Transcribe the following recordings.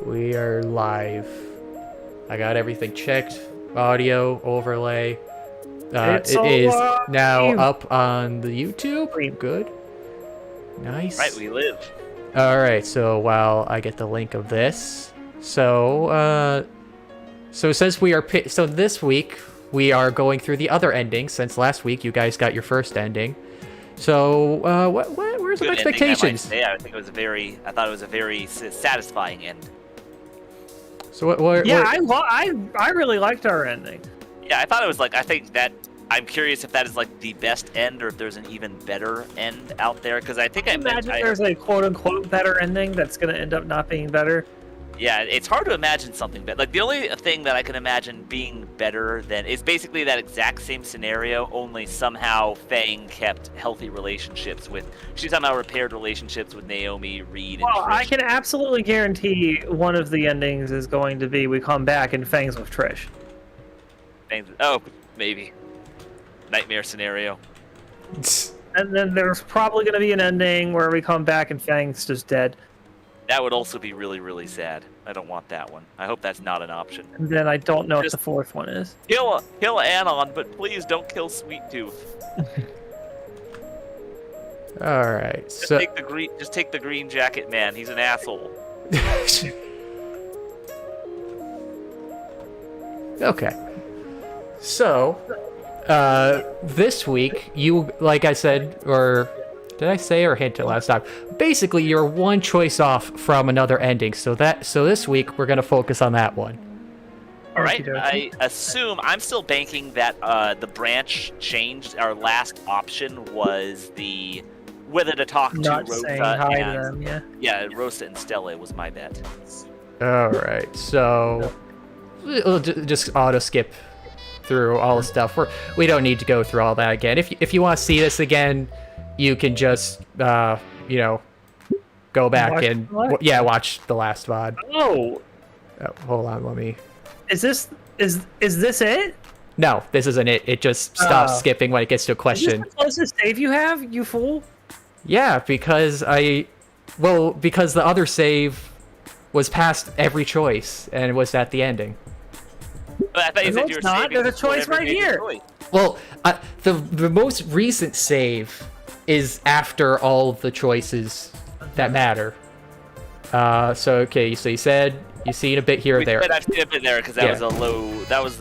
We are live. I got everything checked. Audio overlay. It is now up on the YouTube. Good. Nice. Right, we live. All right. So while I get the link of this, so since we are so this week we are going through the other endings. Since last week you guys got your first ending. So where's some expectations? I think it was I thought it was a very satisfying end. So what? Yeah, I really liked our ending. Yeah, I thought it was I'm curious if that is like the best end or if there's an even better end out there, because I think I imagine there's a quote-unquote better ending that's going to end up not being better. Yeah, it's hard to imagine something better. Like, the only thing that I can imagine being better than is basically that exact same scenario, only somehow Fang kept healthy relationships with... She somehow repaired relationships with Naomi, Reed, and Well, Trish. I can absolutely guarantee one of the endings is going to be we come back and Fang's with Trish. Oh, maybe. Nightmare scenario. And then there's probably going to be an ending where we come back and Fang's just dead. That would also be really, really sad. I don't want that one. I hope that's not an option. And then I don't know what the fourth one is. Kill Anon, but please don't kill Sweet Tooth. All right. So just take the green jacket man. He's an asshole. Okay. So, this week, you, like I said, or did I say or hint it last time? Basically, you're one choice off from another ending. So this week, we're going to focus on that one. All right. I assume I'm still banking that the branch changed. Our last option was whether to talk Not to Rosa saying hi and to them, yeah. Yeah, Rosa and Stella was my bet. All right. So, we'll just auto skip through all the stuff. We don't need to go through all that again. If you want to see this again, you can just go back watch the last VOD. Oh, hold on, let me. is this it? No, this isn't it. It just stops skipping when it gets to a question. Is this the closest save you have, you fool? Yeah, because the other save was past every choice and was at the ending. But I thought you said you were saving. There's a choice right here. Well, the most recent save is after all the choices that matter. So you said you've seen a bit here or there. I've seen a bit there because that was a low. That was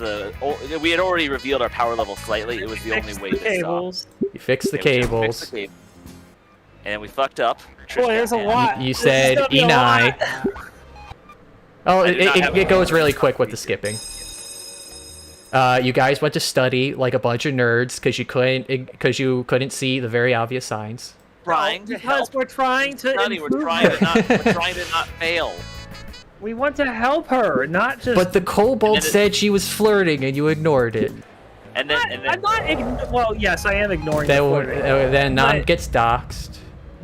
we had already revealed our power level slightly. It was the only way to stop. You fixed the cables. And then we fucked up. Boy, there's a lot. You said Enai. Oh, it goes really quick with the skipping. You guys went to study like a bunch of nerds because you couldn't see the very obvious signs. Because we're trying to improve we're trying to not fail. We want to help her, not just. But the kobold said she was flirting, and you ignored it. And then I'm not. Well, yes, I am ignoring. Then Nan gets doxxed.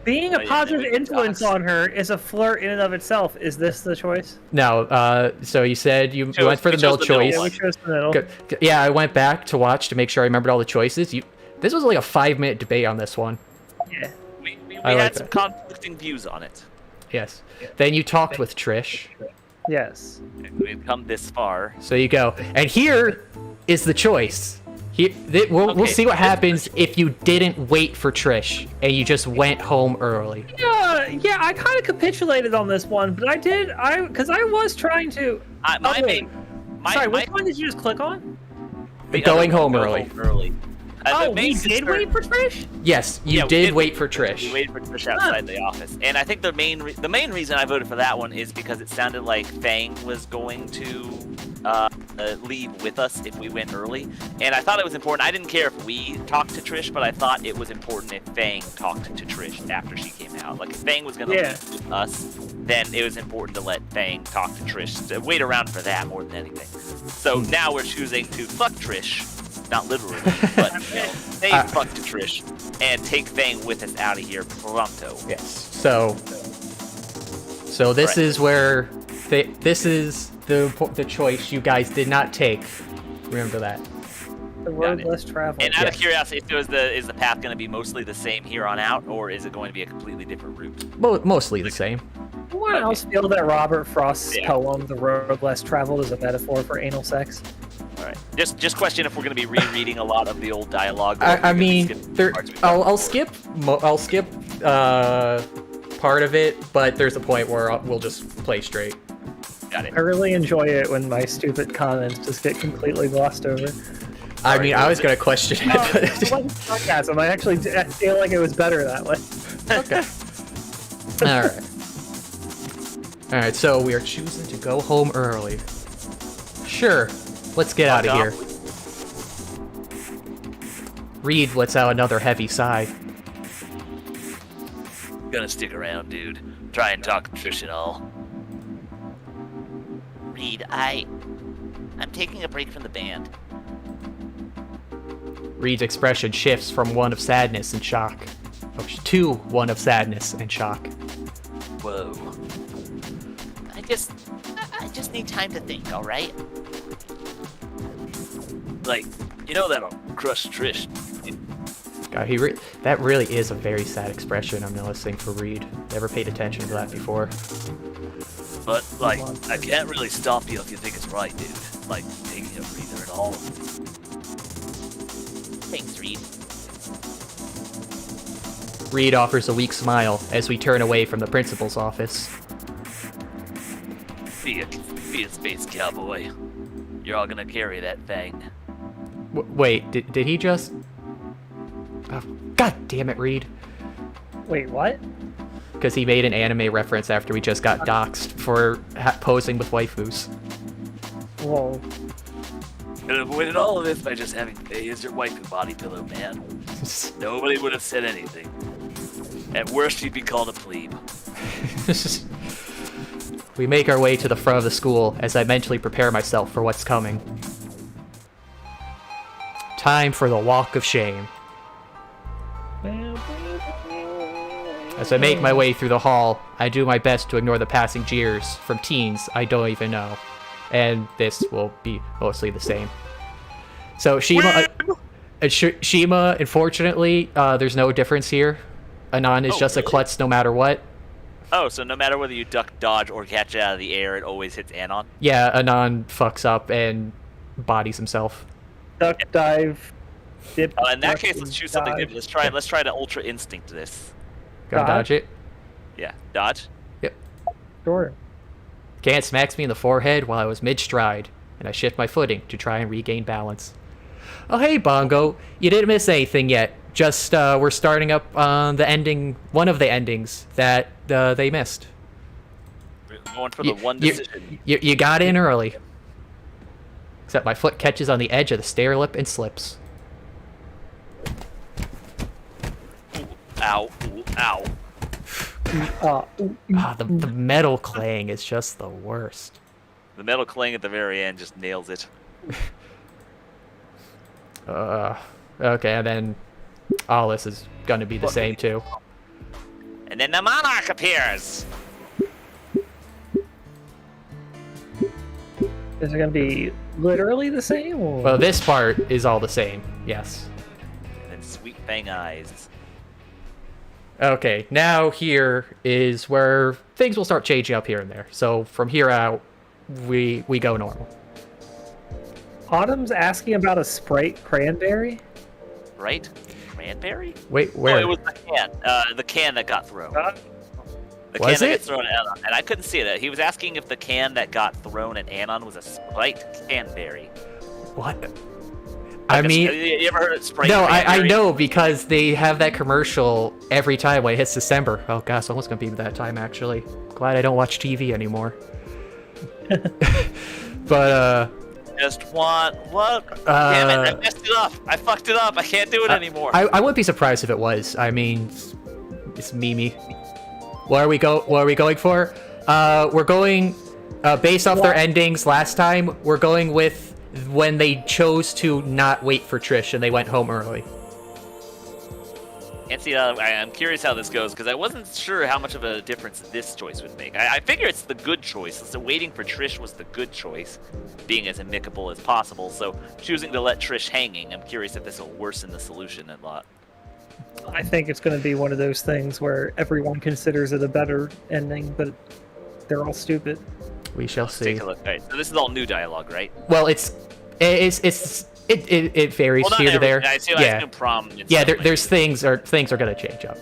Being a positive influence on her is a flirt in and of itself. Is this the choice? No. So you said you went for the middle choice. Yeah, we chose the middle. Yeah, I went back to watch to make sure I remembered all the choices. This was like a 5-minute debate on this one. Yeah. We had some conflicting views on it. Yes. Then you talked with Trish. Yes. And we've come this far. So you go. And here is the choice. We'll see what happens if you didn't wait for Trish and you just went home early. Yeah, I kind of capitulated on this one, but because I was trying to. Which one did you just click on? Going home early. We did wait for Trish? Yes, you did wait for Trish. We waited for Trish outside the office, and I think the main reason I voted for that one is because it sounded like Fang was going to leave with us if we went early, and I thought it was important. I didn't care if we talked to Trish, but I thought it was important if Fang talked to Trish after she came out. Like, if Fang was going to leave with us, then it was important to let Fang talk to Trish. To wait around for that more than anything. So now we're choosing to fuck Trish. Not literally, but say fuck to Trish and take Fang with us out of here pronto. Yes. So this is where this is the choice you guys did not take. Remember that. The road less traveled. And out of curiosity, is the path going to be mostly the same here on out, or is it going to be a completely different route? Mostly the same. Anyone else feel that Robert Frost's poem, The Road Less Traveled, is a metaphor for anal sex? All right. Just question if we're going to be rereading a lot of the old dialogue. I mean, I'll skip part of it, but there's a point where we'll just play straight. Got it. I really enjoy it when my stupid comments just get completely glossed over. I mean, I was going to question it. But... it wasn't sarcasm. I actually feel like it was better that way. Okay. All right, so we are choosing to go home early. Sure, let's get out of here. Reed lets out another heavy sigh. Gonna stick around, dude. Try and talk Trish and all. Reed, I'm taking a break from the band. Reed's expression shifts from one of sadness and shock to one of sadness and shock. Whoa. I just need time to think, all right? Like, you know that'll crush Trish. God, that really is a very sad expression I'm noticing for Reed. Never paid attention to that before. But, like, I can't really stop you if you think it's right, dude. Like, taking a breather at all. Thanks, Reed. Reed offers a weak smile as we turn away from the principal's office. Be a space cowboy. You're all gonna carry that Fang. Wait, did he just... Oh, God damn it, Reed. Wait, what? Because he made an anime reference after we just got doxxed for posing with waifus. Whoa. Could have avoided all of this by just having Faye as your waifu body pillow, man. Nobody would have said anything. At worst, you'd be called a plebe. We make our way to the front of the school as I mentally prepare myself for what's coming. Time for the walk of shame. As I make my way through the hall, I do my best to ignore the passing jeers from teens I don't even know. And this will be mostly the same. So Shima, unfortunately, there's no difference here. Anon is just a klutz no matter what. Oh, so no matter whether you duck, dodge, or catch it out of the air, it always hits Anon? Yeah, Anon fucks up and bodies himself. Duck, dive, dip. In that case, let's choose something different. Let's try to ultra instinct this. Gotta dodge it? Yeah, dodge? Yep. Sure. Gant smacks me in the forehead while I was mid-stride, and I shift my footing to try and regain balance. Oh hey, Bongo, you didn't miss anything yet. Just, we're starting up on one of the endings that they missed. We're going for the one decision. You got in early. Except my foot catches on the edge of the stair lip and slips. Ow, ooh, ow. The metal clang is just the worst. The metal clang at the very end just nails it. Okay, and then all this is gonna be the same too. And then the monarch appears! Is it gonna be literally the same? Or? Well, this part is all the same, yes. And then sweet Fang eyes. Okay, now here is where things will start changing up here and there. So from here out, we go normal. Autumn's asking about a Sprite cranberry? Right? Cranberry? Wait, where? Oh, it was the can that got thrown. The was can that it? gets thrown at Anon. And I couldn't see it. He was asking if the can that got thrown at Anon was a Sprite cranberry. What? Like I mean, you ever heard of Sprite? No, I know because they have that commercial every time when it hits December. Oh gosh, it's almost gonna be that time actually. Glad I don't watch TV anymore. But just want what? Damn it! I messed it up. I fucked it up. I can't do it anymore. I wouldn't be surprised if it was. I mean, it's Mimi. What are we going for? We're going based off their endings last time. We're going with when they chose to not wait for Trish and they went home early. And see, I'm curious how this goes because I wasn't sure how much of a difference this choice would make. I figure it's the good choice. So waiting for Trish was the good choice, being as amicable as possible. So choosing to let Trish hanging, I'm curious if this will worsen the solution a lot. I think it's going to be one of those things where everyone considers it a better ending, but they're all stupid. We shall see. Take a look. All right, so this is all new dialogue, right? Well, it varies Well, here to there. I assume Prom. Yeah, things are gonna change up.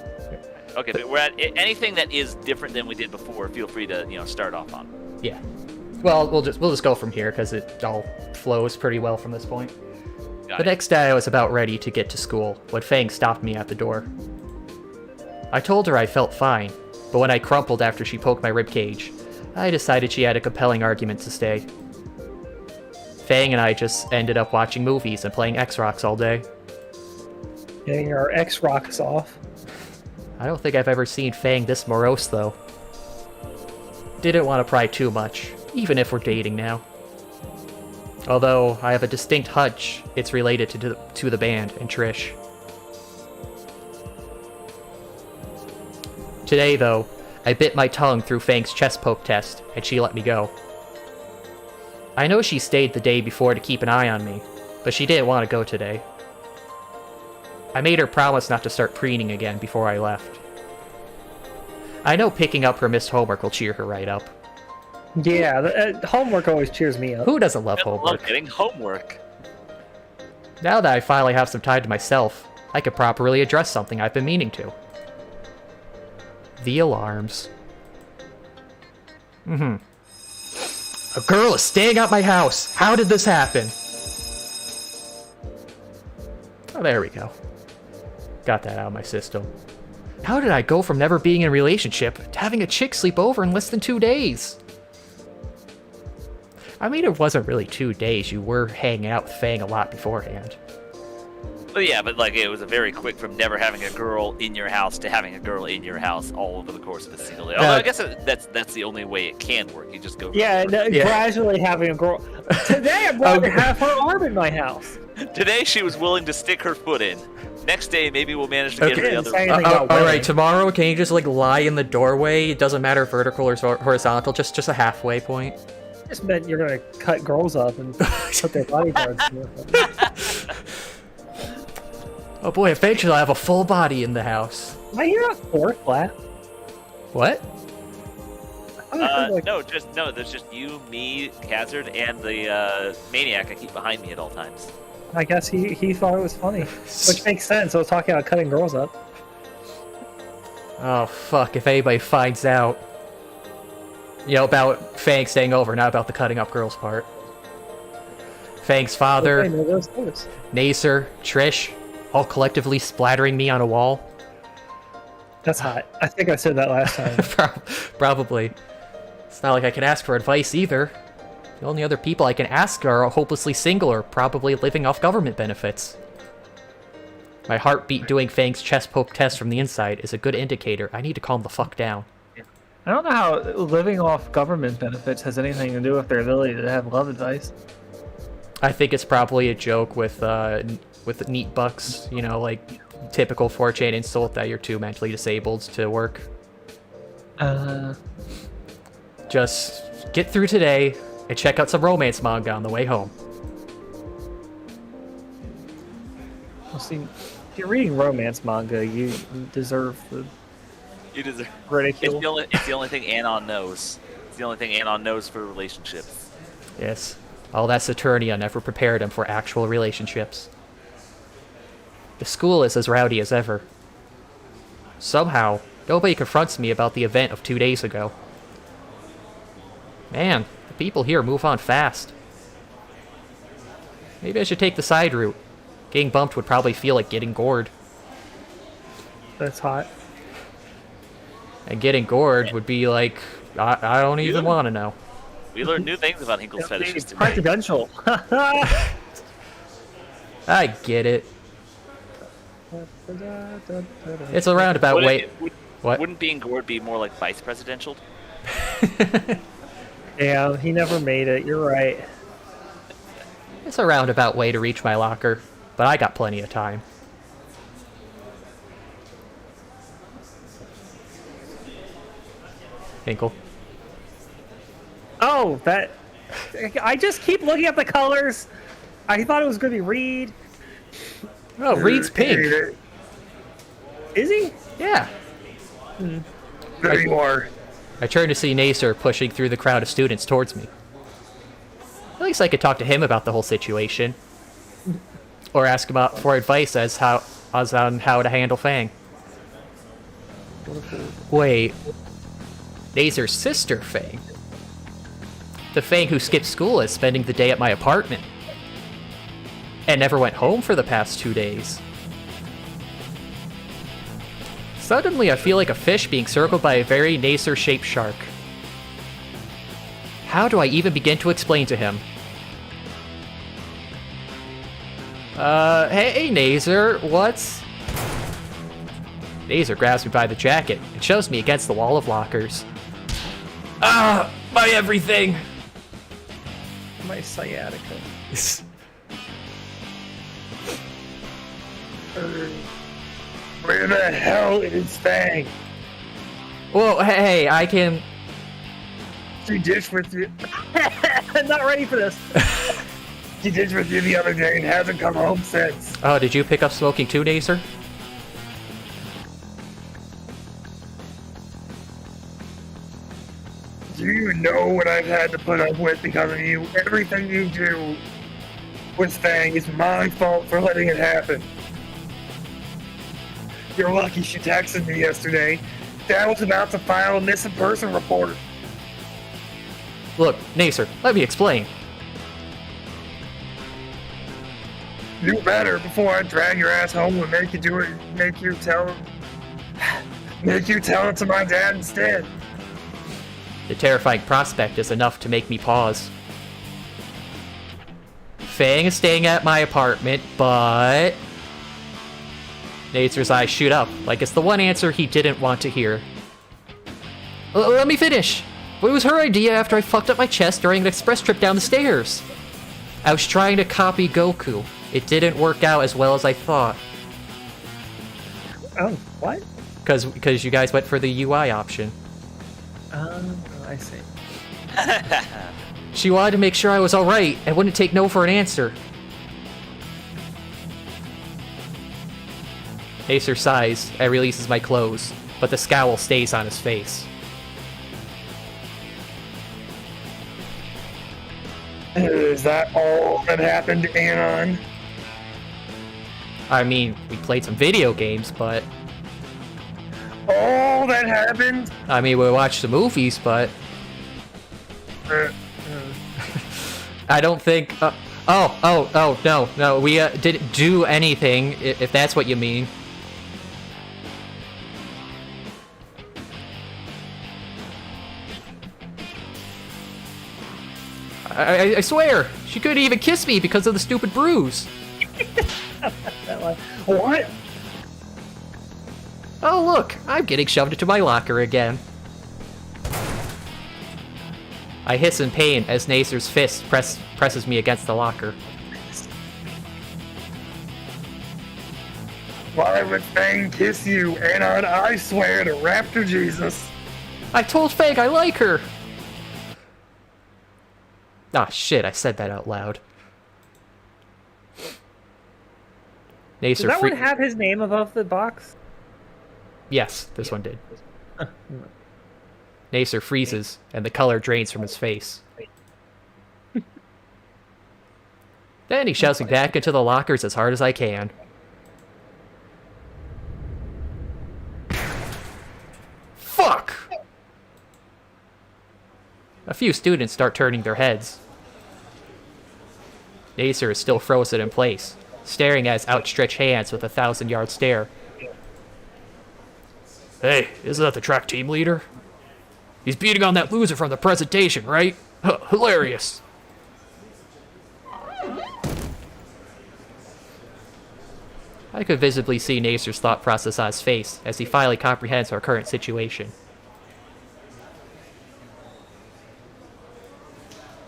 Okay, but we're at anything that is different than we did before. Feel free to start off on. Yeah. Well, we'll just go from here because it all flows pretty well from this point. The next day, I was about ready to get to school when Fang stopped me at the door. I told her I felt fine, but when I crumpled after she poked my ribcage, I decided she had a compelling argument to stay. Fang and I just ended up watching movies and playing X-Rocks all day. Getting our X-Rocks off. I don't think I've ever seen Fang this morose, though. Didn't want to pry too much, even if we're dating now. Although, I have a distinct hunch it's related to the band and Trish. Today, though, I bit my tongue through Fang's chest poke test, and she let me go. I know she stayed the day before to keep an eye on me, but she didn't want to go today. I made her promise not to start preening again before I left. I know picking up her missed homework will cheer her right up. Yeah, homework always cheers me up. Who doesn't love homework? I love getting homework. Now that I finally have some time to myself, I could properly address something I've been meaning to. The alarms. A girl is staying at my house! How did this happen? Oh, there we go. Got that out of my system. How did I go from never being in a relationship to having a chick sleep over in less than 2 days? I mean, it wasn't really 2 days. You were hanging out with Fang a lot beforehand. Well, yeah, but it was a very quick from never having a girl in your house to having a girl in your house all over the course of a single day. Although I guess that's the only way it can work. You just go. Gradually having a girl. Today I brought her half her arm in my house. Today she was willing to stick her foot in. Next day maybe we'll manage to get the other. All right, tomorrow can you just lie in the doorway? It doesn't matter vertical or horizontal. Just a halfway point. Just meant you're gonna cut girls up and put their body parts in. Oh boy, eventually I have a full body in the house. Am I here on fourth flat? What? No, there's just you, me, Hazard, and the maniac I keep behind me at all times. I guess he thought it was funny, which makes sense. I was talking about cutting girls up. Oh fuck, if anybody finds out. About Fang staying over, not about the cutting up girls part. Fang's father, Nasser, Trish, all collectively splattering me on a wall. That's hot. I think I said that last time. Probably. It's not like I can ask for advice either. The only other people I can ask are hopelessly single or probably living off government benefits. My heartbeat doing Fang's chest poke test from the inside is a good indicator. I need to calm the fuck down. I don't know how living off government benefits has anything to do with their ability to have love advice. I think it's probably a joke with neat bucks, typical 4chan insult that you're too mentally disabled to work. Just get through today and check out some romance manga on the way home. Well, see, if you're reading romance manga, you deserve the ridicule. It's the only thing Anon knows. It's the only thing Anon knows for relationships. Yes. All that Saturnia never prepared him for actual relationships. The school is as rowdy as ever. Somehow, nobody confronts me about the event of 2 days ago. Man, the people here move on fast. Maybe I should take the side route. Getting bumped would probably feel like getting gored. That's hot. And getting gored would be like, I don't even want to know. We learned new things about Hinkle's fetishes today. Presidential. I get it. It's a roundabout way. What? Wouldn't being gored be more like vice presidential? Yeah, he never made it. You're right. It's a roundabout way to reach my locker, but I got plenty of time. Hinkle. Oh, that... I just keep looking at the colors. I thought it was going to be Reed. Oh, Reed's pink. Is he? Yeah. There you are. I turn to see Nasser pushing through the crowd of students towards me. At least I could talk to him about the whole situation. Or ask him for advice as on how to handle Fang. Wait. Nasser's sister, Fang. The Fang who skipped school is spending the day at my apartment. And never went home for the past 2 days. Suddenly, I feel like a fish being circled by a very Nasser-shaped shark. How do I even begin to explain to him? Hey, Nasser, what's... Nasser grabs me by the jacket and shoves me against the wall of lockers. Ah, my everything! My sciatica. Where the hell is Fang? Whoa, hey, I can... She ditched with you. I'm not ready for this. She ditched with you the other day and hasn't come home since. Oh, did you pick up smoking too, Nasser? Do you know what I've had to put up with because of you? Everything you do with Fang is my fault for letting it happen. You're lucky she texted me yesterday. Dad was about to file a missing person report. Look, Nasser, let me explain. Do better before I drag your ass home and make you tell it to my dad instead. The terrifying prospect is enough to make me pause. Fang is staying at my apartment, but... Nasser's eyes shoot up, like it's the one answer he didn't want to hear. Let me finish! It was her idea after I fucked up my chest during an express trip down the stairs. I was trying to copy Goku. It didn't work out as well as I thought. Oh, what? Because you guys went for the UI option. I see. She wanted to make sure I was alright and wouldn't take no for an answer. Nasser sighs and releases my clothes, but the scowl stays on his face. Is that all that happened, Anon? I mean, we played some video games, but... All that happened? I mean, we watched the movies, but... I don't think... no, we didn't do anything, if that's what you mean. I swear, she couldn't even kiss me because of the stupid bruise. What? Oh look, I'm getting shoved into my locker again. I hiss in pain as Nasser's fist presses me against the locker. Why would Fang kiss you, Anon? I swear to Raptor Jesus. I told Fang I like her! Ah, shit, I said that out loud. Nasser Does that one have his name above the box? Yes, this one did. Nasser freezes, and the color drains from his face. Then he shoves me back into the lockers as hard as I can. Fuck! A few students start turning their heads. Nasser is still frozen in place, staring at his outstretched hands with a 1,000-yard stare. Hey, isn't that the track team leader? He's beating on that loser from the presentation, right? Hilarious. I could visibly see Nasser's thought process on his face as he finally comprehends our current situation.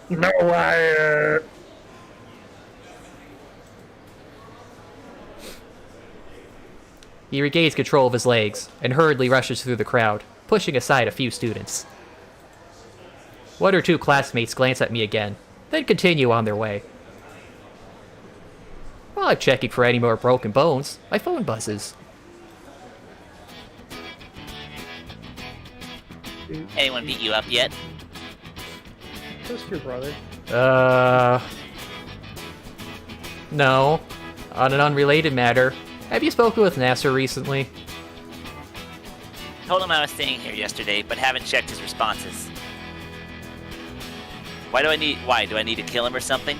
No, He regains control of his legs and hurriedly rushes through the crowd, pushing aside a few students. One or two classmates glance at me again, then continue on their way. While I'm checking for any more broken bones, my phone buzzes. Anyone beat you up yet? Just your brother. No. On an unrelated matter, have you spoken with Nasser recently? Told him I was staying here yesterday, but haven't checked his responses. Why do I need to kill him or something?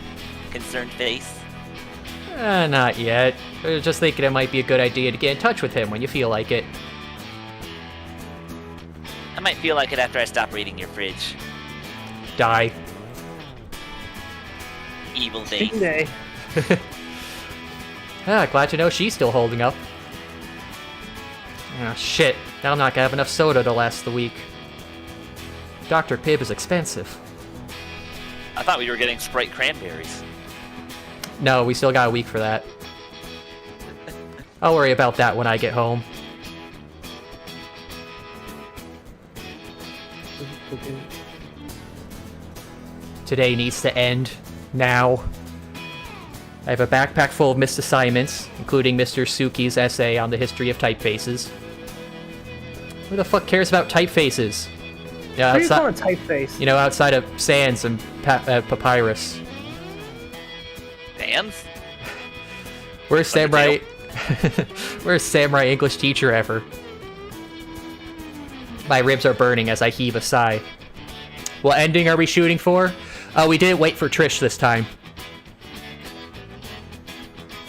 Concerned face. Not yet. I was just thinking it might be a good idea to get in touch with him when you feel like it. I might feel like it after I stop reading your fridge. Die. Evil face. Day. Glad to know she's still holding up. Ah, shit. Now I'm not gonna have enough soda to last the week. Dr. Pibb is expensive. I thought we were getting Sprite cranberries. No, we still got a week for that. I'll worry about that when I get home. Today needs to end. Now. I have a backpack full of missed assignments, including Mr. Suki's essay on the history of typefaces. Who the fuck cares about typefaces? Yeah, What do you call a typeface? You know, outside of Sans and Papyrus. Sans? Worst samurai... Worst samurai English teacher ever. My ribs are burning as I heave a sigh. What ending are we shooting for? We didn't wait for Trish this time.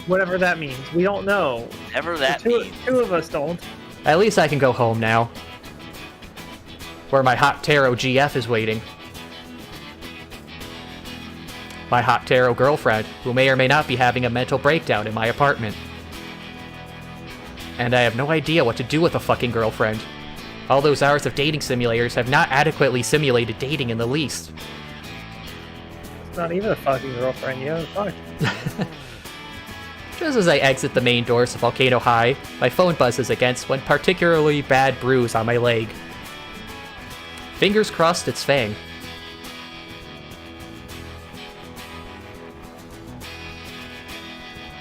Whatever that means. We don't know. Whatever that Two means. of us don't. At least I can go home now. Where my hot tarot GF is waiting. My hot tarot girlfriend, who may or may not be having a mental breakdown in my apartment. And I have no idea what to do with a fucking girlfriend. All those hours of dating simulators have not adequately simulated dating in the least. It's not even a fucking girlfriend, you know, fuck. Just as I exit the main doors of Volcano High, my phone buzzes against one particularly bad bruise on my leg. Fingers crossed it's Fang.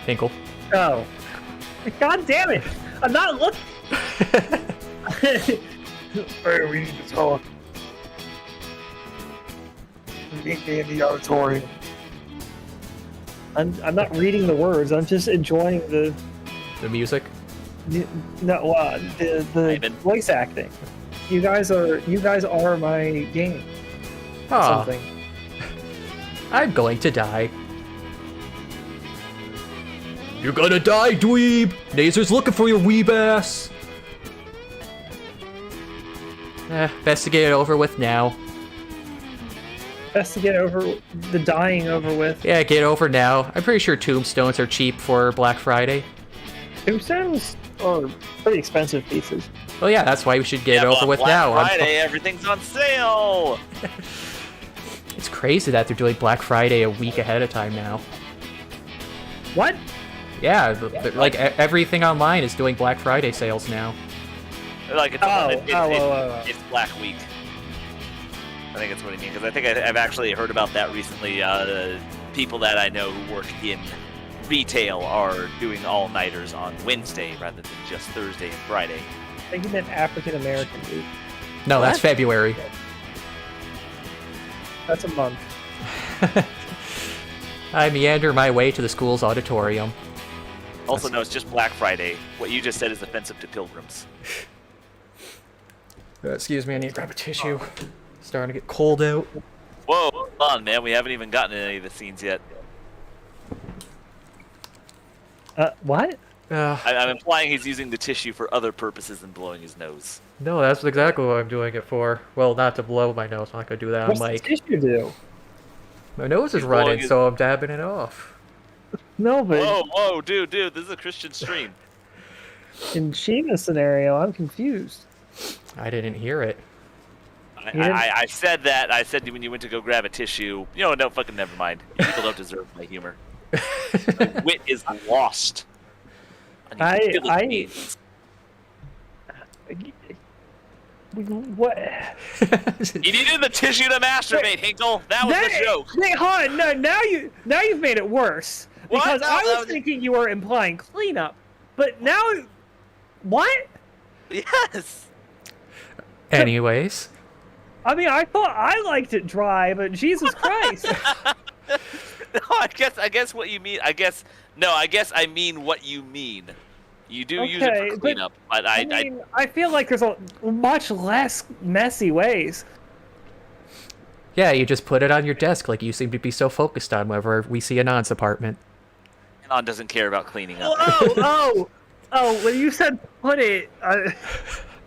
Hinkle. Oh. God damn it! I'm not looking! Hey, we need to talk. Meet me in the auditorium. I'm not reading the words, I'm just enjoying the music? the voice acting. You guys are my game. Aw. Something. I'm going to die. You're gonna die, dweeb! Naser's looking for your weeb ass! Best to get it over with now. Best to get over the dying over with. Yeah, get over now. I'm pretty sure tombstones are cheap for Black Friday. Tombstones are pretty expensive pieces. Well, yeah, that's why we should get it over with Black now. Friday, everything's on sale. It's crazy that they're doing Black Friday a week ahead of time now. What? Yeah, like everything online is doing Black Friday sales now. Like it's whoa. it's Black Week. I think that's what I mean, because I think I've actually heard about that recently. People that I know who work in retail are doing all-nighters on Wednesday rather than just Thursday and Friday. I think you meant African American Week. No, that's What? February. That's a month. I meander my way to the school's auditorium. Also, no, it's just Black Friday. What you just said is offensive to pilgrims. Excuse me, I need to grab a tissue. Starting to get cold out. Whoa, hold on, man. We haven't even gotten to any of the scenes yet. What? I'm implying he's using the tissue for other purposes than blowing his nose. No, that's exactly what I'm doing it for. Well, not to blow my nose. I'm not going to do that What's on the mic. tissue do? My nose is He's blowing running, his- so I'm dabbing it off. No, but Whoa, dude, this is a Christian stream. in Shima's scenario, I'm confused. I didn't hear it. I said that. I said when you went to go grab a tissue. You know, no, fucking never mind. People don't deserve my humor. My wit is lost. What? You needed the tissue to masturbate, Hinkle. That was the joke. Wait, hold on. No, now you've made it worse. What? Because No, I that was was- thinking you were implying cleanup, but now, what? Yes. Anyways, I mean, I thought I liked it dry, but Jesus Christ. No, I guess what you mean. I guess I mean what you mean. You do use it for cleanup, but I feel like there's a much less messy ways. Yeah, you just put it on your desk like you seem to be so focused on whenever we see Anon's apartment. Anon doesn't care about cleaning up. Oh, when you said put it...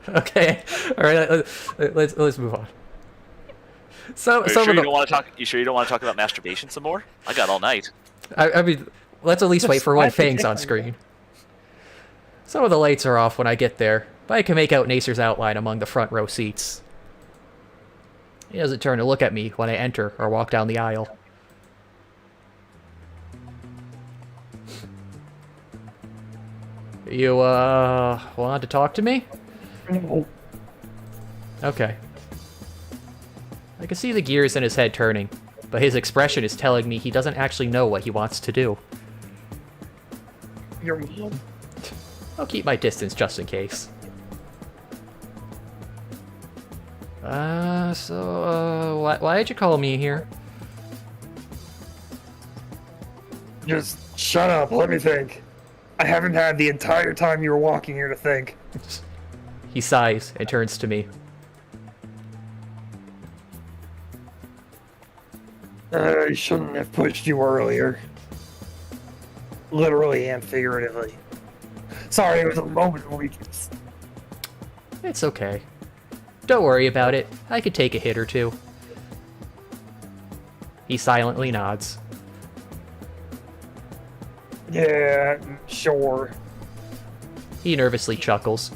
Okay, all right, let's move on. You sure you don't want to talk about masturbation some more? I got all night. I mean, let's at least wait for when Fang's on screen. Some of the lights are off when I get there, but I can make out Nasser's outline among the front row seats. He doesn't turn to look at me when I enter or walk down the aisle. You, want to talk to me? No. Okay. I can see the gears in his head turning, but his expression is telling me he doesn't actually know what he wants to do. Your mom. I'll keep my distance just in case. Why did you call me here? Just shut up, let me think. I haven't had the entire time you were walking here to think. He sighs and turns to me. I shouldn't have pushed you earlier. Literally and figuratively. Sorry, it was a moment of weakness. It's okay. Don't worry about it. I could take a hit or two. He silently nods. Yeah, sure. He nervously chuckles.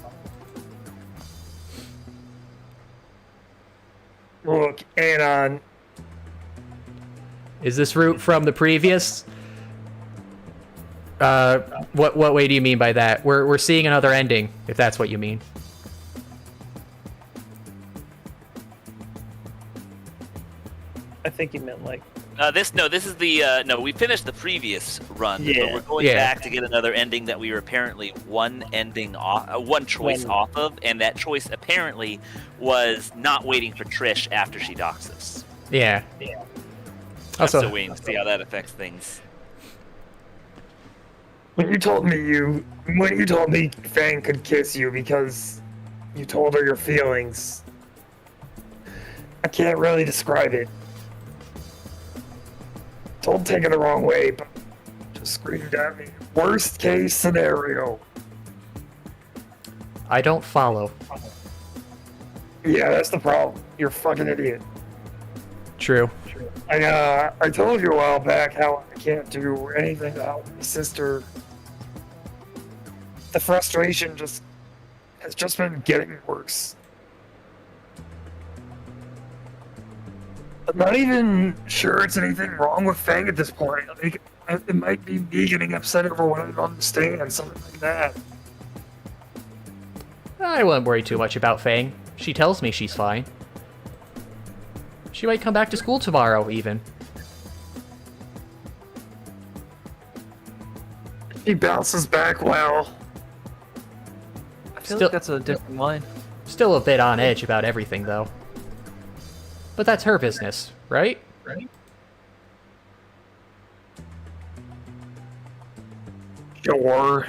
Look, Anon. Is this route from the previous? What way do you mean by that? We're seeing another ending, if that's what you mean. I think you meant like... This is the, we finished the previous run, Yeah. but we're going back to get another ending that we were apparently one choice off of, and that choice apparently was not waiting for Trish after she docks us. Yeah. I'm still waiting to see how that affects things. When you told me Fang could kiss you because you told her your feelings, I can't really describe it. Don't take it the wrong way, but just screamed at me. Worst case scenario. I don't follow. Yeah, that's the problem. You're a fucking idiot. True. I told you a while back how I can't do anything to help my sister. The frustration has just been getting worse. I'm not even sure it's anything wrong with Fang at this point. Like, it might be me getting upset over what I don't understand, something like that. I wouldn't worry too much about Fang. She tells me she's fine. She might come back to school tomorrow, even. He bounces back well. I feel like that's a different line. Still a bit on edge about everything, though. But that's her business, right? Sure.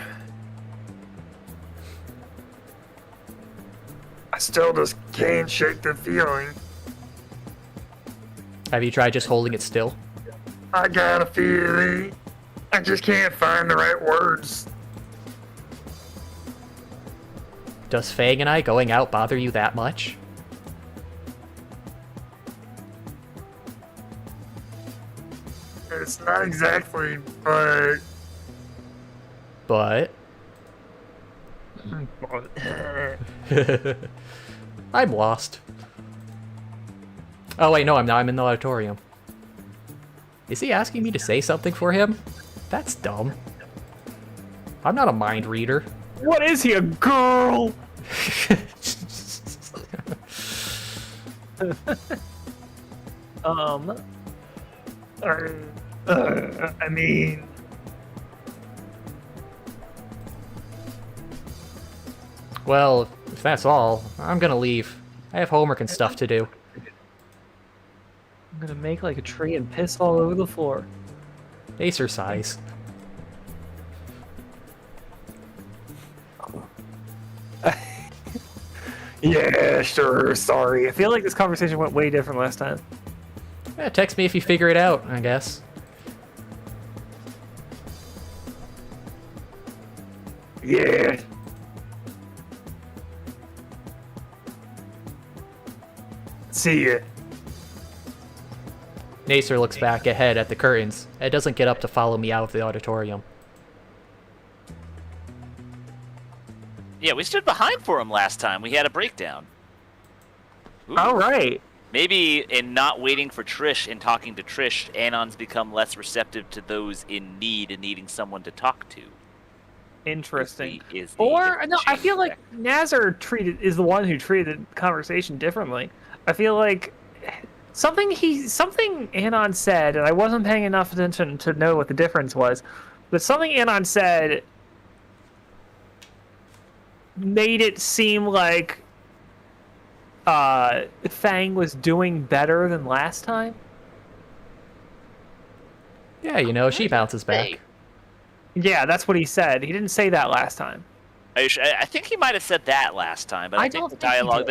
I still just can't shake the feeling. Have you tried just holding it still? I got a feeling. I just can't find the right words. Does Fang and I going out bother you that much? It's not exactly, but... But... I'm lost. Oh wait, no, I'm not. I'm in the auditorium. Is he asking me to say something for him? That's dumb. I'm not a mind reader. What is he, a girl? I mean... Well, if that's all, I'm gonna leave. I have homework and stuff to do. I'm gonna make like a tree and piss all over the floor. Exercise. Yeah, sure. Sorry. I feel like this conversation went way different last time. Yeah, text me if you figure it out, I guess. Yeah. See ya. Nasser looks back ahead at the curtains and doesn't get up to follow me out of the auditorium. Yeah, we stood behind for him last time. We had a breakdown. Ooh. All right. Maybe in not waiting for Trish and talking to Trish, Anon's become less receptive to those in need and needing someone to talk to. Interesting. Or no, I feel like Nasser is the one who treated the conversation differently. I feel like something Anon said, and I wasn't paying enough attention to know what the difference was, but something Anon said made it seem like Fang was doing better than last time. Yeah, you know, she bounces back. Yeah, that's what he said. He didn't say that last time. I think he might have said that last time, but I think the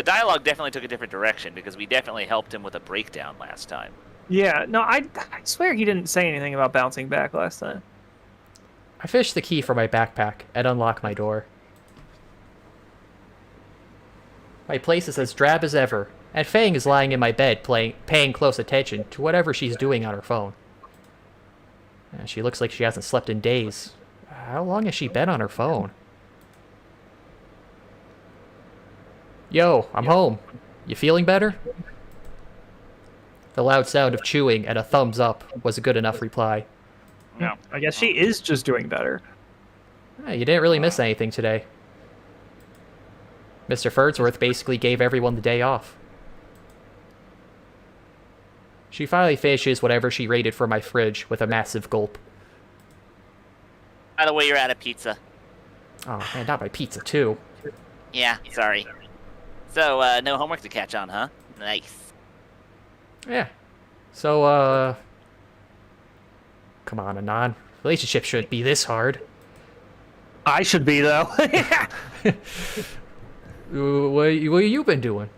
dialogue definitely took a different direction because we definitely helped him with a breakdown last time. Yeah, no, I swear he didn't say anything about bouncing back last time. I fished the key from my backpack and unlocked my door. My place is as drab as ever, and Fang is lying in my bed paying close attention to whatever she's doing on her phone. She looks like she hasn't slept in days. How long has she been on her phone? Yo, I'm home. You feeling better? The loud sound of chewing and a thumbs up was a good enough reply. No, I guess she is just doing better. You didn't really miss anything today. Mr. Ferdsworth basically gave everyone the day off. She finally finishes whatever she raided from my fridge with a massive gulp. By the way, you're out of pizza. Oh man, not my pizza too. Yeah, sorry. So, no homework to catch on, huh? Nice. Yeah. So, come on, Anon. Relationship shouldn't be this hard. I should be, though. What you been doing?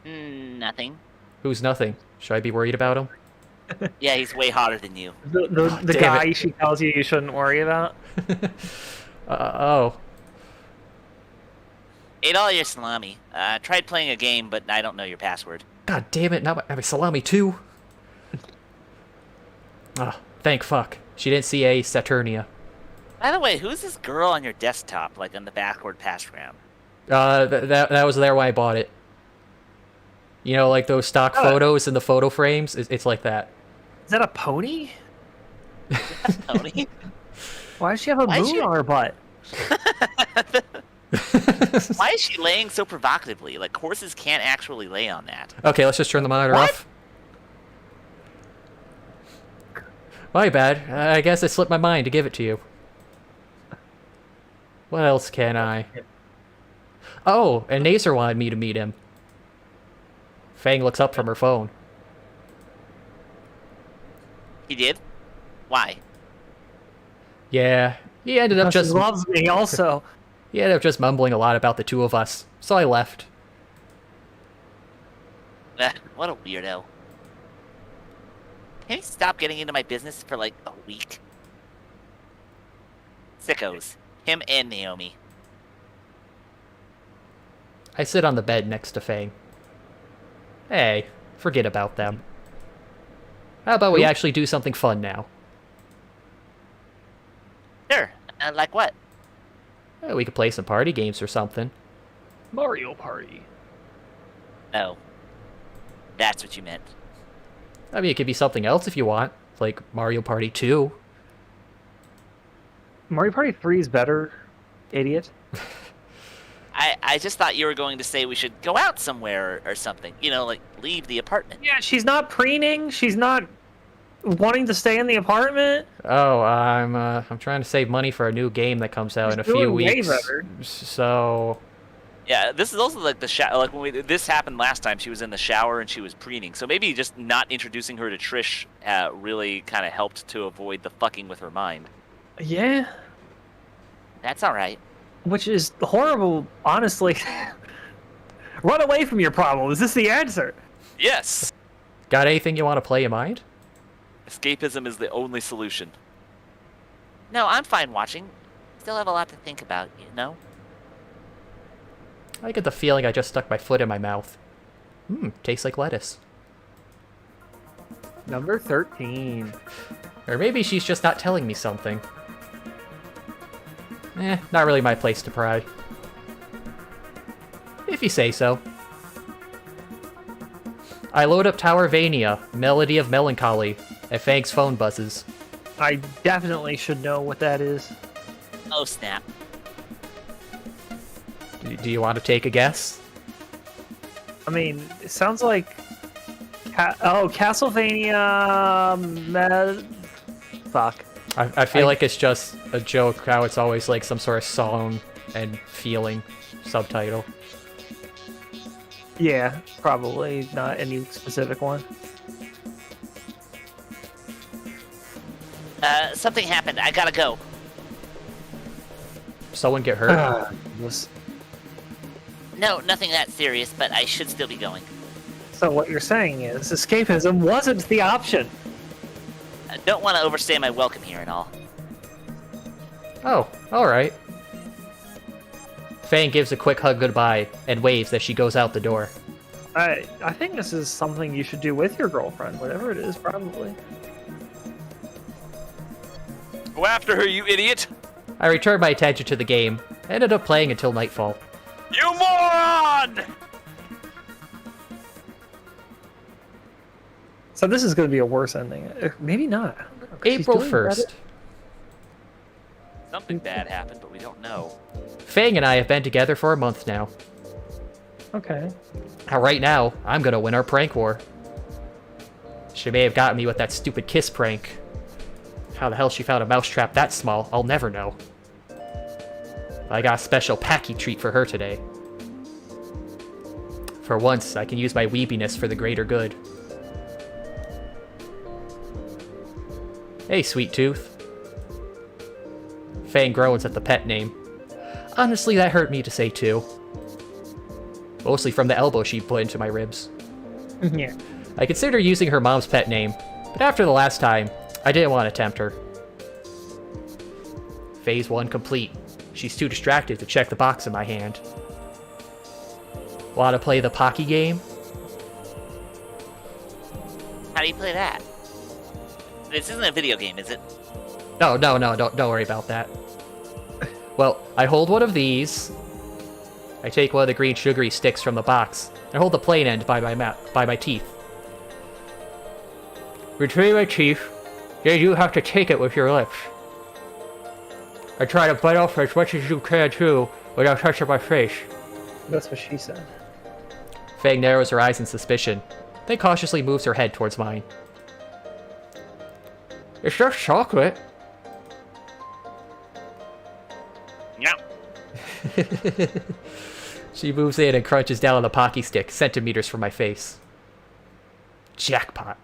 Nothing. Who's nothing? Should I be worried about him? Yeah, he's way hotter than you. The guy she tells you shouldn't worry about? Oh. Ate all your salami. Tried playing a game, but I don't know your password. God damn it, not my salami too. Oh, thank fuck. She didn't see a Saturnia. By the way, who's this girl on your desktop, like on the backward passground? That was there when I bought it. You know, like those stock photos in the photo frames? It's like that. Is that a pony? Pony? Why does she have a moon on her butt? Why is she laying so provocatively? Like, horses can't actually lay on that. Okay, let's just turn the monitor off. My bad. I guess it slipped my mind to give it to you. What else can I? Oh, and Nasser wanted me to meet him. Fang looks up from her phone. He did? Why? Yeah, he ended up just... She loves me also. He ended up just mumbling a lot about the two of us, so I left. What a weirdo. Can you stop getting into my business for like a week? Sickos. Him and Naomi. I sit on the bed next to Fang. Hey, forget about them. How about we actually do something fun now? Sure. Like what? We could play some party games or something. Mario Party. Oh. That's what you meant. I mean, it could be something else if you want, like Mario Party 2. Mario Party 3 is better, idiot. I just thought you were going to say we should go out somewhere or something. You know, like leave the apartment. Yeah, she's not preening. She's not wanting to stay in the apartment. Oh, I'm trying to save money for a new game that comes out in a few weeks. So, Yeah, this is also like the shower. Like when this happened last time, she was in the shower and she was preening. So maybe just not introducing her to Trish really kind of helped to avoid the fucking with her mind. Yeah, That's all right. which is horrible, honestly. Run away from your problem. Is this the answer? Yes. Got anything you want to play in mind? Escapism is the only solution. No, I'm fine watching. Still have a lot to think about, you know? I get the feeling I just stuck my foot in my mouth. Tastes like lettuce. Number 13. Or maybe she's just not telling me something. Not really my place to pry. If you say so. I load up Towervania, Melody of Melancholy, and Fang's phone buzzes. I definitely should know what that is. Oh, snap. Do you want to take a guess? I mean, it sounds like... Castlevania... Fuck. I feel like it's just a joke how it's always like some sort of song and feeling subtitle. Yeah, probably not any specific one. Something happened. I gotta go. Someone get hurt? No, nothing that serious, but I should still be going. So what you're saying is escapism wasn't the option. I don't want to overstay my welcome here and all. Oh, alright. Fang gives a quick hug goodbye and waves as she goes out the door. I think this is something you should do with your girlfriend, whatever it is, probably. Go after her, you idiot! I return my attention to the game, and ended up playing until nightfall. You moron! So this is going to be a worse ending. Maybe not. I don't know, 'cause she's April doing 1st. better. Something bad happened, but we don't know. Fang and I have been together for a month now. Okay. Right now, I'm gonna win our prank war. She may have gotten me with that stupid kiss prank. How the hell she found a mousetrap that small, I'll never know. I got a special packy treat for her today. For once, I can use my weebiness for the greater good. Hey, Sweet Tooth. Fang groans at the pet name. Honestly, that hurt me to say too. Mostly from the elbow she put into my ribs. Yeah. I considered using her mom's pet name, but after the last time, I didn't want to tempt her. Phase 1 complete. She's too distracted to check the box in my hand. Want to play the Pocky game? How do you play that? This isn't a video game, is it? No, don't worry about that. Well, I hold one of these. I take one of the green sugary sticks from the box. I hold the plain end by my teeth. Between my teeth, then you have to take it with your lips. I try to bite off as much as you can too, without touching my face. That's what she said. Fang narrows her eyes in suspicion, then cautiously moves her head towards mine. It's just chocolate. Yeah. She moves in and crunches down on the Pocky stick, centimeters from my face. Jackpot.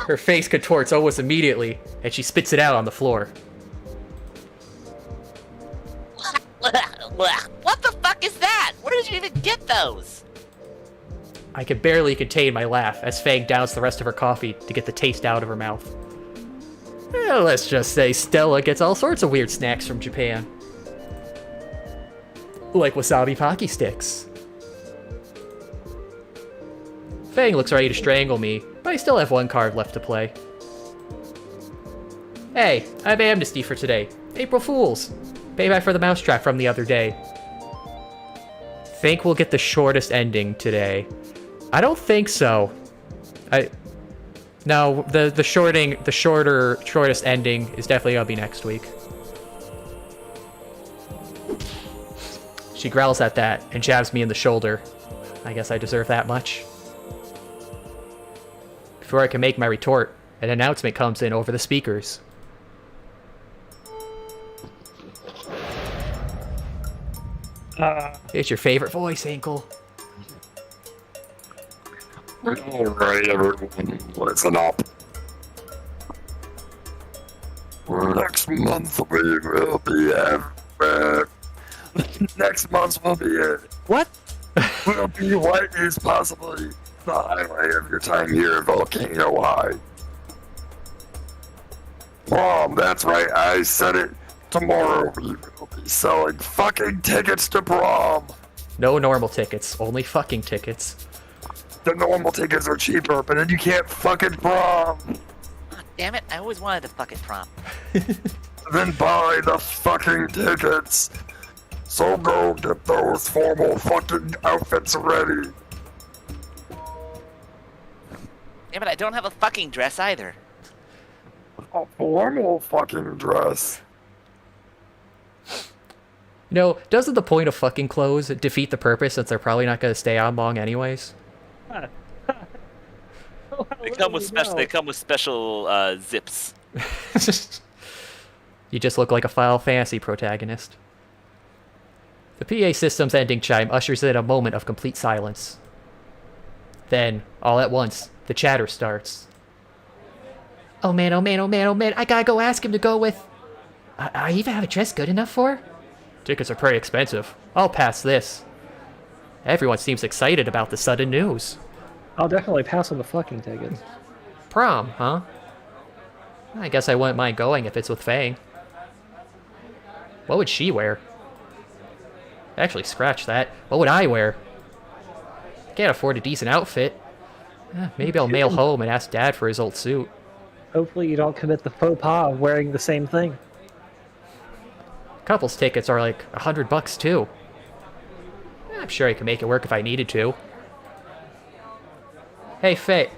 Her face contorts almost immediately, and she spits it out on the floor. What the fuck is that? Where did you even get those? I can barely contain my laugh as Fang downs the rest of her coffee to get the taste out of her mouth. Let's just say Stella gets all sorts of weird snacks from Japan. Like wasabi Pocky sticks. Fang looks ready to strangle me, but I still have one card left to play. Hey, I have amnesty for today. April Fools. Payback for the mousetrap from the other day. Think we'll get the shortest ending today. I don't think so. No, the shortest ending is definitely gonna be next week. She growls at that and jabs me in the shoulder. I guess I deserve that much. Before I can make my retort, an announcement comes in over the speakers. It's your favorite voice, Hinkle. Alright, everyone, listen up. Next month we will be next month will be What? will be what is possibly the highlight of your time here at Volcano High. Prom, that's right, I said it. Tomorrow we will be selling fucking tickets to prom. No normal tickets, only fucking tickets. The normal tickets are cheaper, but then you can't fucking prom. God damn it! I always wanted to fuck at prom. Then buy the fucking tickets. So go get those formal fucking outfits ready. Yeah, but I don't have a fucking dress either. A formal fucking dress. No, doesn't the point of fucking clothes defeat the purpose since they're probably not going to stay on long anyways? They come with special zips. You just look like a Final Fantasy protagonist. The PA system's ending chime ushers in a moment of complete silence. Then, all at once, the chatter starts. Oh man, oh man, oh man, oh man, I gotta go ask him to go with... I even have a dress good enough for? Tickets are pretty expensive. I'll pass this. Everyone seems excited about the sudden news. I'll definitely pass on the fucking tickets. Prom, huh? I guess I wouldn't mind going if it's with Fang. What would she wear? Actually, scratch that. What would I wear? Can't afford a decent outfit. Maybe I'll mail home and ask Dad for his old suit. Hopefully you don't commit the faux pas of wearing the same thing. Couples tickets are like $100 too. I'm sure I could make it work if I needed to. Hey, Faye.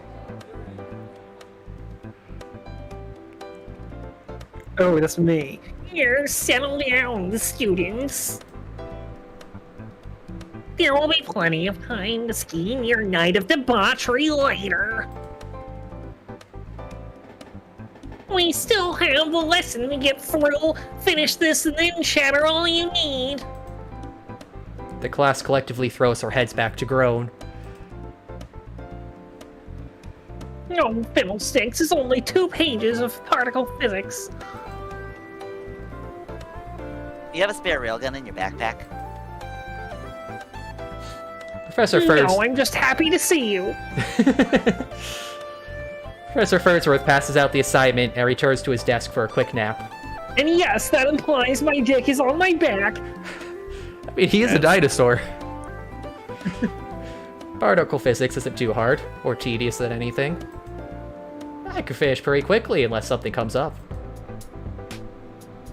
Oh, that's me. Here, settle down, students. There will be plenty of time to scheme your night of debauchery later. We still have the lesson to get through. Finish this and then chatter all you need. The class collectively throws their heads back to groan. No, fiddlesticks is only 2 pages of particle physics. You have a spare railgun in your backpack? Professor Ferds... No, I'm just happy to see you. Professor Ferdsworth passes out the assignment and returns to his desk for a quick nap. And yes, that implies my dick is on my back. I mean, he is a dinosaur. Particle physics isn't too hard, or tedious than anything. I could finish pretty quickly unless something comes up.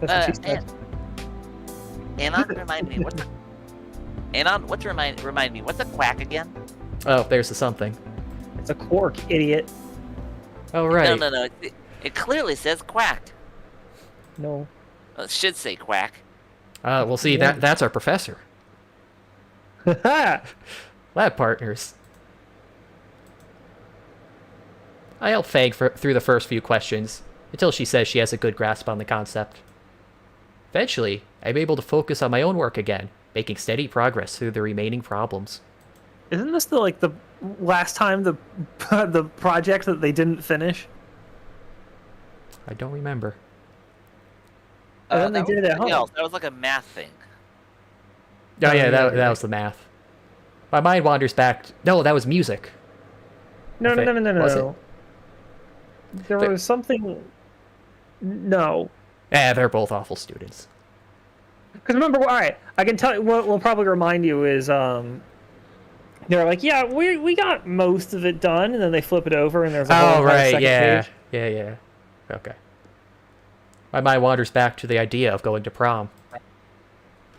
That's what she said. Anon, remind me, what's the... Anon, remind me, what's a quack again? Oh, there's the something. It's a quark, idiot. Oh, right. No. It clearly says quacked. No. Well, it should say quack. We'll see. Yeah. That's our professor. Haha! Lab partners. I help Fang through the first few questions, until she says she has a good grasp on the concept. Eventually, I'm able to focus on my own work again, making steady progress through the remaining problems. Isn't this the last time the project that they didn't finish? I don't remember. And then they that did was it at something home. else. That was like a math thing. Oh, yeah, yeah, that was the math. My mind wanders back. No, that was music. No. Was it? There But- was something... No. They're both awful students. Because remember, all right, I can tell you, what will probably remind you is, they're like, yeah, we got most of it done, and then they flip it over, and there's a whole Oh, entire right, second yeah. page. Yeah. Okay. My mind wanders back to the idea of going to prom.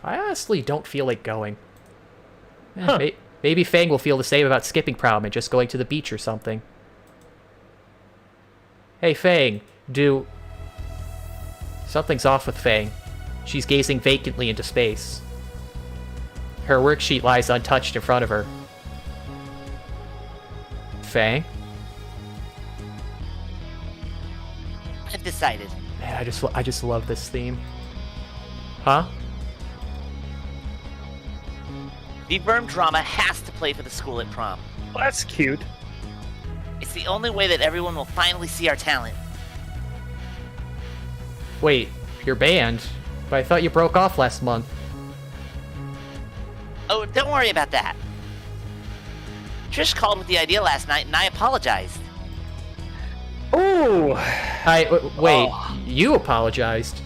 I honestly don't feel like going. Huh. Maybe Fang will feel the same about skipping prom and just going to the beach or something. Hey, Fang, Something's off with Fang. She's gazing vacantly into space. Her worksheet lies untouched in front of her. Fang? I've decided. Man, I just love this theme. Huh? The Worm drama has to play for the school at prom. Well, that's cute. It's the only way that everyone will finally see our talent. Wait, your band? But I thought you broke off last month. Oh, don't worry about that. Trish called with the idea last night, and I apologized. Ooh. Wait, you apologized.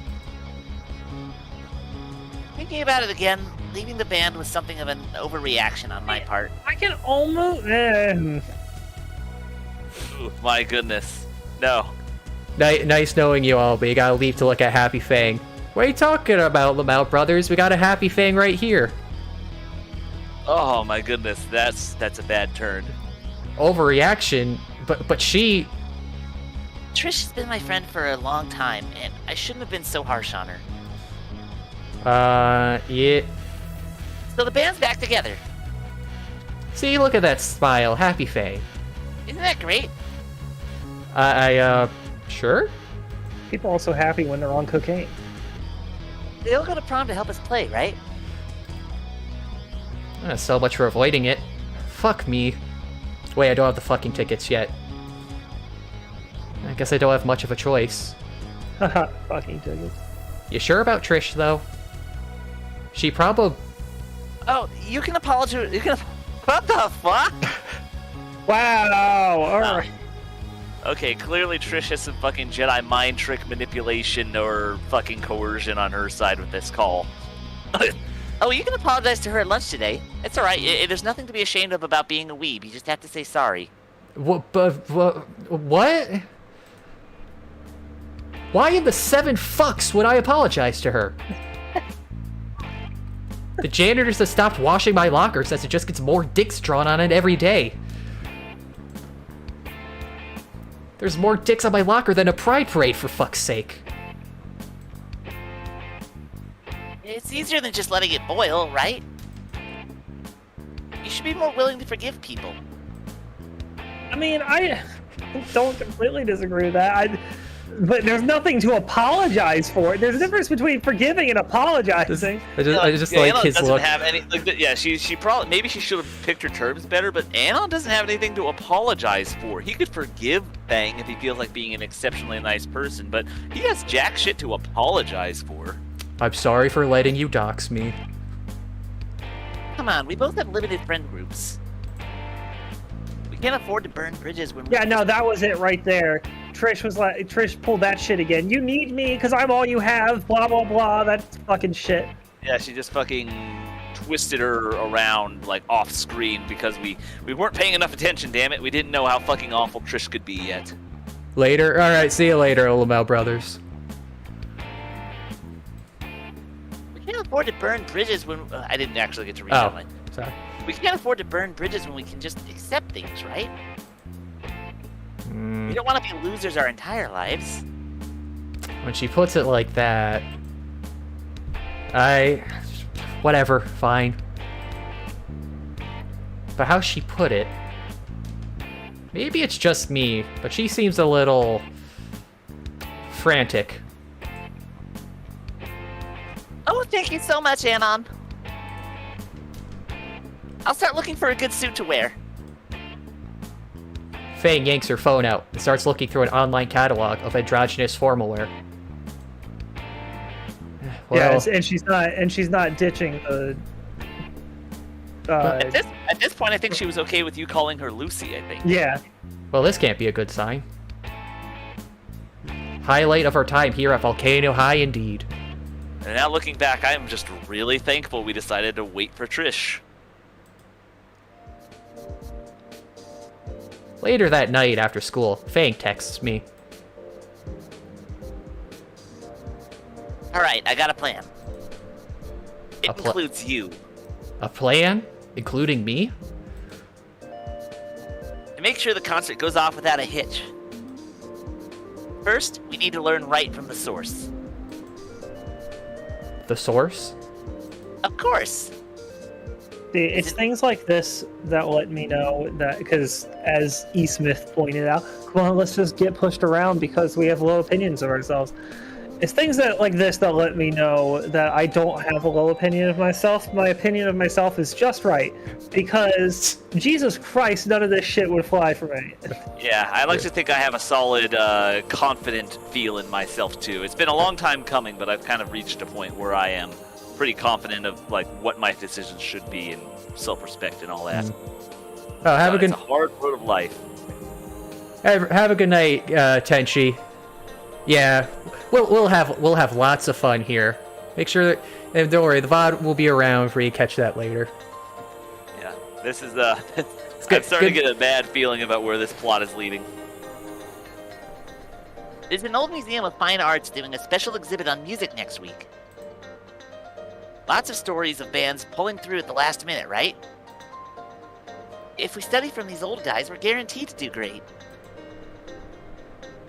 Thinking about it again, leaving the band was something of an overreaction on my part. I can almost. Ooh, my goodness. No. Nice knowing you all, but you gotta leave to look at Happy Fang. What are you talking about, Lamau Brothers? We got a Happy Fang right here. Oh my goodness, that's a bad turn. Overreaction? But she... Trish has been my friend for a long time, and I shouldn't have been so harsh on her. Yeah. So the band's back together. See, look at that smile. Happy Fang. Isn't that great? Sure? People are also happy when they're on cocaine. They all go to prom to help us play, right? So much for avoiding it. Fuck me. Wait, I don't have the fucking tickets yet. I guess I don't have much of a choice. Haha, fucking tickets. You sure about Trish, though? She probably... Oh, you can apologize. You can. What the fuck? Wow. All right. Okay, clearly Trish has some fucking Jedi mind trick manipulation or fucking coercion on her side with this call. Oh, you can apologize to her at lunch today. It's alright. There's nothing to be ashamed of about being a weeb. You just have to say sorry. What? Why in the 7 fucks would I apologize to her? The janitors have stopped washing my locker since it just gets more dicks drawn on it every day. There's more dicks on my locker than a pride parade, for fuck's sake. It's easier than just letting it boil, right? You should be more willing to forgive people. I mean, I don't completely disagree with that. But there's nothing to apologize for. There's a difference between forgiving and apologizing. I just like Anon his doesn't look. have any. Like, yeah, she probably maybe she should have picked her terms better. But Anon doesn't have anything to apologize for. He could forgive Fang if he feels like being an exceptionally nice person, but he has jack shit to apologize for. I'm sorry for letting you dox me. Come on, we both have limited friend groups. We can't afford to burn bridges when. Yeah, no, that was it right there. Trish pulled that shit again. You need me because I'm all you have. Blah blah blah. That's fucking shit. Yeah, she just fucking twisted her around like off screen because we weren't paying enough attention. Damn it, we didn't know how fucking awful Trish could be yet. Later. All right, see you later, Lamau Brothers. We can't afford to burn bridges when I didn't actually get to read that line. Sorry. We can't afford to burn bridges when we can just accept things, right? We don't want to be losers our entire lives. When she puts it like that, whatever, fine. But how she put it, maybe it's just me, but she seems a little frantic. Oh, thank you so much, Anon. I'll start looking for a good suit to wear. Fang yanks her phone out and starts looking through an online catalog of androgynous formal wear. Well, Yes, and she's not ditching the. At this point, I think she was okay with you calling her Lucy, I think. Yeah. well, this can't be a good sign. Highlight of our time here at Volcano High, indeed. And now looking back, I am just really thankful we decided to wait for Trish. Later that night after school, Fang texts me. Alright, I got a plan. It A pla- includes you. A plan? Including me? To make sure the concert goes off without a hitch. First, we need to learn right from the source. The source? Of course. See, it's things like this that let me know that, because as E. Smith pointed out, come on, let's just get pushed around because we have low opinions of ourselves. It's things that like this that let me know that I don't have a low opinion of myself. My opinion of myself is just right, because Jesus Christ, none of this shit would fly for me. Yeah, I like to think I have a solid, confident feel in myself too. It's been a long time coming, but I've kind of reached a point where I am pretty confident of like what my decisions should be and self-respect and all that. Oh, have a good. It's a hard road of life. Have a good night, Tenchi. Yeah, we'll have lots of fun here. Make sure that, and don't worry, the VOD will be around for you to catch that later. Yeah, this is I'm good, starting good. to get a bad feeling about where this plot is leading. There's an old museum of fine arts doing a special exhibit on music next week. Lots of stories of bands pulling through at the last minute, right? If we study from these old guys, we're guaranteed to do great.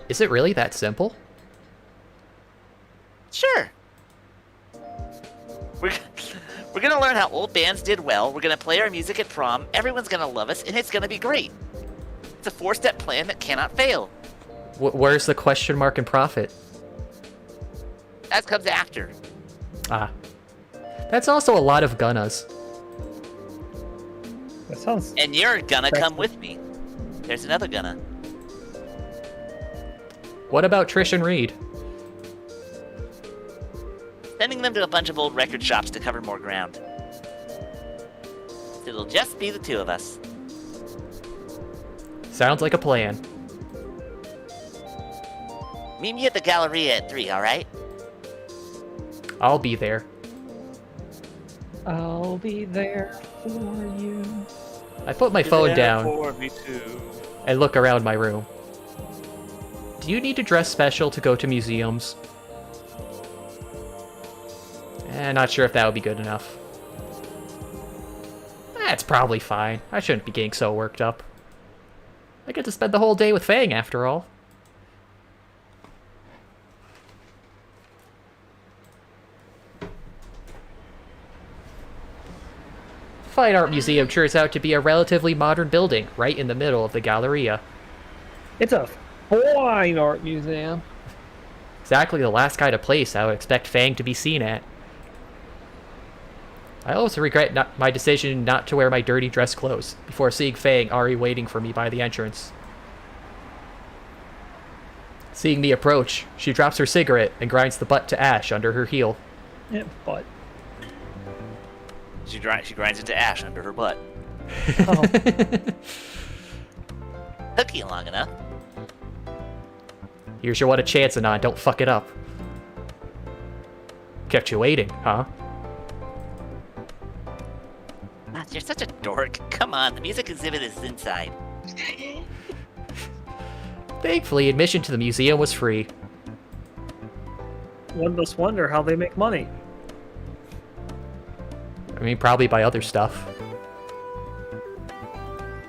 Is it really that simple? Sure. We're gonna learn how old bands did well, we're gonna play our music at prom, everyone's gonna love us, and it's gonna be great. It's a 4-step plan that cannot fail. Where's the question mark and profit? That comes after. Ah. That's also a lot of gunnas. That sounds. And you're gonna come with me. There's another gonna. What about Trish and Reed? Sending them to a bunch of old record shops to cover more ground. It'll just be the two of us. Sounds like a plan. Meet me at the Galleria at 3, alright? I'll be there. I'll be there for you. I put my phone down For me too. and look around my room. Do you need to dress special to go to museums? Not sure if that would be good enough. That's probably fine. I shouldn't be getting so worked up. I get to spend the whole day with Fang, after all. Fine Art Museum turns out to be a relatively modern building, right in the middle of the Galleria. It's a fine art museum. Exactly the last kind of place I would expect Fang to be seen at. I also regret my decision not to wear my dirty dress clothes before seeing Fang already waiting for me by the entrance. Seeing me approach, she drops her cigarette and grinds the butt to ash under her heel. Yeah, but. She grinds into ash under her butt. Oh. Took you long enough. Here's your one a chance, Anon. Don't fuck it up. Kept you waiting, huh? Ah, you're such a dork. Come on, the music exhibit is inside. Thankfully, admission to the museum was free. One must wonder how they make money. I mean, probably by other stuff.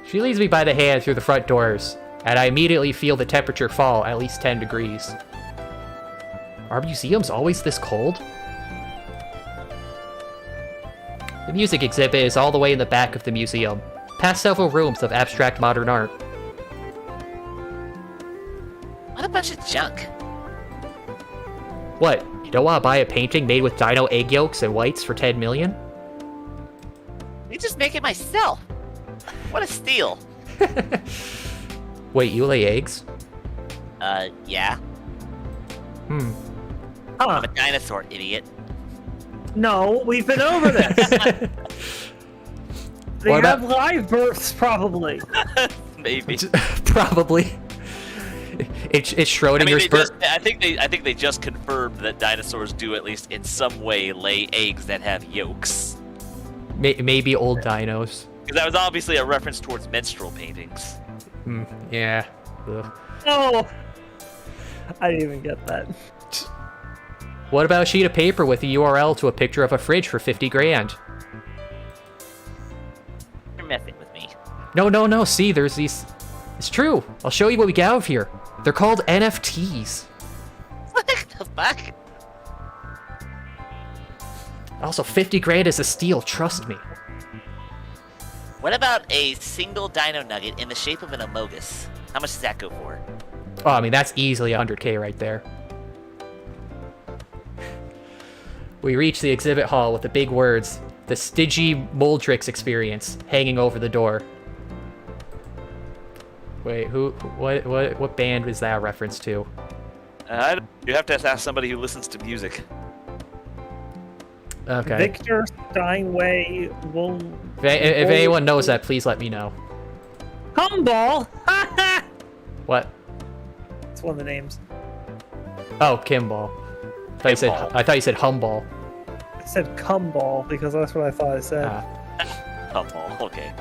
She leads me by the hand through the front doors, and I immediately feel the temperature fall at least 10 degrees. Are museums always this cold? The music exhibit is all the way in the back of the museum, past several rooms of abstract modern art. What a bunch of junk. What, you don't want to buy a painting made with dino egg yolks and whites for 10 million? You just make it myself. What a steal. Wait, you lay eggs? Yeah. Hmm. I'm a dinosaur, idiot. No, we've been over this. They What have about- live births, probably. Maybe. Probably. It's I mean, Schrodinger's bird. I think they just confirmed that dinosaurs do at least in some way lay eggs that have yolks. Maybe old dinos. Because that was obviously a reference towards menstrual paintings. Hmm. Yeah. Ugh. Oh, I didn't even get that. What about a sheet of paper with a URL to a picture of a fridge for 50 grand? You're messing with me. No. See, there's these. It's true. I'll show you what we got out here. They're called NFTs. What the fuck? Also, 50 grand is a steal. Trust me. What about a single dino nugget in the shape of an amogus? How much does that go for? Oh, I mean, that's easily 100K right there. We reach the exhibit hall with the big words, "The Stygi Moldrix Experience," hanging over the door. Wait, what band was that a reference to? You have to ask somebody who listens to music. Okay. Victor Steinway will. If anyone knows that, please let me know. Humball. What? It's one of the names. Oh, Kimball. I thought you said Humball. I said Cumball because that's what I thought it said. Oh, okay.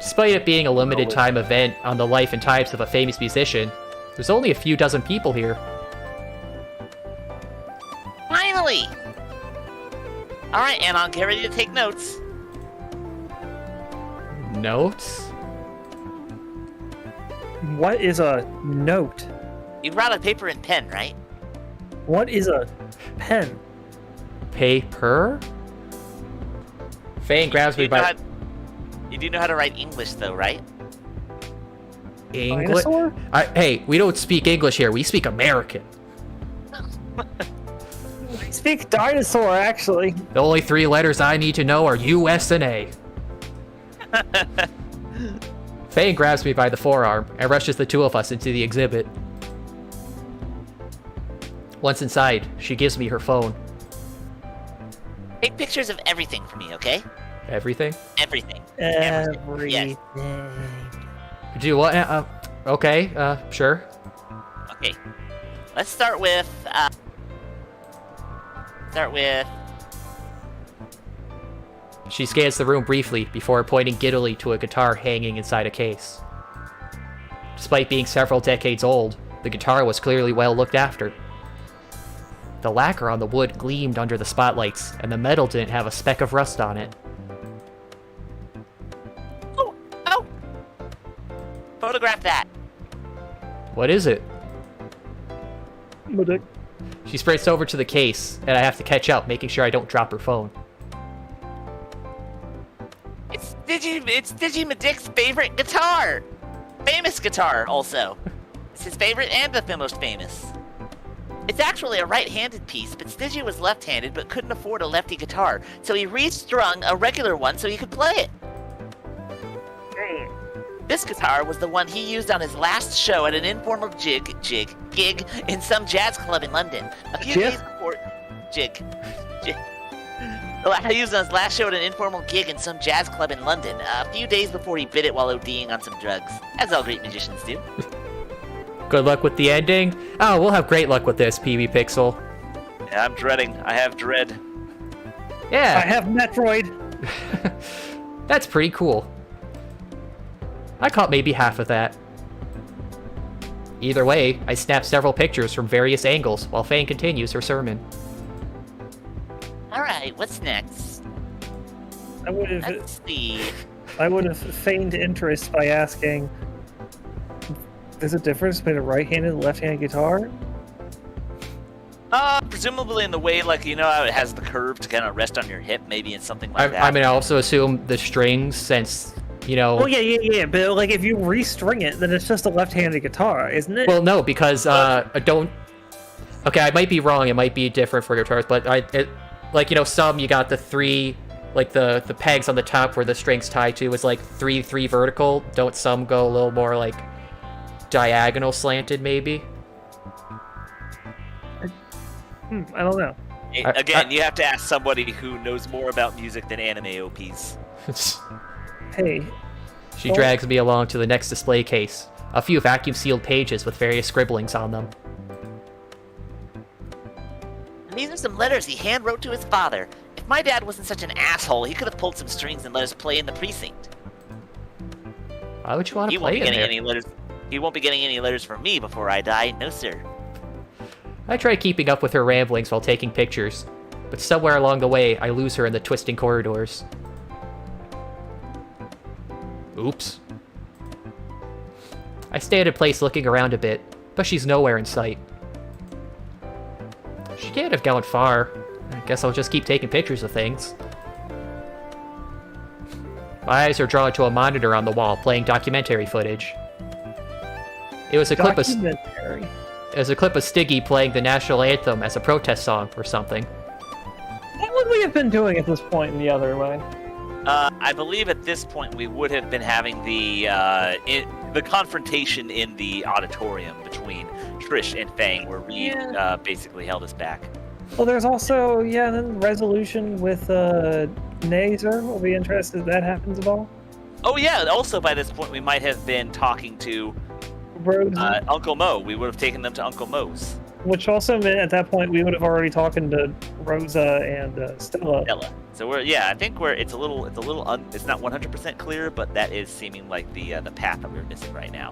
Despite it being a limited time event on the life and times of a famous musician, there's only a few dozen people here. Finally! Alright, Anon, get ready to take notes. Notes? What is a note? You brought a paper and pen, right? What is a pen? Paper? Fang grabs me by... You do know how to write English, though, right? English? Dinosaur? Hey, we don't speak English here. We speak American. I speak dinosaur, actually. The only 3 letters I need to know are U, S, and A. Fang grabs me by the forearm and rushes the two of us into the exhibit. Once inside, she gives me her phone. Take pictures of everything for me, okay? Everything? Everything. Everything. Do what? Okay, sure. Okay. Let's start with, She scans the room briefly before pointing giddily to a guitar hanging inside a case. Despite being several decades old, the guitar was clearly well looked after. The lacquer on the wood gleamed under the spotlights, and the metal didn't have a speck of rust on it. Oh! Photograph that. What is it? What the- She sprints over to the case, and I have to catch up, making sure I don't drop her phone. It's Digimadic's favorite guitar! Famous guitar, also. It's his favorite and the most famous. It's actually a right-handed piece, but Stigi was left-handed but couldn't afford a lefty guitar, so he restrung a regular one so he could play it. This guitar was the one he used on his last show at an informal gig in some jazz club in London. A few days before... He used on his last show at an informal gig in some jazz club in London, a few days before he bit it while ODing on some drugs, as all great musicians do. Good luck with the ending? Oh, we'll have great luck with this, PB Pixel. Yeah, I'm dreading. I have dread. Yeah. I have Metroid. That's pretty cool. I caught maybe half of that. Either way, I snapped several pictures from various angles while Fang continues her sermon. Alright, what's next? Let's see. I would have feigned interest by asking, there's a difference between a right-handed and left-handed guitar? Presumably in the way, like, you know how it has the curve to kind of rest on your hip, maybe in something like that. I mean, I also assume the strings, since, you know... Oh, yeah, but, like, if you restring it, then it's just a left-handed guitar, isn't it? Well, no, because, I don't... Okay, I might be wrong, it might be different for guitars, but like, you know, some you got the 3, like, the pegs on the top where the string's tied to is, like, 3 vertical. Don't some go a little more, like, diagonal slanted, maybe? I don't know. Again, you have to ask somebody who knows more about music than anime OPs. Hey. She drags me along to the next display case. A few vacuum-sealed pages with various scribblings on them. And these are some letters he hand-wrote to his father. If my dad wasn't such an asshole, he could have pulled some strings and let us play in the precinct. Why would you want to play in there? He won't be getting any letters from me before I die, no sir. I try keeping up with her ramblings while taking pictures, but somewhere along the way, I lose her in the twisting corridors. Oops. I stay at a place looking around a bit, but she's nowhere in sight. She can't have gone far. I guess I'll just keep taking pictures of things. My eyes are drawn to a monitor on the wall playing documentary footage. It was a clip of Stygi playing the national anthem as a protest song or something. have been doing at this point in the other way? I believe at this point we would have been having the confrontation in the auditorium between Trish and Fang, where Reed basically held us back. Well, there's also, then resolution with Nasser. We'll be interested if that happens at all. Oh yeah, also by this point we might have been talking to Uncle Mo. We would have taken them to Uncle Mo's. Which also meant at that point we would have already talking to Rosa and Stella. So I think it's not 100% clear, but that is seeming like the path that we're missing right now.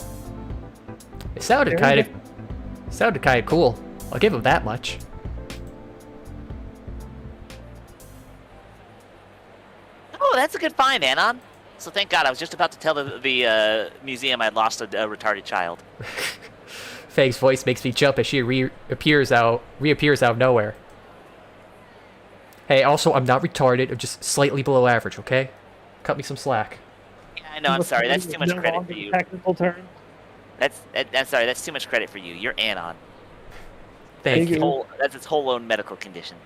It sounded kind of cool. I'll give him that much. Oh, that's a good find, Anon. So thank God, I was just about to tell the museum I'd lost a retarded child. Fang's voice makes me jump as she reappears out of nowhere. Hey, also, I'm not retarded. I'm just slightly below average, okay? Cut me some slack. Yeah, I know. I'm sorry. That's too much credit for you. Technical term. I'm sorry. That's too much credit for you. You're Anon. Thank you. That's its whole own medical condition.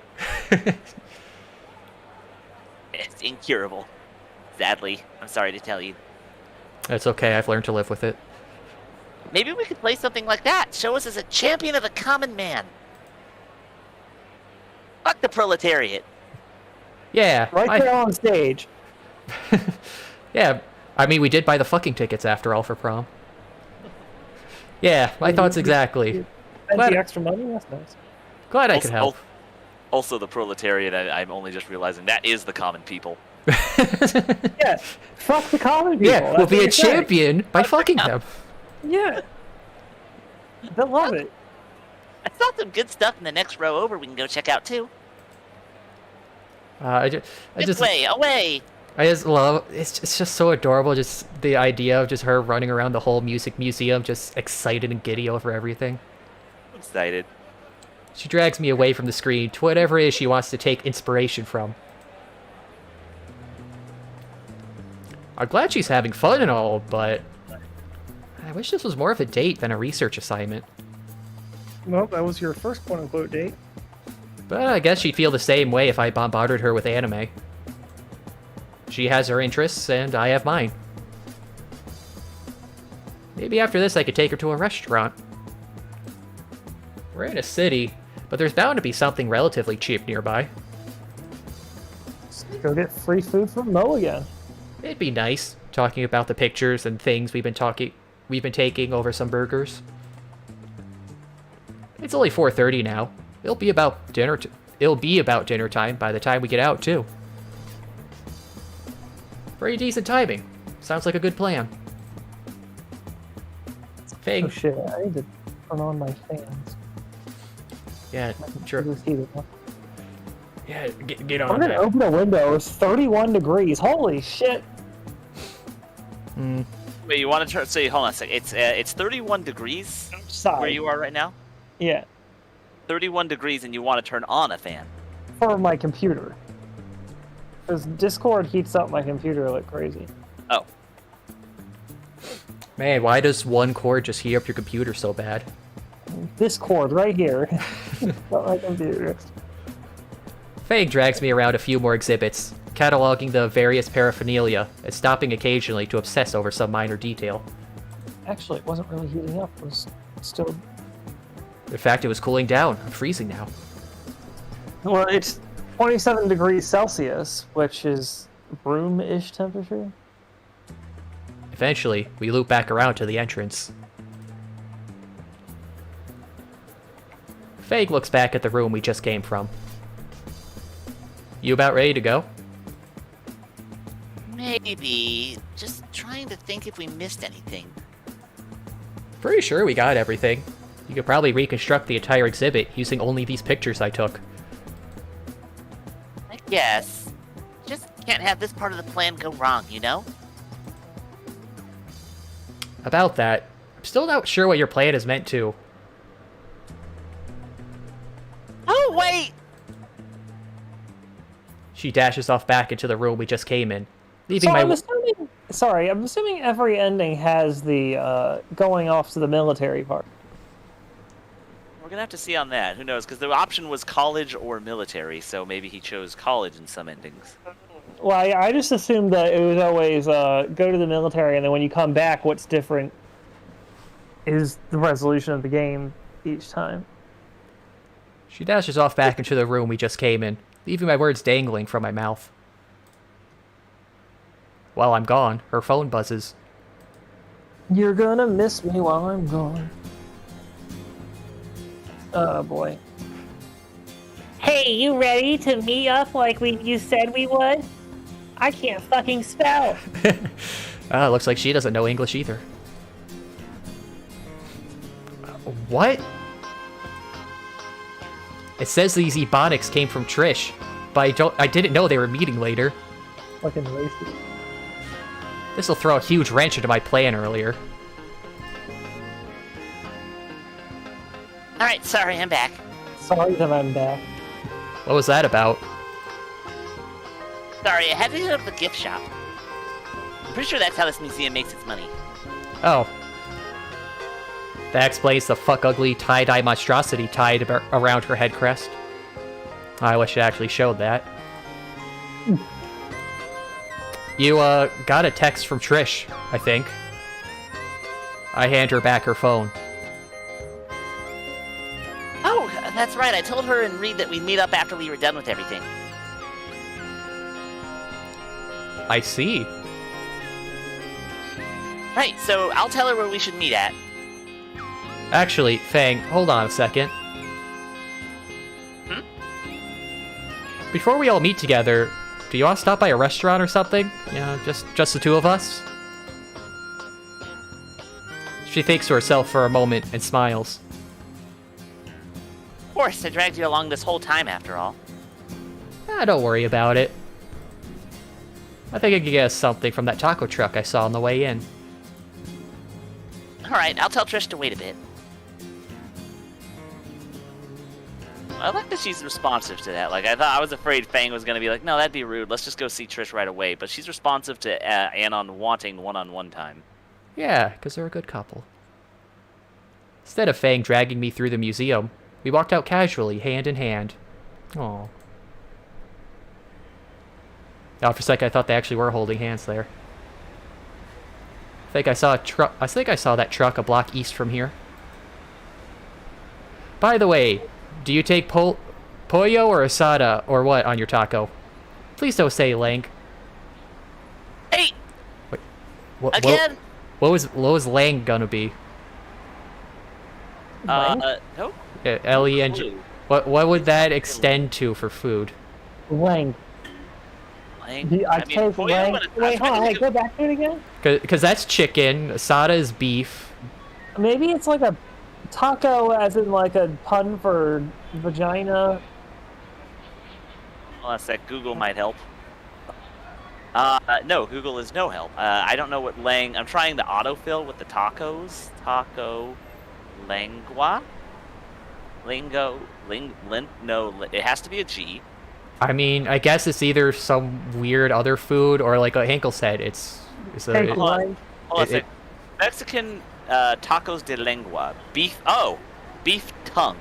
It's incurable. Sadly, I'm sorry to tell you. That's okay. I've learned to live with it. Maybe we could play something like that. Show us as a champion of the common man. Fuck the proletariat. Yeah. Right there on stage. Yeah. I mean, we did buy the fucking tickets after all for prom. Yeah, my thoughts exactly. Spend the extra money? That's nice. Glad I could help. Also, the proletariat, I'm only just realizing, that is the common people. Yeah, fuck the common people. Yeah, we'll be a champion by fucking them. Yeah. They'll love it. I saw some good stuff in the next row over we can go check out too. I just Away! I just love it's just so adorable, just the idea of just her running around the whole music museum, just excited and giddy over everything. Excited. She drags me away from the screen to whatever it is she wants to take inspiration from. I'm glad she's having fun and all, but I wish this was more of a date than a research assignment. Well, that was your first quote-unquote date. But I guess she'd feel the same way if I bombarded her with anime. She has her interests, and I have mine. Maybe after this I could take her to a restaurant. We're in a city, but there's bound to be something relatively cheap nearby. Go get free food from Mo again. It'd be nice, talking about the pictures and things we've been taking over some burgers. It's only 4:30 now. It'll be about dinner time by the time we get out, too. Pretty decent timing. Sounds like a good plan. Fang. Oh shit, I need to turn on my fans. Yeah, sure. Yeah, get on I'm gonna that. open a window. It's 31 degrees. Holy shit. Wait, you want to turn? So hold on a second. It's 31 degrees Outside. where you are right now. Yeah, 31 degrees, and you want to turn on a fan. for my computer. Because Discord heats up my computer like crazy. Oh, Man, why does one cord just heat up your computer so bad? Discord right here. Not my computer. Fang drags me around a few more exhibits, cataloging the various paraphernalia and stopping occasionally to obsess over some minor detail. Actually, it wasn't really heating up. It was still... In fact, it was cooling down. I'm freezing now. Well, it's 27 degrees Celsius, which is room-ish temperature. Eventually, we loop back around to the entrance. Fang looks back at the room we just came from. You about ready to go? Maybe. Just trying to think if we missed anything. Pretty sure we got everything. You could probably reconstruct the entire exhibit using only these pictures I took. I guess. Just can't have this part of the plan go wrong, you know? About that, I'm still not sure what your plan is meant to. Oh, wait! She dashes off back into the room we just came in, leaving So my... I'm assuming every ending has the going off to the military part. We're gonna have to see on that. Who knows? Because the option was college or military, so maybe he chose college in some endings. Well, I just assumed that it was always go to the military, and then when you come back, what's different is the resolution of the game each time. She dashes off back into the room we just came in, leaving my words dangling from my mouth. While I'm gone, her phone buzzes. You're gonna miss me while I'm gone. Oh boy. Hey, you ready to meet up like you said we would? I can't fucking spell. Looks like she doesn't know English either. What? It says these ebonics came from Trish, but I didn't know they were meeting later. Fucking racist. This'll throw a huge wrench into my plan earlier. Alright, sorry, I'm back. Sorry that I'm back. What was that about? Sorry, I had to go to the gift shop. I'm pretty sure that's how this museum makes its money. Oh. That explains the fuck ugly tie-dye monstrosity tied around her head crest. I wish it actually showed that. You, got a text from Trish, I think. I hand her back her phone. Oh, that's right. I told her and Reed that we'd meet up after we were done with everything. I see. Right, so I'll tell her where we should meet at. Actually, Fang, hold on a second. Before we all meet together, do you want to stop by a restaurant or something? You know, just the two of us? She thinks to herself for a moment and smiles. Of course, I dragged you along this whole time after all. Don't worry about it. I think I could get us something from that taco truck I saw on the way in. Alright, I'll tell Trish to wait a bit. I like that she's responsive to that. Like, I was afraid Fang was gonna be like, no, that'd be rude. Let's just go see Trish right away. But she's responsive to Anon wanting one-on-one time. Yeah, because they're a good couple. Instead of Fang dragging me through the museum, we walked out casually, hand in hand. Aww. Now, for a sec, I thought they actually were holding hands there. I think I saw that truck a block east from here. By the way, do you take pollo or asada or what on your taco? Please don't say lang. Hey! Wait, Again? What was lang gonna be? No? L-E-N-G. What would that extend to for food? Lang. Lang? I take pollo lang. and Wait, hold on. I Hey, go back to it again. Because that's chicken. Asada is beef. Maybe it's like a taco, as in like a pun for vagina. Unless that Google might help. No, Google is no help. I don't know what lang... I'm trying the autofill with the tacos. Taco... Lengua? Lingo... No, it has to be a G. I mean, I guess it's either some weird other food or like a Hinkle said. It's a... Hinkle. Hold on a it- sec. Mexican tacos de lengua. Beef tongue.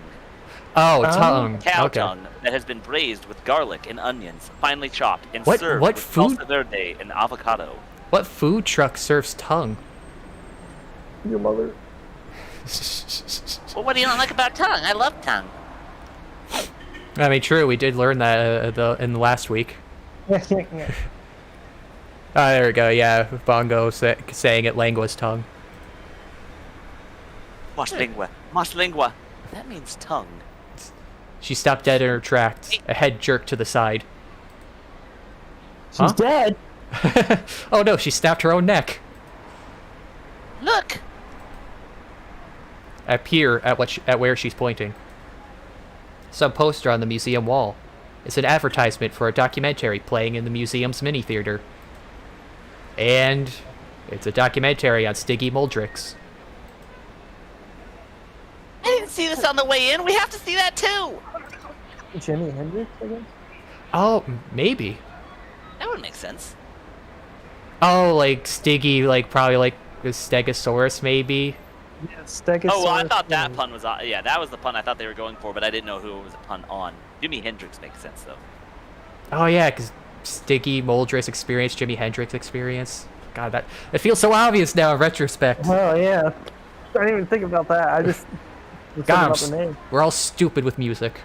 tongue. Cow Okay. tongue that has been braised with garlic and onions, finely chopped, and What- served what with food? salsa verde and avocado. What food truck serves tongue? Your mother. Well, what do you not like about tongue? I love tongue. I mean, true. We did learn that in the last week. There we go. Yeah, Bongo saying it langua's tongue. Mas lingua. Mas lingua. That means tongue. She stopped dead in her tracks, a head jerked to the side. She's Huh? dead. Oh no, she snapped her own neck. Look! I peer at where she's pointing. Some poster on the museum wall. It's an advertisement for a documentary playing in the museum's mini theater. And it's a documentary on Stiggy Muldrix. I didn't see this on the way in. We have to see that too! Jimi Hendrix, I guess. Oh, maybe. That would make sense. Oh, like Stiggy, like probably like the Stegosaurus, maybe. Yes, Stegosaurus. Oh, well, I thought that pun was yeah, that was the pun I thought they were going for, but I didn't know who it was a pun on. Jimi Hendrix makes sense though. Oh yeah, because Stiggy, Moldris experience, Jimi Hendrix experience. God, it feels so obvious now in retrospect. Oh yeah, I didn't even think about that. I just was thinking about the name. We're all stupid with music.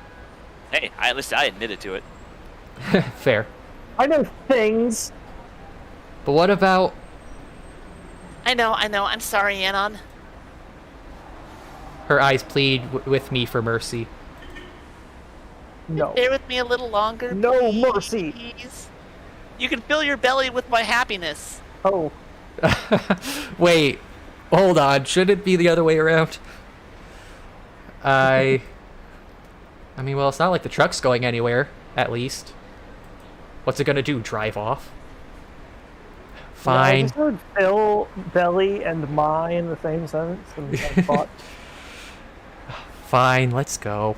Hey, at least I admitted to it. Fair. I know things. But what about... I know. I'm sorry, Anon. Her eyes plead with me for mercy. No. Bear with me a little longer. No please. mercy. You can fill your belly with my happiness. Oh. Wait, hold on. Should it be the other way around? I mean, well, it's not like the truck's going anywhere, at least. What's it gonna do, drive off? Fine. Yeah, I just heard fill, belly, and my in the same sentence, and I thought... Fine, let's go.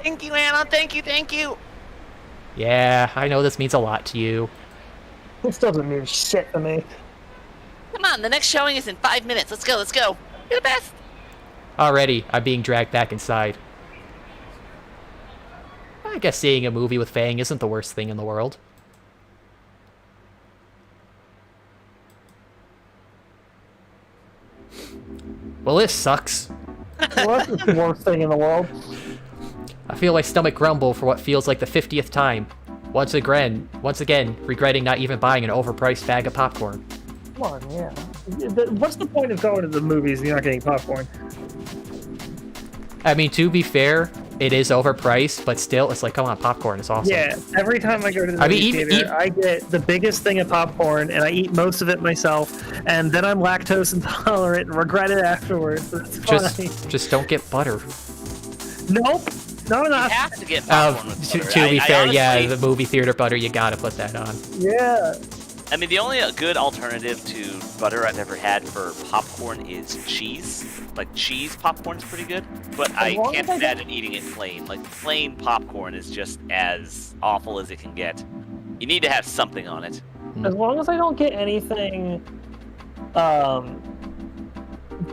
Thank you, Anon. Thank you. Yeah, I know this means a lot to you. This doesn't mean shit to me. Come on, the next showing is in 5 minutes. Let's go. You're the best. Already, I'm being dragged back inside. I guess seeing a movie with Fang isn't the worst thing in the world. Well, this sucks. Well, that's the worst thing in the world. I feel my stomach grumble for what feels like the 50th time. Once again, regretting not even buying an overpriced bag of popcorn. Come on, yeah. What's the point of going to the movies if you're not getting popcorn? I mean, to be fair, it is overpriced, but still, it's like, come on, popcorn is awesome. Yeah, every time I go to the movie theater, I get the biggest thing of popcorn, and I eat most of it myself, and then I'm lactose intolerant and regret it afterwards. That's fine. Just don't get butter. Nope, not enough. You have to get popcorn with butter. To be fair, honestly, yeah, the movie theater butter, you gotta put that on. Yeah. I mean, the only good alternative to butter I've ever had for popcorn is cheese. Like, cheese popcorn's pretty good, but I can't imagine eating it plain. Like, plain popcorn is just as awful as it can get. You need to have something on it. As long as I don't get anything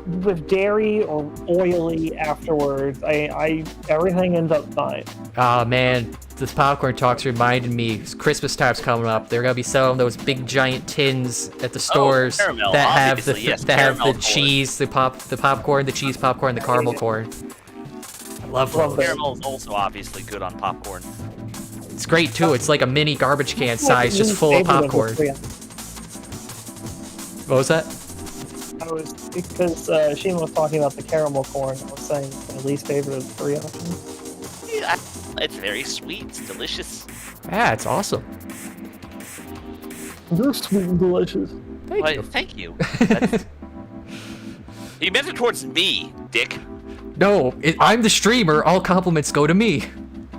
with dairy or oily afterwards, everything ends up fine. Oh man, this popcorn talk's reminded me. Christmas time's coming up. They're gonna be selling those big giant tins at the stores caramel, that have the caramel cheese, the popcorn, the cheese popcorn, the caramel corn. I love those. Caramel is also obviously good on popcorn. It's great too. It's like a mini garbage can size, just full of popcorn. What was that? Because Shima was talking about the caramel corn. I was saying my least favorite of the three options. Yeah, it's very sweet. It's delicious. Yeah, it's awesome. They're sweet and delicious. Thank you. That's... You meant it towards me, dick. No, I'm the streamer. All compliments go to me.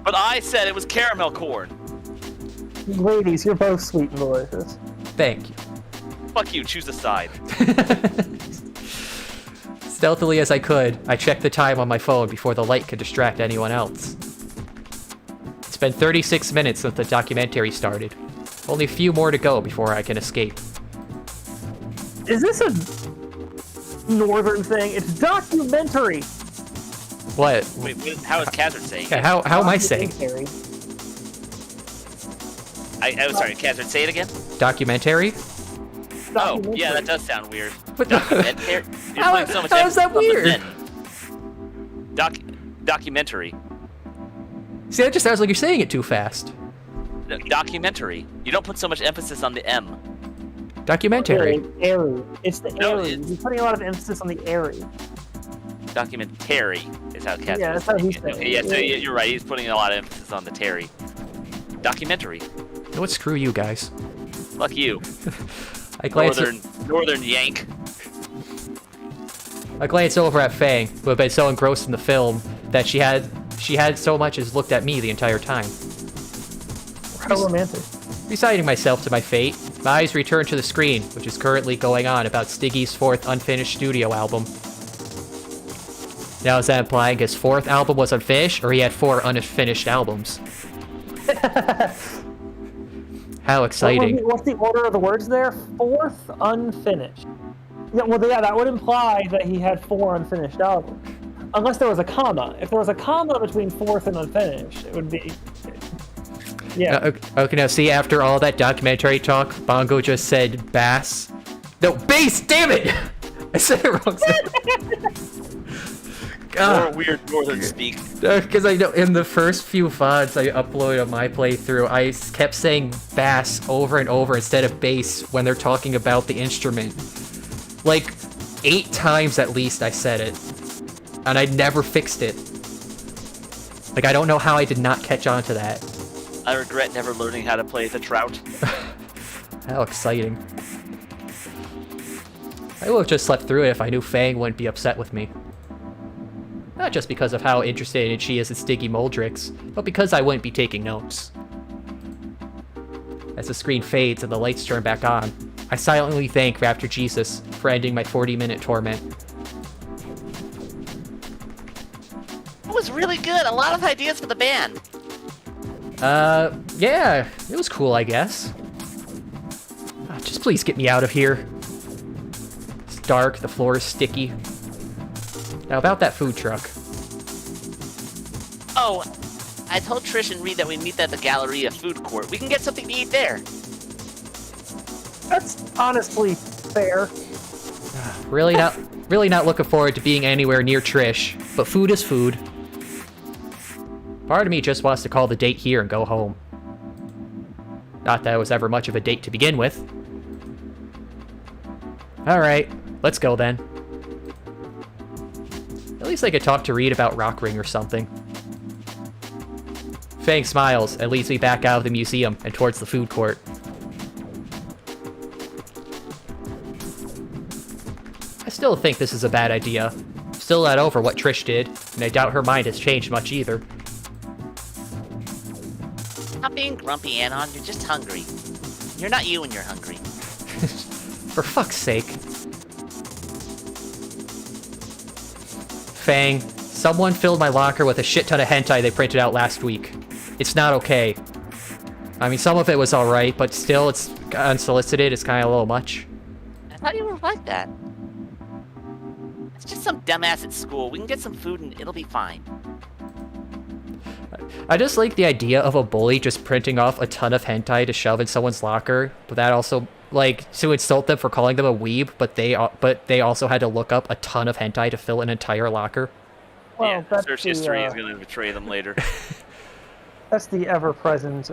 But I said it was caramel corn. Ladies, you're both sweet and delicious. Thank you. Fuck you, choose a side. Stealthily as I could, I checked the time on my phone before the light could distract anyone else. It's been 36 minutes since the documentary started. Only a few more to go before I can escape. Is this a northern thing? It's documentary. What? Wait, how is Kazard saying Yeah, it? how am I saying? I'm sorry, Kazard, say it again? Documentary? Oh, yeah, that does sound weird. What Documentary? How is that weird? Documentary. See, that just sounds like you're saying it too fast. Documentary. You don't put so much emphasis on the M. Documentary. Airy. It's the No, airy. You're putting a lot of emphasis on the airy. Documentary is how Kazard Yeah, that's how he's saying Okay, yeah, it. so you're right. He's putting a lot of emphasis on the Terry. Documentary. You know what? Screw you guys. Fuck you. I glance Northern Yank. over at Fang, who had been so engrossed in the film that she had so much as looked at me the entire time. How romantic. Reciting myself to my fate, my eyes return to the screen, which is currently going on about Stiggy's fourth unfinished studio album. Now, is that implying his fourth album was unfinished, or he had 4 unfinished albums? How exciting. What's the order of the words there? Fourth unfinished. Yeah, well, yeah, that would imply that he had 4 unfinished albums. Unless there was a comma. If there was a comma between fourth and unfinished, it would be... Yeah. Okay, now see, after all that documentary talk, Bongo just said bass. No, bass, damn it! I said it wrong. More weird northern speak. Because I know in the first few VODs I uploaded on my playthrough, I kept saying bass over and over instead of bass when they're talking about the instrument. Like 8 times at least I said it. And I never fixed it. Like, I don't know how I did not catch on to that. I regret never learning how to play the trout. How exciting. I would have just slept through it if I knew Fang wouldn't be upset with me. Not just because of how interested she is in Stiggy Moldrix, but because I wouldn't be taking notes. As the screen fades and the lights turn back on, I silently thank Raptor Jesus for ending my 40-minute torment. It was really good. A lot of ideas for the band. Yeah, it was cool, I guess. Just please get me out of here. It's dark, the floor is sticky. Now about that food truck. Oh, I told Trish and Reed that we meet at the Galleria food court. We can get something to eat there. That's honestly fair. Really not looking forward to being anywhere near Trish, but food is food. Part of me just wants to call the date here and go home. Not that it was ever much of a date to begin with. Alright, let's go then. At least I could talk to Reed about Rock Ring or something. Fang smiles and leads me back out of the museum and towards the food court. I still think this is a bad idea. Still not over what Trish did, and I doubt her mind has changed much either. Stop being grumpy, Anon. You're just hungry. You're not you when you're hungry. For fuck's sake. Fang, someone filled my locker with a shit ton of hentai they printed out last week. It's not okay. I mean, some of it was alright, but still, it's unsolicited. It's kind of a little much. I thought you were like that. It's just some dumbass at school. We can get some food and it'll be fine. I just like the idea of a bully just printing off a ton of hentai to shove in someone's locker, but that also, like, to insult them for calling them a weeb, but they also had to look up a ton of hentai to fill an entire locker. Well, Yeah, that's search the, history is going to betray them later. That's the ever-present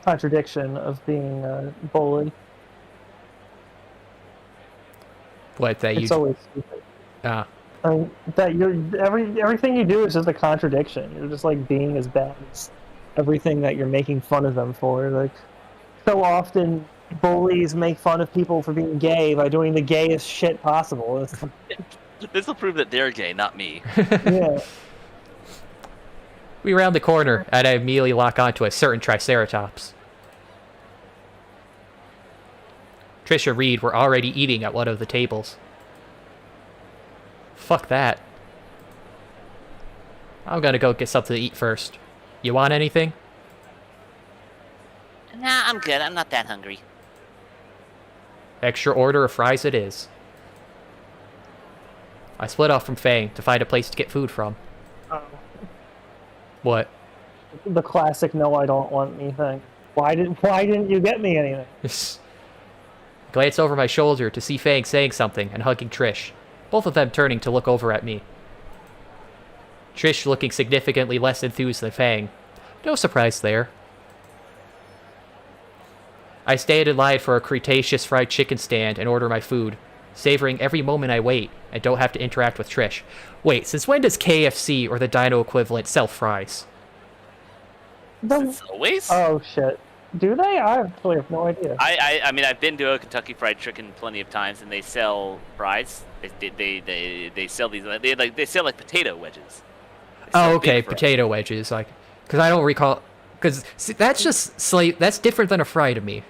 contradiction of being a bully. What, that It's you... always stupid. Ah. I mean, that everything you do is just a contradiction. You're just like being as bad as everything that you're making fun of them for. Like, so often bullies make fun of people for being gay by doing the gayest shit possible. This will prove that they're gay, not me. Yeah. We round the corner, and I immediately lock onto a certain Triceratops. Trish and Reed were already eating at one of the tables. Fuck that. I'm gonna go get something to eat first. You want anything? Nah, I'm good. I'm not that hungry. Extra order of fries it is. I split off from Fang to find a place to get food from. Oh. What? The classic "no, I don't want anything." Why didn't you get me anything? Glance over my shoulder to see Fang saying something and hugging Trish, both of them turning to look over at me. Trish looking significantly less enthused than Fang. No surprise there. I stand in line for a Cretaceous fried chicken stand and order my food, savoring every moment I wait and don't have to interact with Trish. Wait, since when does KFC or the Dino equivalent sell fries? It's always? Oh shit. Do they? I actually have no idea. I mean, I've been to a Kentucky Fried Chicken plenty of times, and they sell fries. They sell these. They sell like potato wedges. They sell Oh, okay, big fries. potato wedges, like, because I don't recall, because that's just that's different than a fry to me.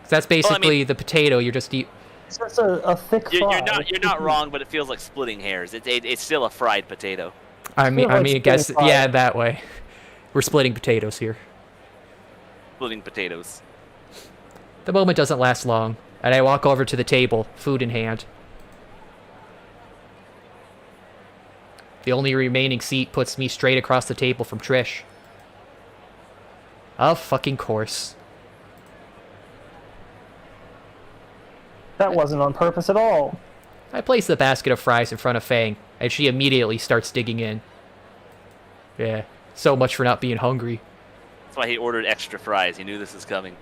That's basically the potato. You're just eat. It's just a thick fry. You're not wrong, but it feels like splitting hairs. It's still a fried potato. I mean, like I guess splitting yeah, fry. that way. We're splitting potatoes here. Splitting potatoes. The moment doesn't last long, and I walk over to the table, food in hand. The only remaining seat puts me straight across the table from Trish. Of fucking course. That wasn't on purpose at all. I place the basket of fries in front of Fang, and she immediately starts digging in. Yeah, so much for not being hungry. That's why he ordered extra fries. He knew this was coming.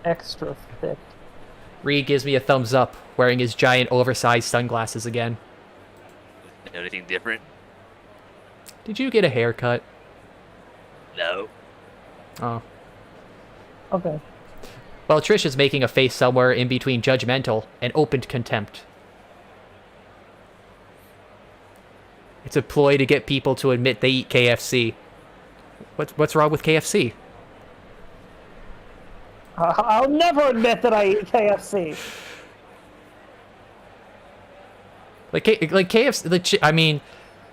Extra thick. Reed gives me a thumbs up, wearing his giant oversized sunglasses again. Anything different? Did you get a haircut? No. Oh. Okay. Well, Trish is making a face somewhere in between judgmental and open contempt. It's a ploy to get people to admit they eat KFC. What's wrong with KFC? I'll never admit that I eat KFC. Like KFC, I mean,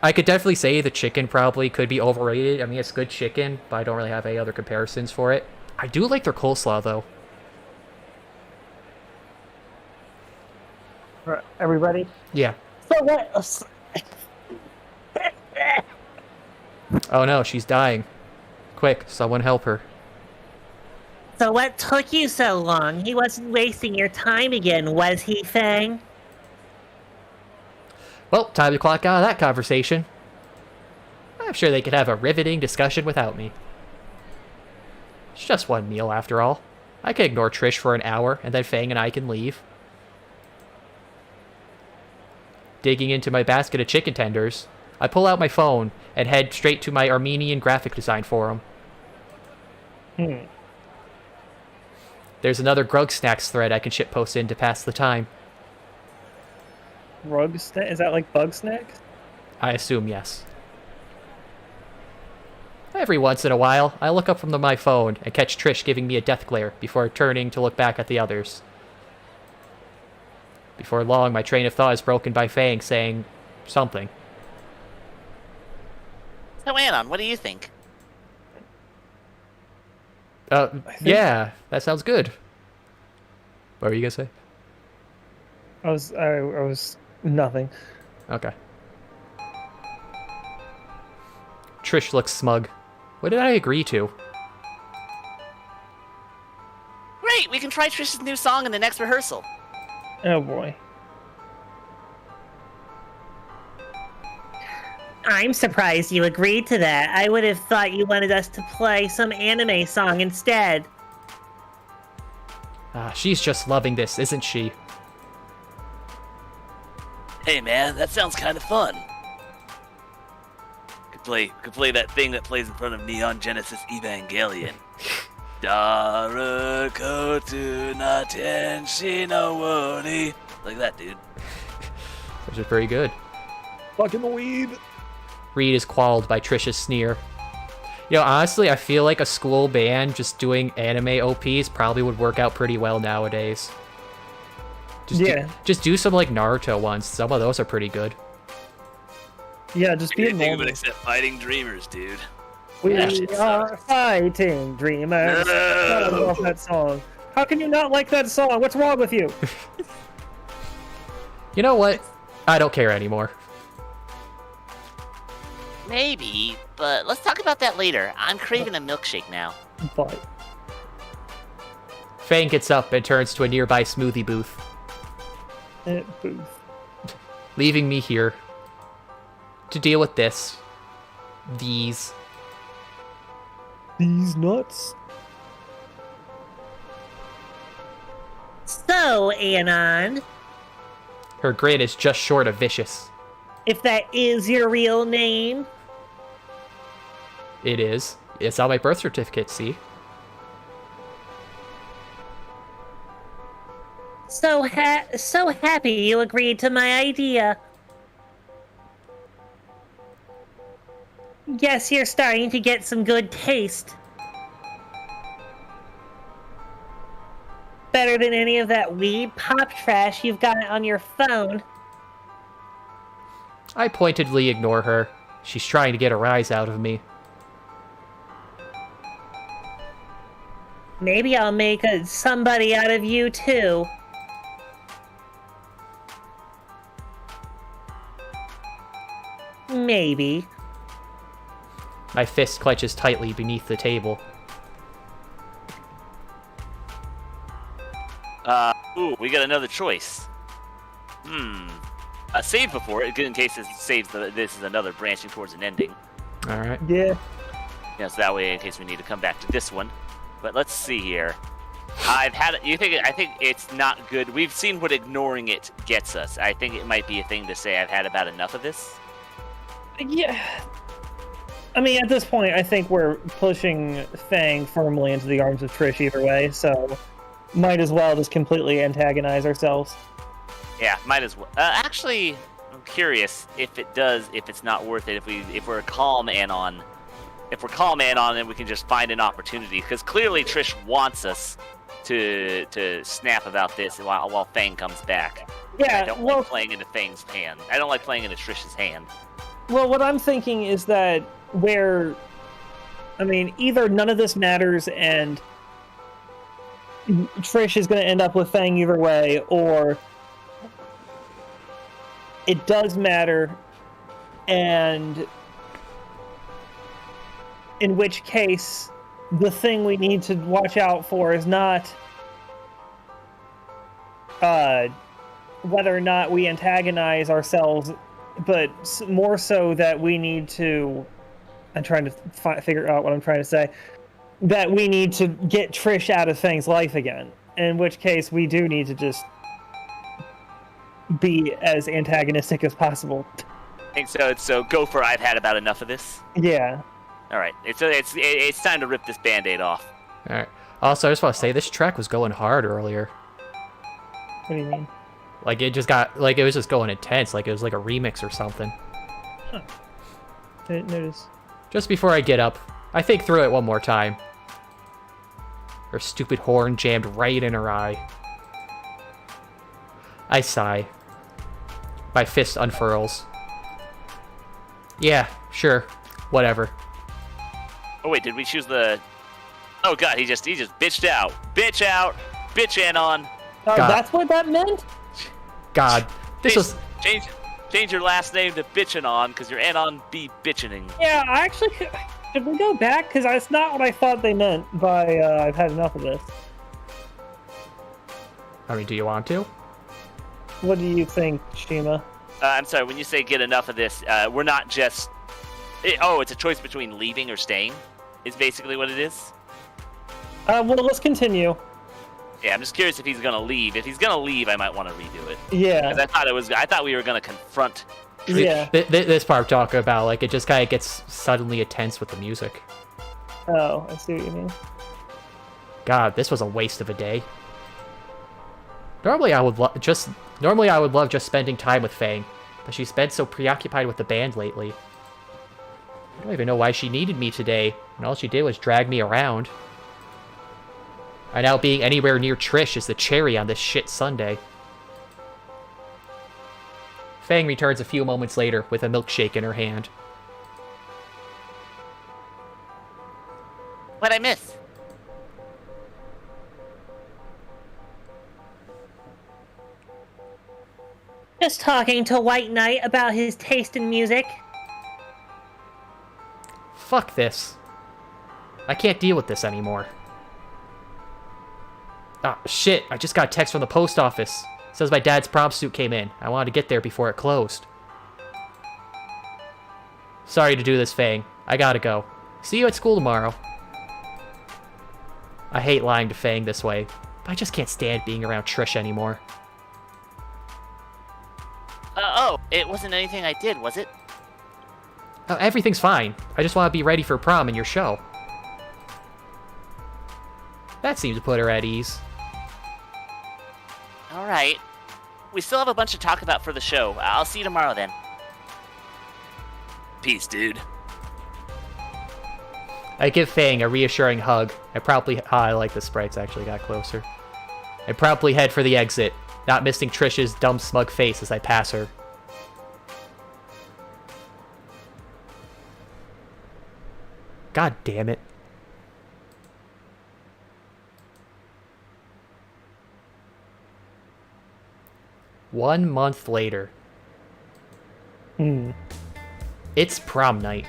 I could definitely say the chicken probably could be overrated. I mean, it's good chicken, but I don't really have any other comparisons for it. I do like their coleslaw, though. Right, everybody? Yeah. So what? Oh no, she's dying. Quick, someone help her. So what took you so long? He wasn't wasting your time again, was he, Fang? Well, time to clock out of that conversation. I'm sure they could have a riveting discussion without me. It's just one meal, after all. I can ignore Trish for an hour, and then Fang and I can leave. Digging into my basket of chicken tenders, I pull out my phone and head straight to my Armenian graphic design forum. There's another Grug Snacks thread I can shitpost in to pass the time. Rug snack? Is that like bug snacks? I assume yes. Every once in a while, I look up from my phone and catch Trish giving me a death glare before turning to look back at the others. Before long, my train of thought is broken by Fang saying something. So, Anon, what do you think? Yeah, that sounds good. What were you gonna say? I was nothing. Okay. Trish looks smug. What did I agree to? Great, we can try Trish's new song in the next rehearsal. Oh boy. I'm surprised you agreed to that. I would have thought you wanted us to play some anime song instead. She's just loving this, isn't she? Hey man, that sounds kind of fun. Could play that thing that plays in front of Neon Genesis Evangelion. Darakotu natenshi no wori. Like that, dude. Which is very good. Fucking weed. Reed is quelled by Trish's sneer. You know, honestly, I feel like a school band just doing anime OPs probably would work out pretty well nowadays. Just do some like Naruto ones. Some of those are pretty good. Yeah, just be Anything normal. but except fighting dreamers, dude. We That shit are sucks. fighting dreamers. No. I love that song. How can you not like that song? What's wrong with you? You know what? I don't care anymore. Maybe, but let's talk about that later. I'm craving a milkshake now. But Fang gets up and turns to a nearby smoothie booth, booth. leaving me here to deal with this. These. These nuts. So, Anon, Her grin is just short of vicious. if that is your real name, It is. It's on my birth certificate, see? so happy you agreed to my idea. Guess you're starting to get some good taste. Better than any of that weed pop trash you've got on your phone. I pointedly ignore her. She's trying to get a rise out of me. Maybe I'll make somebody out of you, too. Maybe. My fist clenches tightly beneath the table. Ooh, we got another choice. Save before it, in case this saves this is another branching towards an ending. All right. Yeah. Yeah, so that way, in case we need to come back to this one. But let's see here. I think it's not good. We've seen what ignoring it gets us. I think it might be a thing to say I've had about enough of this. Yeah. I mean, at this point, I think we're pushing Fang firmly into the arms of Trish either way, so might as well just completely antagonize ourselves. Yeah, might as well. Actually, I'm curious if it's not worth it. If we're calm Anon, then we can just find an opportunity. Because clearly Trish wants us to snap about this while Fang comes back. Yeah, I don't like playing into Fang's hand. I don't like playing into Trish's hand. Well, what I'm thinking is that either none of this matters and Trish is going to end up with Fang either way, or it does matter, and in which case the thing we need to watch out for is not whether or not we antagonize ourselves, but more so that we need to... I'm trying to figure out what I'm trying to say. That we need to get Trish out of Fang's life again. In which case, we do need to just be as antagonistic as possible. And so go for I've had about enough of this. Yeah. All right, it's time to rip this Band-Aid off. All right. Also, I just want to say this track was going hard earlier. What do you mean? Like it was just going intense. Like it was like a remix or something. Huh. I didn't notice. Just before I get up, I think through it one more time. Her stupid horn jammed right in her eye. I sigh. My fist unfurls. Yeah, sure. Whatever. Oh wait, did we choose the... Oh god, he just bitched out. Bitch out. Bitch Anon. Oh, God. that's what that meant? God. This was... Change your last name to Bitchanon, because your Anon be bitching. Yeah, I actually... Should we go back? Because that's not what I thought they meant by I've had enough of this. I mean, do you want to? What do you think, Shima? I'm sorry, when you say get enough of this, we're not just... it's a choice between leaving or staying, is basically what it is? Well, let's continue. Yeah, I'm just curious if he's gonna leave. If he's gonna leave, I might want to redo it. Yeah. 'Cause I thought we were gonna confront. Yeah. This part I'm talking about, like, it just kind of gets suddenly intense with the music. Oh, I see what you mean. God, this was a waste of a day. Normally I would love just spending time with Fang, but she's been so preoccupied with the band lately. I don't even know why she needed me today, and all she did was drag me around. And now being anywhere near Trish is the cherry on this shit Sunday. Fang returns a few moments later with a milkshake in her hand. What'd I miss? Just talking to White Knight about his taste in music. Fuck this. I can't deal with this anymore. Ah, shit, I just got a text from the post office. It says my dad's prom suit came in. I wanted to get there before it closed. Sorry to do this, Fang. I gotta go. See you at school tomorrow. I hate lying to Fang this way, but I just can't stand being around Trish anymore. It wasn't anything I did, was it? Everything's fine. I just want to be ready for prom and your show. That seemed to put her at ease. Alright. We still have a bunch to talk about for the show. I'll see you tomorrow then. Peace, dude. I give Fang a reassuring hug. I like the sprites actually got closer. I promptly head for the exit, not missing Trish's dumb smug face as I pass her. God damn it. 1 month later. It's prom night.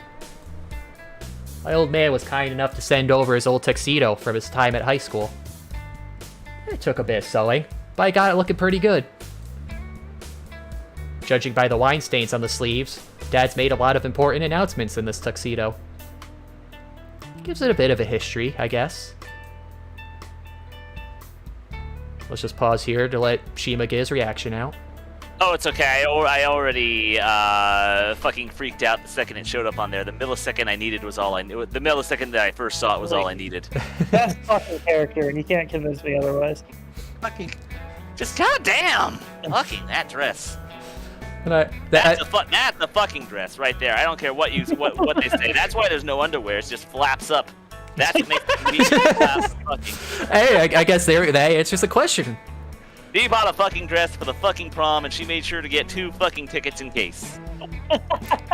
My old man was kind enough to send over his old tuxedo from his time at high school. It took a bit of sewing, but I got it looking pretty good. Judging by the wine stains on the sleeves, Dad's made a lot of important announcements in this tuxedo. Gives it a bit of a history, I guess. Let's just pause here to let Shima get his reaction out. Oh, it's okay. I already fucking freaked out the second it showed up on there. The millisecond I needed was all I knew. The millisecond that I first saw it was all I needed. Best fucking character, and you can't convince me otherwise. Fucking, just goddamn, fucking that dress. And That's a fucking dress right there. I don't care what they say. That's why there's no underwear. It's just flaps up. That's what makes me fucking. Hey, I guess that answers the question. He bought a fucking dress for the fucking prom, and she made sure to get 2 fucking tickets in case.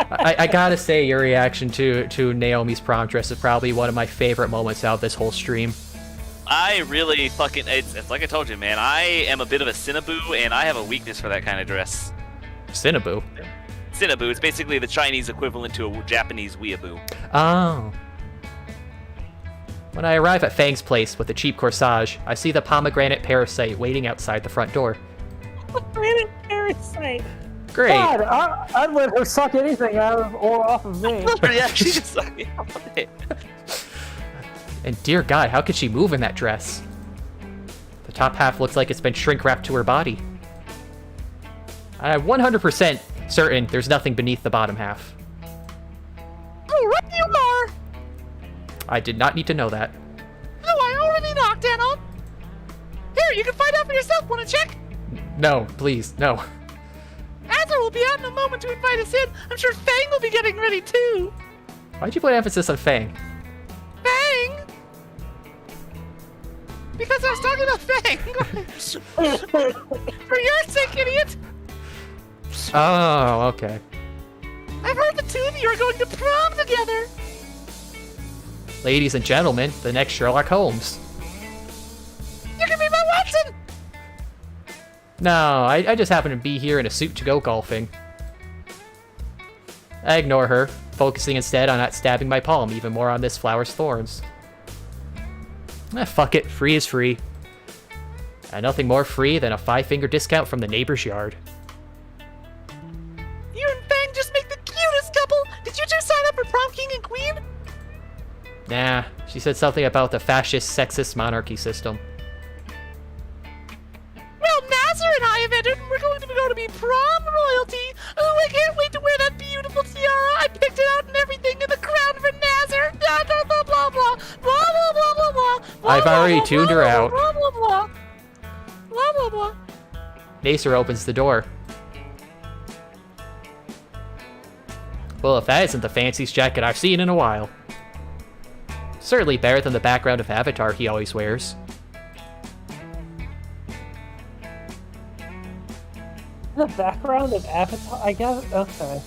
I gotta say, your reaction to Naomi's prom dress is probably one of my favorite moments out of this whole stream. I really fucking... It's like I told you, man. I am a bit of a Cinnaboo, and I have a weakness for that kind of dress. Cinnaboo? Cinnaboo. It's basically the Chinese equivalent to a Japanese weeaboo. Oh. When I arrive at Fang's place with the cheap corsage, I see the pomegranate parasite waiting outside the front door. Pomegranate parasite. Great. God, I'd let her suck anything out of or off of me. Yeah, she just sucked me off of it. And dear God, how could she move in that dress? The top half looks like it's been shrink-wrapped to her body. I'm 100% certain there's nothing beneath the bottom half. Oh, right you are. I did not need to know that. Oh, I already knocked in on. Here, you can find out for yourself. Want to check? No, please, no. Nasser will be out in a moment to invite us in. I'm sure Fang will be getting ready too. Why'd you put emphasis on Fang? Fang? Because I was talking about Fang. For your sake, idiot. Oh, okay. I've heard the two of you are going to prom together. Ladies and gentlemen, the next Sherlock Holmes. You can be my Watson. No, I just happen to be here in a suit to go golfing. I ignore her, focusing instead on not stabbing my palm even more on this flower's thorns. Fuck it, free is free. And nothing more free than a 5-finger discount from the neighbor's yard. You and Fang just make the cutest couple. Did you two sign up for prom king and queen? Nah, she said something about the fascist, sexist monarchy system. Well, Nasser and I have entered, and we're going to be prom royalty. Oh, I can't wait to wear that beautiful tiara. I picked it out and everything, and the crown for Nasser. Blah blah blah blah blah blah blah blah blah blah. I've already tuned her out. Blah blah blah blah blah blah. Nasser opens the door. Well, if that isn't the fanciest jacket I've seen in a while. Certainly better than the background of Avatar he always wears. The background of Avatar? I guess. Okay.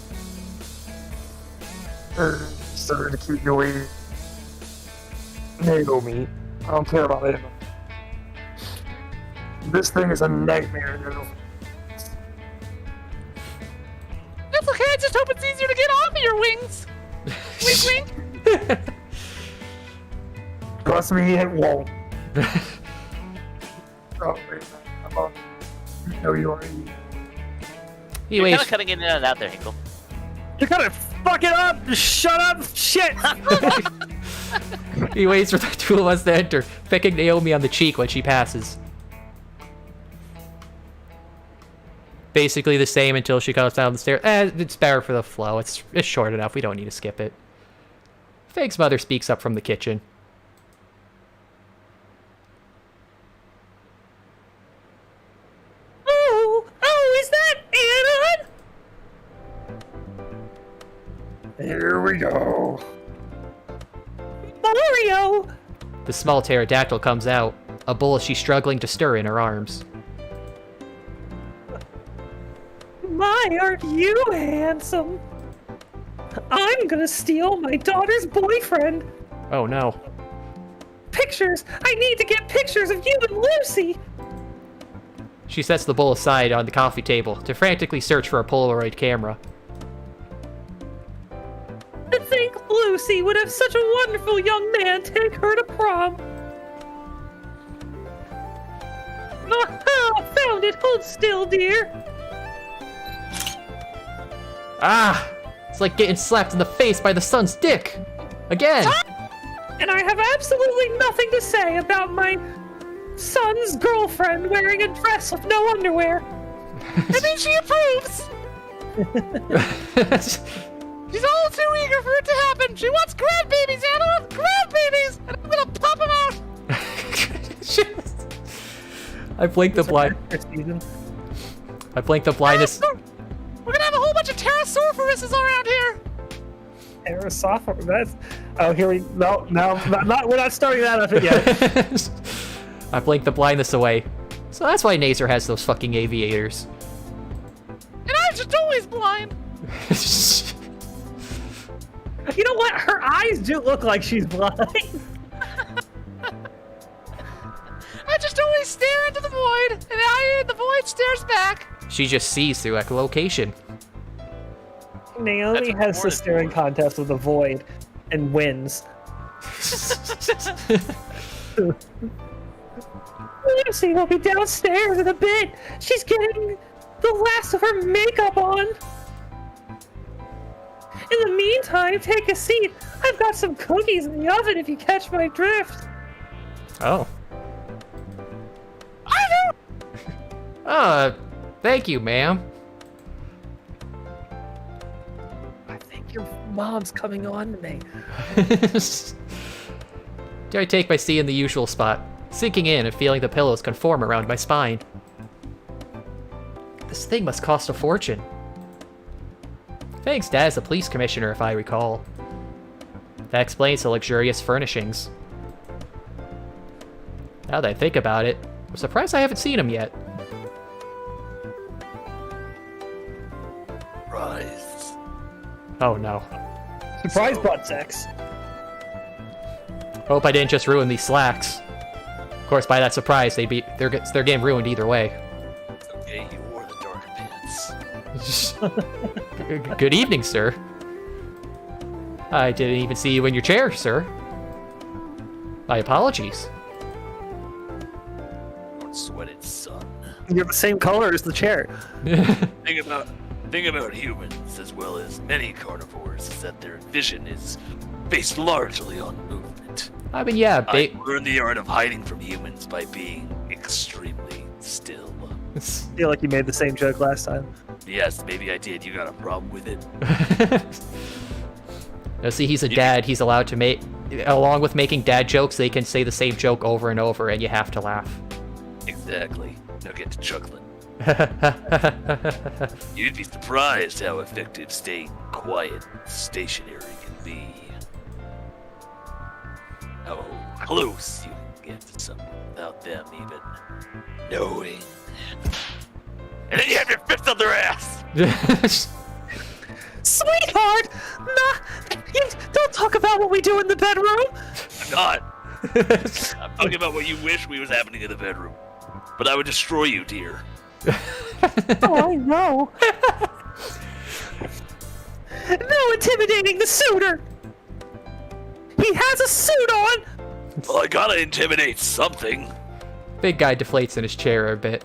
Sorry to keep you waiting. Naomi, I don't care about it. This thing is a nightmare, Naomi. That's okay. I just hope it's easier to get off of your wings. Wink, wink. Trust me, it won't. Oh, wait. I'm on. No, you already. He You're kind waits. of cutting in and out there, Hinkle. You're gonna fuck it up! Just shut up! Shit! He waits for the two of us to enter, pecking Naomi on the cheek when she passes. Basically the same until she comes down the stairs. It's better for the flow. It's short enough. We don't need to skip it. Fang's mother speaks up from the kitchen. Oh, is that Anon? Here we go. Mario! The small pterodactyl comes out, a bowl she's struggling to stir in her arms. My, aren't you handsome? I'm gonna steal my daughter's boyfriend. Oh no. Pictures! I need to get pictures of you and Lucy! She sets the bowl aside on the coffee table to frantically search for a Polaroid camera. To think Lucy would have such a wonderful young man take her to prom. Ah, found it. Hold still, dear. Ah! It's like getting slapped in the face by the sun's dick! Again! And I have absolutely nothing to say about my son's girlfriend wearing a dress with no underwear. I mean, she approves. She's all too eager for it to happen. She wants grandbabies, Anna wants grandbabies, and I'm gonna pop them out. I blinked the blind. I blinked the blindness. We're gonna have a whole bunch of pterosaurids around here. Pterosaurus. That's. Oh, here we. No, not. We're not starting that up yet. I blinked the blindness away. So that's why Nasser has those fucking aviators. And I'm just always blind. You know what? Her eyes do look like she's blind. I just always stare into the void, and the void stares back. She just sees through echolocation. Naomi That's has the staring contest with the void and wins. Lucy will be downstairs in a bit. She's getting the last of her makeup on. In the meantime, take a seat. I've got some cookies in the oven if you catch my drift. Oh. I know. Thank you, ma'am. I think your mom's coming on to me. Do I take my seat in the usual spot, sinking in and feeling the pillows conform around my spine? This thing must cost a fortune. Fang's dad's a police commissioner, if I recall. That explains the luxurious furnishings. Now that I think about it, I'm surprised I haven't seen him yet. Rise. Oh no. Surprise butt sex. Hope I didn't just ruin these slacks. Of course, by that surprise, they're getting ruined either way. It's okay, you wore the darker pants. Good evening, sir. I didn't even see you in your chair, sir. My apologies. Don't sweat it, son. You're the same color as the chair. Thing about humans, as well as many carnivores, is that their vision is based largely on movement. I mean, yeah, I learned the art of hiding from humans by being extremely still. I feel like you made the same joke last time. Yes, maybe I did. You got a problem with it? Now, see, he's a dad. He's allowed to make, along with making dad jokes, they can say the same joke over and over, and you have to laugh. Exactly. Now get to chuckling. You'd be surprised how effective staying quiet and stationary can be. How close you can get to someone without them even knowing. And then you have your fist up their ass! Sweetheart! Nah, don't talk about what we do in the bedroom! I'm not. I'm talking about what you wish was happening in the bedroom. But I would destroy you, dear. Oh, I know. No intimidating the suitor! He has a suit on! Well, I gotta intimidate something. Big guy deflates in his chair a bit.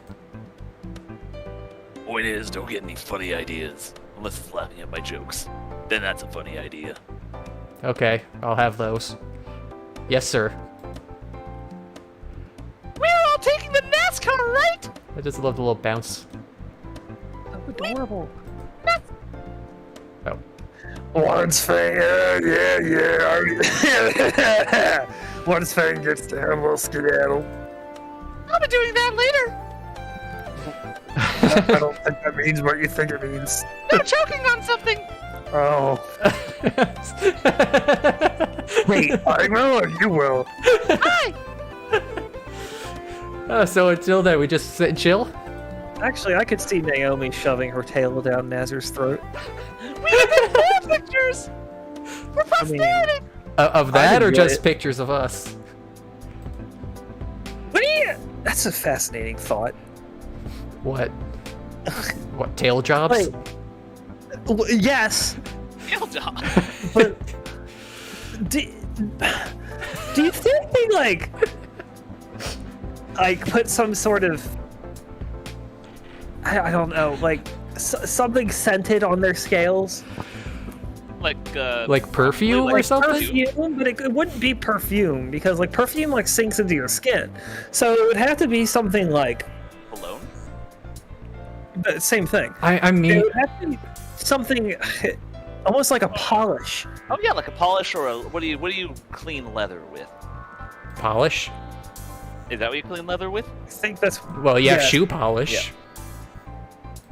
Point is, don't get any funny ideas. Unless it's laughing at my jokes. Then that's a funny idea. Okay, I'll have those. Yes, sir. We're all taking the NASCAR, right? I just love the little bounce. So adorable. Oh. Once Fang, yeah. Once Fang gets to have a little skedaddle. I'll be doing that later. I don't think that means what you think it means. No, choking on something. Oh. Wait, I will or you will? Hi. So until then, we just sit and chill? Actually, I could see Naomi shoving her tail down Nazzer's throat. We have more pictures. For posterity. Of that, or enjoy just it. pictures of us? What do you... That's a fascinating thought. What? What, tail jobs? Yes, Tail job. but do you think they like put some sort of I don't know, like something scented on their scales? Like perfume or Like something? perfume, but it wouldn't be perfume because like perfume like sinks into your skin, so it would have to be something like Cologne? the same thing. I It mean, would have to be something almost like a polish. Oh yeah, like a polish or a what do you clean leather with? polish? Is that what you clean leather with? I think that's Well, yeah, yes. shoe polish.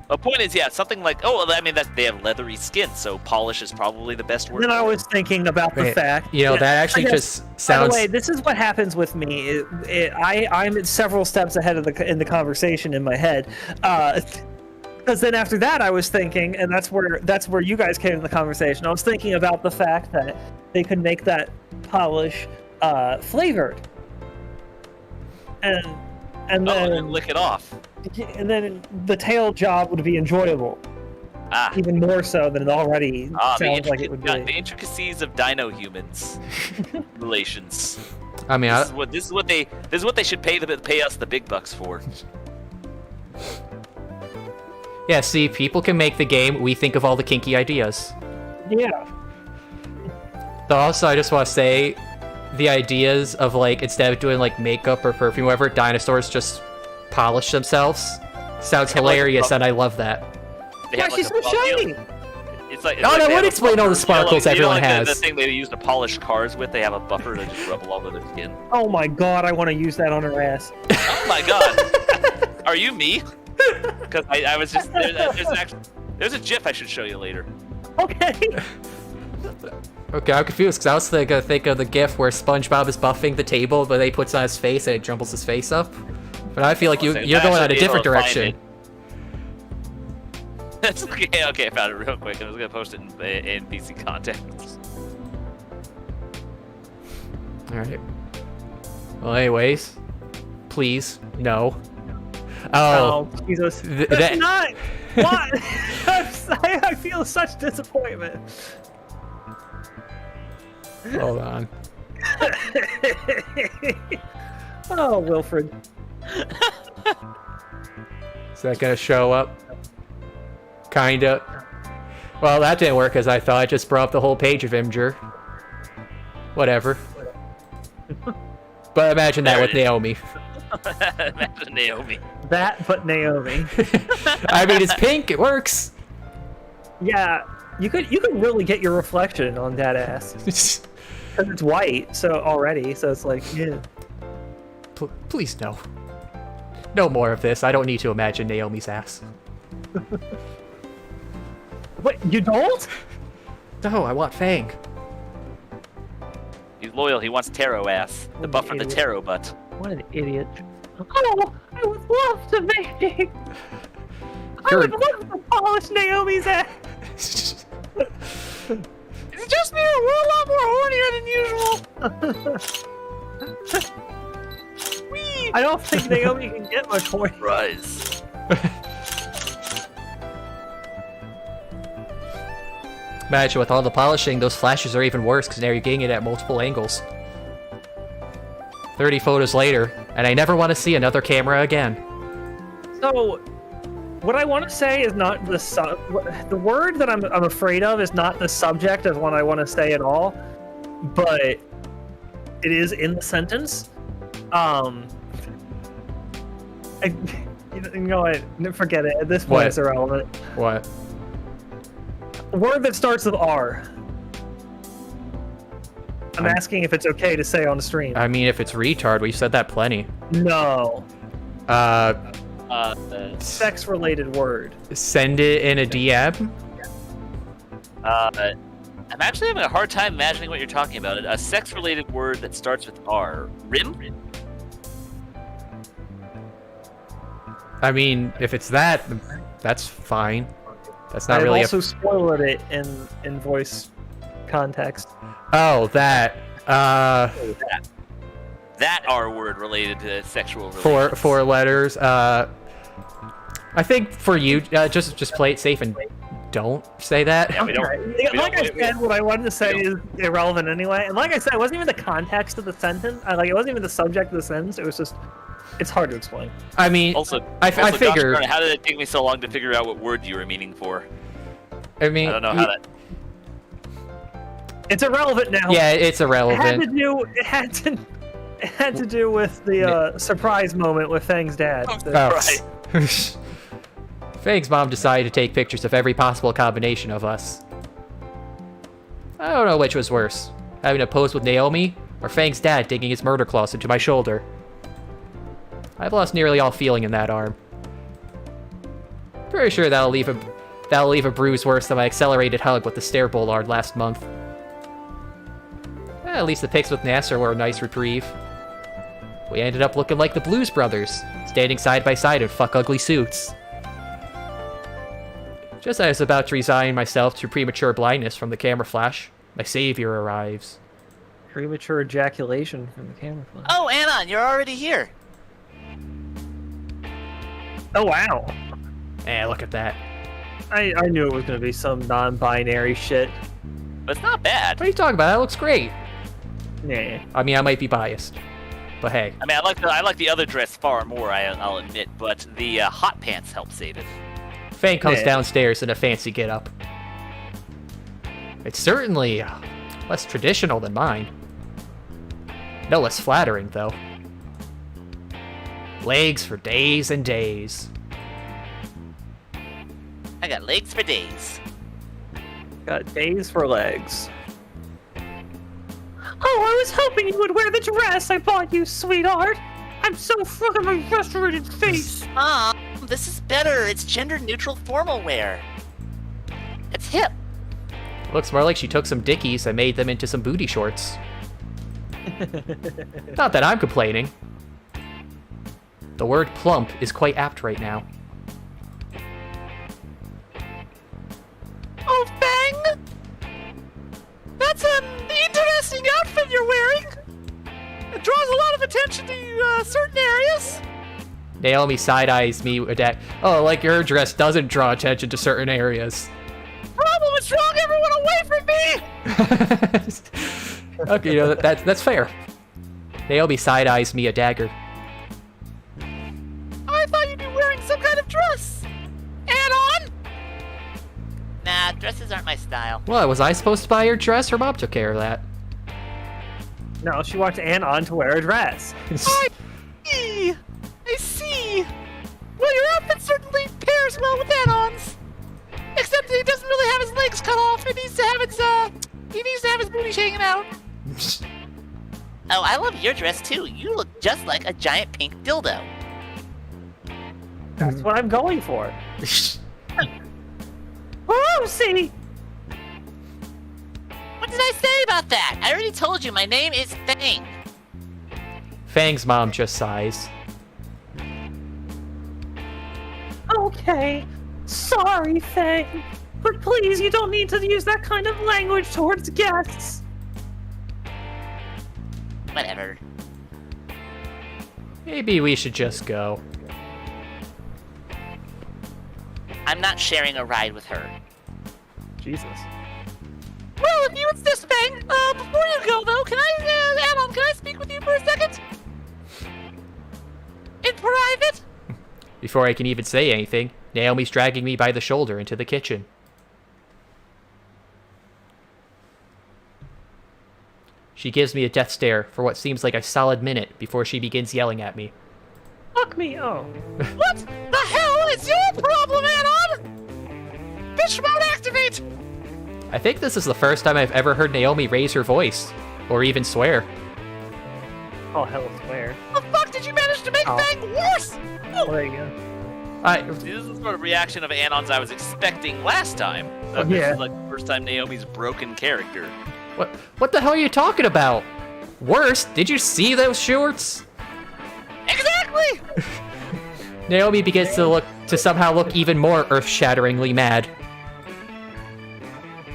The point is, yeah, something like I mean that they have leathery skin, so polish is probably the best word. Then I for it. was thinking about the Wait, fact. you know, that actually I just By sounds... the way, this is what happens with me. I'm several steps ahead of in the conversation in my head. Because then after that, I was thinking, and that's where you guys came in the conversation. I was thinking about the fact that they could make that polish flavored, and and then lick it off. the tail job would be enjoyable, Ah, even more so than it already the sounds like it would the be. intricacies of dino humans relations. I mean, This is what they should pay us the big bucks for. yeah, see, people can make the game, we think of all the kinky ideas. Yeah. Though also, I just want to say, the ideas of, like, instead of doing, like, makeup or perfume, whatever, dinosaurs just polish themselves, sounds hilarious, and I love that. They Why have, she's so a- shiny? It's like Oh, that they would have a explain all the buffer. sparkles everyone like has. The thing they use to polish cars with, they have a buffer to just rub all over their skin. Oh my god, I want to use that on her ass. Oh my god. Are you me? Because I was just there's a GIF I should show you later. Okay. Okay, I'm confused, because I was gonna think of the gif where SpongeBob is buffing the table, but he puts it on his face and it jumbles his face up. But I feel like you're going on a different direction. That's okay. Okay, I found it real quick. I was gonna post it in PC context. Alright. Well, anyways, please, no. Oh, Oh, Jesus. Th- That's that- not. What? I feel such disappointment. hold on. Oh, Wilfred. Is that gonna show up? Kinda. Well, that didn't work as I thought. I just brought up the whole page of Imgur. Whatever. But imagine that There with it is. Naomi. Imagine Naomi. That, but Naomi. I mean, it's pink. It works. Yeah, you could really get your reflection on that ass because it's white. So already, so it's like, yeah. Please, no. No more of this. I don't need to imagine Naomi's ass. Wait, you don't? No, I want Fang. He's loyal. He wants Taro ass. The buff for the Idiot. Taro butt. What an idiot. Oh, I would love to make. I Sure. would love to polish Naomi's ass. It's just me. We're a lot more hornier than usual. I don't think Naomi can get much horny. Rise. Imagine with all the polishing, those flashes are even worse because now you're getting it at multiple angles. 30 photos later, and I never want to see another camera again. So, what I want to say is not the word that I'm afraid of is not the subject of what I want to say at all, but it is in the sentence. You know what? Forget it. At this point, What? it's irrelevant. What? A word that starts with R. I'm I'm- asking if it's okay to say on the stream. I mean, if it's retard, we've said that plenty. No. Sex-related word. Send it in a DM. I'm actually having a hard time imagining what you're talking about. A sex-related word that starts with R. Rim? I mean, if it's that, that's fine. That's not I've really also spoiled it in voice context. Oh, that. That R word related to sexual relations. Four letters. I think for you, just play it safe and don't say that. Yeah, we don't. Okay. Like I said, what I wanted to say is irrelevant anyway. And like I said, it wasn't even the context of the sentence. It wasn't even the subject of the sentence. It was just, it's hard to explain. I mean, Also, I gosh figured. darn it, how did it take me so long to figure out what word you were meaning for? I mean, I don't know how that. It's irrelevant now. Yeah, it's It irrelevant. had to do with the surprise moment with Fang's dad. Right. Fang's mom decided to take pictures of every possible combination of us. I don't know which was worse, having to pose with Naomi, or Fang's dad digging his murder claws into my shoulder. I've lost nearly all feeling in that arm. Pretty sure that'll leave a bruise worse than my accelerated hug with the stair bollard last month. At least the pics with Nasser were a nice reprieve. We ended up looking like the Blues Brothers, standing side by side in fuck ugly suits. Just as I was about to resign myself to premature blindness from the camera flash, my savior arrives. Premature ejaculation from the camera flash. Oh, Anon, you're already here. Oh wow. Look at that. I knew it was gonna be some non-binary shit. But it's not bad. What are you talking about? That looks great. Nah. I mean, I might be biased, but hey. I mean, I like the other dress far more. I'll admit, but the hot pants help save it. Fang comes Yeah. downstairs in a fancy get-up. It's certainly less traditional than mine. No less flattering, though. Legs for days and days. I got legs for days. Got days for legs. Oh, I was hoping you would wear the dress I bought you, sweetheart. I'm so fucking frustrated face. This is better. It's gender-neutral formal wear. It's hip. Looks more like she took some dickies and made them into some booty shorts. Not that I'm complaining. The word plump is quite apt right now. Oh, Fang! That's an interesting outfit you're wearing. It draws a lot of attention to certain areas. Naomi side-eyes me with that. Oh, like your dress doesn't draw attention to certain areas. Problem is drawing everyone away from me. Okay, that's fair. Naomi side-eyes me a dagger. I thought you'd be wearing some kind of dress. Add-on? Nah, dresses aren't my style. What, was I supposed to buy your dress? Her mom took care of that. No, she wants Anon to wear a dress. I see. Well, your outfit certainly pairs well with add-ons. Except he doesn't really have his legs cut off. He needs to have his booty hanging out. Oh, I love your dress too. You look just like a giant pink dildo. That's what I'm going for. Oh, see. What did I say about that? I already told you my name is Fang. Fang's mom just sighs. Okay. Sorry, Fang. But please, you don't need to use that kind of language towards guests. Whatever. Maybe we should just go. I'm not sharing a ride with her. Jesus. Well, if you insist, Fang, before you go, though, can I speak with you for a second? In private? Before I can even say anything, Naomi's dragging me by the shoulder into the kitchen. She gives me a death stare for what seems like a solid minute before she begins yelling at me. Fuck me, oh. What the hell is your problem, Anon? Bitch mode activate! I think this is the first time I've ever heard Naomi raise her voice, or even swear. Oh, hell, swear. The fuck did you manage to make Oh. Fang worse? Oh, there you go. This is the sort of reaction of Anon's I was expecting last time. Oh, This yeah. is like the first time Naomi's broken character. What the hell are you talking about? Worse, did you see those shorts? Exactly! Naomi begins to somehow look even more earth-shatteringly mad.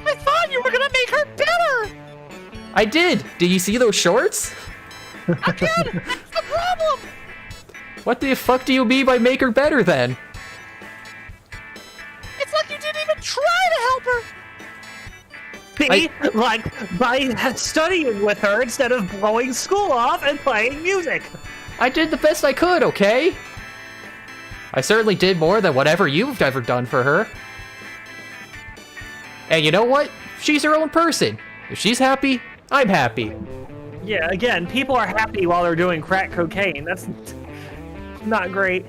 I thought you were gonna make her better! I did! Did you see those shorts? Again, that's the problem! What the fuck do you mean by make her better then? help her? See, like by studying with her instead of blowing school off and playing music. I did the best I could, okay? I certainly did more than whatever you've ever done for her. And you know what? She's her own person. If she's happy, I'm happy. Yeah, again, people are happy while they're doing crack cocaine. That's not great.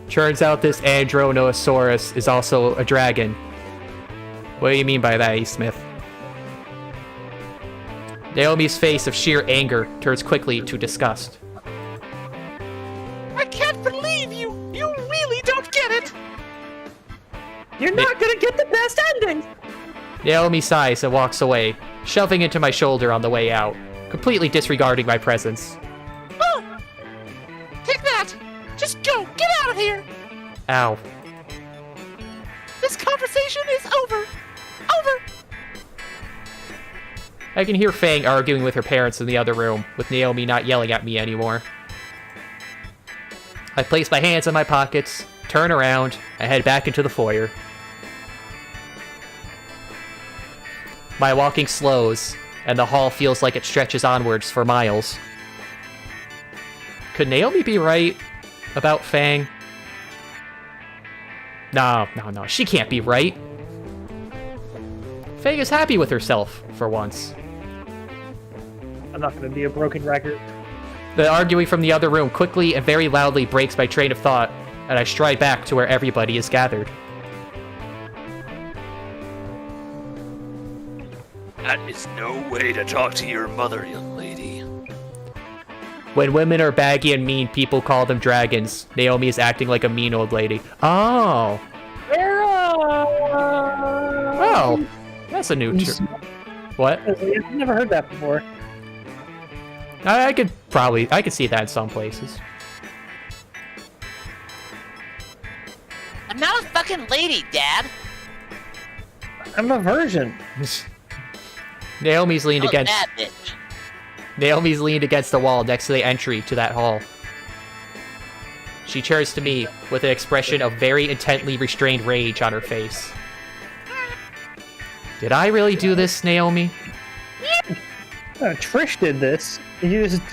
Turns out this Andronosaurus is also a dragon. What do you mean by that, E. Smith? Naomi's face of sheer anger turns quickly to disgust. I can't believe you! You really don't get it! You're not gonna get the best ending! Naomi sighs and walks away, shoving into my shoulder on the way out, completely disregarding my presence. Oh! Take that! Just go! Get out of here! Ow. This conversation is over! Over! I can hear Fang arguing with her parents in the other room, with Naomi not yelling at me anymore. I place my hands in my pockets, turn around, and head back into the foyer. My walking slows, and the hall feels like it stretches onwards for miles. Could Naomi be right about Fang? No, she can't be right. Fang is happy with herself, for once. I'm not gonna be a broken record. The arguing from the other room quickly and very loudly breaks my train of thought, and I stride back to where everybody is gathered. That is no way to talk to your mother, young lady. When women are baggy and mean, people call them dragons. Naomi is acting like a mean old lady. Oh. Oh. That's a new What? I've never heard that before. I could see that in some places. I'm not a fucking lady, Dad! I'm a virgin. Naomi's leaned Oh, against that bitch. Naomi's leaned against the wall next to the entry to that hall. She turns to me with an expression of very intently restrained rage on her face. Did I really do this, Naomi? Trish did this. You just...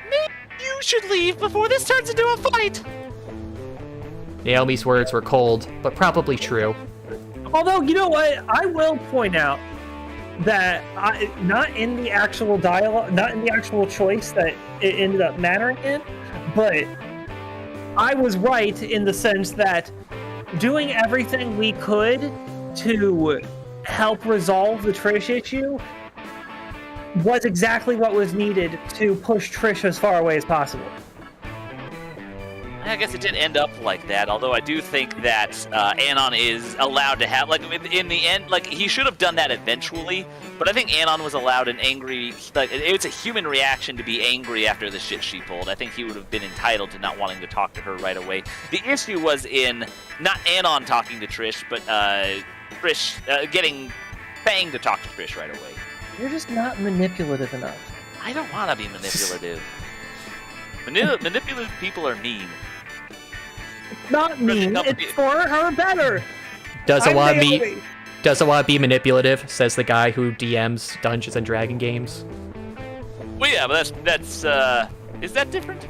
Maybe you should leave before this turns into a fight! Naomi's words were cold, but probably true. Although, you know what? I will point out that not in the actual dialogue, not in the actual choice that it ended up mattering in, but I was right in the sense that doing everything we could to help resolve the Trish issue was exactly what was needed to push Trish as far away as possible. I guess it did end up like that, although I do think that Anon is allowed to have, like, in the end, like, he should have done that eventually, but I think Anon was allowed an angry, like, it's a human reaction to be angry after the shit she pulled. I think he would have been entitled to not wanting to talk to her right away. The issue was in not Anon talking to Trish, but Trish getting Fang to talk to Trish right away. You're just not manipulative enough. I don't want to be manipulative. Manipulative people are mean. Not mean, it's for her better. Doesn't want to be manipulative, says the guy who DMs Dungeons and Dragon games. Well, yeah, but that's is that different?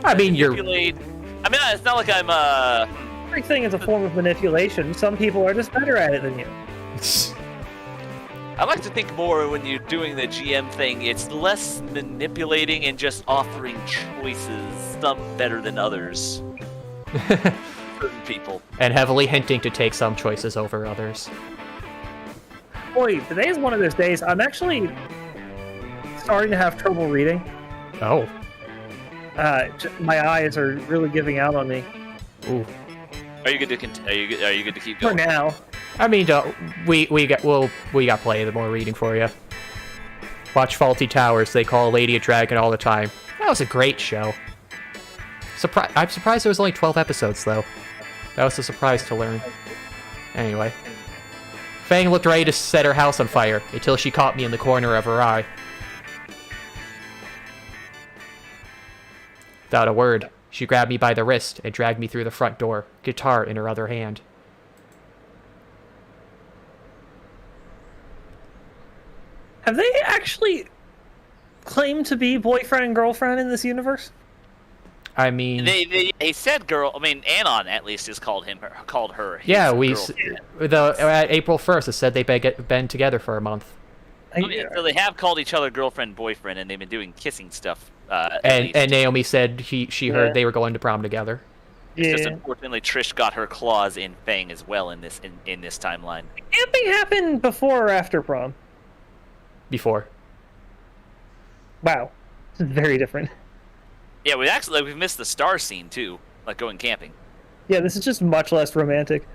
I mean, Manipulate. I mean, it's not like I'm Everything is a form of manipulation. Some people are just better at it than you. I like to think more when you're doing the GM thing, it's less manipulating and just offering choices, some better than others. Certain people. And heavily hinting to take some choices over others. Boy, today is one of those days. I'm actually starting to have trouble reading. Oh. My eyes are really giving out on me. Ooh. Are you good to are you good to keep For going? now. I mean, we got plenty of more reading for you. Watch Faulty Towers. They call Lady a Dragon all the time. That was a great show. I'm surprised there was only 12 episodes, though. That was a surprise to learn. Anyway. Fang looked ready to set her house on fire until she caught me in the corner of her eye. Without a word, she grabbed me by the wrist and dragged me through the front door, guitar in her other hand. Have they actually claimed to be boyfriend and girlfriend in this universe? I mean, They said girl. I mean, Anon at least has called her. His yeah, girlfriend. at April 1st, it said they've been together for a month. So they have called each other girlfriend, boyfriend, and they've been doing kissing stuff. And Naomi said she heard they were going to prom together. It's just unfortunately Trish got her claws in Fang as well in this timeline. Camping happened before or after prom? Before. Wow. This is very different. Yeah, we've missed the star scene too, like going camping. Yeah, this is just much less romantic.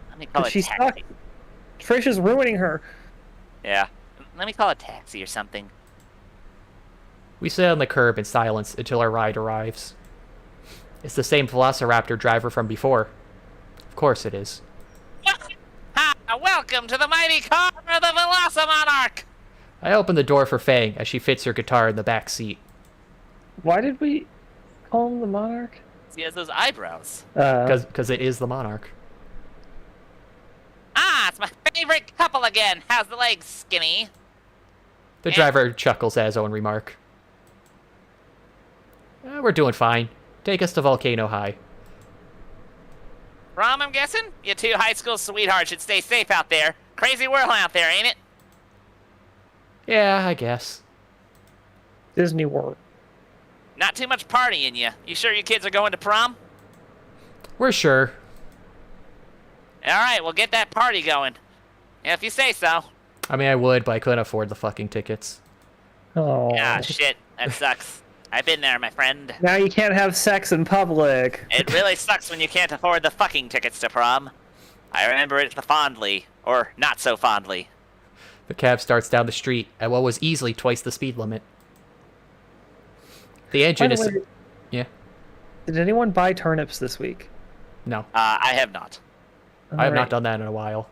Let me call it She's taxi. stuck. Trish is ruining her. Yeah. Let me call it taxi or something. We sit on the curb in silence until our ride arrives. It's the same Velociraptor driver from before. Of course it is. Ha! Welcome to the mighty car of the Velocimonarch! I open the door for Fang as she fits her guitar in the back seat. Why did we call him the Monarch? He has those eyebrows. Because it is the Monarch. Ah, it's my favorite couple again. How's the legs, Skinny? The driver chuckles at his own remark. We're doing fine. Take us to Volcano High. Prom, I'm guessing? You two high school sweethearts should stay safe out there. Crazy world out there, ain't it? Yeah, I guess. Disney World. Not too much partying, you. You sure you kids are going to prom? We're sure. Alright, we'll get that party going. If you say so. I mean, I would, but I couldn't afford the fucking tickets. Oh. Ah, shit. That sucks. I've been there, my friend. Now you can't have sex in public. It really sucks when you can't afford the fucking tickets to prom. I remember it fondly. Or not so fondly. The cab starts down the street at what was easily twice the speed limit. The engine By the is... way, Yeah. did anyone buy turnips this week? No. I have not. I have not done that in a while.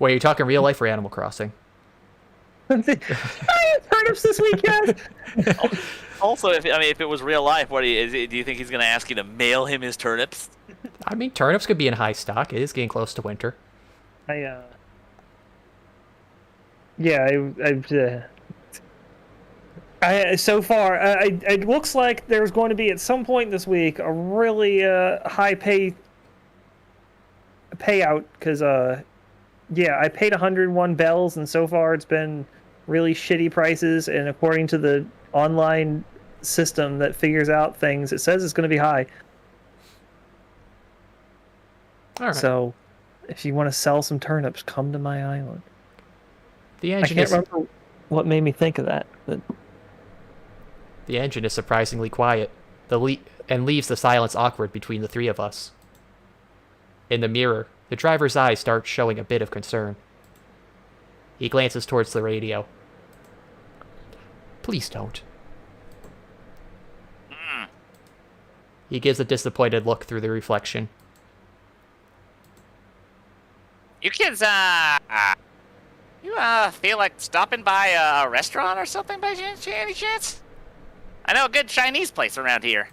Wait, are you talking real life or Animal Crossing? I had turnips this week, guys. Also, if it was real life, do you think he's going to ask you to mail him his turnips? I mean, turnips could be in high stock. It is getting close to winter. So far, it looks like there's going to be at some point this week a really high payout because I paid 101 bells and so far it's been really shitty prices, and according to the online system that figures out things, it says it's going to be high. All right. So if you want to sell some turnips, come to my island. The I engine can't is remember what made me think of that, but the engine is surprisingly quiet. And leaves the silence awkward between the three of us. In the mirror, the driver's eyes start showing a bit of concern. He glances towards the radio. Please don't. He gives a disappointed look through the reflection. You kids, feel like stopping by a restaurant or something by any chance? I know a good Chinese place around here.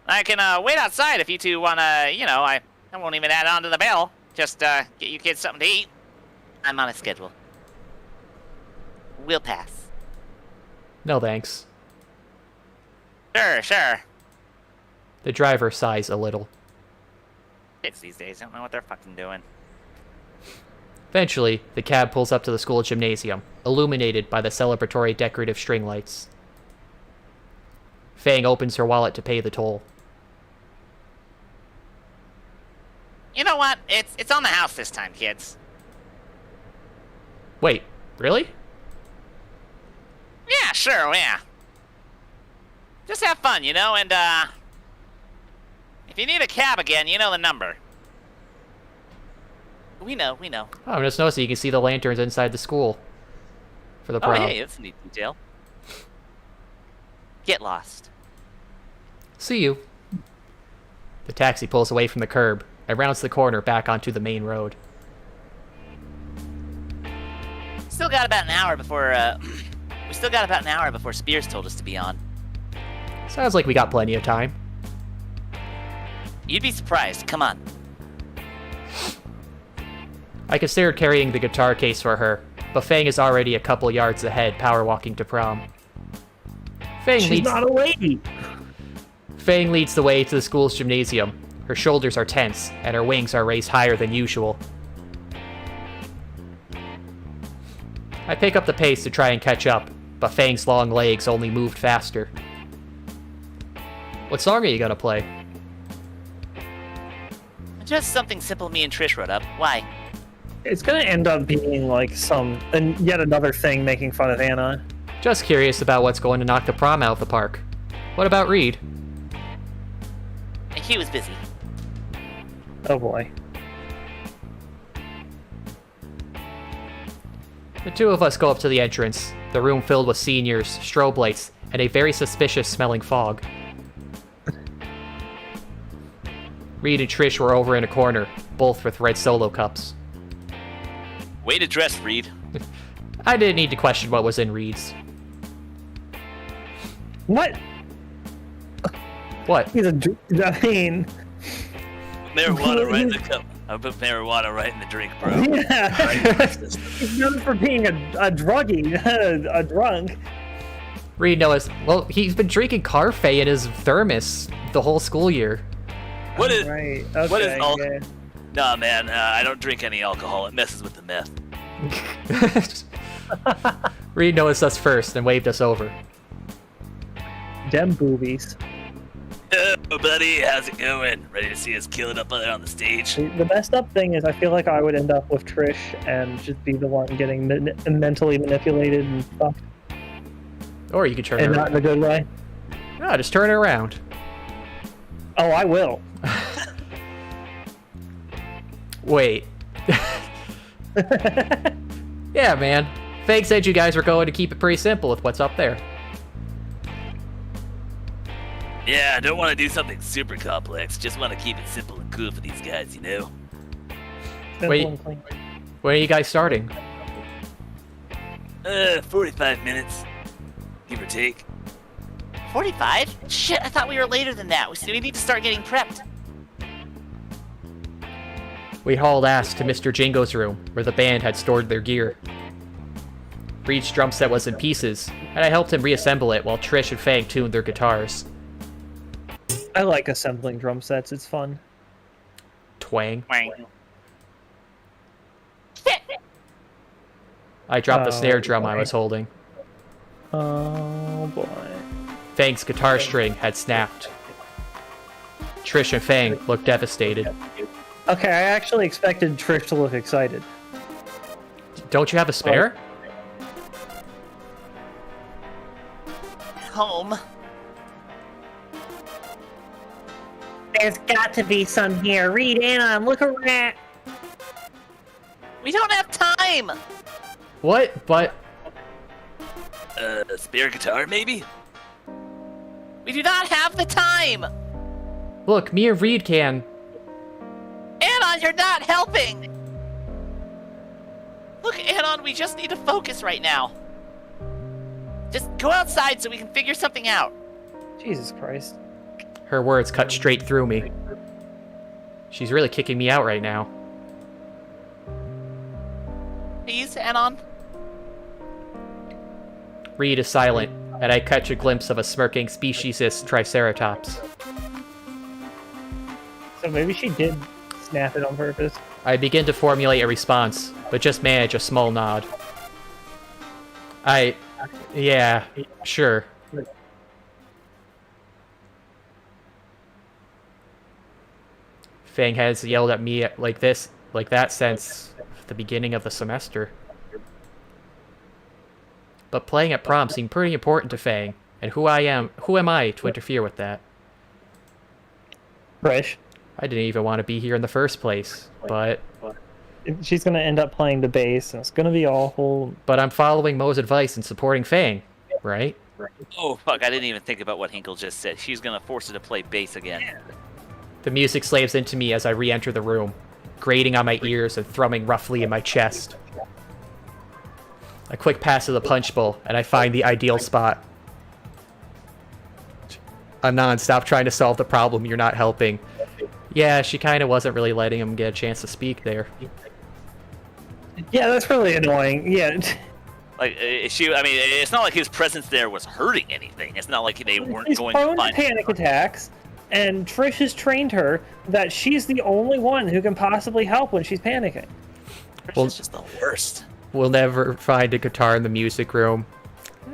I can wait outside if you two wanna, I won't even add on to the bill. Just get you kids something to eat. I'm on a schedule. We'll pass. No thanks. Sure. The driver sighs a little. Kids these days don't know what they're fucking doing. Eventually, the cab pulls up to the school gymnasium, illuminated by the celebratory decorative string lights. Fang opens her wallet to pay the toll. You know what? It's on the house this time, kids. Wait, really? Yeah, sure, yeah. Just have fun, and, if you need a cab again, you know the number. We know. Oh, I'm just noticing you can see the lanterns inside the school. For the prom. Oh, hey, that's a neat detail. Get lost. See you. The taxi pulls away from the curb and rounds the corner back onto the main road. Still got about an hour before, Spears told us to be on. Sounds like we got plenty of time. You'd be surprised. Come on. I considered carrying the guitar case for her, but Fang is already a couple yards ahead, power walking to prom. She's not a lady. Fang leads the way to the school's gymnasium. Her shoulders are tense, and her wings are raised higher than usual. I pick up the pace to try and catch up, but Fang's long legs only moved faster. What song are you gonna play? Just something simple me and Trish wrote up. Why? It's gonna end up being like yet another thing making fun of Anna. Just curious about what's going to knock the prom out of the park. What about Reed? He was busy. Oh boy. The two of us go up to the entrance, the room filled with seniors, strobe lights, and a very suspicious smelling fog. Reed and Trish were over in a corner, both with red Solo cups. Way to dress, Reed. I didn't need to question what was in Reed's. What? What? He's I mean... Marijuana right in the cup. I put marijuana right in the drink, bro. Yeah. He's known for being a druggie, a drunk. Reed knows. Well, he's been drinking Carfe in his thermos the whole school year. What is? Right. Okay, What is all? yeah. Nah, man. I don't drink any alcohol. It messes with the meth. Reed noticed us first and waved us over. Dem boobies. Oh, buddy, how's it going? Ready to see us kill it up there on the stage? The messed up thing is I feel like I would end up with Trish and just be the one getting mentally manipulated and fucked. Or you could turn And it not in a good way. No, just turn it around. Oh, I will. Wait. Yeah, man. Fang said you guys were going to keep it pretty simple with what's up there. Yeah, I don't want to do something super complex. Just want to keep it simple and cool for these guys, you know? Simple Wait. and clean. When are you guys starting? 45 minutes. Give or take. 45? Shit, I thought we were later than that. We need to start getting prepped. We hauled ass to Mr. Jingo's room, where the band had stored their gear. Reed's drum set was in pieces, and I helped him reassemble it while Trish and Fang tuned their guitars. I like assembling drum sets. It's fun. Twang. Wang. I dropped the Oh, snare drum I boy. was holding. Oh boy. Fang's guitar string had snapped. Trish and Fang looked devastated. Okay, I actually expected Trish to look excited. Don't you have a spare? Home. There's got to be some here. Read Anna, look around. We don't have time. What? But A spare guitar, maybe? We do not have the time. look, me and Reed can. Anon, you're not helping. Look, Anon, we just need to focus right now. Just go outside so we can figure something out. Jesus Christ. Her words cut straight through me. She's really kicking me out right now. Please, Anon. Reed is silent, and I catch a glimpse of a smirking speciesist triceratops. So maybe she did snap it on purpose. I begin to formulate a response, but just manage a small nod. Yeah, sure. Fang has yelled at me like that since the beginning of the semester. But playing at prom seemed pretty important to Fang, and who am I to interfere with that? Trish. I didn't even want to be here in the first place, but She's gonna end up playing the bass, and it's gonna be awful. I'm following Mo's advice and supporting Fang, right? Oh, fuck, I didn't even think about what Hinkle just said. She's gonna force her to play bass again. The music slaves into me as I re-enter the room, grating on my ears and thrumming roughly in my chest. A quick pass of the punch bowl, and I find the ideal spot. Anon, stop trying to solve the problem, you're not helping. Yeah, she kind of wasn't really letting him get a chance to speak there. Yeah, that's really annoying. Yeah. Like, I mean, it's not like his presence there was hurting anything. It's not like they weren't She's going to prone to find panic attacks, and Trish has trained her that she's the only one who can possibly help when she's panicking. Well, It's just the worst. We'll never find a guitar in the music room.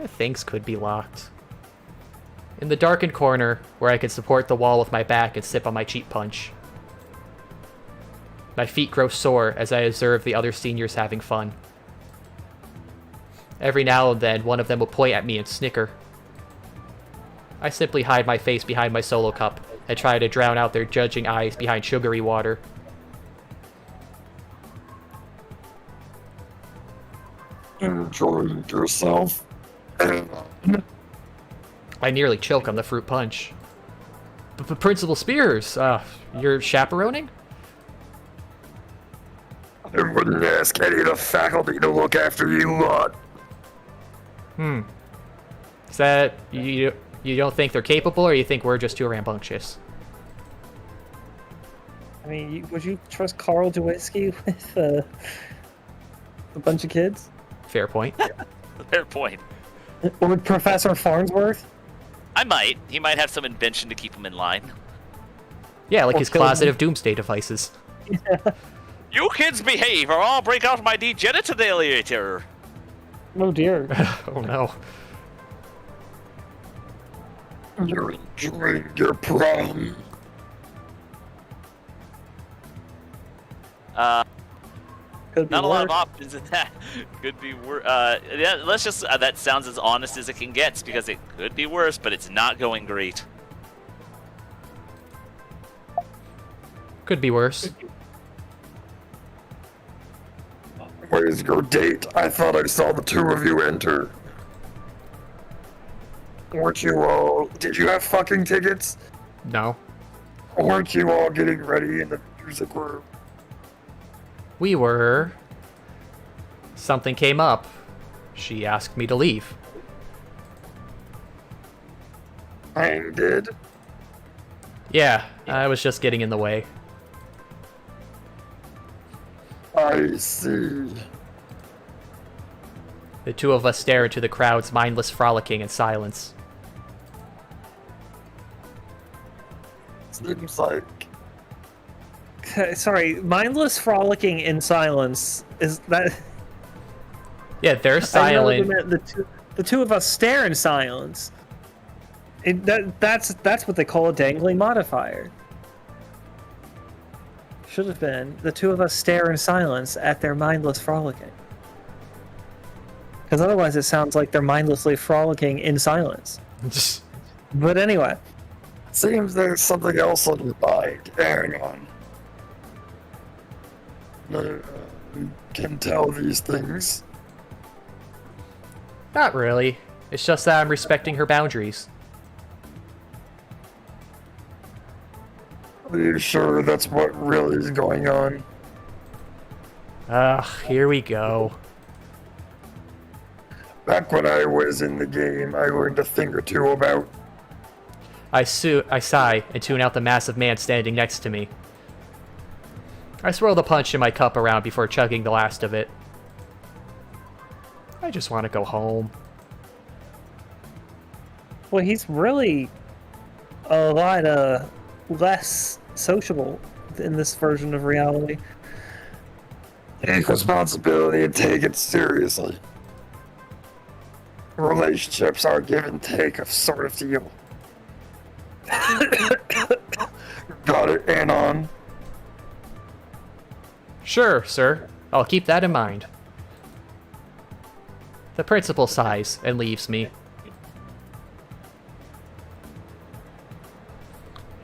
Things could be locked. In the darkened corner, where I could support the wall with my back and sip on my cheap punch. My feet grow sore as I observe the other seniors having fun. Every now and then, one of them will point at me and snicker. I simply hide my face behind my solo cup and try to drown out their judging eyes behind sugary water. Enjoying yourself. I nearly choke on the fruit punch. But Principal Spears, you're chaperoning? I wouldn't ask any of the faculty to look after you lot. Is that you don't think they're capable, or you think we're just too rambunctious? I mean, would you trust Carl Jawiski with a bunch of kids? Fair point. Fair point. Or with Professor Farnsworth? I might. He might have some invention to keep him in line. Yeah, like Or his kill closet him. of doomsday devices. You kids behave, or I'll break out my degenerator. Oh dear. Oh no. You're enjoying your prom. Could be Not a lot of worse. options in that. Could be worse. Yeah, let's just. That sounds as honest as it can get, because it could be worse, but it's not going great. Could be worse. Where's your date? I thought I saw the two of you enter. Weren't you all... Did you have fucking tickets? No. Weren't you all getting ready in the music room? We were. Something came up. She asked me to leave. Fang did? Yeah, I was just getting in the way. I see. The two of us stare into the crowd's mindless frolicking in silence. Seems like... Sorry, mindless frolicking in silence. Is that... Yeah, they're I know silent. the two of us stare in silence. That's what they call a dangling modifier. Should have been the two of us stare in silence at their mindless frolicking. Because otherwise it sounds like they're mindlessly frolicking in silence. But anyway. Seems there's something else on your mind. Hang on. Can tell these things. Not really. It's just that I'm respecting her boundaries. Are you sure that's what really is going on? Ugh, here we go. Back when I was in the game, I learned a thing or two about... I sigh and tune out the massive man standing next to me. I swirl the punch in my cup around before chugging the last of it. I just want to go home. Well, he's really a lot less sociable in this version of reality. Take responsibility and take it seriously. Relationships are a give and take of sort of deal. Got it, Anon? Sure, sir. I'll keep that in mind. The principal sighs and leaves me.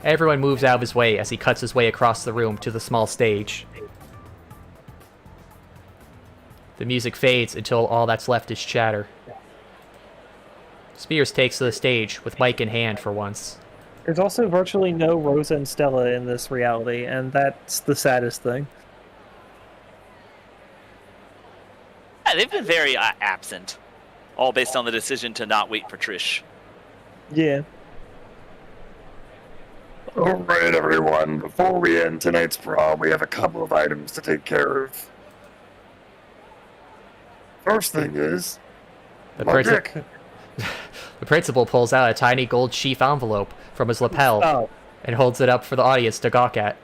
Everyone moves out of his way as he cuts his way across the room to the small stage. The music fades until all that's left is chatter. Spears takes to the stage with mic in hand for once. There's also virtually no Rosa and Stella in this reality, and that's the saddest thing. Yeah, they've been very absent. All based on the decision to not wait for Trish. Yeah. Alright, everyone. Before we end tonight's prom, we have a couple of items to take care of. First thing is, The, my dick. the principal pulls out a tiny gold sheaf envelope from his lapel Oh, and holds it up for the audience to gawk at.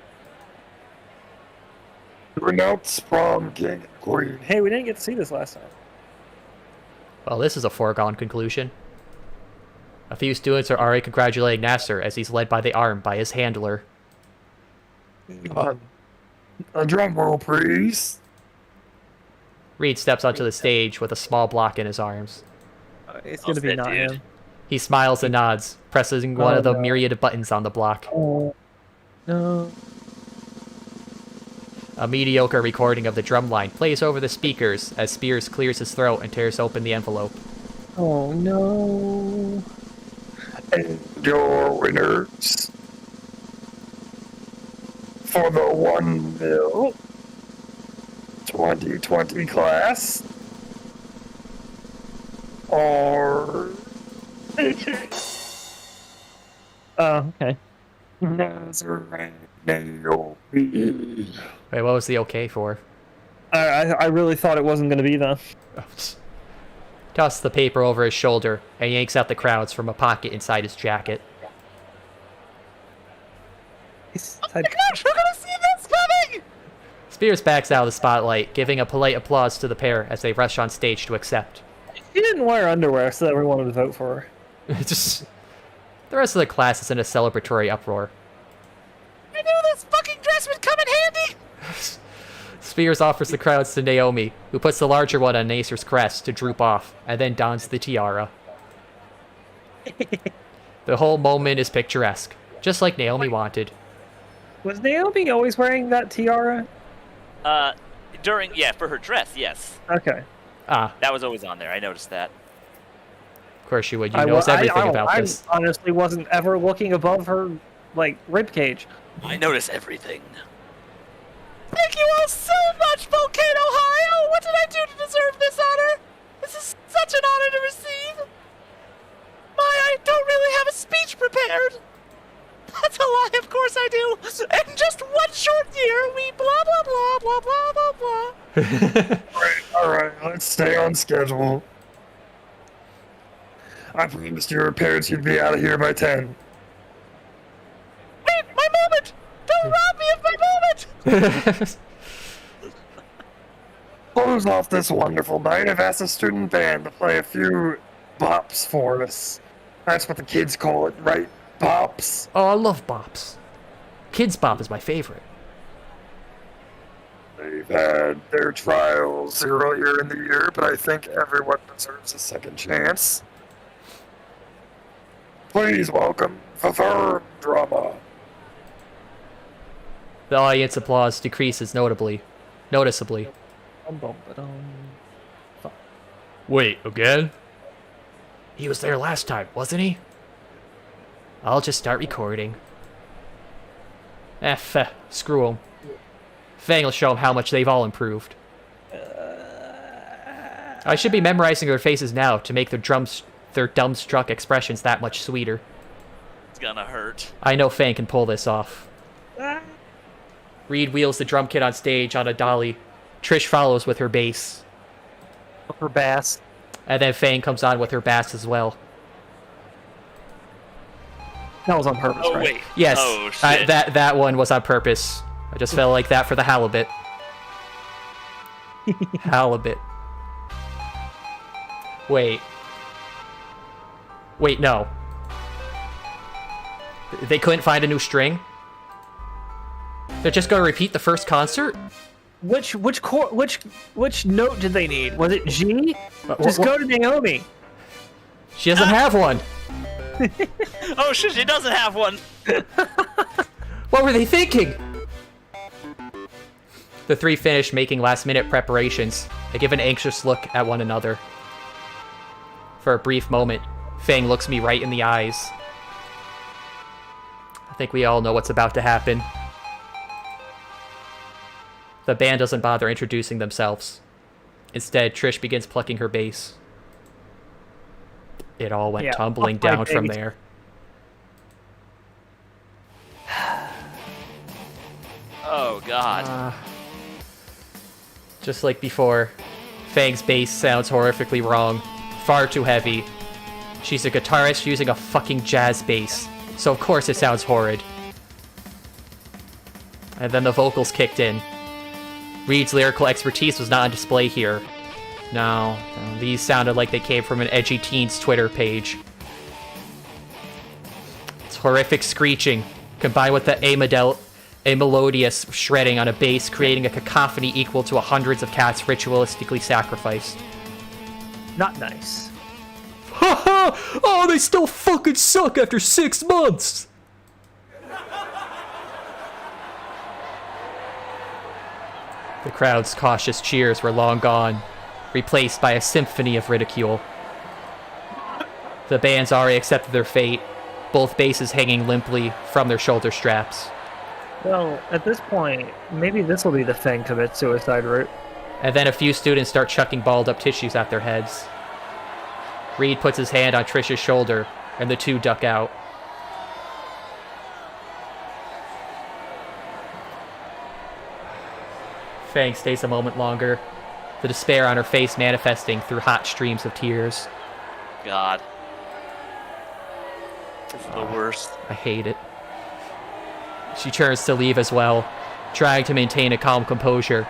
Renounce prom king and queen. hey, we didn't get to see this last time. Well, this is a foregone conclusion. A few students are already congratulating Nasser as he's led by the arm by his handler. A drum roll, please. Reed steps onto the stage with a small block in his arms. It's I'll gonna be spit, not dude. him. He smiles and nods, pressing one Oh, of the no. myriad buttons on the block. Oh, no. A mediocre recording of the drum line plays over the speakers as Spears clears his throat and tears open the envelope. Oh no. And your winners for the 1 mil 2020 class are Okay. Nasser and Naomi. Wait, what was the okay for? I really thought it wasn't gonna be them. Tosses the paper over his shoulder and yanks out the crowds from a pocket inside his jacket. Gosh, Gosh, we're gonna see this coming! Spears backs out of the spotlight, giving a polite applause to the pair as they rush on stage to accept. She didn't wear underwear, so everyone wanted to vote for her. Just the rest of the class is in a celebratory uproar. I knew this fucking dress would come in handy! Spears offers the crowds to Naomi, who puts the larger one on Nasser's crest to droop off, and then dons the tiara. The whole moment is picturesque, just like Naomi wanted. Was Naomi always wearing that tiara? For her dress, yes. Okay. Ah, That was always on there. I noticed that. of course you would. You knows everything about I this. honestly wasn't ever looking above her, like, rib cage. I notice everything. Thank you all so much, Volcano High! Oh, what did I do to deserve this honor? This is such an honor to receive! I don't really have a speech prepared! That's a lie, of course I do! In just one short year, we blah blah blah blah blah blah blah. Alright, let's stay on schedule. I promised your parents you'd be out of here by 10. Wait, my moment! Don't rob me of my moment! Close off this wonderful night. I've asked the student band to play a few bops for us. That's what the kids call it, right? Bops. Oh, I love bops. Kids Bop is my favorite. They've had their trials earlier in the year, but I think everyone deserves a second chance. Please welcome Fang Drama. The audience applause decreases noticeably. Wait, again? He was there last time, wasn't he? I'll just start recording. Screw him. Fang will show him how much they've all improved. I should be memorizing their faces now to make their dumbstruck expressions that much sweeter. It's gonna hurt. I know Fang can pull this off. Reed wheels the drum kit on stage on a dolly. Trish follows with her bass. Her bass. And then Fang comes on with her bass as well. That was on purpose, Oh right? wait. Yes, Oh shit. that one was on purpose. I just felt like that for the halibut. Halibut. Wait, no. They couldn't find a new string? They're just gonna repeat the first concert? Which note did they need? Was it G? Just wha- go to Naomi. She doesn't have one. Oh shit, she doesn't have one. What were they thinking? The three finish making last-minute preparations. They give an anxious look at one another. For a brief moment, Fang looks me right in the eyes. I think we all know what's about to happen. The band doesn't bother introducing themselves. Instead, Trish begins plucking her bass. It all went Yeah, tumbling fuck my down from bass. there. Oh god. Just like before, Fang's bass sounds horrifically wrong. Far too heavy. She's a guitarist using a fucking jazz bass, so of course it sounds horrid. And then the vocals kicked in. Reed's lyrical expertise was not on display here. No, these sounded like they came from an edgy teen's Twitter page. It's horrific screeching, combined with the amelodious shredding on a bass, creating a cacophony equal to hundreds of cats ritualistically sacrificed. Not nice. Haha! Oh, they still fucking suck after 6 months! The crowd's cautious cheers were long gone, replaced by a symphony of ridicule. The band's already accepted their fate, both basses hanging limply from their shoulder straps. Well, at this point, maybe this will be the Fang commit suicide route. And then a few students start chucking balled up tissues at their heads. Reed puts his hand on Trish's shoulder, and the two duck out. Fang stays a moment longer, the despair on her face manifesting through hot streams of tears. God. This is the worst. I hate it. She turns to leave as well, trying to maintain a calm composure.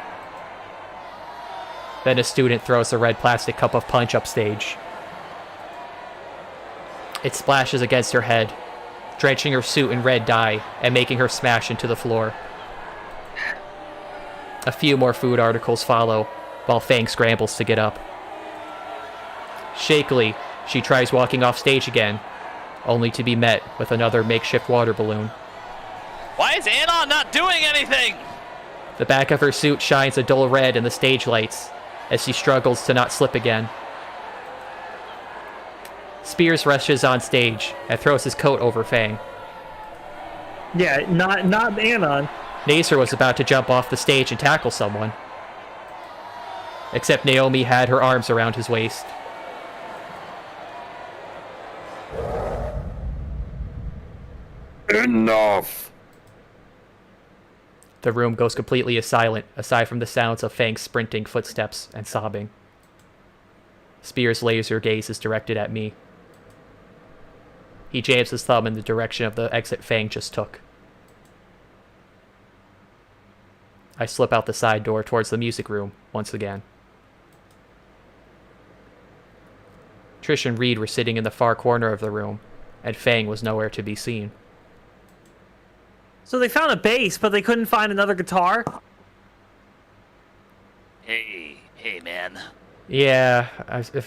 Then a student throws a red plastic cup of punch upstage. It splashes against her head, drenching her suit in red dye and making her smash into the floor. A few more food articles follow, while Fang scrambles to get up. Shakily, she tries walking off stage again, only to be met with another makeshift water balloon. Why is Anon not doing anything? The back of her suit shines a dull red in the stage lights, as she struggles to not slip again. Spears rushes on stage and throws his coat over Fang. Yeah, not Anon. Nasser was about to jump off the stage and tackle someone. Except Naomi had her arms around his waist. Enough! The room goes completely silent, aside from the sounds of Fang's sprinting footsteps and sobbing. Spears' laser gaze is directed at me. He jams his thumb in the direction of the exit Fang just took. I slip out the side door towards the music room once again. Trish and Reed were sitting in the far corner of the room, and Fang was nowhere to be seen. So they found a bass, but they couldn't find another guitar? Hey, man. Yeah,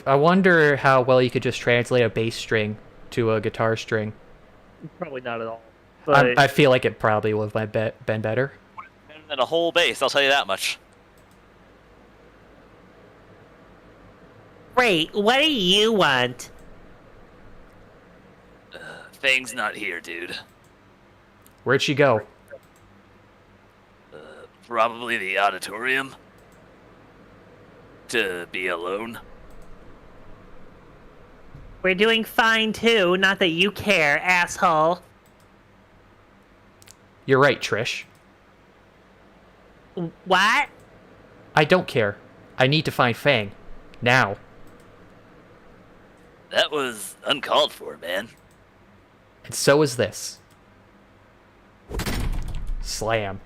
I wonder how well you could just translate a bass string to a guitar string. Probably not at all. But I feel like it probably would have been better. Better than a whole base, I'll tell you that much. Wait, what do you want? Fang's not here, dude. Where'd she go? Probably the auditorium. To be alone. We're doing fine too, not that you care, asshole. You're right, Trish. What? I don't care. I need to find Fang. Now. That was uncalled for, man. And so is this. Slam.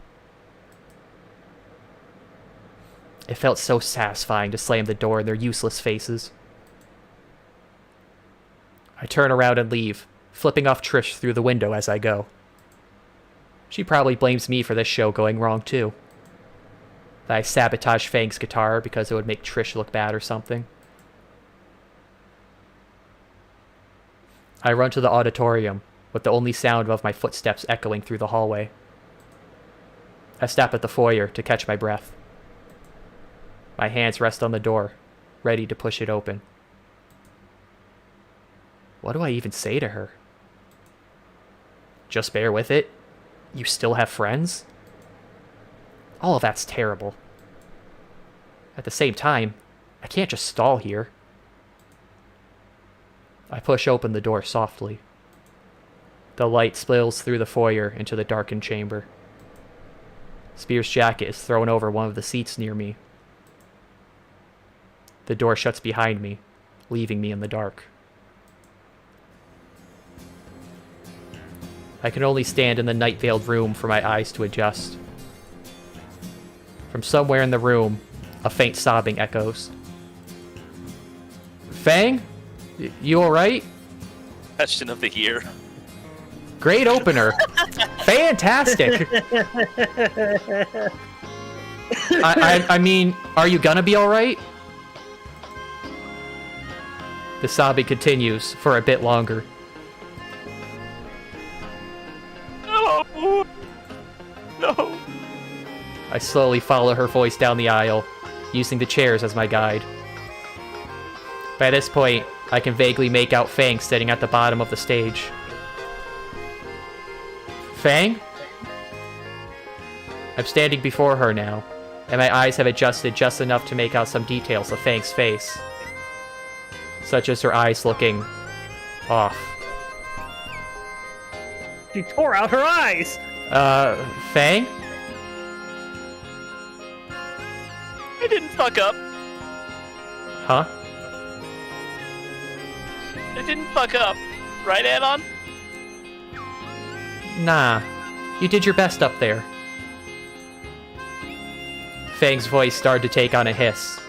It felt so satisfying to slam the door in their useless faces. I turn around and leave, flipping off Trish through the window as I go. She probably blames me for this show going wrong too. That I sabotaged Fang's guitar because it would make Trish look bad or something. I run to the auditorium, with the only sound of my footsteps echoing through the hallway. I stop at the foyer to catch my breath. My hands rest on the door, ready to push it open. What do I even say to her? Just bear with it? You still have friends? All of that's terrible. At the same time, I can't just stall here. I push open the door softly. The light spills through the foyer into the darkened chamber. Spears' jacket is thrown over one of the seats near me. The door shuts behind me, leaving me in the dark. I can only stand in the night-veiled room for my eyes to adjust. From somewhere in the room, a faint sobbing echoes. Fang? You alright? Question of the year. Great opener. Fantastic. I mean, are you gonna be alright? The sobbing continues for a bit longer. No. No. I slowly follow her voice down the aisle, using the chairs as my guide. By this point, I can vaguely make out Fang sitting at the bottom of the stage. Fang? I'm standing before her now, and my eyes have adjusted just enough to make out some details of Fang's face, such as her eyes looking off. She tore out her eyes! Fang? I didn't fuck up. Huh? I didn't fuck up. Right, Anon? Nah, you did your best up there. Fang's voice started to take on a hiss.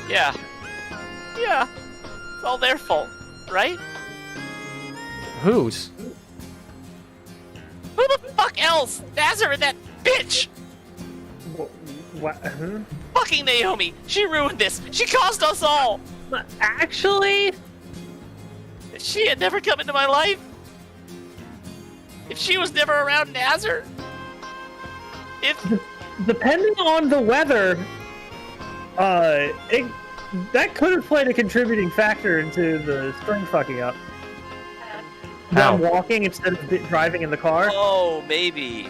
Yeah. Yeah. It's all their fault, right? Whose? Who the fuck else? Nasser and that bitch! What? Huh? Fucking Naomi! She ruined this! She caused us all! Actually? If she had never come into my life, if she was never around Nasser, if... Depending on the weather, that could have played a contributing factor into the string fucking up. How? Them walking instead of driving in the car. Oh, maybe.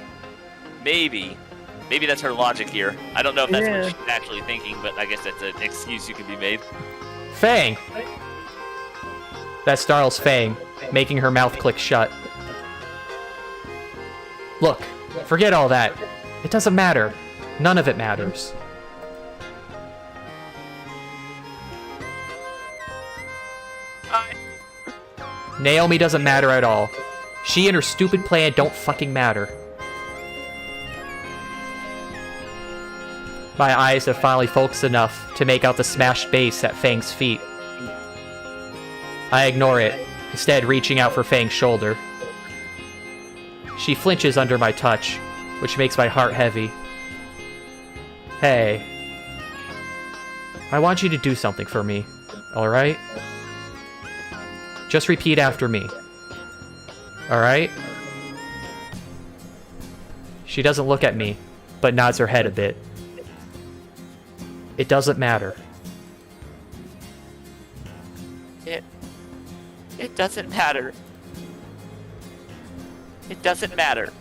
Maybe that's her logic here. I don't know if that's Yeah. what she's actually thinking, but I guess that's an excuse you can be made. Fang! That startles Fang, making her mouth click shut. Look, forget all that. It doesn't matter. None of it matters. Naomi doesn't matter at all. She and her stupid plan don't fucking matter. My eyes have finally focused enough to make out the smashed base at Fang's feet. I ignore it, instead reaching out for Fang's shoulder. She flinches under my touch, which makes my heart heavy. Hey. I want you to do something for me, alright? Just repeat after me. Alright? She doesn't look at me, but nods her head a bit. It doesn't matter. It doesn't matter. It doesn't matter.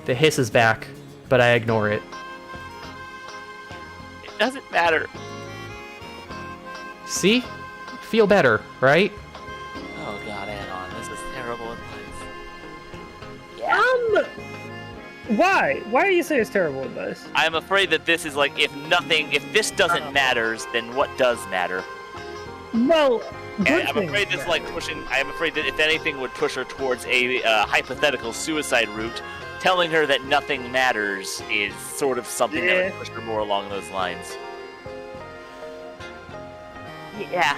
The hiss is back, but I ignore it. It doesn't matter. See? Feel better, right? Oh god, Anon, this is terrible advice. Why? Why do you say it's terrible advice? I'm afraid that this is like, if this doesn't matters, then what does matter? Well, And I'm afraid this like I'm afraid that if anything would push her towards a hypothetical suicide route, telling her that nothing matters is sort of something that would push her more along those lines. Yeah,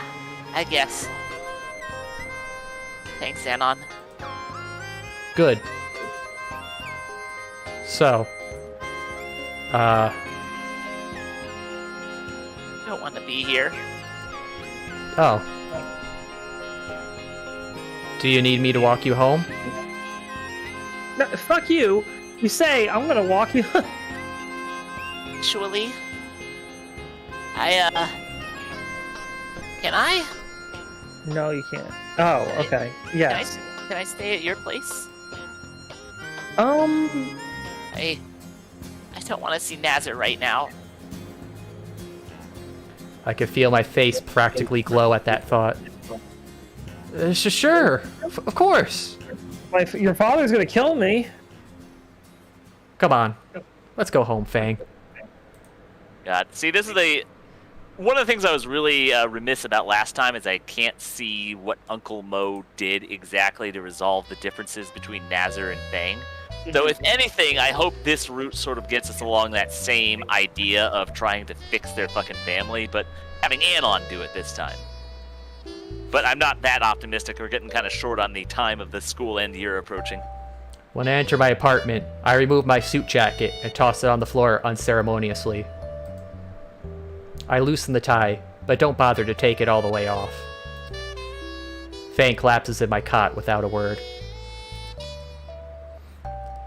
I guess. Thanks, Anon. Good. So, Don't want to be here. oh. Do you need me to walk you home? No, fuck you. You say, I'm gonna walk you. Actually, can I? No, you can't. Oh, okay. Yeah. Can I stay at your place? I don't want to see Nasser right now. I could feel my face practically glow at that thought. Sure, of course. Your father's gonna kill me. Come on, let's go home, Fang. God, see, this is one of the things I was really remiss about last time is I can't see what Uncle Mo did exactly to resolve the differences between Nasser and Fang. So if anything, I hope this route sort of gets us along that same idea of trying to fix their fucking family, but having Anon do it this time. But I'm not that optimistic. We're getting kind of short on the time of the school end year approaching. When I enter my apartment, I remove my suit jacket and toss it on the floor unceremoniously. I loosen the tie, but don't bother to take it all the way off. Fang collapses in my cot without a word.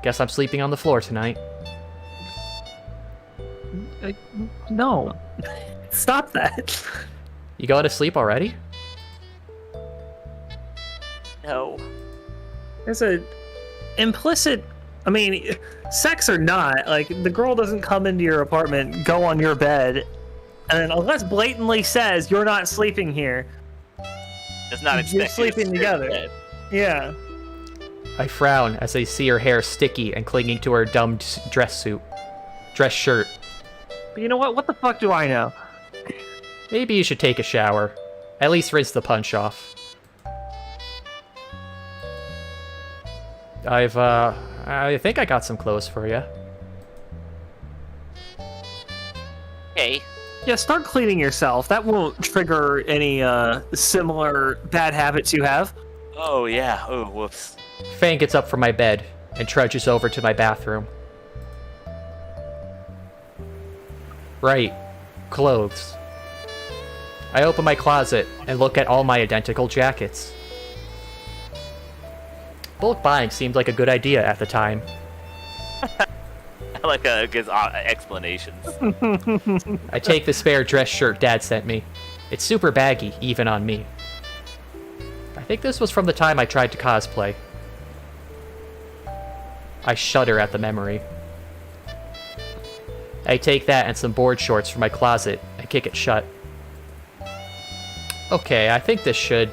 Guess I'm sleeping on the floor tonight. No. Stop that. You go to sleep already? No. There's a implicit, I mean, sex or not, like, the girl doesn't come into your apartment, go on your bed, and then unless blatantly says you're not sleeping here, It's not expected. you're sleeping together. Yeah. I frown as I see her hair sticky and clinging to her dumb dress shirt. But you know what? What the fuck do I know? Maybe you should take a shower. At least rinse the punch off. I think I got some clothes for you. Okay. Yeah, start cleaning yourself. That won't trigger any similar bad habits you have. Oh, yeah. Oh, whoops. Fang gets up from my bed and trudges over to my bathroom. Right. Clothes. I open my closet and look at all my identical jackets. Bulk buying seemed like a good idea at the time. I like good explanations. I take the spare dress shirt Dad sent me. It's super baggy, even on me. I think this was from the time I tried to cosplay. I shudder at the memory. I take that and some board shorts from my closet and kick it shut. Okay, I think this should...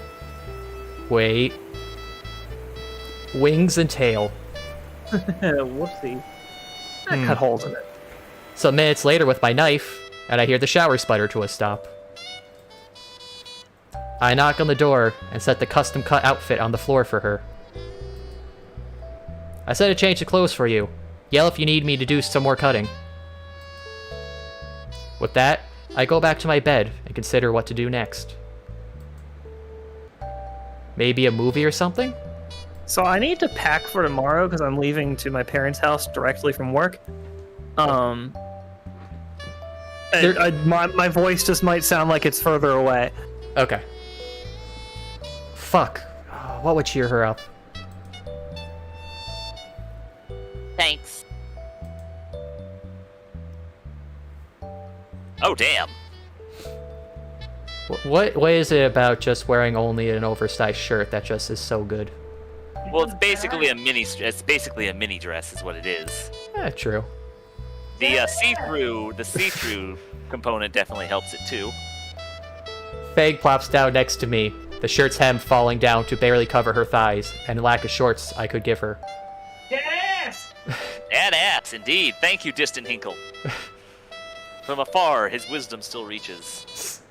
Wait. Wings and tail. Whoopsie. I cut holes in it. Some minutes later with my knife, and I hear the shower sputter to a stop. I knock on the door and set the custom-cut outfit on the floor for her. I said to change the clothes for you. Yell if you need me to do some more cutting. With that, I go back to my bed and consider what to do next. Maybe a movie or something? So I need to pack for tomorrow because I'm leaving to my parents' house directly from work. My voice just might sound like it's further away. Okay. Fuck. What would cheer her up? Thanks. Oh, damn. What is it about just wearing only an oversized shirt that just is so good? Well, it's basically a mini. It's basically a mini dress, is what it is. Yeah, true. The see-through component definitely helps it too. Fang plops down next to me, the shirt's hem falling down to barely cover her thighs, and lack of shorts I could give her. Yes! And ass, indeed. Thank you, distant Hinkle. From afar, his wisdom still reaches.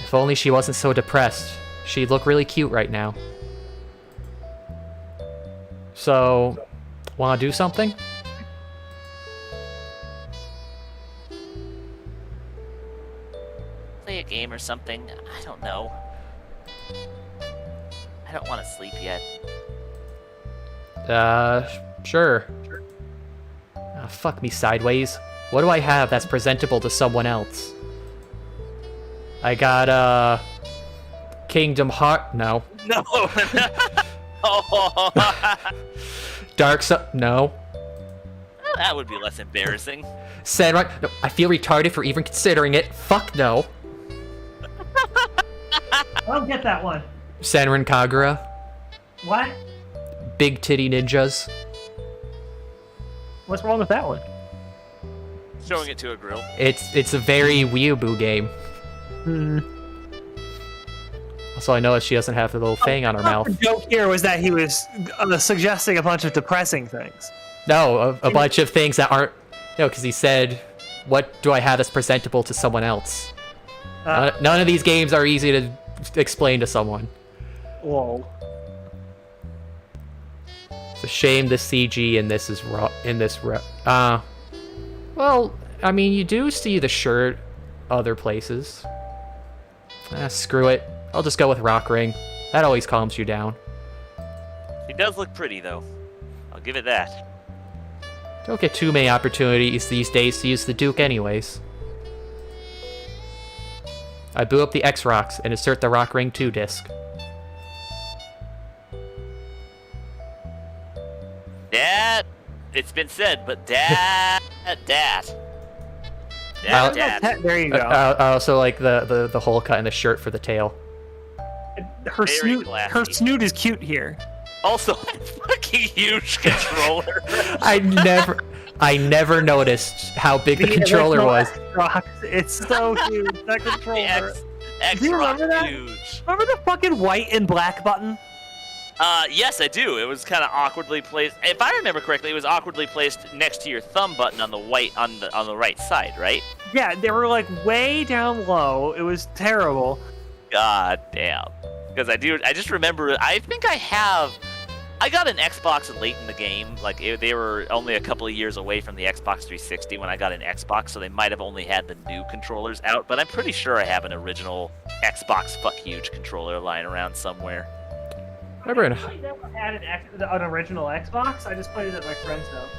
If only she wasn't so depressed. She'd look really cute right now. So, wanna do something? Play a game or something. I don't know. I don't want to sleep yet. Sure. Fuck me sideways. What do I have that's presentable to someone else? I got, Kingdom Heart... No. No. No. Well, that would be less embarrassing. Senran... No, I feel retarded for even considering it. Fuck no. I don't get that one. Senran Kagura. What? Big titty ninjas. What's wrong with that one? Showing it to a grill. It's a very weeaboo game. Also, I noticed she doesn't have the little fang on her mouth. The joke here was that he was suggesting a bunch of depressing things. No, a bunch of things that aren't... No, because he said what do I have that's presentable to someone else? None of these games are easy to explain to someone. Whoa. It's a shame the CG in this is well, I mean, you do see the shirt other places. Screw it. I'll just go with Rock Ring. That always calms you down. She does look pretty, though. I'll give it that. Don't get too many opportunities these days to use the Duke anyways. I boot up the X-Rocks and insert the Rock Ring 2 disc. Dad, it's been said, but Dad. There you go. I also like the hole cut in the shirt for the tail. Her very classy. snoot is cute here. Also, fucking huge controller. I never noticed how big the controller was. Xbox, it's so huge. That controller. Do you remember that? huge. Remember the fucking white and black button? Yes, I do. It was kind of awkwardly placed. If I remember correctly, it was awkwardly placed next to your thumb button on the right side, right? Yeah, they were like way down low. It was terrible. God damn. Because I just remember. I think I got an Xbox late in the game. Like they were only a couple of years away from the Xbox 360 when I got an Xbox, so they might have only had the new controllers out. But I'm pretty sure I have an original Xbox fuck huge controller lying around somewhere. Remember in I never had an original Xbox. I just played it at my friend's house.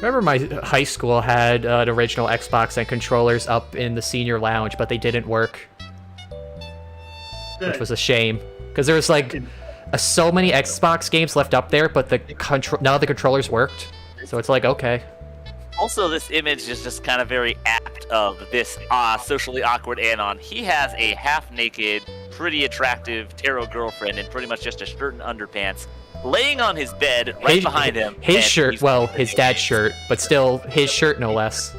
Remember my high school had an original Xbox and controllers up in the senior lounge, but they didn't work, which was a shame because there was like so many Xbox games left up there, but none of the controllers worked. So it's like, okay. Also, this image is just kind of very apt of this socially awkward Anon. He has a half-naked, pretty attractive tarot girlfriend in pretty much just a shirt and underpants, laying on his bed right behind him. His shirt, well, his dad's shirt, but still his shirt no less.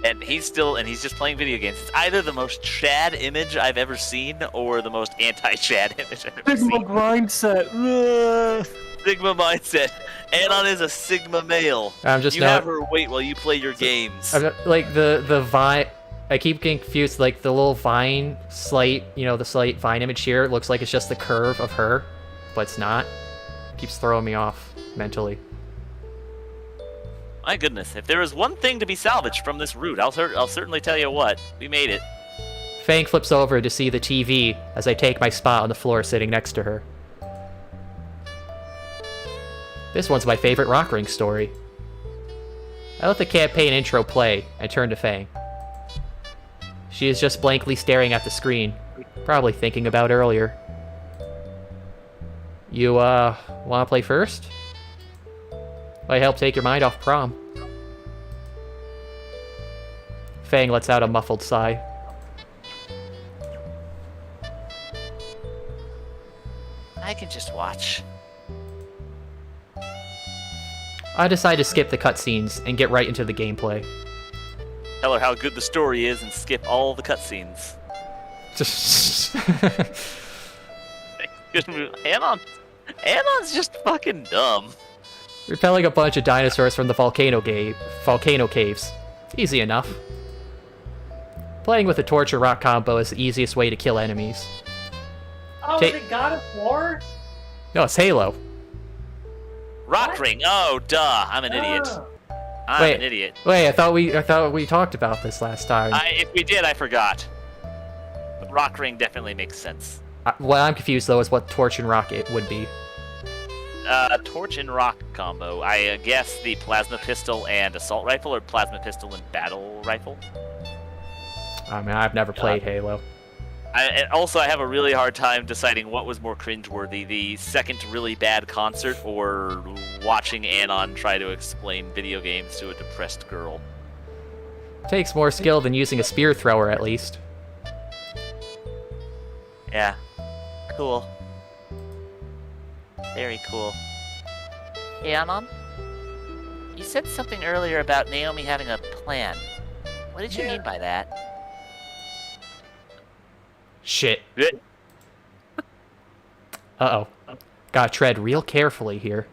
And he's just playing video games. It's either the most Chad image I've ever seen or the most anti-Chad image I've ever Sigma seen. mindset. Sigma mindset. Anon is a Sigma male. You have her wait while you play your games. Like the vine. I keep getting confused. Like the little vine the slight vine image here looks like it's just the curve of her, but it's not. Keeps throwing me off mentally. My goodness, if there is one thing to be salvaged from this route, I'll certainly tell you what. We made it. Fang flips over to see the TV as I take my spot on the floor sitting next to her. This one's my favorite Rock Ring story. I let the campaign intro play and turn to Fang. She is just blankly staring at the screen, probably thinking about earlier. You, wanna play first? I help take your mind off Prom. Fang lets out a muffled sigh. I can just watch. I decide to skip the cutscenes and get right into the gameplay. Tell her how good the story is and skip all the cutscenes. Anon's just fucking dumb. Repelling a bunch of dinosaurs from the volcano caves. Easy enough. Playing with a torch or rock combo is the easiest way to kill enemies. Oh, is it God of War? No, it's Halo. Rock Ring. Oh, duh. I'm an idiot. I'm an idiot. Wait, I thought we talked about this last time. If we did, I forgot. But Rock Ring definitely makes sense. What I'm confused though is what torch and rock it would be. Torch and rock combo. I guess the plasma pistol and assault rifle, or plasma pistol and battle rifle. I mean, I've never played Halo. I have a really hard time deciding what was more cringeworthy, the second really bad concert or watching Anon try to explain video games to a depressed girl. Takes more skill than using a spear thrower, at least. Yeah. Cool. Very cool. Hey, Anon? You said something earlier about Naomi having a plan. What did you mean by that? Shit. Uh-oh. Gotta tread real carefully here.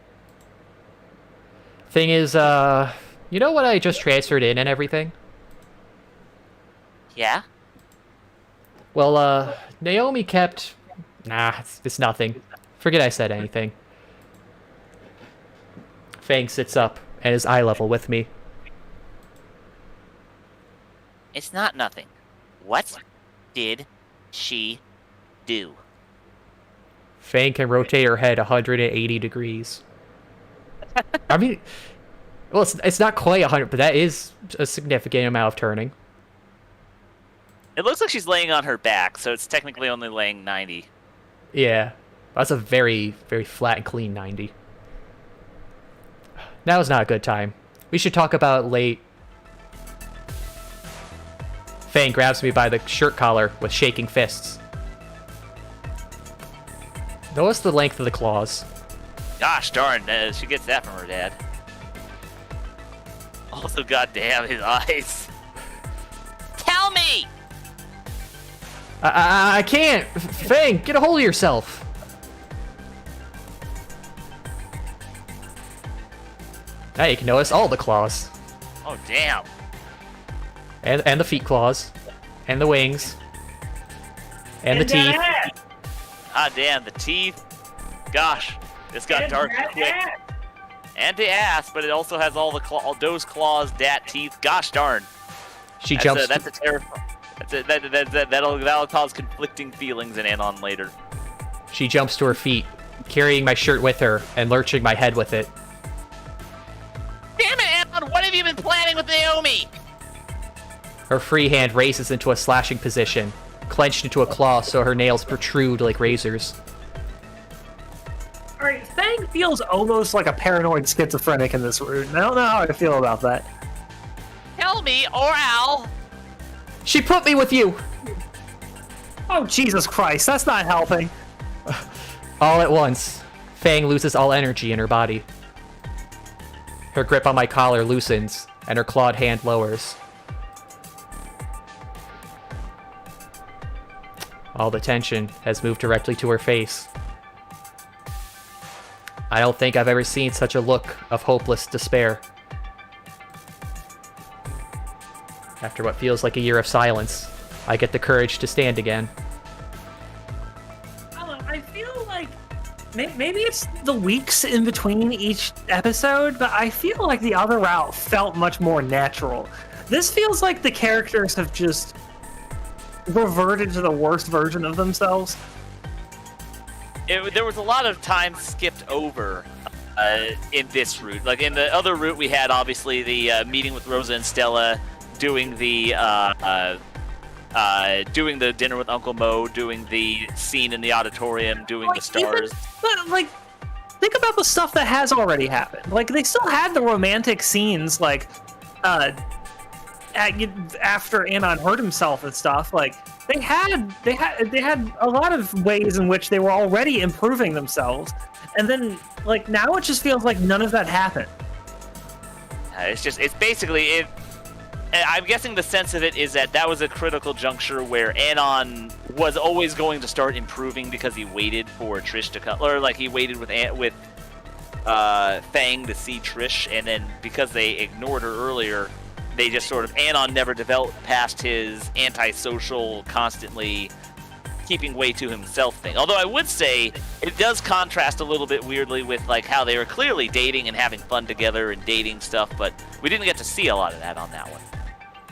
Thing is, you know what I just transferred in and everything? Yeah? Well, Naomi kept... Nah, it's nothing. Forget I said anything. Fang sits up and is eye level with me. It's not nothing. What did she do? Fang can rotate her head 180 degrees. I mean, well, it's not quite 100, but that is a significant amount of turning. It looks like she's laying on her back, so it's technically only laying 90. Yeah, that's a very, very flat and clean 90. Now is not a good time. We should talk about it late. Fang grabs me by the shirt collar with shaking fists. Notice the length of the claws. Gosh darn, she gets that from her dad. Also, goddamn, his eyes. Tell me! I can't! Fang, get a hold of yourself! Now you can notice all the claws. Oh, damn. And the feet claws. And the wings. And the teeth. Ah, damn, the teeth. Gosh, this got dark quick. And the ass, but it also has all the those claws, dat teeth. Gosh darn. She jumps. That's a terrifying. That'll cause conflicting feelings in Anon later. She jumps to her feet, carrying my shirt with her and lurching my head with it. Damn it, Anon! What have you been planning with Naomi? Her free hand races into a slashing position, clenched into a claw so her nails protrude like razors. Alright, Fang feels almost like a paranoid schizophrenic in this room. I don't know how I feel about that. Tell me, or I'll... She put me with you! Oh, Jesus Christ, that's not helping. All at once, Fang loses all energy in her body. Her grip on my collar loosens, and her clawed hand lowers. All the tension has moved directly to her face. I don't think I've ever seen such a look of hopeless despair. After what feels like a year of silence, I get the courage to stand again. I feel like maybe it's the weeks in between each episode, but I feel like the other route felt much more natural. This feels like the characters have just reverted to the worst version of themselves. There was a lot of time skipped over in this route. Like in the other route, we had obviously the meeting with Rosa and Stella, doing the dinner with Uncle Mo, doing the scene in the auditorium, doing the stars. But like, think about the stuff that has already happened. Like they still had the romantic scenes, like after Anon hurt himself and stuff. Like they had a lot of ways in which they were already improving themselves, and then like now it just feels like none of that happened. It's basically it. I'm guessing the sense of it is that was a critical juncture where Anon was always going to start improving because he waited for Trish to come, or like he waited with Fang to see Trish, and then because they ignored her earlier, they just sort of Anon never developed past his antisocial, constantly keeping way to himself thing. Although I would say it does contrast a little bit weirdly with like how they were clearly dating and having fun together and dating stuff, but we didn't get to see a lot of that on that one.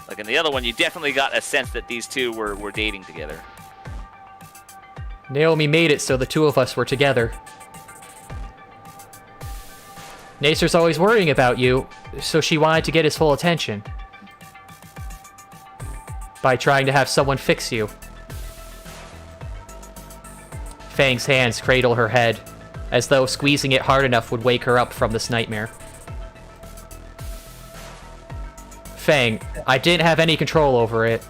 Like in the other one, you definitely got a sense that these two were dating together. Naomi made it so the two of us were together. Nasser's always worrying about you, so she wanted to get his full attention. By trying to have someone fix you. Fang's hands cradle her head, as though squeezing it hard enough would wake her up from this nightmare. Fang, I didn't have any control over it.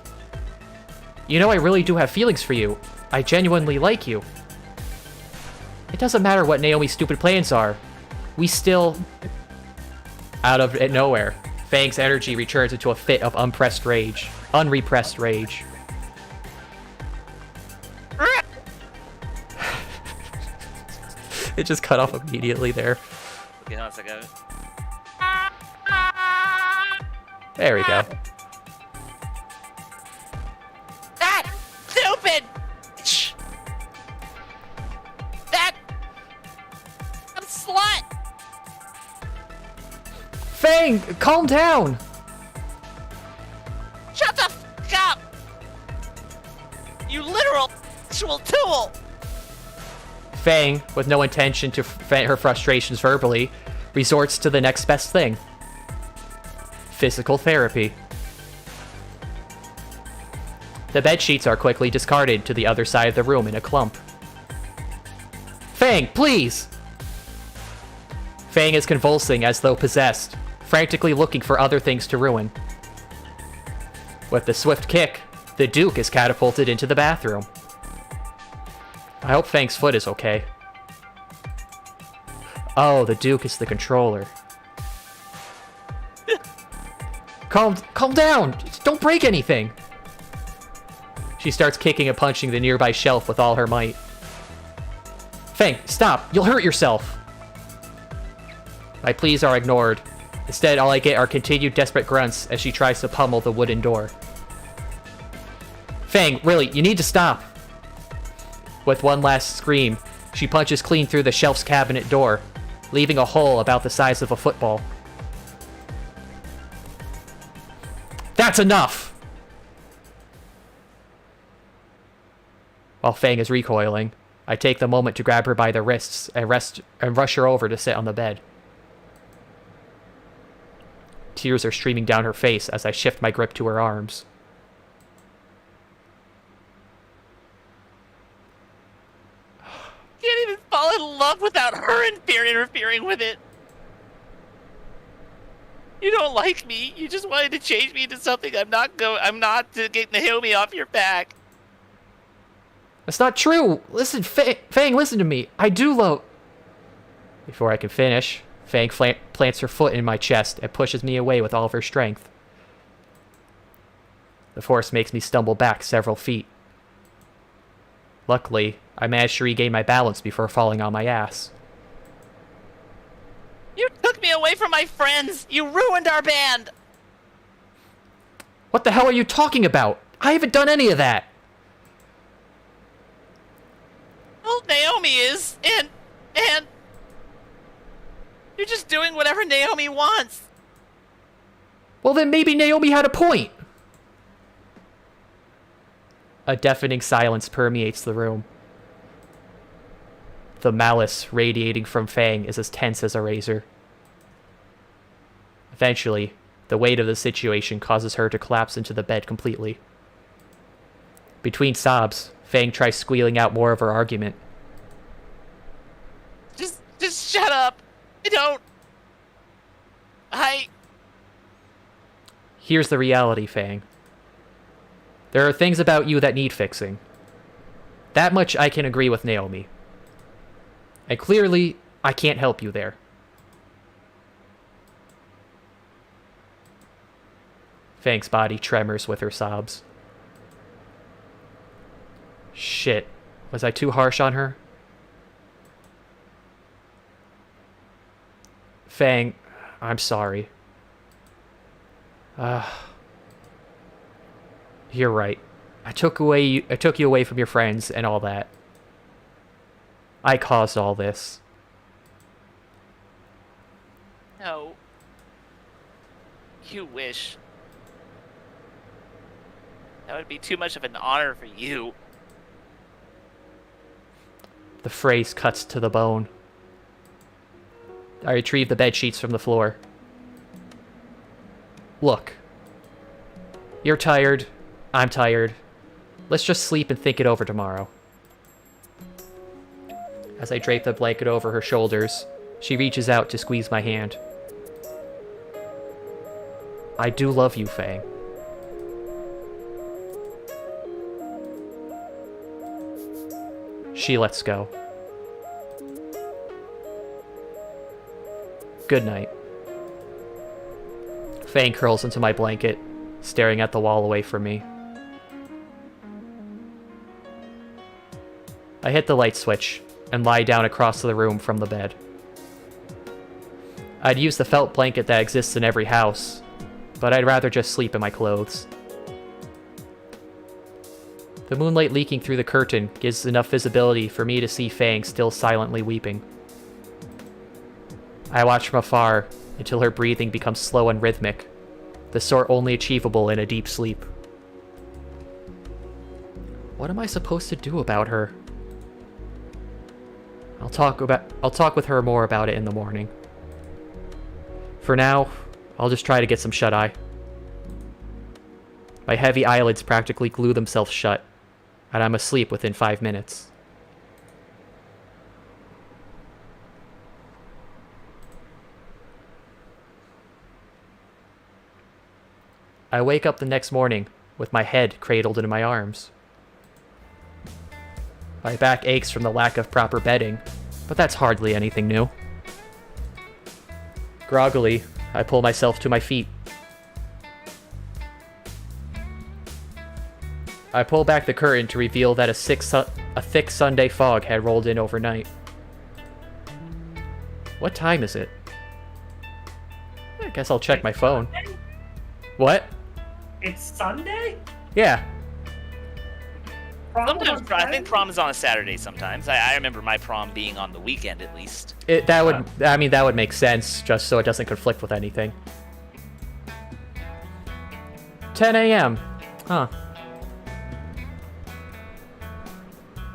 You know I really do have feelings for you. I genuinely like you. It doesn't matter what Naomi's stupid plans are. We still... Out of nowhere, Fang's energy returns into a fit of unrepressed rage. It just cut off immediately there. Okay, hold on a second. There we go. slut! Fang, calm down! Shut the f up! You literal actual tool! Fang, with no intention to vent her frustrations verbally, resorts to the next best thing. Physical therapy. The bedsheets are quickly discarded to the other side of the room in a clump. Fang, please! Fang is convulsing as though possessed, frantically looking for other things to ruin. With the swift kick, the Duke is catapulted into the bathroom. I hope Fang's foot is okay. Oh, the Duke is the controller. Calm down! Don't break anything! She starts kicking and punching the nearby shelf with all her might. Fang, stop! You'll hurt yourself! My pleas are ignored. Instead, all I get are continued desperate grunts as she tries to pummel the wooden door. Fang, really, you need to stop! With one last scream, she punches clean through the shelf's cabinet door, leaving a hole about the size of a football. That's enough! While Fang is recoiling, I take the moment to grab her by the wrists and rush her over to sit on the bed. Tears are streaming down her face as I shift my grip to her arms. Can't even fall in love without her interfering with it. You don't like me. You just wanted to change me into something I'm not to get Naomi off your back. That's not true! Listen, Fang, listen to me. I do love... Before I can finish, Fang plants her foot in my chest and pushes me away with all of her strength. The force makes me stumble back several feet. Luckily, I managed to regain my balance before falling on my ass. You took me away from my friends. You ruined our band. What the hell are you talking about? I haven't done any of that! Well, Naomi is, and you're just doing whatever Naomi wants. Well, then maybe Naomi had a point! A deafening silence permeates the room. The malice radiating from Fang is as tense as a razor. Eventually, the weight of the situation causes her to collapse into the bed completely. Between sobs, Fang tries squealing out more of her argument. Just shut up. Here's the reality, Fang. There are things about you that need fixing. That much I can agree with Naomi. And clearly, I can't help you there. Fang's body tremors with her sobs. Shit. Was I too harsh on her? Fang, I'm sorry. You're right. I took you away from your friends and all that. I caused all this. No. You wish. That would be too much of an honor for you. The phrase cuts to the bone. I retrieve the bedsheets from the floor. Look. You're tired. I'm tired. Let's just sleep and think it over tomorrow. As I drape the blanket over her shoulders, she reaches out to squeeze my hand. I do love you, Fang. She lets go. Good night. Fang curls into my blanket, staring at the wall away from me. I hit the light switch and lie down across the room from the bed. I'd use the felt blanket that exists in every house, but I'd rather just sleep in my clothes. The moonlight leaking through the curtain gives enough visibility for me to see Fang still silently weeping. I watch from afar until her breathing becomes slow and rhythmic, the sort only achievable in a deep sleep. What am I supposed to do about her? I'll talk with her more about it in the morning. For now, I'll just try to get some shut-eye. My heavy eyelids practically glue themselves shut, and I'm asleep within 5 minutes. I wake up the next morning with my head cradled in my arms. My back aches from the lack of proper bedding, but that's hardly anything new. Groggily, I pull myself to my feet. I pull back the curtain to reveal that a thick Sunday fog had rolled in overnight. What time is it? I guess I'll check my phone. What? It's Sunday? Yeah. Sometimes I think prom is on a Saturday. Sometimes I remember my prom being on the weekend at least. That would make sense, just so it doesn't conflict with anything. 10 a.m. Huh.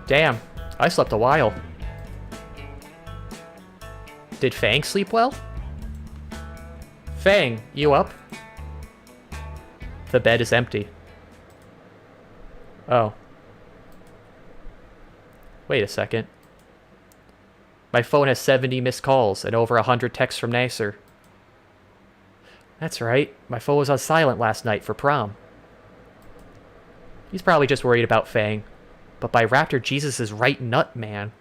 Damn, I slept a while. Did Fang sleep well? Fang, you up? The bed is empty. Oh. Wait a second. My phone has 70 missed calls and over 100 texts from Nasser. That's right, my phone was on silent last night for prom. He's probably just worried about Fang, but by Raptor Jesus' right nut, man.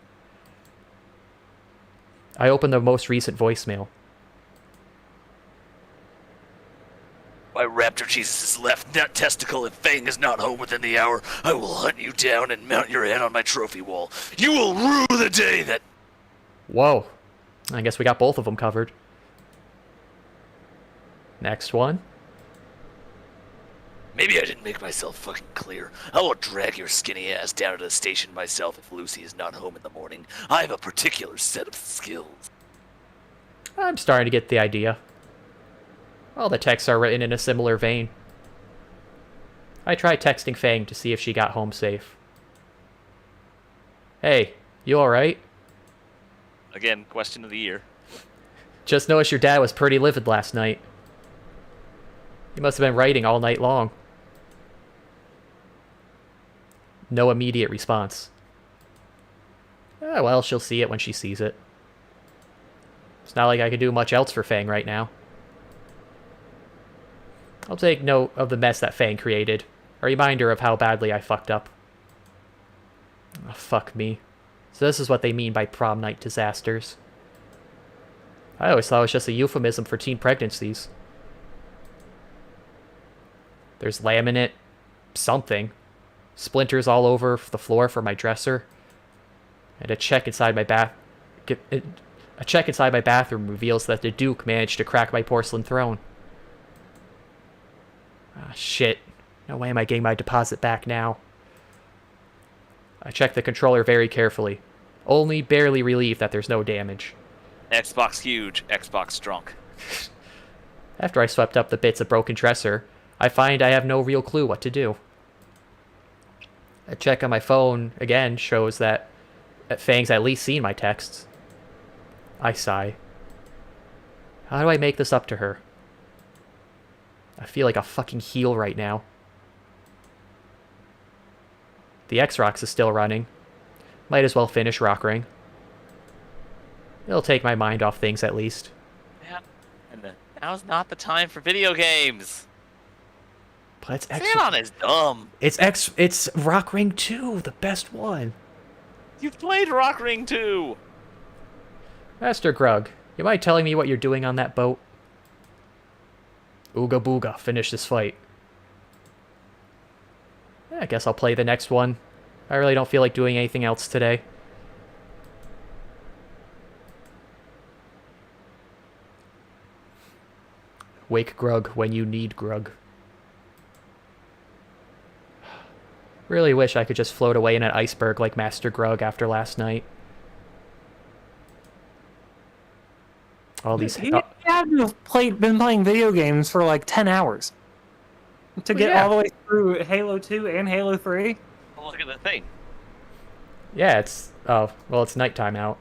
I open the most recent voicemail. My Raptor Jesus' left nut testicle, if Fang is not home within the hour, I will hunt you down and mount your head on my trophy wall. You will rue the day that... Whoa. I guess we got both of them covered. Next one. Maybe I didn't make myself fucking clear. I will drag your skinny ass down to the station myself if Lucy is not home in the morning. I have a particular set of skills. I'm starting to get the idea. All the texts are written in a similar vein. I tried texting Fang to see if she got home safe. Hey, you alright? Again, question of the year. Just noticed your dad was pretty livid last night. He must have been writing all night long. No immediate response. Well, she'll see it when she sees it. It's not like I can do much else for Fang right now. I'll take note of the mess that Fang created. A reminder of how badly I fucked up. Oh, fuck me. So this is what they mean by prom night disasters. I always thought it was just a euphemism for teen pregnancies. There's laminate... something. Splinters all over the floor for my dresser. And a check inside my bathroom reveals that the Duke managed to crack my porcelain throne. Ah, shit. No way am I getting my deposit back now. I check the controller very carefully. Only barely relieved that there's no damage. Xbox huge, Xbox drunk. After I swept up the bits of broken dresser, I find I have no real clue what to do. A check on my phone, again, shows that Fang's at least seen my texts. I sigh. How do I make this up to her? I feel like a fucking heel right now. The X-Rocks is still running. Might as well finish Rock Ring. It'll take my mind off things at least. Yeah, and now's not the time for video games. But it's Xenon is dumb. It's Rock Ring 2, the best one. You've played Rock Ring 2. Master Grug, you mind telling me what you're doing on that boat? Ooga booga, finish this fight. I guess I'll play the next one. I really don't feel like doing anything else today. Wake Grug when you need Grug. Really wish I could just float away in an iceberg like Master Grug after last night. All these. He had to have been playing video games for like 10 hours to get yeah. all the way through Halo 2 and Halo 3. Well, look at the thing. Yeah, it's it's nighttime out.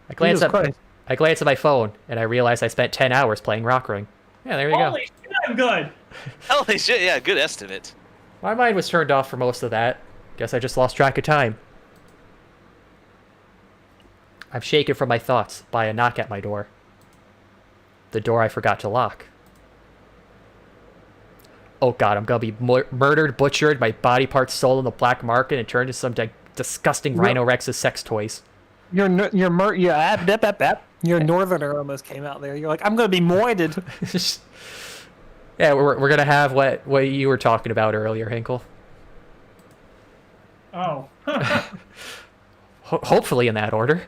I glance Jesus Christ. at my phone and I realize I spent 10 hours playing Rock Ring. Yeah, there you go. Holy shit, I'm good. Holy shit! Yeah, good estimate. My mind was turned off for most of that. Guess I just lost track of time. I'm shaken from my thoughts by a knock at my door. The door I forgot to lock. Oh god, I'm gonna be murdered, butchered, my body parts sold on the black market and turned into some disgusting Rhino Rex's sex toys. Your northerner almost came out there. You're like, I'm gonna be moided. Yeah, we're gonna have what you were talking about earlier, Hinkle. Oh. Hopefully in that order.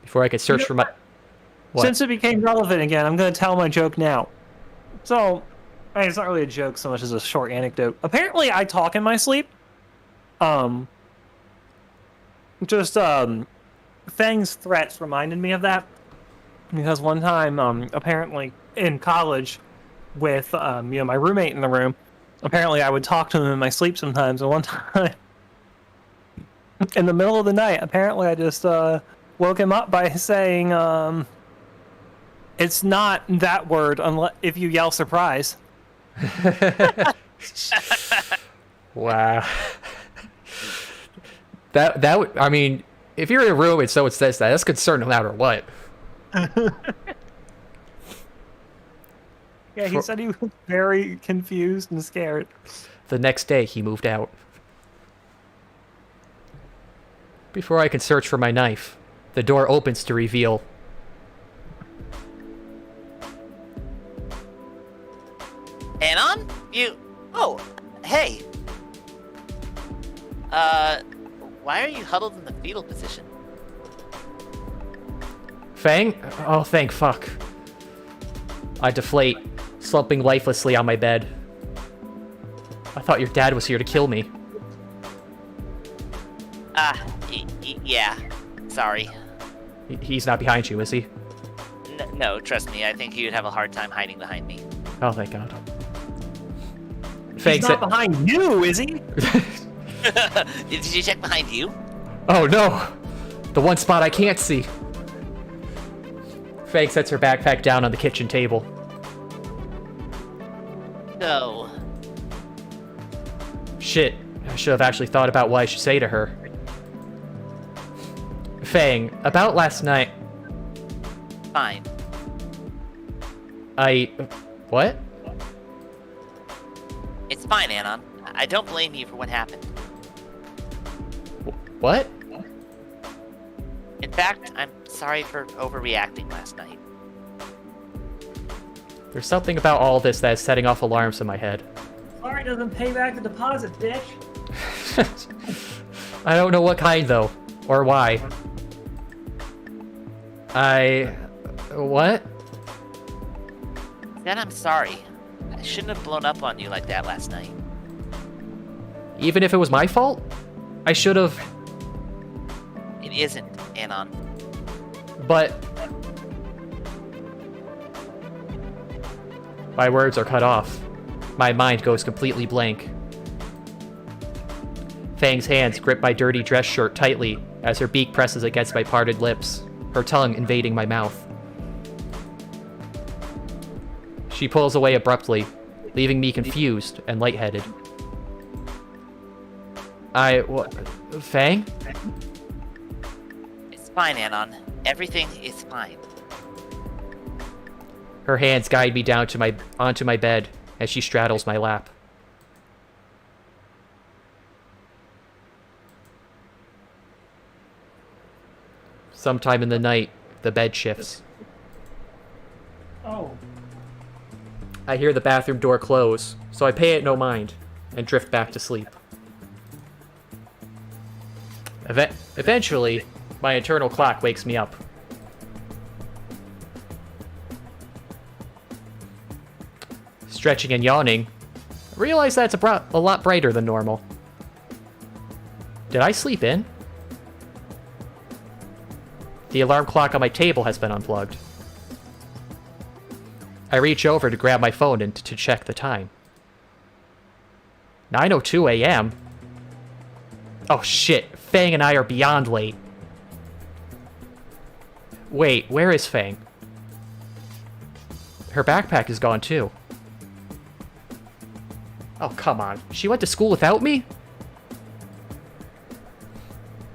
Before I could search for my... What? Since it became relevant again, I'm going to tell my joke now. So, I mean, it's not really a joke so much as a short anecdote. Apparently, I talk in my sleep. Fang's threats reminded me of that. Because one time, apparently, in college, with my roommate in the room, apparently I would talk to him in my sleep sometimes. And one time, in the middle of the night, apparently I just woke him up by saying, it's not that word unless if you yell surprise. Wow. That would, I mean, if you're in a room and someone says that, that's concerning no matter what. Yeah, he said he was very confused and scared. The next day, he moved out. Before I can search for my knife, the door opens to reveal... Anon? You... Oh, hey. Why are you huddled in the fetal position? Fang? Oh, thank fuck. I deflate, slumping lifelessly on my bed. I thought your dad was here to kill me. Yeah. Sorry. He's not behind you, is he? No, trust me, I think you'd have a hard time hiding behind me. Oh, thank God. He's not behind you, is he? Did you check behind you? Oh no! The one spot I can't see. Fang sets her backpack down on the kitchen table. No. Shit, I should have actually thought about what I should say to her. Fang, about last night... Fine. What? It's fine, Anon. I don't blame you for what happened. What? In fact, I'm sorry for overreacting last night. There's something about all this that is setting off alarms in my head. Sorry doesn't pay back the deposit, bitch. I don't know what kind, though. Or why. What? Then I'm sorry. I shouldn't have blown up on you like that last night. Even if it was my fault? I should have... It isn't, Anon. But... My words are cut off. My mind goes completely blank. Fang's hands grip my dirty dress shirt tightly as her beak presses against my parted lips, her tongue invading my mouth. She pulls away abruptly, leaving me confused and lightheaded. Fang? It's fine, Anon. Everything is fine. Her hands guide me down onto my bed as she straddles my lap. Sometime in the night, the bed shifts. Oh. I hear the bathroom door close, so I pay it no mind and drift back to sleep. Eventually, my internal clock wakes me up. Stretching and yawning, I realize that's a lot brighter than normal. Did I sleep in? The alarm clock on my table has been unplugged. I reach over to grab my phone and to check the time. 9:02 a.m. Oh shit, Fang and I are beyond late. Wait, where is Fang? Her backpack is gone too. Oh, come on. She went to school without me?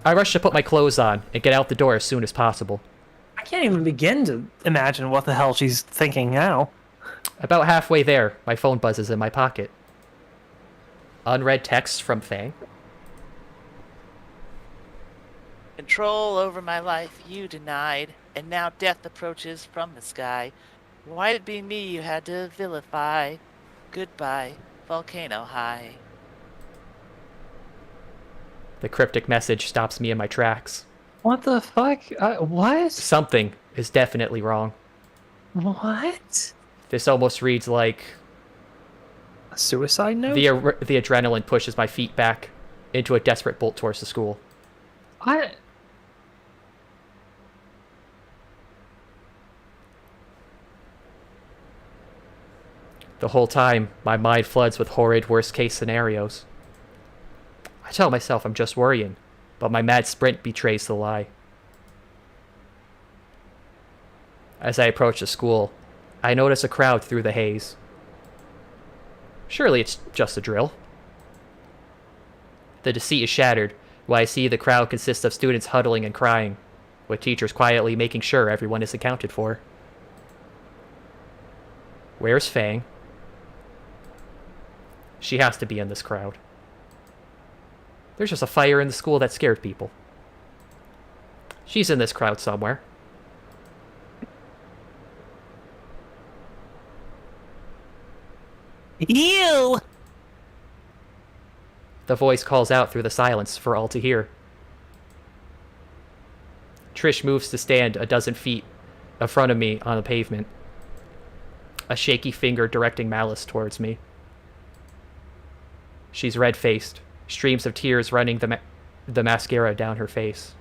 I rush to put my clothes on and get out the door as soon as possible. I can't even begin to imagine what the hell she's thinking now. About halfway there, my phone buzzes in my pocket. Unread text from Fang. Control over my life you denied, and now death approaches from the sky. Why'd it be me you had to vilify? Goodbye, Volcano High. The cryptic message stops me in my tracks. What the fuck? What? Something is definitely wrong. What? This almost reads like... A suicide note? The adrenaline pushes my feet back into a desperate bolt towards the school. What? The whole time, my mind floods with horrid worst-case scenarios. I tell myself I'm just worrying, but my mad sprint betrays the lie. As I approach the school, I notice a crowd through the haze. Surely it's just a drill. The deceit is shattered when I see the crowd consists of students huddling and crying, with teachers quietly making sure everyone is accounted for. Where's Fang? She has to be in this crowd. There's just a fire in the school that scared people. She's in this crowd somewhere. You! The voice calls out through the silence for all to hear. Trish moves to stand a dozen feet in front of me on the pavement, a shaky finger directing malice towards me. She's red-faced, streams of tears running the mascara down her face.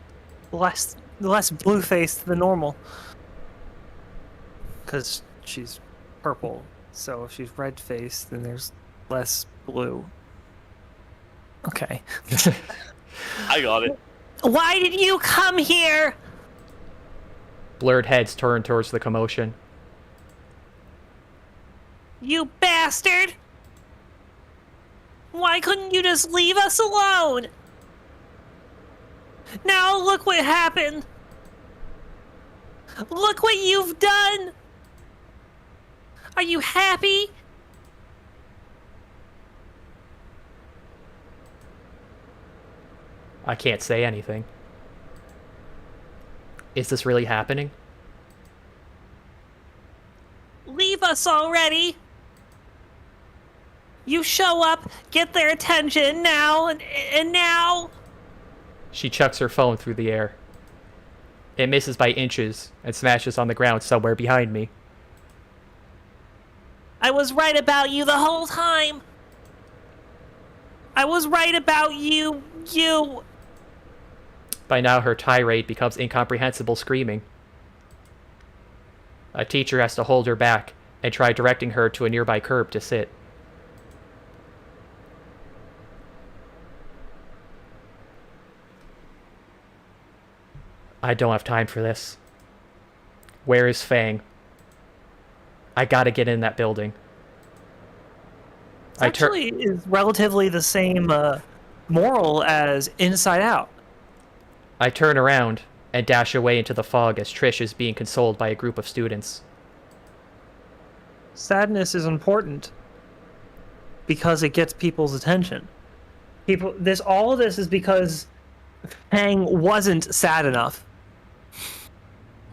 Less blue-faced than normal. Because she's purple. So if she's red-faced, then there's less blue. Okay. I got it. Why did you come here? Blurred heads turn towards the commotion. You bastard! Why couldn't you just leave us alone? Now look what happened! Look what you've done! Are you happy? I can't say anything. Is this really happening? Leave us already! You show up, get their attention now, and now... She chucks her phone through the air. It misses by inches and smashes on the ground somewhere behind me. I was right about you the whole time! I was right about you. By now, her tirade becomes incomprehensible screaming. A teacher has to hold her back and try directing her to a nearby curb to sit. I don't have time for this. Where is Fang? I gotta get in that building. It actually is relatively the same moral as Inside Out. I turn around and dash away into the fog as Trish is being consoled by a group of students. Sadness is important because it gets people's attention. All of this is because Fang wasn't sad enough.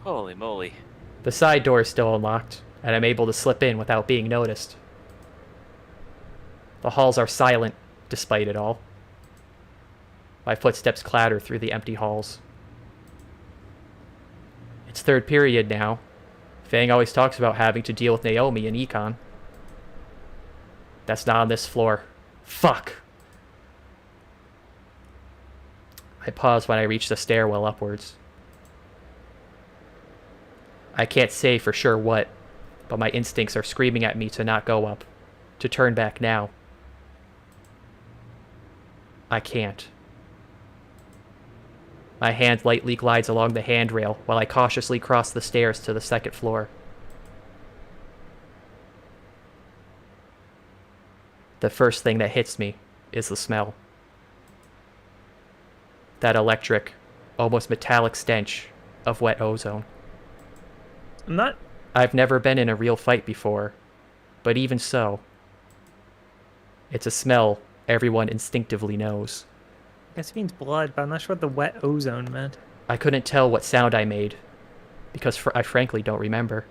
Holy moly. The side door is still unlocked, and I'm able to slip in without being noticed. The halls are silent, despite it all. My footsteps clatter through the empty halls. It's third period now. Fang always talks about having to deal with Naomi in econ. That's not on this floor. Fuck! I pause when I reach the stairwell upwards. I can't say for sure what, but my instincts are screaming at me to not go up, to turn back now. I can't. My hand lightly glides along the handrail while I cautiously cross the stairs to the second floor. The first thing that hits me is the smell. That electric, almost metallic stench of wet ozone. I'm not. I've never been in a real fight before, but even so, it's a smell everyone instinctively knows. I guess it means blood, but I'm not sure what the wet ozone meant. I couldn't tell what sound I made, because I frankly don't remember.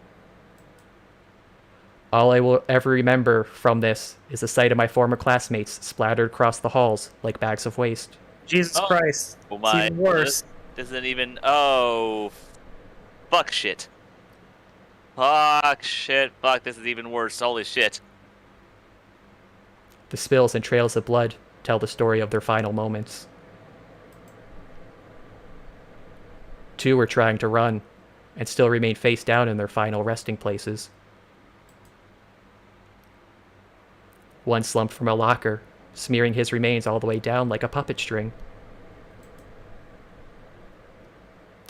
All I will ever remember from this is the sight of my former classmates splattered across the halls like bags of waste. Jesus Oh. Christ. Oh It's my. even worse. This isn't even. Oh. Fuck shit. Fuck shit. Fuck, this is even worse. Holy shit. The spills and trails of blood tell the story of their final moments. 2 were trying to run, and still remain face down in their final resting places. 1 slumped from a locker, smearing his remains all the way down like a puppet string.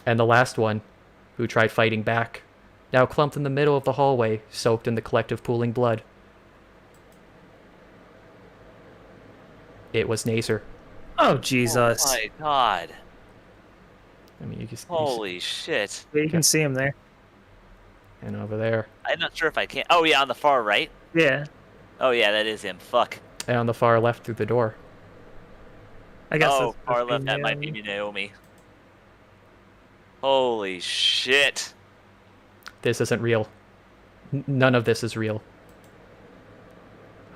And the last one, who tried fighting back, now clumped in the middle of the hallway, soaked in the collective pooling blood. It was Nasser. Oh, Jesus. Oh my god. I mean, you can Holy shit. Yeah, you can see him there. and over there, I'm not sure if I can. Oh, yeah, on the far right. Yeah. Oh, yeah, that is him. Fuck. and on the far left through the door. I guess Oh, that's far left, that might be Naomi. Holy shit. This isn't real. None of this is real.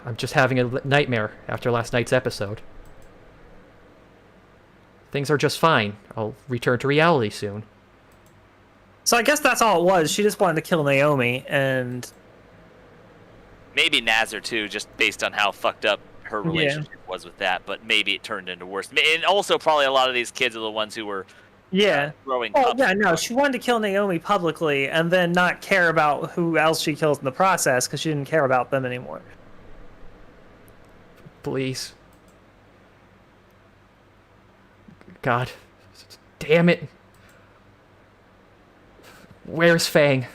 I'm just having a nightmare after last night's episode. Things are just fine. I'll return to reality soon. So I guess that's all it was. She just wanted to kill Naomi, and Maybe Nasser, too, just based on how fucked up her Yeah. relationship was with that, but maybe it turned into worse. And also, probably a lot of these kids are the ones who were yeah. throwing Oh, cups. yeah, no, she wanted to kill Naomi publicly and then not care about who else she kills in the process because she didn't care about them anymore. Please. God. Damn it. Where's Fang?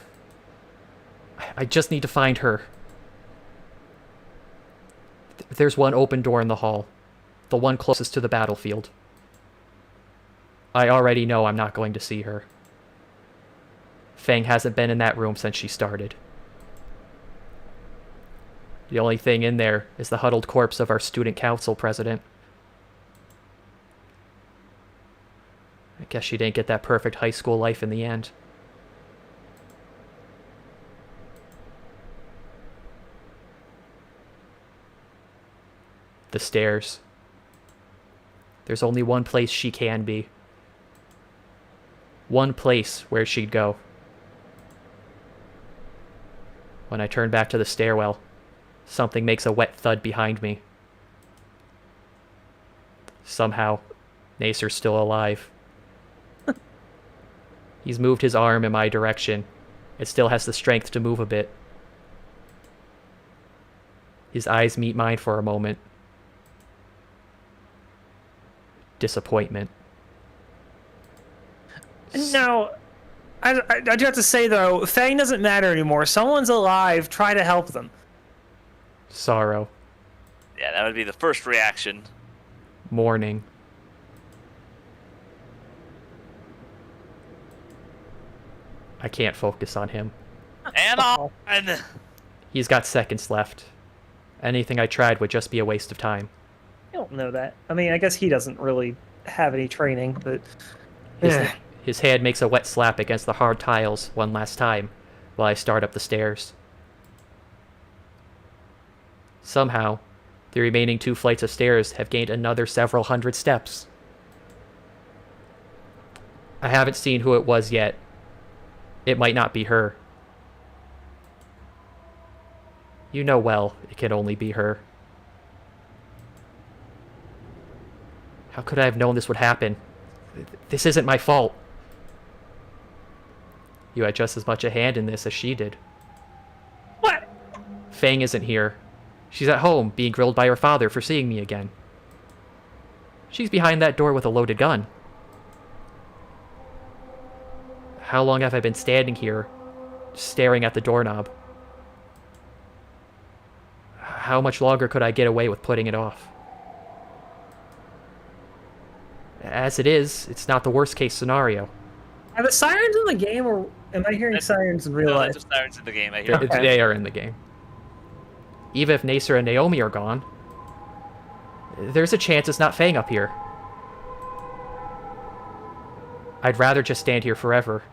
I just need to find her. There's one open door in the hall. The one closest to the battlefield. I already know I'm not going to see her. Fang hasn't been in that room since she started. The only thing in there is the huddled corpse of our student council president. I guess she didn't get that perfect high school life in the end. The stairs. There's only one place she can be. One place where she'd go. When I turn back to the stairwell, something makes a wet thud behind me. Somehow, Nasser's still alive. He's moved his arm in my direction. It still has the strength to move a bit. His eyes meet mine for a moment. Disappointment. Now, I do have to say, though, Fang doesn't matter anymore. Someone's alive. Try to help them. Sorrow. Yeah, that would be the first reaction. Mourning. I can't focus on him. And on. He's got seconds left. Anything I tried would just be a waste of time. I don't know that. I mean, I guess he doesn't really have any training, but... His hand makes a wet slap against the hard tiles one last time while I start up the stairs. Somehow, the remaining 2 flights of stairs have gained another several hundred steps. I haven't seen who it was yet. It might not be her. You know well it can only be her. How could I have known this would happen? This isn't my fault. You had just as much a hand in this as she did. What? Fang isn't here. She's at home, being grilled by her father for seeing me again. She's behind that door with a loaded gun. How long have I been standing here, staring at the doorknob? How much longer could I get away with putting it off? As it is, it's not the worst case scenario. Are the sirens in the game, or am I hearing sirens in real No, life? there's sirens in the game. I hear. Okay. They are in the game. Even if Nasser and Naomi are gone, there's a chance it's not Fang up here. I'd rather just stand here forever,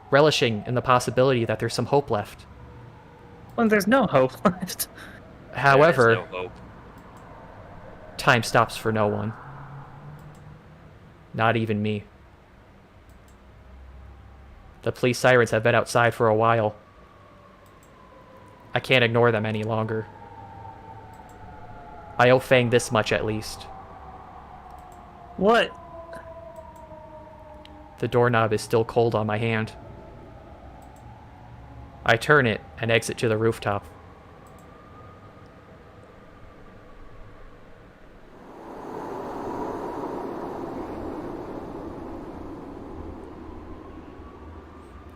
relishing in the possibility that there's some hope left. Well, there's no hope left. However, There's no hope. time stops for no one. Not even me. The police sirens have been outside for a while. I can't ignore them any longer. I owe Fang this much at least. What? The doorknob is still cold on my hand. I turn it and exit to the rooftop.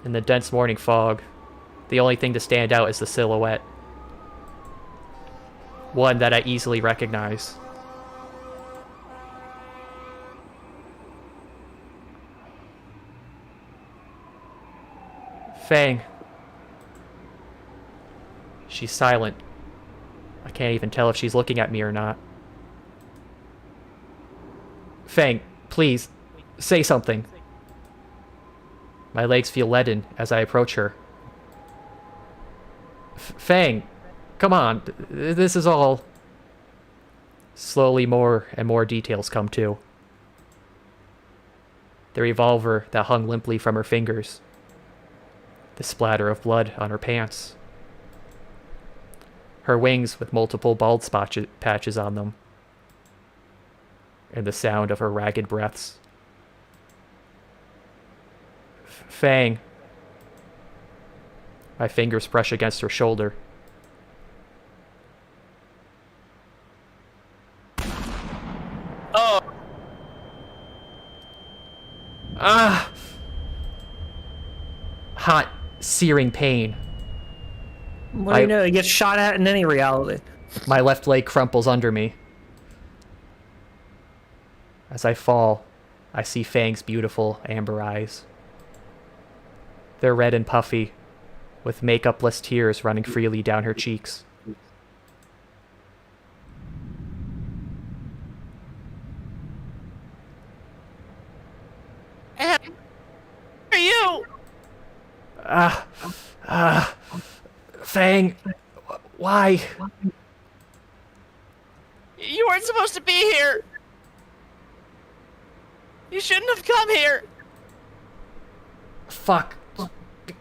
In the dense morning fog, the only thing to stand out is the silhouette. One that I easily recognize. Fang. She's silent. I can't even tell if she's looking at me or not. Fang, please, say something. My legs feel leaden as I approach her. Fang, come on, this is all... Slowly more and more details come to. The revolver that hung limply from her fingers. The splatter of blood on her pants. Her wings with multiple bald patches on them. And the sound of her ragged breaths. Fang. My fingers brush against her shoulder. Oh, Ah! Hot, searing pain. What do you know? It gets shot at in any reality. My left leg crumples under me. As I fall, I see Fang's beautiful amber eyes. They're red and puffy, with makeupless tears running freely down her cheeks. Are you? Fang, why? You weren't supposed to be here. You shouldn't have come here. Fuck.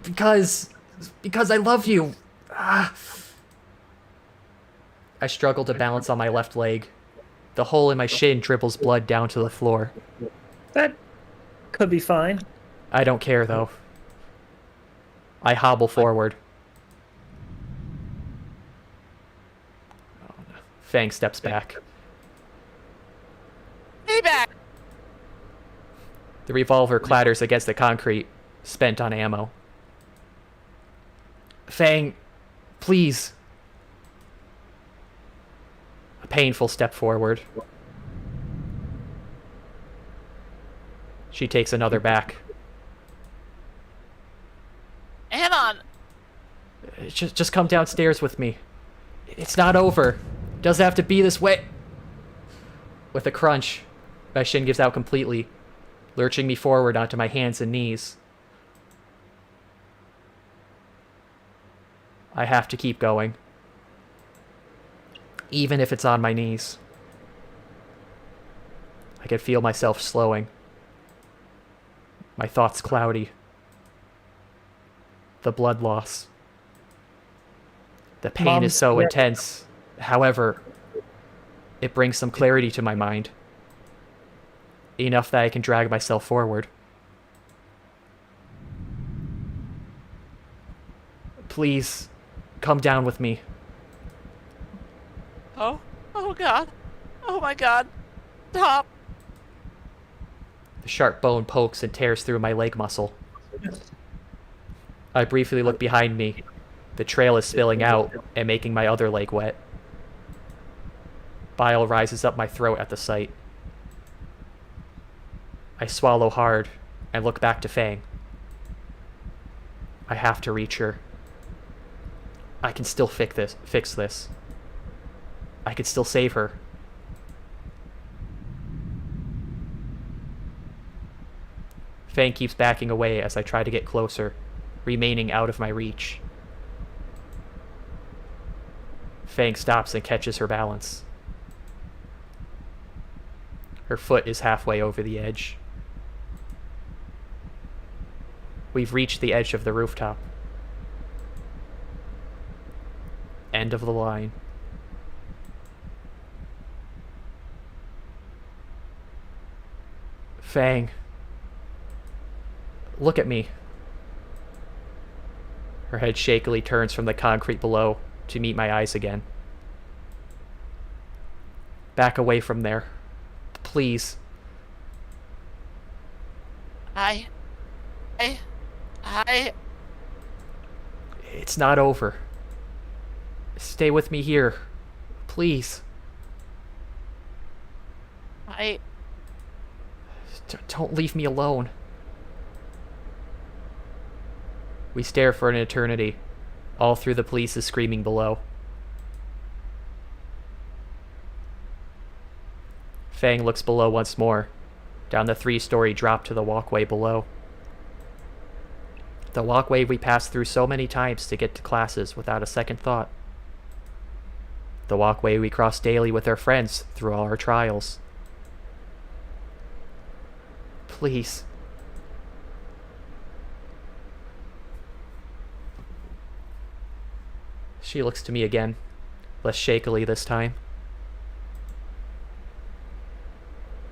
Because I love you. Ah. I struggle to balance on my left leg. The hole in my shin dribbles blood down to the floor. That could be fine. I don't care, though. I hobble forward. Oh, no. Fang steps back. Stay back. The revolver clatters against the concrete, spent on ammo. Fang, please. A painful step forward. She takes another back. Anon. Just come downstairs with me. It's not over. Doesn't have to be this way. With a crunch, my shin gives out completely, lurching me forward onto my hands and knees. I have to keep going. Even if it's on my knees. I can feel myself slowing. My thoughts cloudy. The blood loss. The pain is so intense. However, it brings some clarity to my mind. Enough that I can drag myself forward. Please, come down with me. Oh God. Oh my God. Stop. The sharp bone pokes and tears through my leg muscle. I briefly look behind me. The trail is spilling out and making my other leg wet. Bile rises up my throat at the sight. I swallow hard and look back to Fang. I have to reach her. I can still fix this. I can still save her. Fang keeps backing away as I try to get closer, remaining out of my reach. Fang stops and catches her balance. Her foot is halfway over the edge. We've reached the edge of the rooftop. End of the line. Fang. Look at me. Her head shakily turns from the concrete below to meet my eyes again. Back away from there. Please. I. It's not over. Stay with me here. Please. Don't leave me alone. We stare for an eternity, all through the police's screaming below. Fang looks below once more, down the 3-story drop to the walkway below. The walkway we passed through so many times to get to classes without a second thought. The walkway we cross daily with our friends through all our trials. Please. She looks to me again, less shakily this time.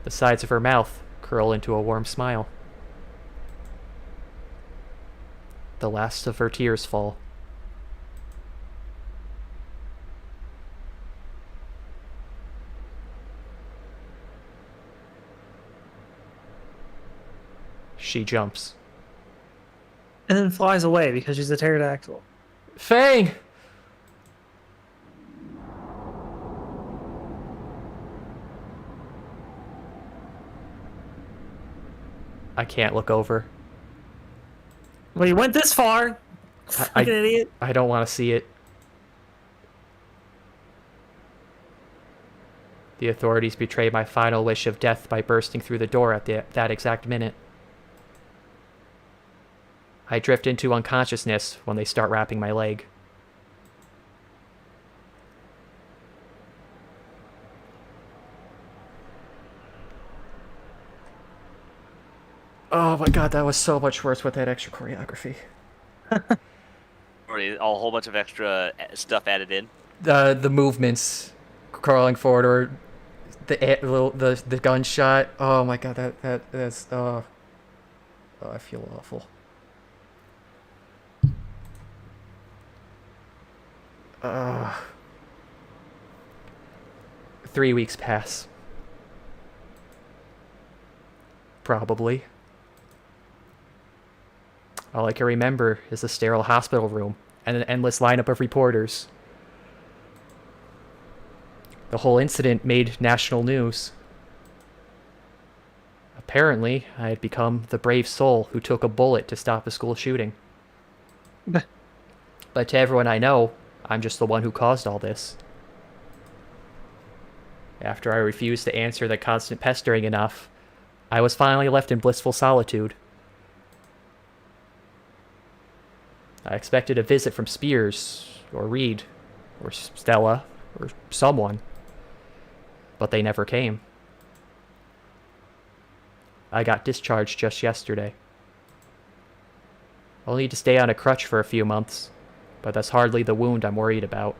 The sides of her mouth curl into a warm smile. The last of her tears fall. She jumps. And then flies away because she's a pterodactyl. Fang! I can't look over. Well, you went this far. Fucking idiot. I don't want to see it. The authorities betray my final wish of death by bursting through the door at that exact minute. I drift into unconsciousness when they start wrapping my leg. Oh my god, that was so much worse with that extra choreography. Or a whole bunch of extra stuff added in. The movements, crawling forward, or the gunshot. Oh my god, that's oh, I feel awful. 3 weeks pass. Probably. All I can remember is the sterile hospital room and an endless lineup of reporters. The whole incident made national news. Apparently, I had become the brave soul who took a bullet to stop a school shooting. But to everyone I know, I'm just the one who caused all this. After I refused to answer the constant pestering enough, I was finally left in blissful solitude. I expected a visit from Spears, or Reed, or Stella, or someone. But they never came. I got discharged just yesterday. I'll need to stay on a crutch for a few months, but that's hardly the wound I'm worried about.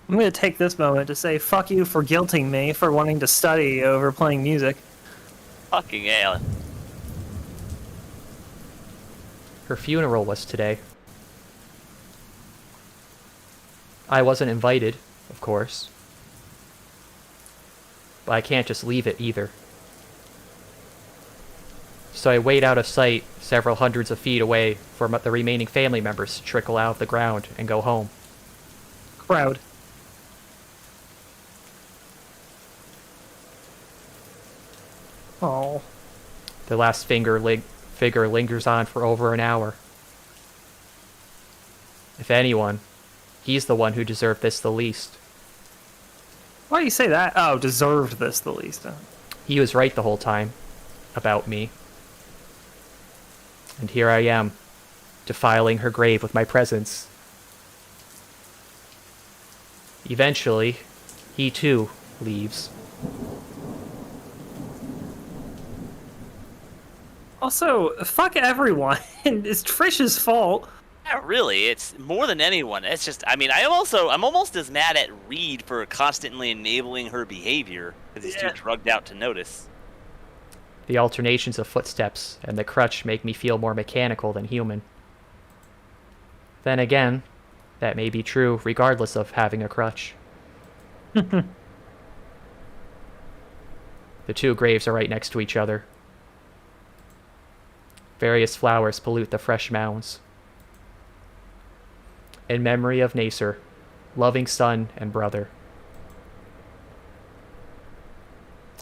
I'm going to take this moment to say fuck you for guilting me for wanting to study over playing music. Fucking hell. Her funeral was today. I wasn't invited, of course. But I can't just leave it either. So I wait out of sight several hundreds of feet away for the remaining family members to trickle out of the ground and go home. Crowd. Oh. The last figure lingers on for over an hour. If anyone, he's the one who deserved this the least. Why do you say that? Oh, deserved this the least. He was right the whole time about me. And here I am, defiling her grave with my presence. Eventually, he too leaves. Also, fuck everyone. It's Trish's fault. Not really. It's more than anyone. It's just, I mean, I'm almost as mad at Reed for constantly enabling her behavior because he's too drugged out to notice. The alternations of footsteps and the crutch make me feel more mechanical than human. Then again, that may be true regardless of having a crutch. The two graves are right next to each other. Various flowers pollute the fresh mounds. In memory of Nasser, loving son and brother.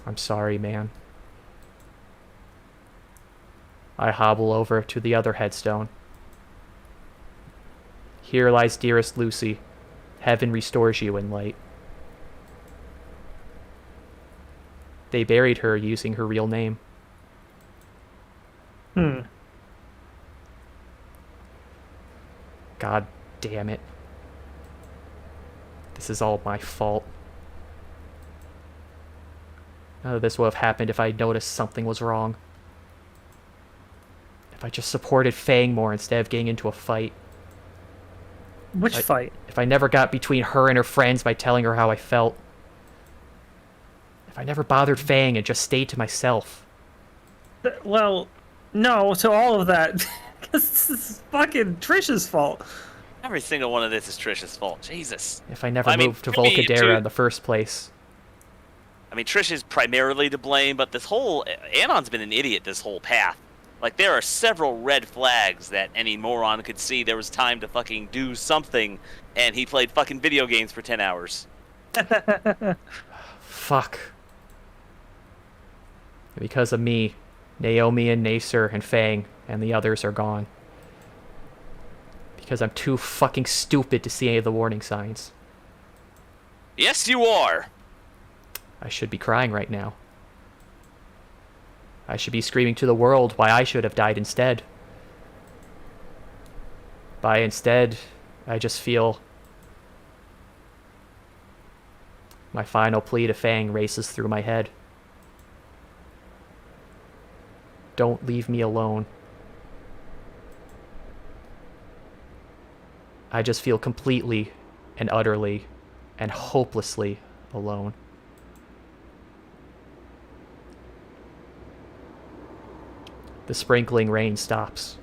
I'm sorry, man. I hobble over to the other headstone. Here lies dearest Lucy. Heaven restores you in light. They buried her using her real name. God damn it. This is all my fault. None of this would have happened if I noticed something was wrong. If I just supported Fang more instead of getting into a fight. Which fight? If I never got between her and her friends by telling her how I felt. If I never bothered Fang and just stayed to myself. Well, no to all of that. This is fucking Trish's fault. Every single one of this is Trish's fault. Jesus. If I never moved to Volcadera in the first place. I mean, Trish is primarily to blame, but Anon's been an idiot this whole path. Like, there are several red flags that any moron could see there was time to fucking do something, and he played fucking video games for 10 hours. Fuck. Because of me, Naomi and Nasser and Fang and the others are gone. Because I'm too fucking stupid to see any of the warning signs. Yes, you are! I should be crying right now. I should be screaming to the world why I should have died instead. By instead, I just feel my final plea to Fang races through my head. Don't leave me alone. I just feel completely and utterly and hopelessly alone. The sprinkling rain stops.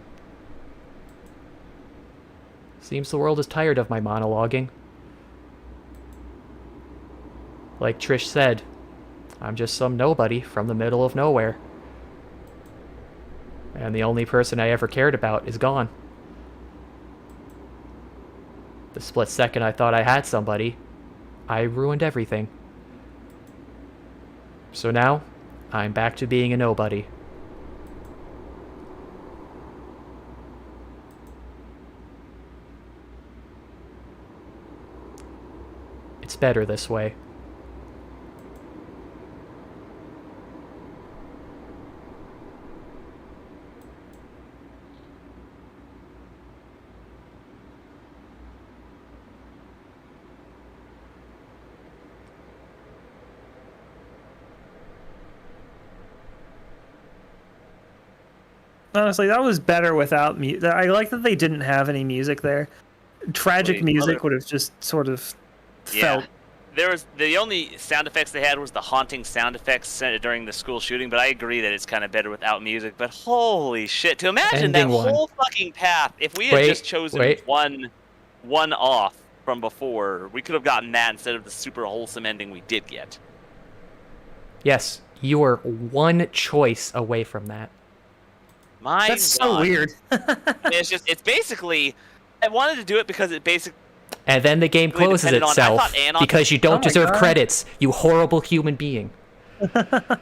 Seems the world is tired of my monologuing. Like Trish said, I'm just some nobody from the middle of nowhere. And the only person I ever cared about is gone. The split second I thought I had somebody, I ruined everything. So now, I'm back to being a nobody. It's better this way. Honestly, that was better without music. I like that they didn't have any music there. Tragic music would have just sort of felt there was the only sound effects they had was the haunting sound effects during the school shooting. But I agree that it's kind of better without music. But holy shit, to imagine Ending that one. whole fucking path. If we had Wait, just chosen wait. one off from before, we could have gotten that instead of the super wholesome ending we did get. Yes, you were one choice away from that. My That's God. so weird. It's basically, I wanted to do it because it basically. And then the game Really closes depended on- I itself thought Anon- because you don't Oh my deserve God. credits, you horrible human being.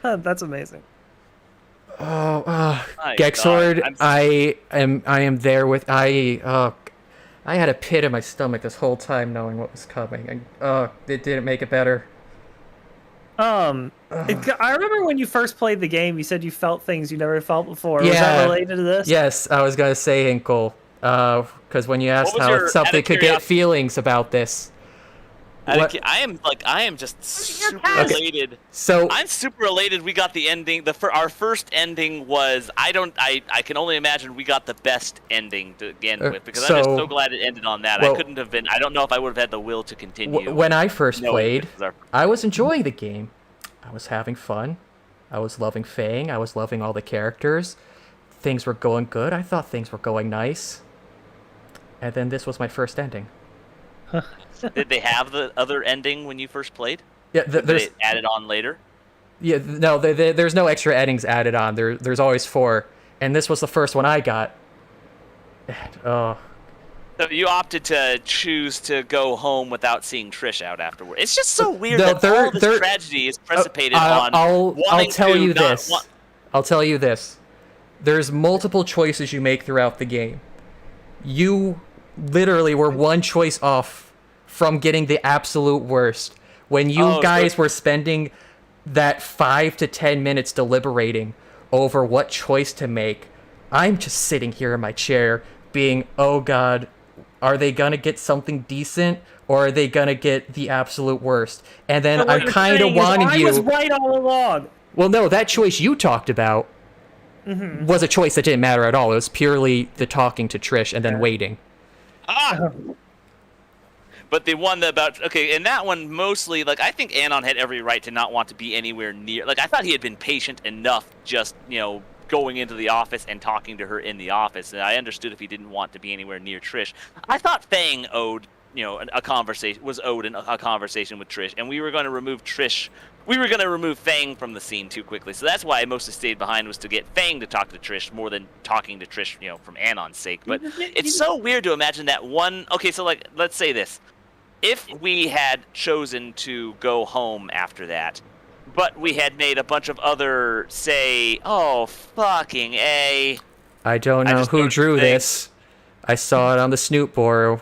That's amazing. Oh, My Gexord, God, I'm- I am there with I had a pit in my stomach this whole time knowing what was coming. It didn't make it better. I remember when you first played the game, you said you felt things you never felt before. Was Yeah. that related to this? Yes, I was gonna say Hinkle, because when you asked was how your- out something of could get curiosity- feelings about this, what- I am just super Okay. elated. so I'm super elated we got the ending. Our first ending was I can only imagine we got the best ending to end with because I'm just so- so glad it ended on that. well- I couldn't have been. I don't know if I would have had the will to continue. when I first knowing played, this was our- I was enjoying the game. I was having fun. I was loving Fang. I was loving all the characters. Things were going good. I thought things were going nice. And then this was my first ending. Did they have the other ending when you first played? Yeah, Did there's they add it on later? no, there's no extra endings added on. There's always 4, and this was the first one I got. Oh, So you opted to choose to go home without seeing Trish out afterward. It's just so weird No, that they're- all this they're- tragedy is precipitated I'll on. I'll wanting tell to you not this. want- I'll tell you this. There's multiple choices you make throughout the game. You literally were one choice off from getting the absolute worst. When you Oh, so guys it's- were spending that 5 to 10 minutes deliberating over what choice to make, I'm just sitting here in my chair being, oh God, are they gonna get something decent or are they gonna get the absolute worst? And then But I what you're kind of saying is wanted I was you. right all along. Well, no, that choice you talked about Mm-hmm. was a choice that didn't matter at all. It was purely the talking to Trish and then waiting. Ah! But the one about and that one mostly I think Anon had every right to not want to be anywhere near. I thought he had been patient enough, just going into the office and talking to her in the office. And I understood if he didn't want to be anywhere near Trish. I thought Fang owed a conversation a conversation with Trish, and we were going to remove Trish. We were going to remove Fang from the scene too quickly, so that's why I mostly stayed behind, was to get Fang to talk to Trish more than talking to Trish, from Anon's sake. But it's so weird to imagine that one. Okay, so let's say this: if we had chosen to go home after that, but we had made a bunch of other oh fucking A. I don't I know just who noticed drew the thing. this. I saw it on the Snoot board.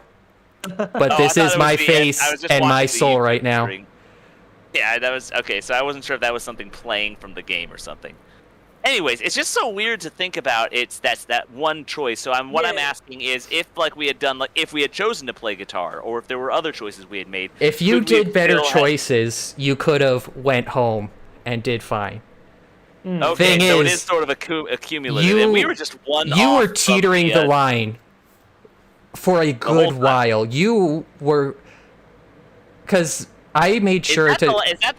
But Oh, this I thought is it my was the- face I was just and my watching the soul YouTube right now. stream. Yeah, that was okay. So I wasn't sure if that was something playing from the game or something. Anyways, it's just so weird to think about. That's that one choice. So what I'm asking is if we had done if we had chosen to play guitar, or if there were other choices we had made. If you could we did better still have- choices, you could have went home and did fine. Okay, Thing so it is, is sort of accumulative. and we were just one. You off were from teetering the line for a whole good time. while. You were, because I made sure Is to. that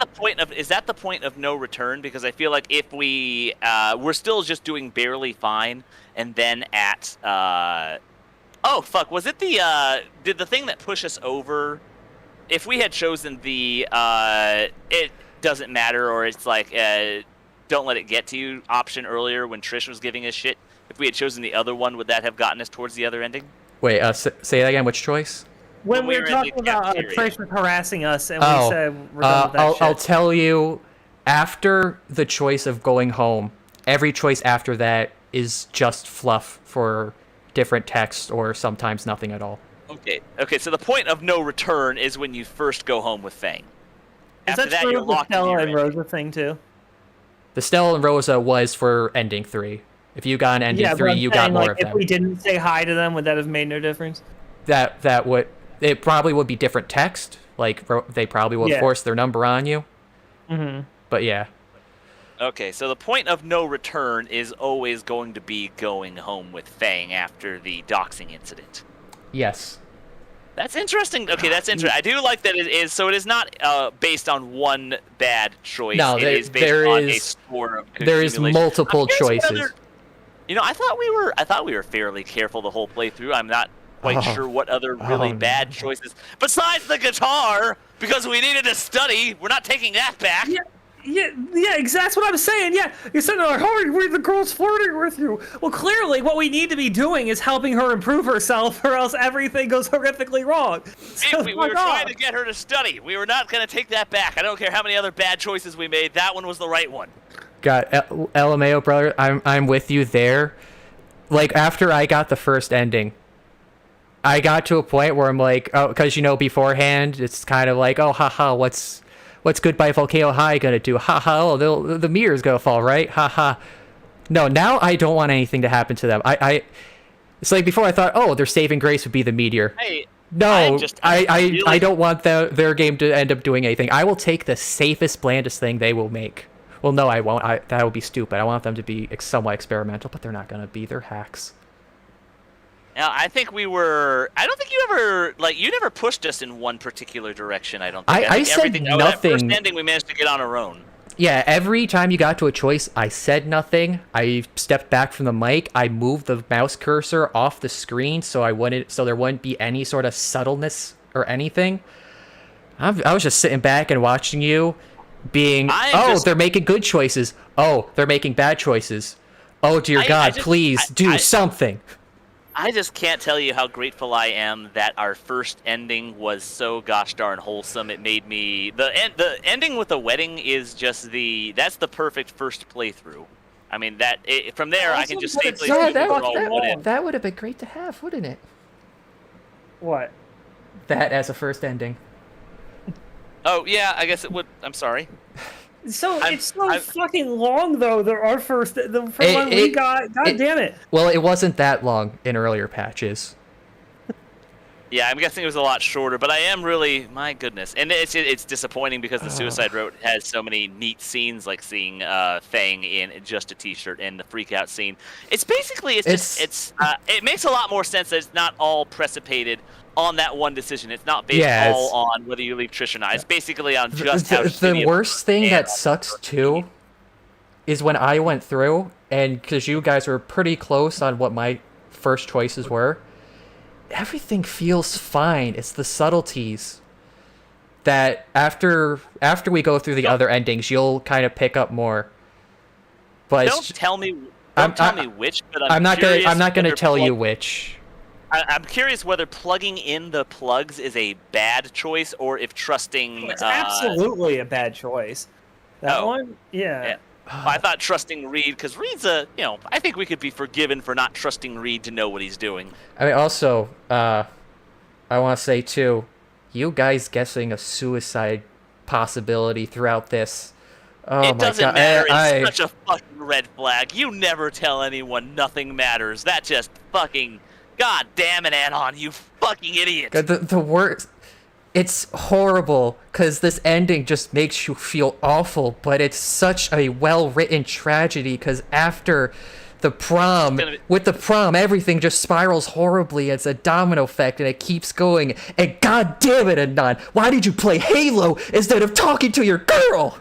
the point of no return? Because I feel like if we're still just doing barely fine, and then at oh fuck, was it did the thing that pushed us over? If we had chosen the it doesn't matter, or it's don't let it get to you option earlier when Trish was giving us shit. If we had chosen the other one, would that have gotten us towards the other ending? Wait, say that again. Which choice? When we we were were in the talking about cafeteria. Trish was harassing us, and Oh, we said we're done with that I'll shit. tell you. After the choice of going home, every choice after that is just fluff for different text, or sometimes nothing at all. Okay. So the point of no return is when you first go home with Fang. Is After that that, true you're of the locked into Stella your and ending. Rosa thing too? The Stella and Rosa was for ending 3. If you got an ending Yeah, 3, but I'm you got saying, more of if them. we didn't say hi to them, would that have made no difference? That would, it probably would be different text. They probably would Yeah. force their number on you. Mm-hmm. But yeah. Okay, so the point of no return is always going to be going home with Fang after the doxing incident. Yes. That's interesting. Okay, that's interesting. I do like that it is. So it is not based on one bad choice. No, it is based on a score of there is accumulation. multiple I'm curious choices. whether- You know, I thought we were fairly careful the whole playthrough. I'm not quite sure what other really bad choices besides the guitar, because we needed to study. We're not taking that back. Yeah, that's what I'm saying. Yeah, you're sitting there like, oh, the girl's flirting with you. Well, clearly, what we need to be doing is helping her improve herself, or else everything goes horrifically wrong. So, We were trying to get her to study. We were not going to take that back. I don't care how many other bad choices we made. That one was the right one. Got LMAO, brother. I'm with you there. Like, after I got the first ending, I got to a point where I'm like, oh, because, beforehand, it's kind of like, oh, haha, what's goodbyevolcanohigh gonna do? Haha, oh, the mirror's gonna fall, right? Haha. No, now I don't want anything to happen to them. It's like before I thought, oh, their saving grace would be the meteor. Hey, No, really- I don't want their game to end up doing anything. I will take the safest, blandest thing they will make. Well, no, I won't. That would be stupid. I want them to be somewhat experimental, but they're not gonna be. They're hacks. Now, I think we were. I don't think you ever you never pushed us in one particular direction. I don't think. I think said everything, That nothing. first ending, we managed to get on our own. Yeah, every time you got to a choice, I said nothing. I stepped back from the mic. I moved the mouse cursor off the screen so there wouldn't be any sort of subtleness or anything. I was just sitting back and watching you, being, they're making good choices. Oh, they're making bad choices. Oh dear God, please do something. I just can't tell you how grateful I am that our first ending was so gosh darn wholesome. It made me the ending with the wedding is just that's the perfect first playthrough. I mean from there I can just safely Yeah, see what if. that would have been great to have, wouldn't it? What? That as a first ending. Oh yeah, I guess it would. I'm sorry. So it's so fucking long though. The first one we got. God damn it. Well, it wasn't that long in earlier patches. Yeah, I'm guessing it was a lot shorter, but I am really, my goodness, and it's disappointing because the Suicide Road has so many neat scenes, like seeing Fang in just a T-shirt and the freak out scene. It's basically it makes a lot more sense that it's not all precipitated on that one decision. It's not based all on whether you leave Trish or not. It's basically on just how the worst thing that sucks too is when I went through, and because you guys were pretty close on what my first choices were, everything feels fine. It's the subtleties that after we go through the other endings, you'll kind of pick up more. But don't tell me which. But I'm not gonna tell you which. I'm curious whether plugging in the plugs is a bad choice or if trusting. It's absolutely a bad choice. That one, yeah. I thought trusting Reed, because Reed's I think we could be forgiven for not trusting Reed to know what he's doing. I mean, also, I want to say too, you guys guessing a suicide possibility throughout this. Oh it my doesn't God. matter. It's such a fucking red flag. You never tell anyone nothing matters. That just fucking. God damn it, Anon, you fucking idiot. The worst. It's horrible because this ending just makes you feel awful, but it's such a well-written tragedy because after the prom, everything just spirals horribly. It's a domino effect and it keeps going. And god damn it, Anon, why did you play Halo instead of talking to your girl?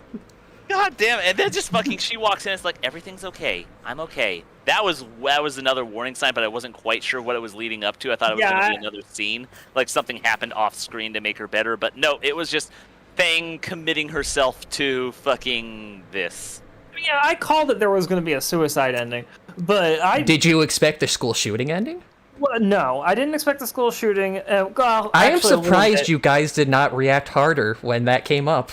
God damn it. And then just fucking she walks in and it's like, everything's okay. I'm okay. That was another warning sign, but I wasn't quite sure what it was leading up to. I thought it was going to be another scene. Like something happened off screen to make her better. But no, it was just Fang committing herself to fucking this. Yeah, I called it there was going to be a suicide ending. But Did you expect the school shooting ending? Well, no, I didn't expect the school shooting. I am surprised you guys did not react harder when that came up.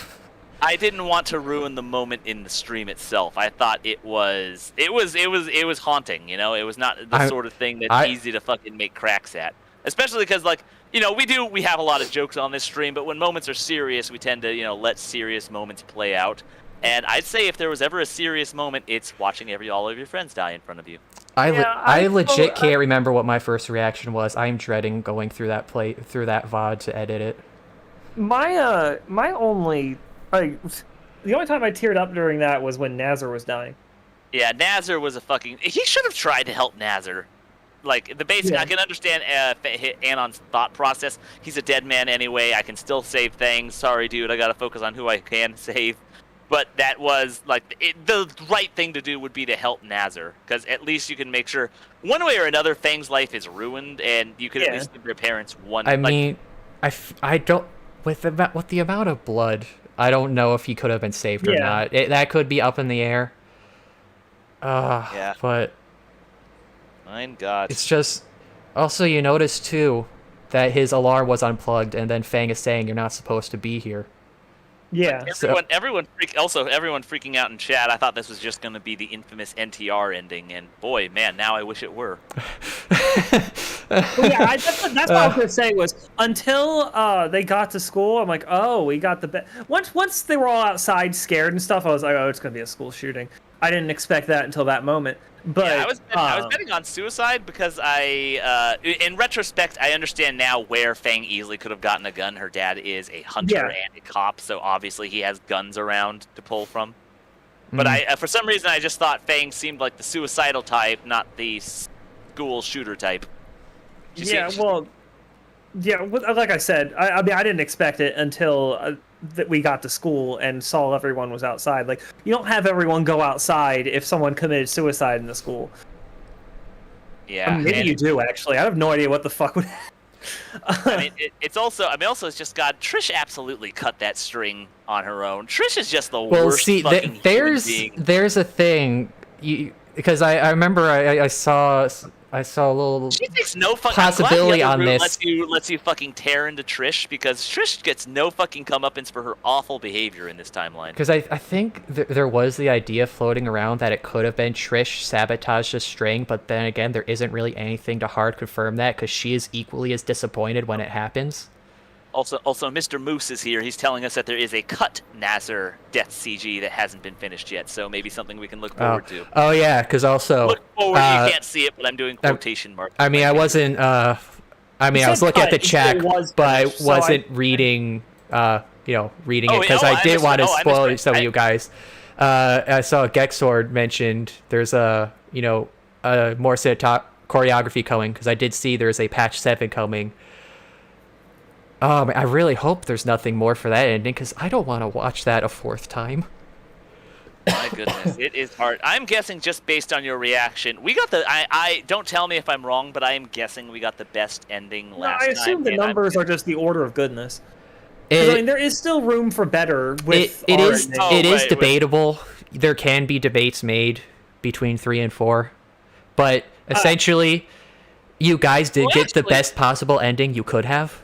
I didn't want to ruin the moment in the stream itself. I thought it was haunting, It was not the sort of thing that's easy to fucking make cracks at. Especially because, we have a lot of jokes on this stream, but when moments are serious, we tend to, let serious moments play out. And I'd say if there was ever a serious moment, it's watching all of your friends die in front of you. I legit can't remember what my first reaction was. I'm dreading going through that VOD to edit it. My only... the only time I teared up during that was when Nasser was dying. Yeah, Nasser was he should have tried to help Nasser. like the basic. Yeah. I can understand Anon's thought process. He's a dead man anyway. I can still save things. Sorry, dude. I gotta focus on who I can save. But that was like the right thing to do would be to help Nasser, because at least you can make sure one way or another Fang's life is ruined, and you can at least give your parents one. I mean, I don't with the amount of blood, I don't know if he could have been saved or not. That could be up in the air. Yeah. But My God. it's just also you notice too that his alarm was unplugged, and then Fang is saying you're not supposed to be here. Yeah. Everyone freaking out in chat. I thought this was just going to be the infamous NTR ending, and boy, man, now I wish it were. Well, yeah, that's what I was gonna say was until they got to school, I'm like, oh, we got the once they were all outside scared and stuff, I was like, oh, it's gonna be a school shooting. I didn't expect that until that moment. But Yeah, I was betting on suicide because in retrospect, I understand now where Fang easily could have gotten a gun. Her dad is a hunter Yeah. and a cop, so obviously he has guns around to pull from. But for some reason, I just thought Fang seemed like the suicidal type, not the school shooter type. Like I said, I mean, I didn't expect it until that we got to school and saw everyone was outside. Like, you don't have everyone go outside if someone committed suicide in the school. Yeah, I mean, maybe and- you do actually. I have no idea what the fuck would. I mean, it's also it's just God. Trish absolutely cut that string on her own. Trish is just the Well, worst see, fucking there's human being. there's a thing because I remember I saw a little She takes no fucking possibility on this. Lets you fucking tear into Trish because Trish gets no fucking comeuppance for her awful behavior in this timeline. Because I think there was the idea floating around that it could have been Trish sabotaged the string, but then again, there isn't really anything to hard confirm that because she is equally as disappointed when it happens. Also, Mr. Moose is here. He's telling us that there is a cut Nasser death CG that hasn't been finished yet, so maybe something we can look forward to. Oh yeah, because also Look forward. You can't see it, but I'm doing quotation marks. I mean, I wasn't. I was looking at the chat, but I wasn't reading. Reading it because I didn't want to spoil some of you guys. I saw Gexord mentioned there's a more choreography coming because I did see there's a patch 7 coming. I really hope there's nothing more for that ending because I don't want to watch that a 4th time. My goodness, it is hard. I'm guessing just based on your reaction, we got the. I don't tell me if I'm wrong, but I am guessing we got the best ending last time. I assume the and numbers are just the order of goodness. 'Cause, I mean, there is still room for better with it our is ending. it is wait. debatable. There can be debates made between 3 and 4, but essentially, you guys did get the best possible ending you could have.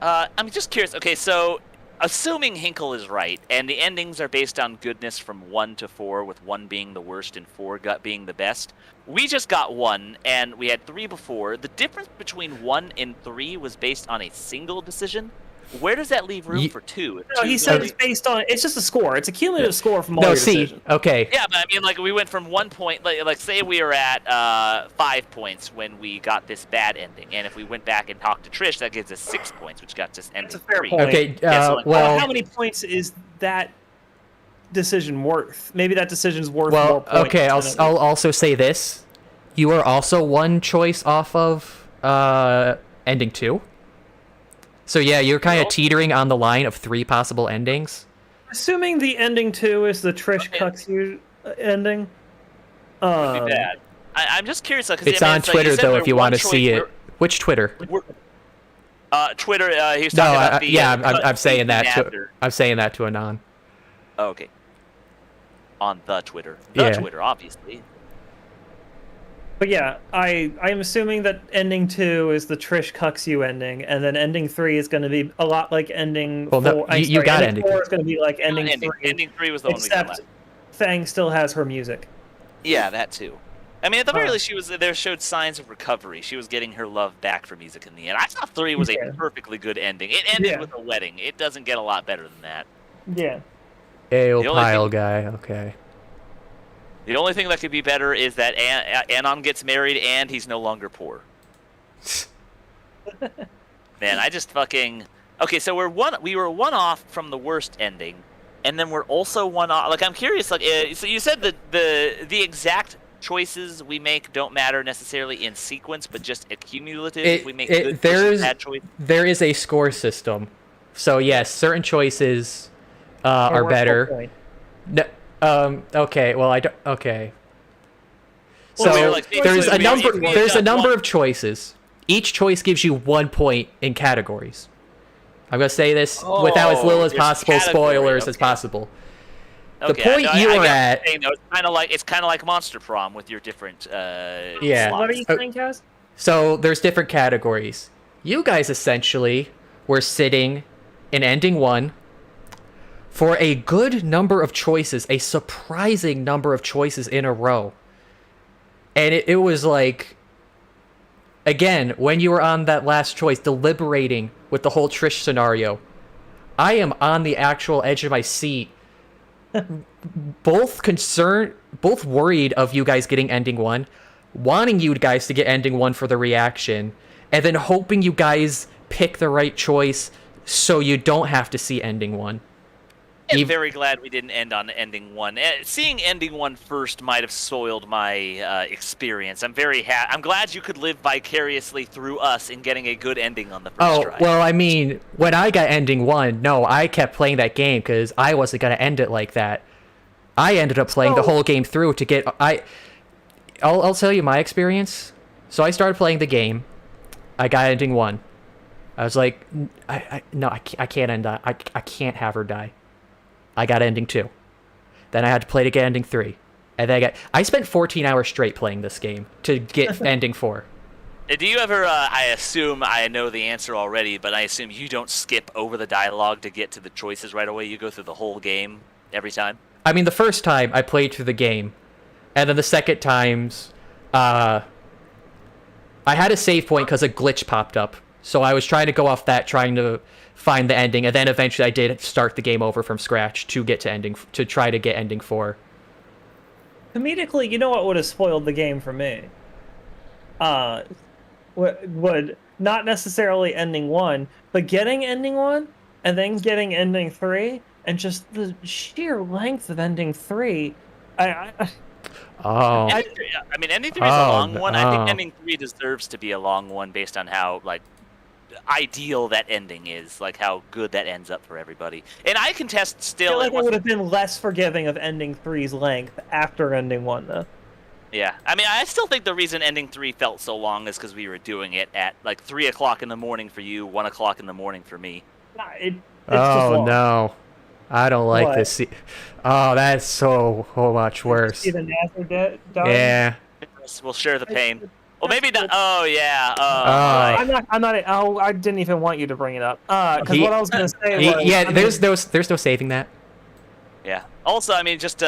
I'm just curious. Okay, so assuming Hinkle is right, and the endings are based on goodness from 1 to 4, with 1 being the worst and 4 being the best, we just got 1, and we had 3 before. The difference between 1 and 3 was based on a single decision. Where does that leave room for 2? No, he said it's based on. It's just a score. It's a cumulative score from all your decisions. Okay. Yeah, but I mean, like, we went from 1 point, like say we were at 5 points when we got this bad ending, and if we went back and talked to Trish, that gives us 6 points, which got us ending That's a fair 3. point. Okay. Yeah, so, like, well, How many points is that decision worth? Maybe that decision's worth more well, points. okay. than I'll also say this: you are also 1 choice off of ending 2. So yeah, you're kind of teetering on the line of 3 possible endings. Assuming the ending 2 is the Trish cucks you ending. Would be bad. I'm just curious. Cause, It's I mean, on like you Twitter said though, we're if you one want to choice, see it. we're- Which Twitter? Twitter. He was No, talking about the. I'm saying that to Nasser. I'm saying that to Anon. Oh, okay. On the Twitter. The Yeah. Twitter, obviously. But yeah, I'm assuming that ending 2 is the Trish cucks you ending, and then ending 3 is going to be a lot like ending 4. Well, no, you got ending 4 is going to be like ending Ending 3. ending 3 was the one we got Except left. Fang still has her music. Yeah, that too. I mean, at the very least, there showed signs of recovery. She was getting her love back for music in the end. I thought 3 was a perfectly good ending. It ended with a wedding. It doesn't get a lot better than that. Yeah. Ale The only pile thing- guy. Okay. The only thing that could be better is that Anon gets married and he's no longer poor. Man, I just fucking... Okay, so we were 1 off from the worst ending, and then we're also 1 off... Like, I'm curious, like, so you said that the exact choices we make don't matter necessarily in sequence, but just accumulative. If we make good there's bad choices. there is a score system, so yes, certain choices are better. No, okay, well I don't. Okay. Well, So like, there's a we- number. we- we There's a got number one- of choices. Each choice gives you 1 point in categories. I'm gonna say this without as little as there's possible category, spoilers as okay. possible. The Okay, point no, you I are get at. what you're saying, though. It's kind of like Monster Prom with your different. Yeah. What are you Oh. saying, Kaz? So there's different categories. You guys essentially were sitting in ending 1 for a good number of choices, a surprising number of choices in a row. And it was like, again, when you were on that last choice, deliberating with the whole Trish scenario, I am on the actual edge of my seat, both worried of you guys getting ending 1, wanting you guys to get ending 1 for the reaction, and then hoping you guys pick the right choice so you don't have to see ending 1. I'm very glad we didn't end on ending 1. Seeing ending 1 first might have soiled my experience. I'm I'm glad you could live vicariously through us in getting a good ending on the first try. Well, I mean, when I got ending 1, no, I kept playing that game because I wasn't going to end it like that. I ended up playing the whole game through to get... I'll tell you my experience. So I started playing the game. I got ending 1. I was like, no, I can't end that. I can't have her die. I got ending 2. Then I had to play to get ending 3. And then I spent 14 hours straight playing this game to get ending 4. Do you ever, I assume I know the answer already, but I assume you don't skip over the dialogue to get to the choices right away? You go through the whole game every time? I mean, the first time I played through the game, and then the second times, I had a save point because a glitch popped up. So I was trying to go off that, trying to find the ending, and then eventually I did start the game over from scratch to get to try to get ending 4. Comedically, you know what would have spoiled the game for me? Would not necessarily ending 1, but getting ending 1 and then getting ending 3, and just the sheer length of ending 3. Oh. I mean, ending 3 is a long one. I think oh. ending 3 deserves to be a long one based on how, like, ideal that ending is, like how good that ends up for everybody. And I contest I still. feel like it I would wasn't- have been less forgiving of ending 3's length after ending 1, though. Yeah, I mean, I still think the reason ending 3 felt so long is because we were doing it at like 3 o'clock in the morning for you, 1 o'clock in the morning for me. It's just Oh long. no, I don't like What? this. Oh, that's so much worse. See the Nasser die? Yeah. We'll share the pain. Well, maybe not. Oh yeah. Oh. Right. I'm not. Oh, I didn't even want you to bring it up. Because He- what I was gonna say was, Yeah, I mean, there's no saving that. Yeah. Also, I mean, just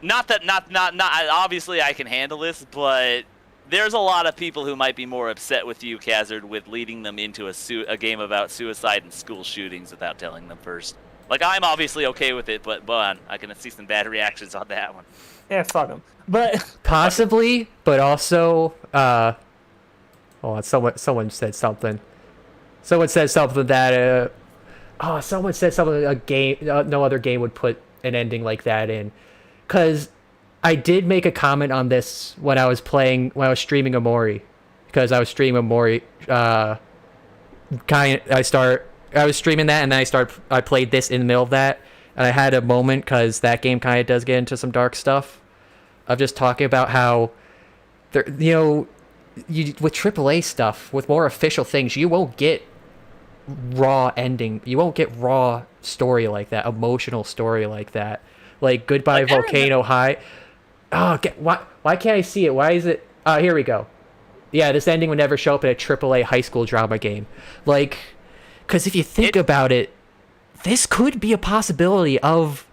not obviously I can handle this, but there's a lot of people who might be more upset with you, Kazard, with leading them into a game about suicide and school shootings without telling them first. Like, I'm obviously okay with it, but I can see some bad reactions on that one. yeah, fuck him. But Possibly, but also, hold on, someone said something. Someone said something that, someone said something a game, no other game would put an ending like that in. Because I did make a comment on this when I was streaming Amori. Because I was streaming Amori, I was streaming that, and then I played this in the middle of that, and I had a moment, because that game kind of does get into some dark stuff, of just talking about how, with AAA stuff, with more official things, you won't get raw ending. You won't get raw story like that, emotional story like that. Like Goodbye Volcano High. Oh, why can't I see it? Why is it? Here we go. Yeah, this ending would never show up in a AAA high school drama game. Like, because if you think about it, this could be a possibility not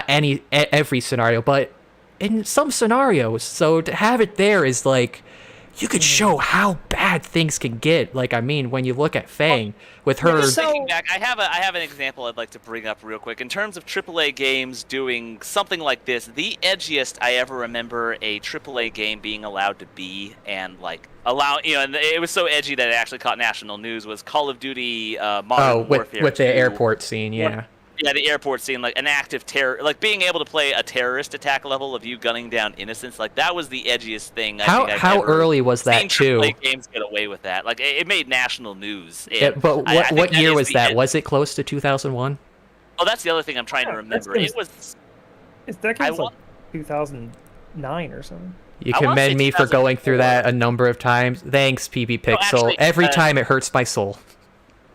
every scenario, but in some scenarios. So to have it there is like, you could show how bad things can get. Like, I mean, when you look at Fang with her. Thinking back, I have an example I'd like to bring up real quick. In terms of AAA games doing something like this, the edgiest I ever remember a AAA game being allowed to be, and like and it was so edgy that it actually caught national news, was Call of Duty Modern Warfare with the 2. airport scene, yeah. Yeah, the airport scene, like an active terror, like being able to play a terrorist attack level of you gunning down innocents, like that was the edgiest thing. How early was that too? AAA games get away with that. Like it made national news. Yeah, And but I think what year is was the that? ed- Was it close to 2001? Oh, that's the other thing I'm trying to Yeah, remember. that's- It was. That I game's wa- like 2009 or something. You I wanna commend say me for going through 2004. that a number of times. Thanks, PB Pixel. actually, Every time it hurts my soul.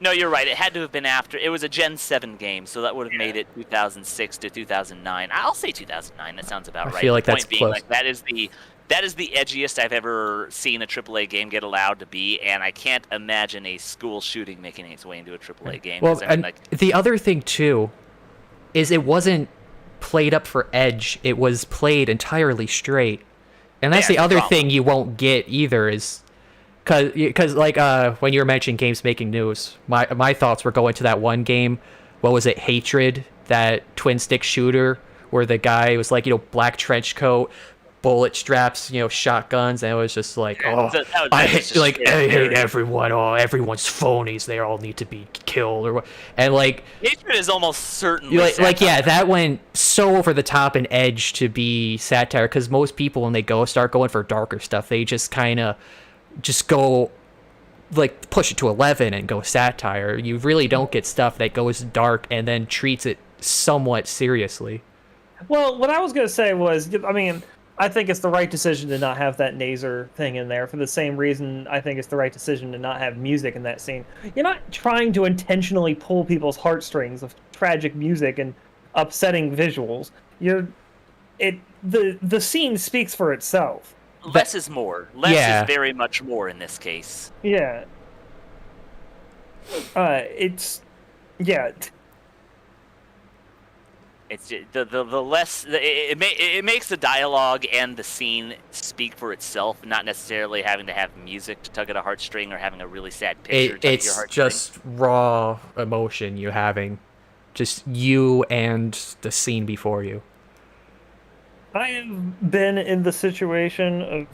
No, you're right. It had to have been after. It was a Gen 7 game, so that would have made it 2006 to 2009. I'll say 2009. That sounds about I right. feel like The that's point being, close. like, that is the edgiest I've ever seen a AAA game get allowed to be, and I can't imagine a school shooting making its way into a AAA game. Well, 'cause, I mean, and like, the other thing too is it wasn't played up for edge. It was played entirely straight, and that's Yeah, the other problem. thing you won't get either. Is because like when you were mentioning games making news, my thoughts were going to that one game. What was it? Hatred, that twin stick shooter where the guy was like, black trench coat, bullet straps, shotguns, and it was just like, oh, that was I just hate, like, straight I hate terror. everyone. Oh, everyone's phonies. They all need to be killed, or what? And like, Hatred is almost certainly yeah, that went so over the top and edge to be satire, because most people when they start going for darker stuff, they just kind of just go like push it to 11 and go satire. You really don't get stuff that goes dark and then treats it somewhat seriously. Well, what I was going to say was, I mean, I think it's the right decision to not have that Nasser thing in there for the same reason I think it's the right decision to not have music in that scene. You're not trying to intentionally pull people's heartstrings of tragic music and upsetting visuals. The scene speaks for itself. Less is more. Less Yeah. is very much more in this case. Yeah. It's It's the less it makes the dialogue and the scene speak for itself, not necessarily having to have music to tug at a heartstring or having a really sad picture tug at your It's heartstring. just raw emotion you're having, just you and the scene before you. I have been in the situation of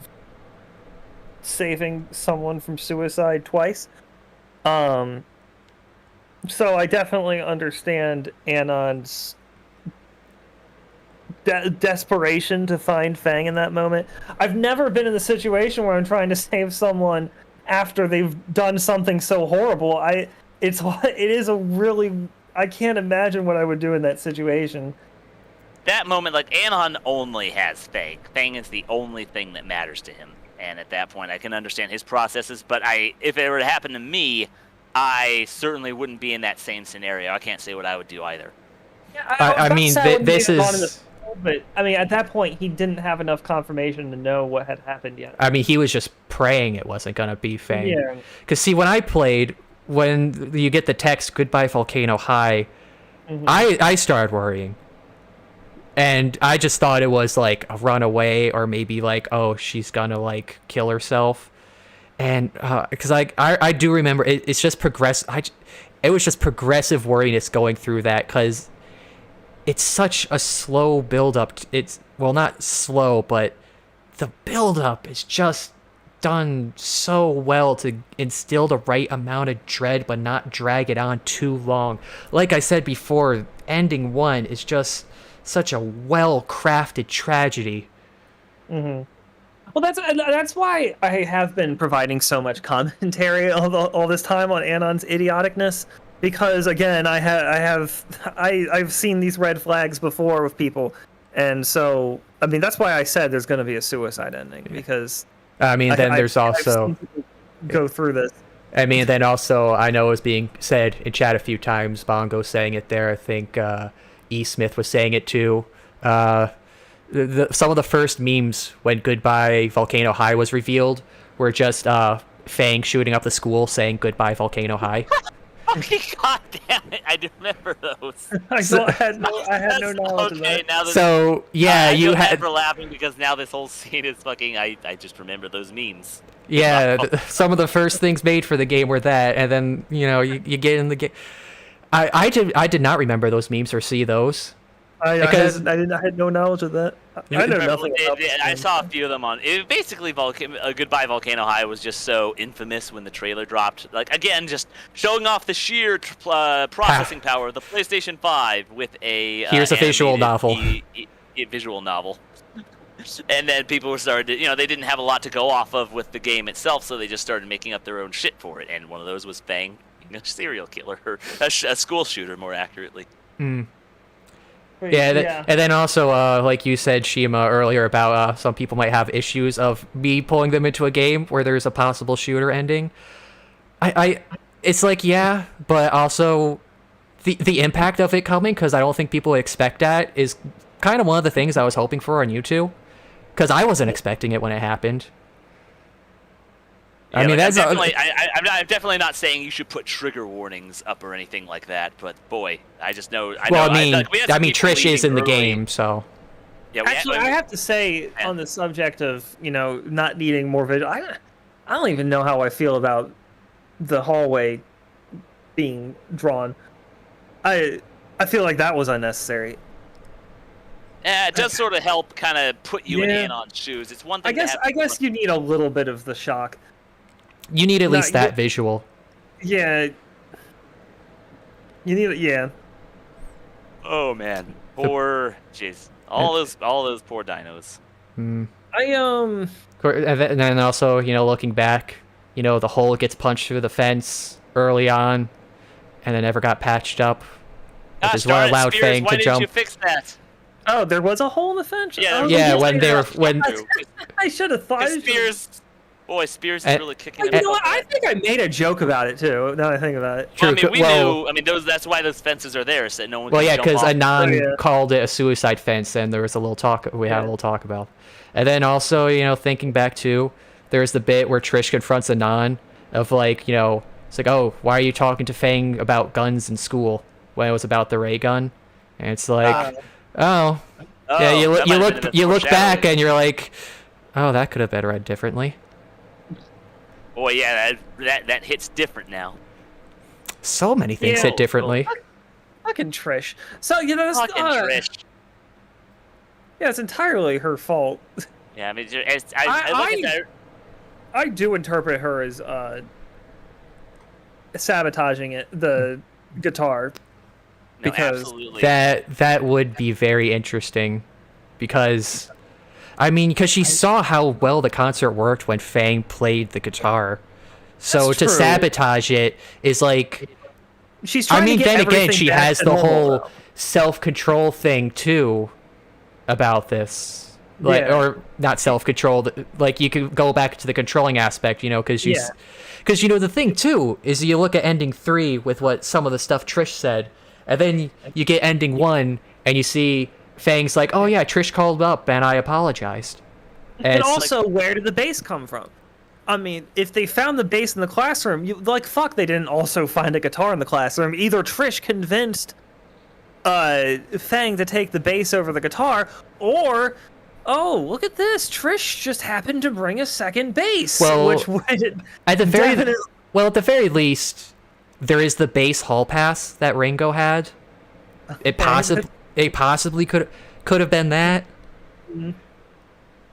saving someone from suicide twice. So I definitely understand Anon's desperation to find Fang in that moment. I've never been in the situation where I'm trying to save someone after they've done something so horrible. It is a really, I can't imagine what I would do in that situation. That moment, like, Anon only has Fang. Fang is the only thing that matters to him. And at that point, I can understand his processes, but if it were to happen to me, I certainly wouldn't be in that same scenario. I can't say what I would do either. I mean, this is... But, I mean, at that point, he didn't have enough confirmation to know what had happened yet. I mean, he was just praying it wasn't going to be Fang. Yeah. Because, see, when I played, when you get the text, "Goodbye, Volcano High," I started worrying. And I just thought it was, like, a runaway, or maybe, like, oh, she's gonna, like, kill herself. And, because I do remember, it's just it was just progressive worriness going through that, because it's such a slow build-up. It's, well, not slow, but the build-up is just done so well to instill the right amount of dread, but not drag it on too long. Like I said before, ending 1 is just such a well-crafted tragedy. Well, that's why I have been providing so much commentary all this time on Anon's idioticness, because again, I've seen these red flags before with people, and so I mean that's why I said there's going to be a suicide ending, because I mean, then there's I've also seen people go through this. I mean, then also, I know it was being said in chat a few times. Bongo saying it there. I think E. Smith was saying it too. Some of the first memes when Goodbye Volcano High was revealed were just Fang shooting up the school saying Goodbye Volcano High. God damn it! I do remember those. I had no knowledge of that. Now that, So yeah, I you feel bad had for laughing because now this whole scene is fucking. I just remember those memes. some of the first things made for the game were that, and then you get in the game. I did not remember those memes or see those. I had no knowledge of that. I know nothing about this I game. saw a few of them on. Basically, Goodbye Volcano High was just so infamous when the trailer dropped. Like again, just showing off the sheer processing power of the PlayStation 5 with a Here's a visual novel. Visual novel. And then people were started, they didn't have a lot to go off of with the game itself, so they just started making up their own shit for it. And one of those was Fang, a serial killer, or a school shooter, more accurately. Yeah, and then also, like you said, Shima, earlier about some people might have issues of me pulling them into a game where there's a possible shooter ending. It's like, yeah, but also the impact of it coming, because I don't think people expect that, is kind of one of the things I was hoping for on YouTube. Because I wasn't expecting it when it happened. Yeah, I mean, that's I'm definitely not saying you should put trigger warnings up or anything like that. But boy, I just know. Well, I mean, Trish is in the game, so. Yeah, Actually, I have to say on the subject of not needing more visual, I don't even know how I feel about the hallway being drawn. I feel like that was unnecessary. Yeah, it does sort of help kind of put you in Anon's shoes. It's one thing. I guess you need a little bit of the shock. You need at least that visual. Yeah. You need yeah. Oh man, poor jeez, all those poor dinos. And I then also, looking back, the hole gets punched through the fence early on, and then never got patched up, which is what allowed Fang to jump. Why didn't you fix that? Oh, there was a hole in the fence. Yeah, when I should have thought. Spears is really kicking. You know what? I think I made a joke about it too. Now that I think about it. True. Well, we knew. I mean, that's why those fences are there, so no one. Well, can yeah, jump because off. Anon called it a suicide fence, and there was a little talk. We had a little talk about, and then also, thinking back to, there's the bit where Trish confronts Anon of like, it's like, oh, why are you talking to Fang about guns in school when it was about the ray gun? And it's like, yeah, you look back and you're like, oh, that could have been read differently. Boy, yeah, that hits different now. So many things hit differently. Fucking Trish. So Fucking Trish. Yeah, it's entirely her fault. Yeah, I mean, I do interpret her as sabotaging the guitar. No, because absolutely. that would be very interesting, because she saw how well the concert worked when Fang played the guitar, so That's to true. sabotage it is like, she's trying to get then again, everything she back has to the normal, whole though. self-control thing too about this, like, or not self-control, like you could go back to the controlling aspect, because she's because the thing too is, you look at ending 3 with what some of the stuff Trish said, and then you get ending 1 and you see Fang's like, oh yeah, Trish called up and I apologized. And also, where did the bass come from? I mean, if they found the bass in the classroom, they didn't also find a guitar in the classroom. Either Trish convinced Fang to take the bass over the guitar, or, oh, look at this, Trish just happened to bring a second bass. Well, at the very least, there is the bass hall pass that Ringo had. It possibly could have been that.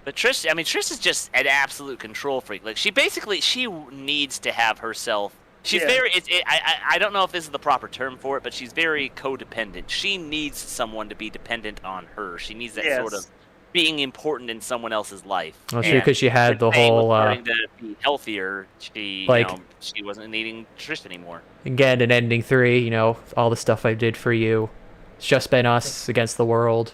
But Trish is just an absolute control freak. Like, she needs to have herself. She's very. I don't know if this is the proper term for it, but she's very codependent. She needs someone to be dependent on her. She needs that sort of being important in someone else's life. Well, sure, because she had the whole. Starting to be healthier, she wasn't needing Trish anymore. Again, in ending 3, all the stuff I did for you. It's just been us against the world.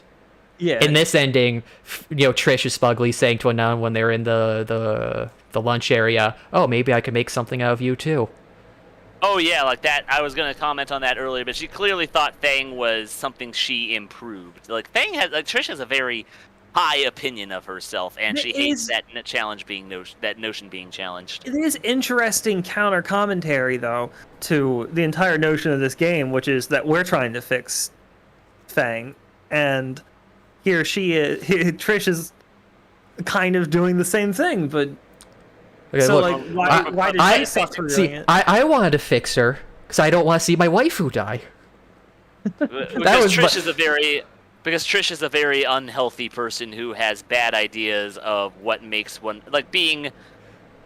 Yeah. In this ending, Trish is smugly saying to Anon when they're in the lunch area, oh, maybe I can make something out of you too. Oh yeah, like that. I was gonna comment on that earlier, but she clearly thought Fang was something she improved. Like Trish has a very high opinion of herself, and she hates that notion being challenged. It is interesting counter commentary, though, to the entire notion of this game, which is that we're trying to fix Fang, and here she is. Trish is kind of doing the same thing, but okay, so look, why did she suffer doing it? I wanted to fix her because I don't want to see my waifu die. Trish is a very Because Trish is a very unhealthy person who has bad ideas of what makes one being.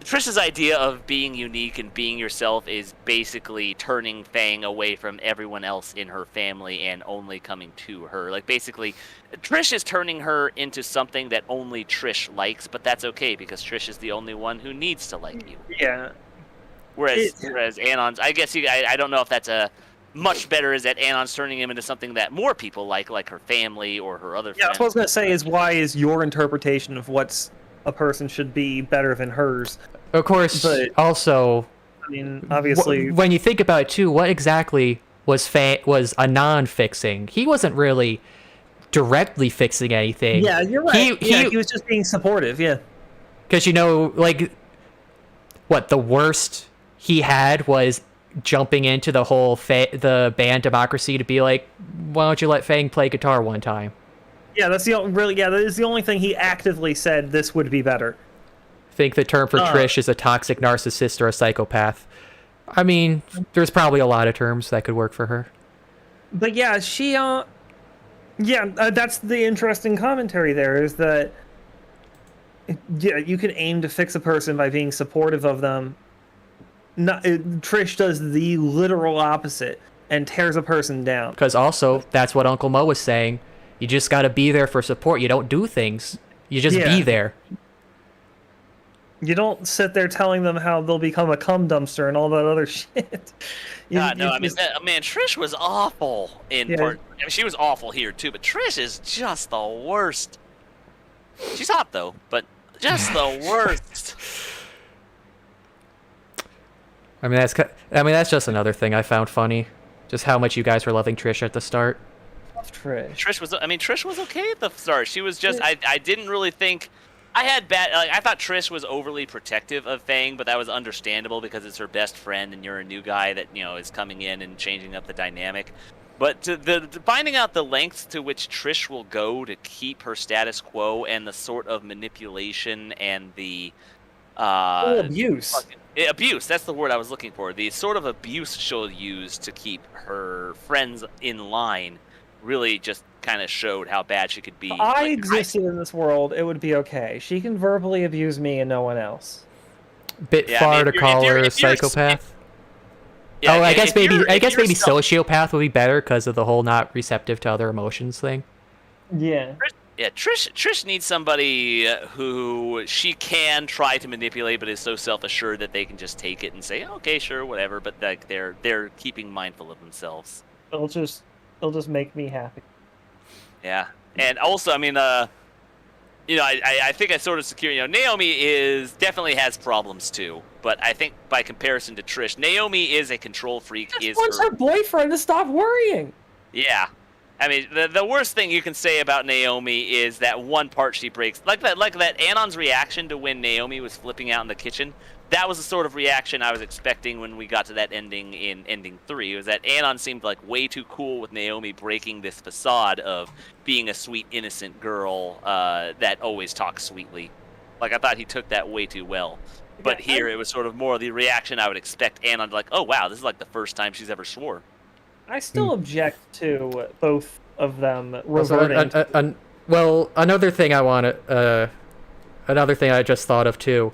Trish's idea of being unique and being yourself is basically turning Fang away from everyone else in her family and only coming to her. Like, basically, Trish is turning her into something that only Trish likes, but that's okay because Trish is the only one who needs to like you. Yeah. Whereas Anon's, I guess I don't know if that's a much better, is that Anon's turning him into something that more people like her family or her other friends. Yeah, what I was going to say is, why is your interpretation of what's a person should be better than hers? Of course, But- also, I mean, obviously... when you think about it too, what exactly was Anon fixing? He wasn't really directly fixing anything. Yeah, you're right. He was just being supportive, yeah. Because, what the worst he had was jumping into the whole the band democracy to be like, why don't you let Fang play guitar one time? Yeah, that is the only thing he actively said this would be better. I think the term for Trish is a toxic narcissist or a psychopath. I mean, there's probably a lot of terms that could work for her. But yeah, that's the interesting commentary there, is that you can aim to fix a person by being supportive of them. Trish does the literal opposite and tears a person down. Because also, that's what Uncle Mo was saying. You just got to be there for support. You don't do things. You just be there. You don't sit there telling them how they'll become a cum dumpster and all that other shit. Trish was awful in part. I mean, she was awful here too, but Trish is just the worst. She's hot though, but just the worst. I mean, that's just another thing I found funny. Just how much you guys were loving Trish at the start. Trish was okay at the start. She was just, I didn't really think, I thought Trish was overly protective of Fang, but that was understandable because it's her best friend and you're a new guy that, is coming in and changing up the dynamic. But finding out the lengths to which Trish will go to keep her status quo and the sort of manipulation and the abuse. Abuse, that's the word I was looking for. The sort of abuse she'll use to keep her friends in line really just kind of showed how bad she could be. If I existed in this world, it would be okay. She can verbally abuse me and no one else. Far to call her a psychopath. I guess maybe sociopath would be better because of the whole not receptive to other emotions thing. Yeah. Yeah, Trish needs somebody who she can try to manipulate, but is so self-assured that they can just take it and say, "Okay, sure, whatever." But like they're keeping mindful of themselves. It'll just make me happy. Yeah, and also, I mean, I think I sort of secure. Naomi definitely has problems too, but I think by comparison to Trish, Naomi is a control freak. Just wants her boyfriend to stop worrying. Yeah. I mean, the worst thing you can say about Naomi is that one part she breaks. Like that Anon's reaction to when Naomi was flipping out in the kitchen, that was the sort of reaction I was expecting when we got to that ending in ending 3. It was that Anon seemed like way too cool with Naomi breaking this facade of being a sweet, innocent girl that always talks sweetly. Like, I thought he took that way too well. But here it was sort of more the reaction I would expect Anon to, like, oh wow, this is like the first time she's ever swore. I still object to both of them reverting. Another thing I just thought of too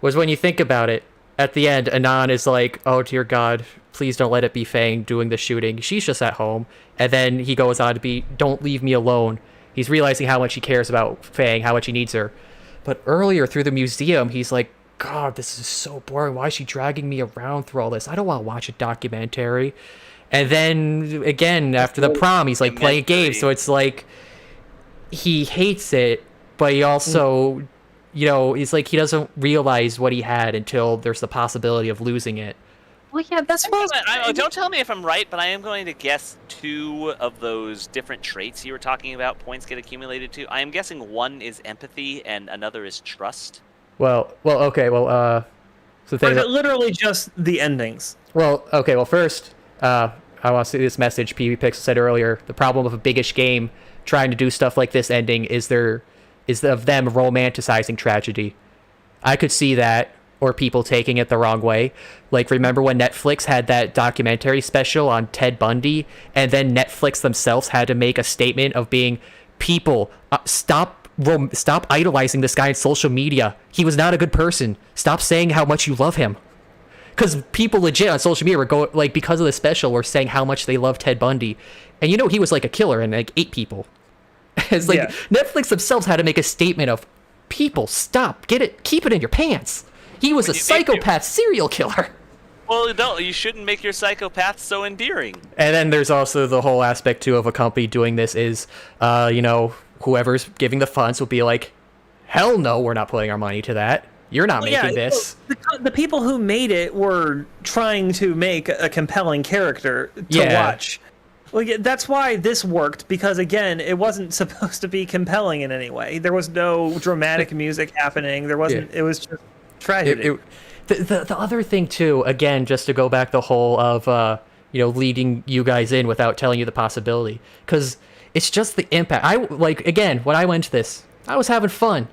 was when you think about it, at the end, Anon is like, "Oh dear God, please don't let it be Fang doing the shooting. She's just at home." And then he goes on to be, "Don't leave me alone." He's realizing how much he cares about Fang, how much he needs her. But earlier through the museum, he's like, "God, this is so boring. Why is she dragging me around through all this? I don't want to watch a documentary." And then again, after the prom, he's like playing a game. So it's like he hates it, but he also, he's like he doesn't realize what he had until there's the possibility of losing it. Well, yeah, that's what. Don't tell me if I'm right, but I am going to guess 2 of those different traits you were talking about. Points get accumulated to. I am guessing one is empathy and another is trust. So the thing. Or is it literally just the endings? First. I want to see this message PB Pixel said earlier. The problem of a biggish game trying to do stuff like this ending is of them romanticizing tragedy. I could see that or people taking it the wrong way. Like, remember when Netflix had that documentary special on Ted Bundy, and then Netflix themselves had to make a statement of being, people, stop idolizing this guy on social media. He was not a good person. Stop saying how much you love him. Because people legit on social media were going, like, because of the special, were saying how much they love Ted Bundy. And you know he was like a killer and like 8 people. It's like Netflix themselves had to make a statement of, people, stop, keep it in your pants. He was a psychopath serial killer. Well, no, you shouldn't make your psychopaths so endearing. And then there's also the whole aspect too of a company doing this is, whoever's giving the funds will be like, hell no, we're not putting our money to that. You're not making this. The people who made it were trying to make a compelling character to watch. Well, yeah, that's why this worked, because again, it wasn't supposed to be compelling in any way. There was no dramatic music happening. There wasn't. It was just tragedy. The other thing too, again, just to go back the whole of leading you guys in without telling you the possibility, because it's just the impact. When I went to this, I was having fun.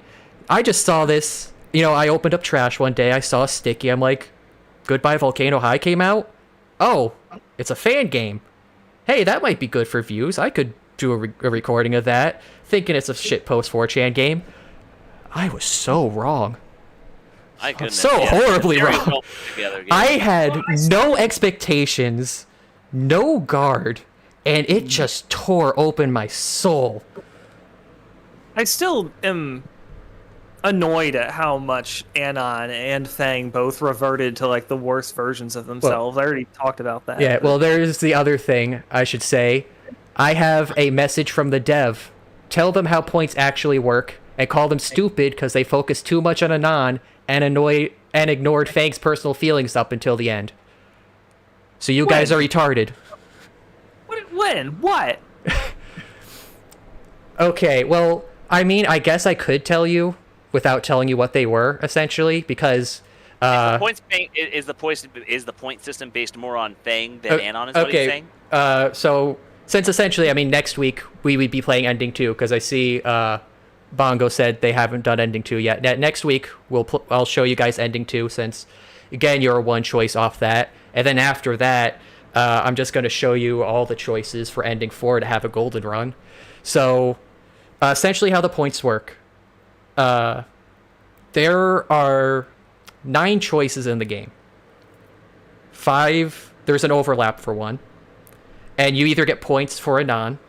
I just saw this. I opened up trash one day. I saw a sticky. I'm like, Goodbye Volcano High came out. Oh, it's a fan game. Hey, that might be good for views. I could do a recording of that, thinking it's a shitpost 4chan game. I was so wrong. So horribly wrong. I had no expectations, no guard, and it just tore open my soul. I still am annoyed at how much Anon and Fang both reverted to like the worst versions of themselves. I already talked about that. Yeah, well, there's the other thing I should say. I have a message from the dev. Tell them how points actually work, and call them stupid because they focus too much on Anon and ignored Fang's personal feelings up until the end. So you guys are retarded. When? What? Okay, well, I mean, I guess I could tell you without telling you what they were, essentially, because is the point system based more on Fang than Anon? Is what he's saying? So since essentially, I mean, next week we would be playing Ending 2, because I see Bongo said they haven't done Ending 2 yet. Next week I'll show you guys Ending 2, since again you're one choice off that, and then after that I'm just going to show you all the choices for Ending 4 to have a golden run. So essentially how the points work. There are 9 choices in the game. 5, there's an overlap for 1. And you either get points for Anon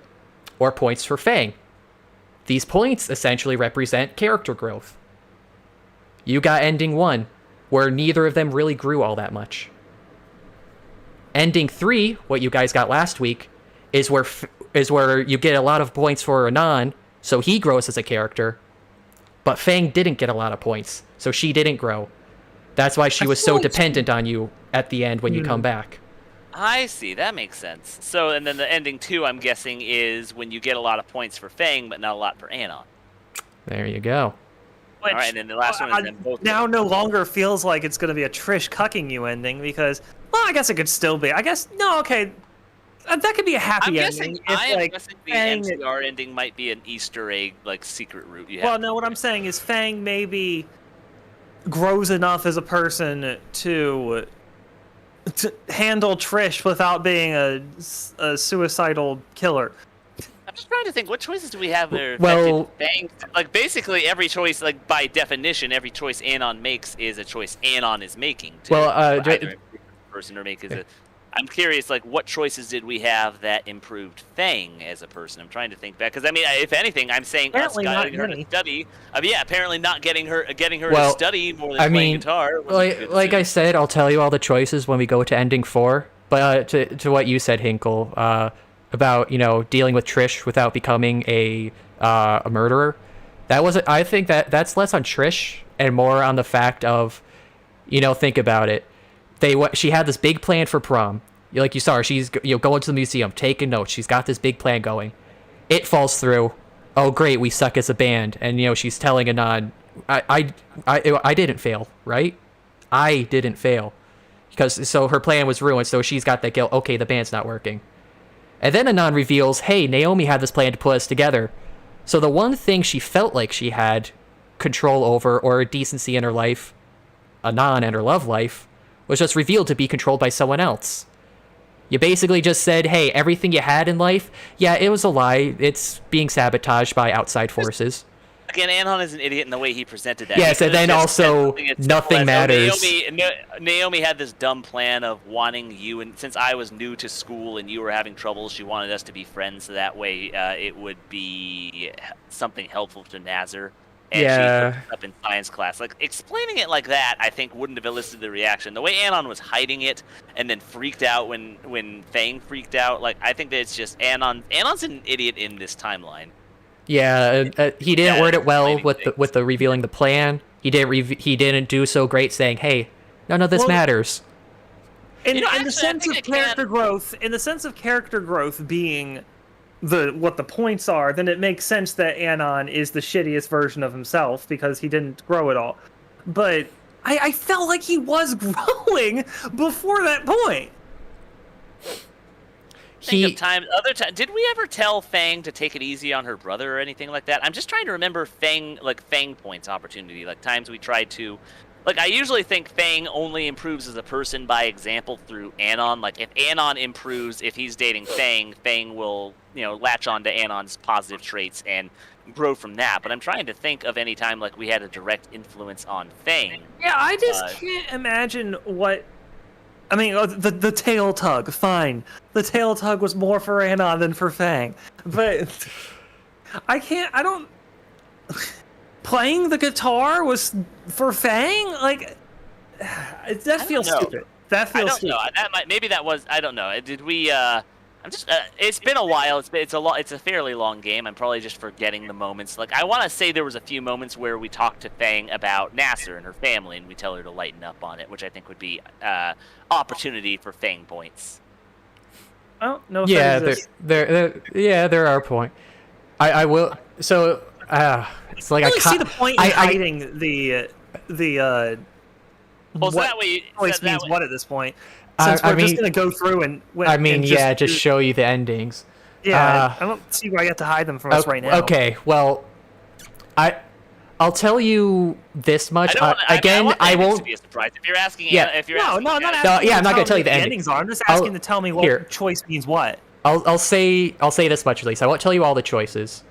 or points for Fang. These points essentially represent character growth. You got Ending 1, where neither of them really grew all that much. Ending 3, what you guys got last week, is where you get a lot of points for Anon, so he grows as a character. But Fang didn't get a lot of points, so she didn't grow. That's why she was so dependent on you at the end when you come back. I see, that makes sense. So, and then the Ending 2, I'm guessing, is when you get a lot of points for Fang, but not a lot for Anon. There you go. Which, all right, and then the last one is then both. Now no longer feels like it's going to be a Trish cucking you ending, because, well, I guess it could still be. I guess, no, okay. That could be a happy ending. I'm guessing the MCR ending might be an Easter egg, like, secret route you have. Well, no, what I'm saying is Fang maybe grows enough as a person to handle Trish without being a suicidal killer. I'm just trying to think, what choices do we have there? Well, Fang, like, basically every choice, like, by definition, every choice Anon makes is a choice Anon is making. Either a person or make is a... I'm curious, like, what choices did we have that improved Fang as a person? I'm trying to think back, because I mean, if anything, I'm saying us getting her to study. I mean, yeah, apparently not getting her to study more than playing guitar. Like I said, I'll tell you all the choices when we go to Ending 4. But to what you said, Hinkle, about dealing with Trish without becoming a murderer, I think that's less on Trish and more on the fact of, think about it. She had this big plan for prom. Like you saw her, she's going to the museum, taking notes. She's got this big plan going. It falls through. Oh great, we suck as a band. And she's telling Anon, I didn't fail, right? I didn't fail, so her plan was ruined. So she's got that guilt. Okay, the band's not working. And then Anon reveals, hey, Naomi had this plan to put us together. So the one thing she felt like she had control over or decency in her life, Anon and her love life was just revealed to be controlled by someone else. You basically just said, hey, everything you had in life, yeah, it was a lie. It's being sabotaged by outside forces. Again, Anon is an idiot in the way he presented that. Yes, and then also nothing matters. Naomi had this dumb plan of wanting you, and since I was new to school and you were having trouble, she wanted us to be friends, so that way it would be something helpful to Nasser. And Yeah. she looked up in science class. Like, explaining it like that, I think, wouldn't have elicited the reaction. The way Anon was hiding it and then freaked out when Fang freaked out, like, I think that it's just Anon's an idiot in this timeline. Yeah, he didn't word it well explaining with the revealing the plan. He didn't do so great saying, "Hey, none of this Well, matters." In, You know, in actually, the sense I of think I character can- growth, in the sense of character growth being what the points are, then it makes sense that Anon is the shittiest version of himself because he didn't grow at all. But I felt like he was growing before that point. Think of other time. Did we ever tell Fang to take it easy on her brother or anything like that? I'm just trying to remember Fang points opportunity, like times we tried to. Like, I usually think Fang only improves as a person by example through Anon. Like, if Anon improves, if he's dating Fang, Fang will, latch on to Anon's positive traits and grow from that. But I'm trying to think of any time, like, we had a direct influence on Fang. Yeah, I just can't imagine what. I mean, the tail tug, fine. The tail tug was more for Anon than for Fang. But I don't. Playing the guitar was for Fang? Like, that feels know. stupid. That I feels don't stupid. know. Maybe that was. I don't know. Did we? I'm just. It's been a while. It's a fairly long game. I'm probably just forgetting the moments. Like, I want to say there was a few moments where we talked to Fang about Nasser and her family, and we tell her to lighten up on it, which I think would be opportunity for Fang points. Oh no. Yeah, there are points. I will. So it's like I really see the point in I hiding the Well, so that way, choice that means way- what at this point. I Since we're just mean- gonna go through and. just show you the endings. Yeah, I don't see why you have to hide them from us right now. Okay, well, I'll tell you this much. I want the I endings won't. to be a surprise. If you're asking, Yeah. if you're No, asking, I'm not Anna- asking. No, yeah, I'm not gonna me tell you the what endings. are. I'm just asking I'll- to tell me what here. choice means what. I'll say this much at least. I won't tell you all the choices.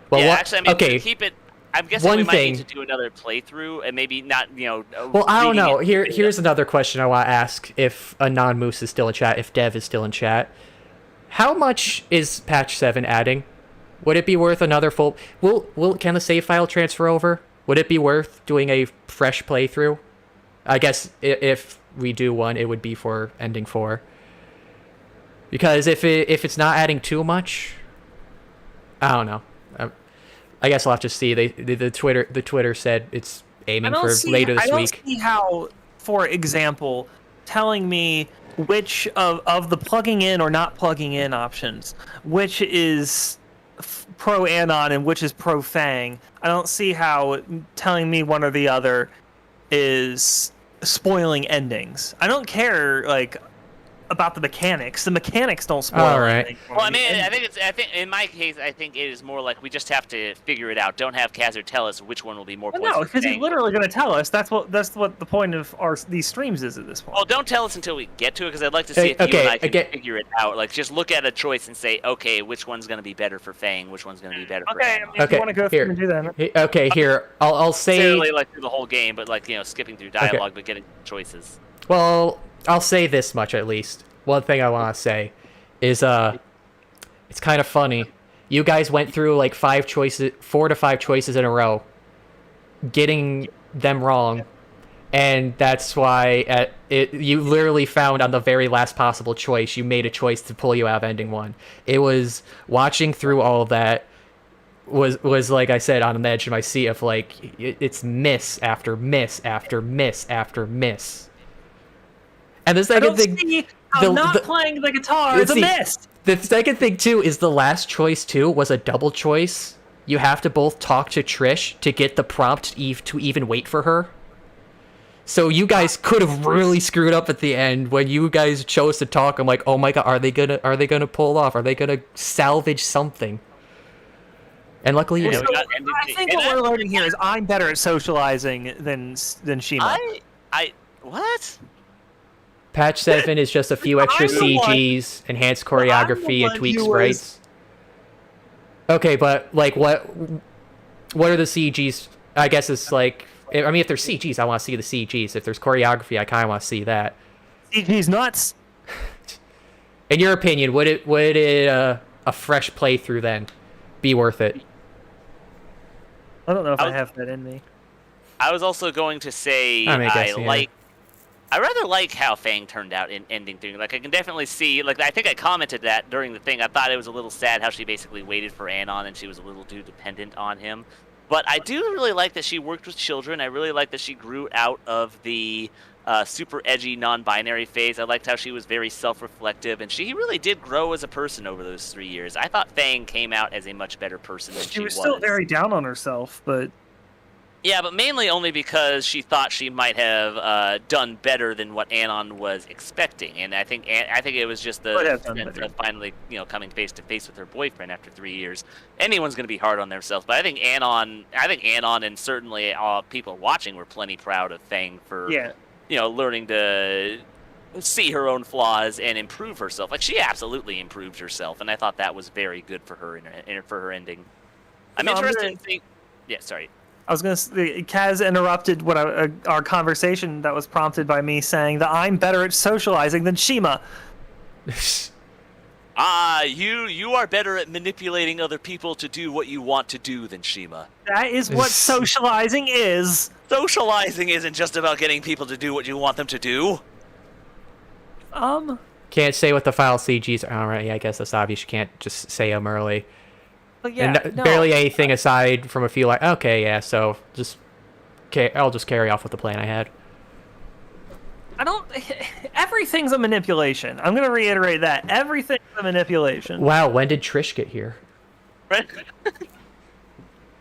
Well, yeah, what, actually, I mean, okay. to keep it. I'm guessing One we might thing- need to do another playthrough, and maybe not. Well, I don't reading know. it- Here's another question I want to ask. If Anon Moose is still in chat, if Dev is still in chat, how much is patch 7 adding? Would it be worth another full? Can the save file transfer over? Would it be worth doing a fresh playthrough? I guess if we do one, it would be for ending 4. Because if it's not adding too much, I don't know. I guess I'll have to see. The Twitter said it's aiming for later this I don't week. see how, for example, telling me which of the plugging in or not plugging in options, which is pro Anon and which is pro Fang. I don't see how telling me one or the other is spoiling endings. I don't care about the mechanics. The mechanics don't spoil All right. anything for Well, I me. mean, I think in my case, I think it is more like we just have to figure it out. Don't have Kazir tell us which one will be more. Well, points no, for because he's Fang. literally going to tell us. That's what the point of these streams is at this point. Well, don't tell us until we get to it, because I'd like to see Hey, if you okay, and I can again- figure it out. Like, just look at a choice and say, okay, which one's going to be better for Fang, which one's going to be better for Okay, Anon. if Okay, you want to go here. through and do that. Okay, here I'll say. Necessarily like through the whole game, but skipping through dialogue, but getting choices. Well, I'll say this much at least. One thing I want to say is it's kind of funny. You guys went through like 4 to 5 choices in a row, getting them wrong, and that's why you literally found on the very last possible choice, you made a choice to pull you out of ending 1. It was watching through all of that was like I said, on the edge of my seat of it's miss after miss after miss after miss. And the I second don't thing, see how not playing the guitar is a see, miss. the second thing too is the last choice too was a double choice. You have to both talk to Trish to get the prompt to even wait for her. So you guys could have really screwed up at the end when you guys chose to talk. I'm like, oh my god, are they gonna pull it off? Are they gonna salvage something? And luckily you Yeah, did. we got ended- I think and what we're learning here is I'm better at socializing than Shima. What? Patch 7 is just a few extra I'm the one- CGs, enhanced choreography, and one tweak who sprites. Okay, but like what are the CGs? I guess it's like, I mean, if there's CGs, I want to see the CGs. If there's choreography, I kind of want to see that. He's nuts. In your opinion, would it a fresh playthrough then be worth it? I don't know if I was- have that in me. I was also going to say I mean, I guess, yeah. I rather like how Fang turned out in ending thing. Like, I can definitely see, like, I think I commented that during the thing. I thought it was a little sad how she basically waited for Anon and she was a little too dependent on him. But I do really like that she worked with children. I really like that she grew out of the super edgy non-binary phase. I liked how she was very self-reflective, and she really did grow as a person over those 3 years. I thought Fang came out as a much better person than She was still very down on herself, but Yeah, but mainly only because she thought she might have done better than what Anon was expecting, and I think it was just Would the have done sense better. of finally, coming face to face with her boyfriend after 3 years. Anyone's going to be hard on themselves, but I think Anon, and certainly people watching were plenty proud of Fang for, yeah. learning to see her own flaws and improve herself. Like, she absolutely improved herself, and I thought that was very good for her for her ending. I'm No, I'm interested gonna- in seeing. Yeah, sorry. I was gonna say, Kaz interrupted our conversation that was prompted by me saying that I'm better at socializing than Shima. You are better at manipulating other people to do what you want to do than Shima. That is what socializing is. Socializing isn't just about getting people to do what you want them to do. Can't say what the file CGs are. All right, yeah, I guess that's obvious. You can't just say them early. But yeah, And no. barely anything aside from a few like, okay, yeah, so I'll just carry off with the plan I had. I don't. Everything's a manipulation. I'm gonna reiterate that everything's a manipulation. Wow, when did Trish get here?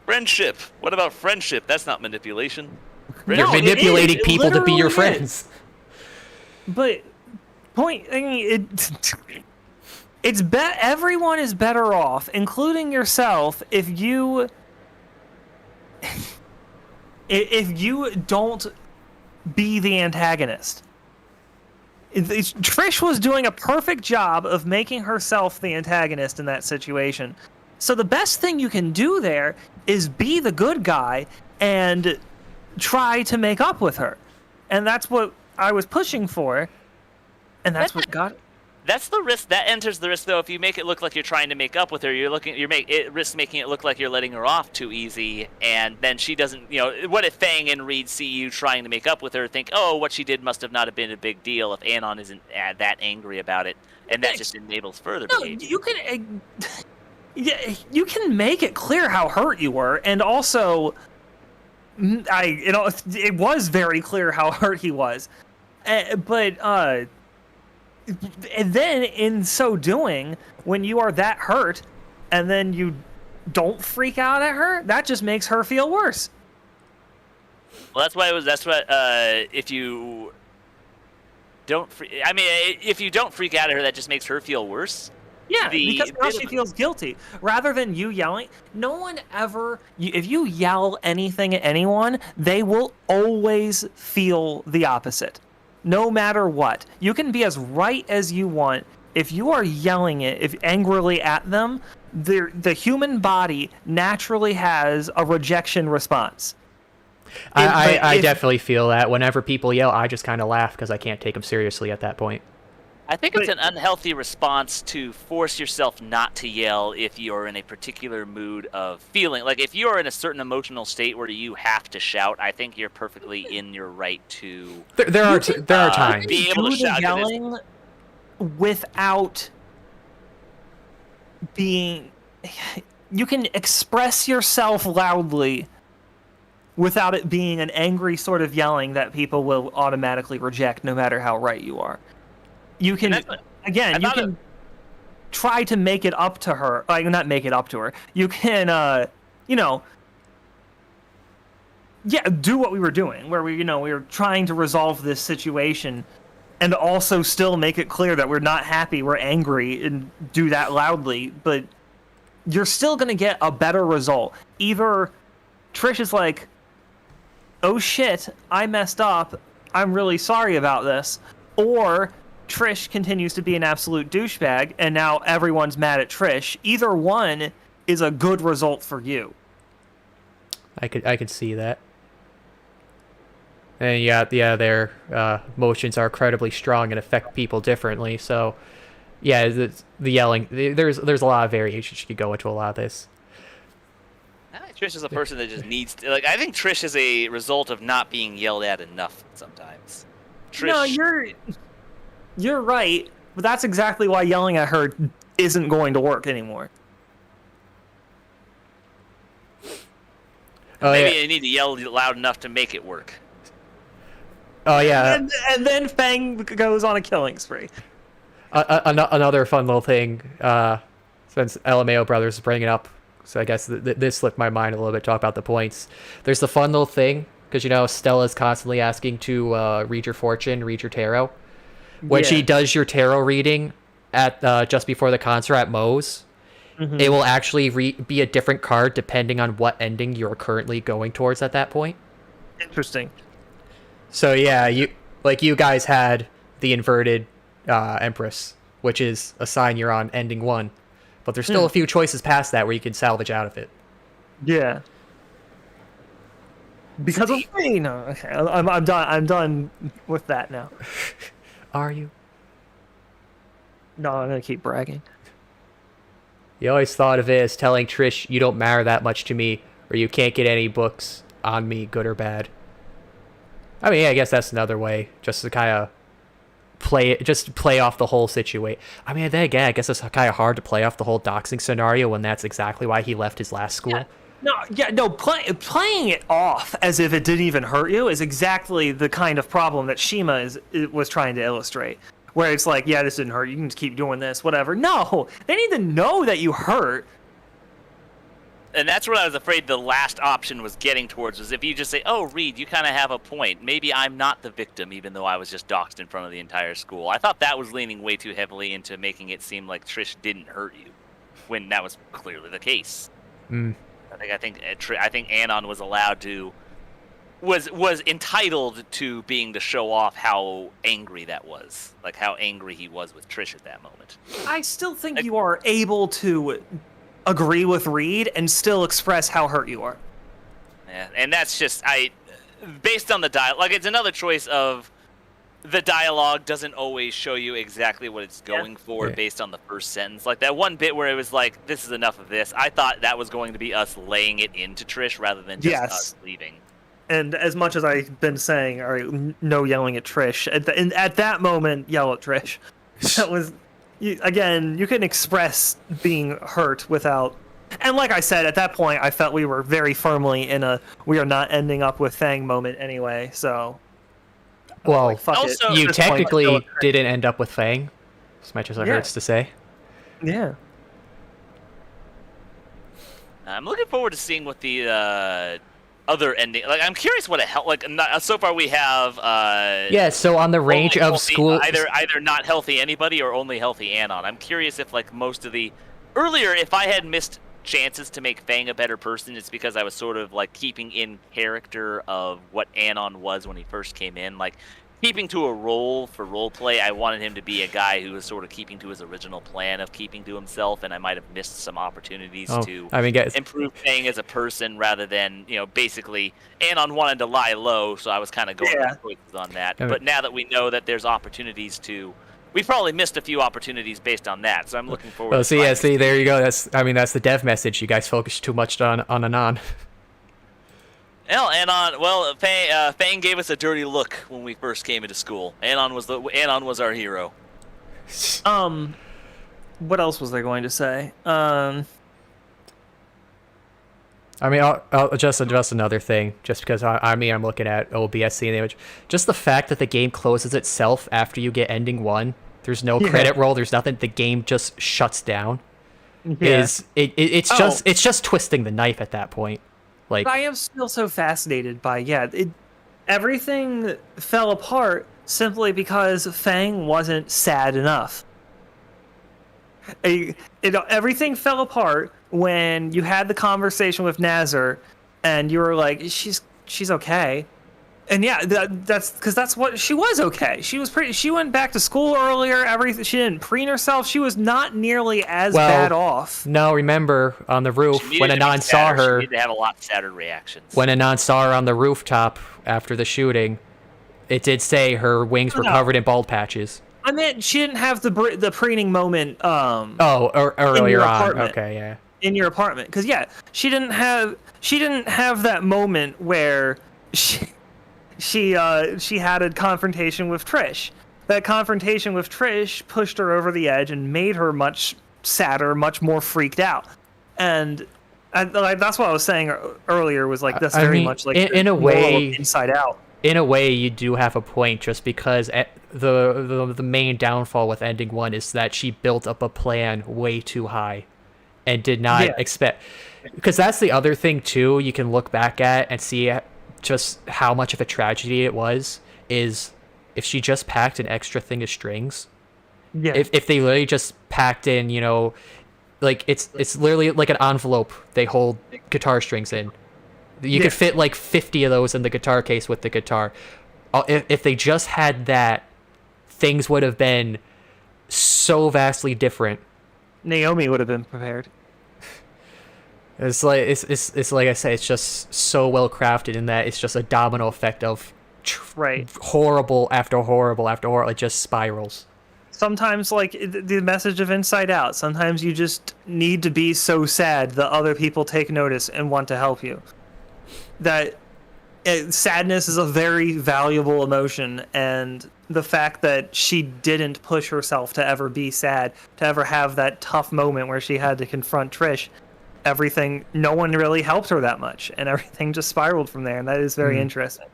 Friendship. What about friendship? That's not manipulation. You're No, it manipulating is. It people to be your literally is. friends. But I mean, it's everyone is better off, including yourself, if you don't be the antagonist. Trish was doing a perfect job of making herself the antagonist in that situation. So the best thing you can do there is be the good guy and try to make up with her. And that's what I was pushing for. And that's what got it. That's the risk. That enters the risk, though. If you make it look like you're trying to make up with her, it risks making it look like you're letting her off too easy, and then she doesn't. What if Fang and Reed see you trying to make up with her, think, oh, what she did must have not have been a big deal if Anon isn't that angry about it, and that just enables further No, behavior. you can. Yeah, you can make it clear how hurt you were, and also, it was very clear how hurt he was, but and then in so doing, when you are that hurt, and then you don't freak out at her, that just makes her feel worse. Well, that's what if you don't. If you don't freak out at her, that just makes her feel worse. Yeah, because now she feels guilty. Rather than you yelling, no one ever. If you yell anything at anyone, they will always feel the opposite. No matter what. You can be as right as you want. If you are yelling angrily at them, the human body naturally has a rejection response. I definitely feel that. Whenever people yell, I just kind of laugh because I can't take them seriously at that point. I think it's an unhealthy response to force yourself not to yell if you're in a particular mood of feeling. Like, if you're in a certain emotional state where you have to shout, I think you're perfectly in your right to... There are times. Be able to shout. Yelling without being... You can express yourself loudly without it being an angry sort of yelling that people will automatically reject no matter how right you are. You can, again, you can try to make it up to her. Like, not make it up to her. You can, do what we were doing, where we were trying to resolve this situation and also still make it clear that we're not happy, we're angry, and do that loudly, but you're still going to get a better result. Either Trish is like, oh shit, I messed up, I'm really sorry about this, or Trish continues to be an absolute douchebag, and now everyone's mad at Trish. Either one is a good result for you. I could see that. And yeah, their emotions are incredibly strong and affect people differently. So, yeah, the yelling. There's a lot of variations you could go into a lot of this. I think Trish is a person that just needs to, like. I think Trish is a result of not being yelled at enough sometimes. Trish, No, you're right, but that's exactly why yelling at her isn't going to work anymore. Oh, maybe yeah. you need to yell loud enough to make it work. Oh yeah. And then Fang goes on a killing spree. Another fun little thing, since LMAO Brothers is bringing it up, so I guess this slipped my mind a little bit, talk about the points. There's the fun little thing, because, you know, Stella's constantly asking to read your fortune, read your tarot. When she does your tarot reading at just before the concert at Moe's, it will actually be a different card depending on what ending you're currently going towards at that point. Interesting. So yeah, you guys had the inverted Empress, which is a sign you're on ending 1, but there's still a few choices past that where you can salvage out of it. Yeah. Because of me? No, okay. I'm done. I'm done with that now. Are you? No, I'm gonna keep bragging. You always thought of it as telling Trish you don't matter that much to me, or you can't get any books on me, good or bad. I mean, yeah, I guess that's another way, just to kind of play off the whole situation. I mean, then again, I guess it's kind of hard to play off the whole doxing scenario when that's exactly why he left his last school. Playing it off as if it didn't even hurt you is exactly the kind of problem that Shima was trying to illustrate. Where it's like, yeah, this didn't hurt. You can just keep doing this, whatever. No, they need to know that you hurt. And that's what I was afraid the last option was getting towards, was if you just say, oh, Reed, you kind of have a point. Maybe I'm not the victim, even though I was just doxed in front of the entire school. I thought that was leaning way too heavily into making it seem like Trish didn't hurt you, when that was clearly the case. I think Anon was allowed to, was entitled to being to show off how angry that was, like how angry he was with Trish at that moment. I still think you are able to agree with Reed and still express how hurt you are. Yeah, and that's just, based on the dialogue, like, it's another choice of the dialogue doesn't always show you exactly what it's going for based on the first sentence. Like that one bit where it was like, this is enough of this. I thought that was going to be us laying it into Trish rather than just us leaving. And as much as I've been saying, all right, no yelling at Trish, at that moment, yell at Trish. That was, again, you can express being hurt without... And like I said, at that point, I felt we were very firmly in a we are not ending up with Fang moment anyway, so... Well, like, fuck also, it. you technically didn't end up with Fang, as much as it hurts to say. Yeah. I'm looking forward to seeing what the other ending. Like, I'm curious what it helped. Like, so far we have. So on the range of healthy, school, either not healthy anybody or only healthy Anon. I'm curious if like most of the earlier, if I had missed chances to make Fang a better person, it's because I was sort of like keeping in character of what Anon was when he first came in, like. Keeping to a role for role play, I wanted him to be a guy who was sort of keeping to his original plan of keeping to himself, and I might have missed some opportunities to improve Fang as a person rather than, basically, Anon wanted to lie low, so I was kind of going with choices on that. But now that we know that there's opportunities we probably missed a few opportunities based on that, so I'm looking forward to there you go. That's the dev message. You guys focus too much on Anon. Fang gave us a dirty look when we first came into school. Anon was our hero. What else was I going to say? I mean, I'll just another thing, just because I'm looking at OBS the image. Just the fact that the game closes itself after you get ending 1. There's no credit roll. There's nothing. The game just shuts down. Yeah. It's just twisting the knife at that point. Like, but I am still so fascinated by everything fell apart simply because Fang wasn't sad enough. Everything fell apart when you had the conversation with Nasser, and you were like, she's okay, And yeah, that's because that's what she was. Okay, she was pretty. She went back to school earlier. Everything. She didn't preen herself. She was not nearly as bad off. No, remember on the roof She when needed to be Anon saw sadder. her. She needed to have a lot sadder reactions. When Anon saw her on the rooftop after the shooting, it did say her wings were covered in bald patches. I meant she didn't have the preening moment. Earlier on. apartment. Okay, yeah. In your apartment, because she didn't have that moment where she had a confrontation with Trish. That confrontation with Trish pushed her over the edge and made her much sadder, much more freaked out. And that's what I was saying earlier. Was like that's very much like in a way Inside Out. In a way, you do have a point, just because the main downfall with ending 1 is that she built up a plan way too high, and did not expect. Because that's the other thing too. You can look back at and see just how much of a tragedy it was. Is if she just packed an extra thing of strings. Yeah. If they literally just packed in, like it's literally like an envelope they hold guitar strings in. You could fit like 50 of those in the guitar case with the guitar. If they just had that, things would have been so vastly different. Naomi would have been prepared. It's like it's like I say, it's just so well crafted in that it's just a domino effect of horrible after horrible after horrible. It just spirals. Sometimes, like the message of Inside Out, sometimes you just need to be so sad that other people take notice and want to help you. That sadness is a very valuable emotion, and the fact that she didn't push herself to ever be sad, to ever have that tough moment where she had to confront Trish, no one really helped her that much, and everything just spiraled from there, and that is very interesting.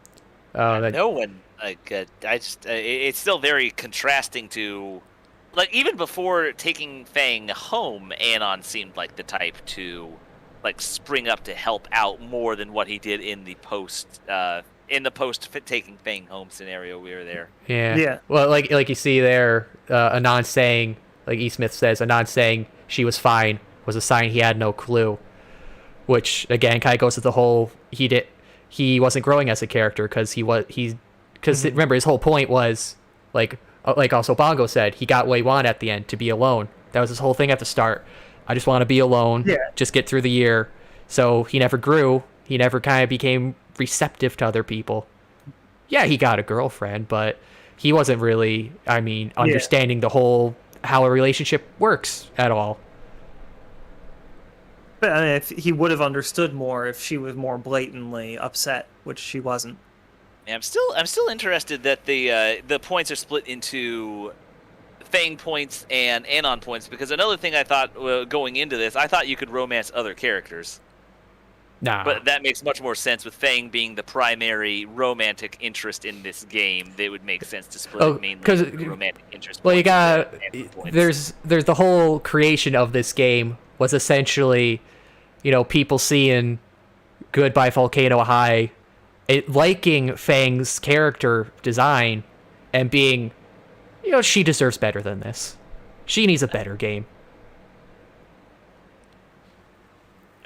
No one, it's still very contrasting to, like, even before taking Fang home, Anon seemed like the type to, like, spring up to help out more than what he did in the post taking Fang home scenario we were there. Yeah. Well, like you see there, Anon saying, like E. Smith says, Anon saying she was fine was a sign he had no clue, which again kind of goes to the whole he wasn't growing as a character because remember his whole point was like also Bongo said, he got what he wanted at the end, to be alone. That was his whole thing at the start. I just want to be alone, just get through the year. So he never grew. He never kind of became receptive to other people. Yeah, he got a girlfriend, but he wasn't really, understanding the whole how a relationship works at all. But I mean, if he would have understood more if she was more blatantly upset, which she wasn't. Yeah, I'm still interested that the points are split into Fang points and Anon points, because another thing I thought going into this, I thought you could romance other characters. Nah. But that makes much more sense with Fang being the primary romantic interest in this game. They would make sense to split it mainly romantic interest. Well, you got there's the whole creation of this game was essentially, people seeing Goodbye Volcano High, liking Fang's character design, and being, she deserves better than this. She needs a better game.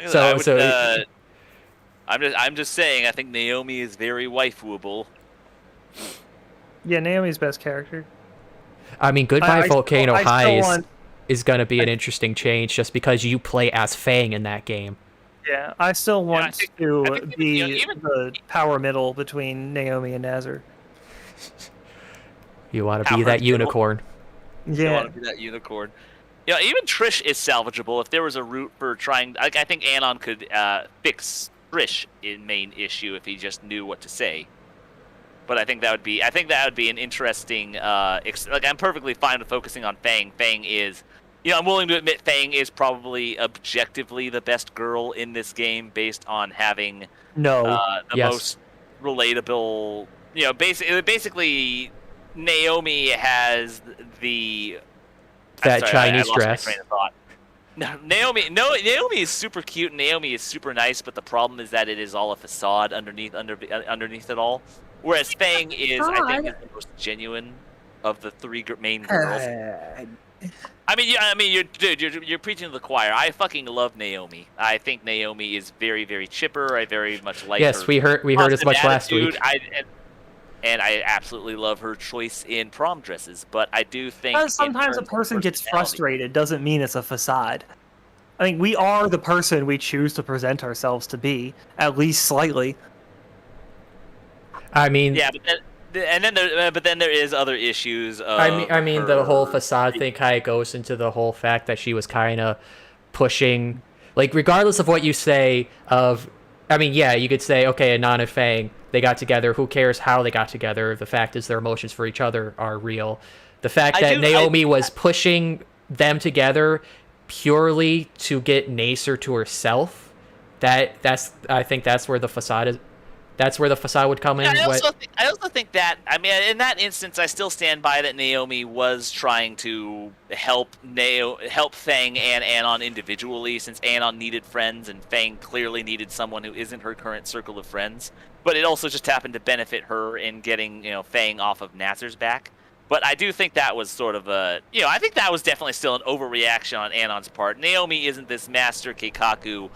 I'm just saying, I think Naomi is very waifuable. Yeah, Naomi's best character. I mean, Goodbye Volcano High is going to be an interesting change just because you play as Fang in that game. Yeah, I still want to be the power middle between Naomi and Nasser. You want to be that unicorn. Yeah. You want to be that unicorn. Yeah, even Trish is salvageable if there was a route for trying. I think Anon could fix Trish in main issue if he just knew what to say. But I think that would be an interesting. I'm perfectly fine with focusing on Fang. Fang is, I'm willing to admit Fang is probably objectively the best girl in this game based on having the most relatable. Basically, Naomi has that Chinese dress. My train of thought. No, Naomi is super cute. Naomi is super nice, but the problem is that it is all a facade underneath it all. Whereas Fang is, I think, is the most genuine of the three main girls. You're preaching to the choir. I fucking love Naomi. I think Naomi is very, very chipper. I very much like her. Yes, we heard as much last week. And I absolutely love her choice in prom dresses, but I do think Sometimes a in terms of person gets personality- frustrated doesn't mean it's a facade. I mean, we are the person we choose to present ourselves to be, at least slightly. I mean, Yeah, but then there is other issues. Of I mean, the whole her- facade thing kind of goes into the whole fact that she was kind of pushing, like, regardless of what you say of, I mean, yeah, you could say, okay, Anon and Fang, they got together. Who cares how they got together? The fact is their emotions for each other are real. The fact that Naomi was pushing them together purely to get Nasser to herself, I think that's where the facade is. That's where the facade would come in. Yeah, I also think that, I mean, in that instance, I still stand by that Naomi was trying to help Fang and Anon individually, since Anon needed friends and Fang clearly needed someone who isn't her current circle of friends. But it also just happened to benefit her in getting, Fang off of Nasser's back. But I do think that was sort of I think that was definitely still an overreaction on Anon's part. Naomi isn't this master Keikaku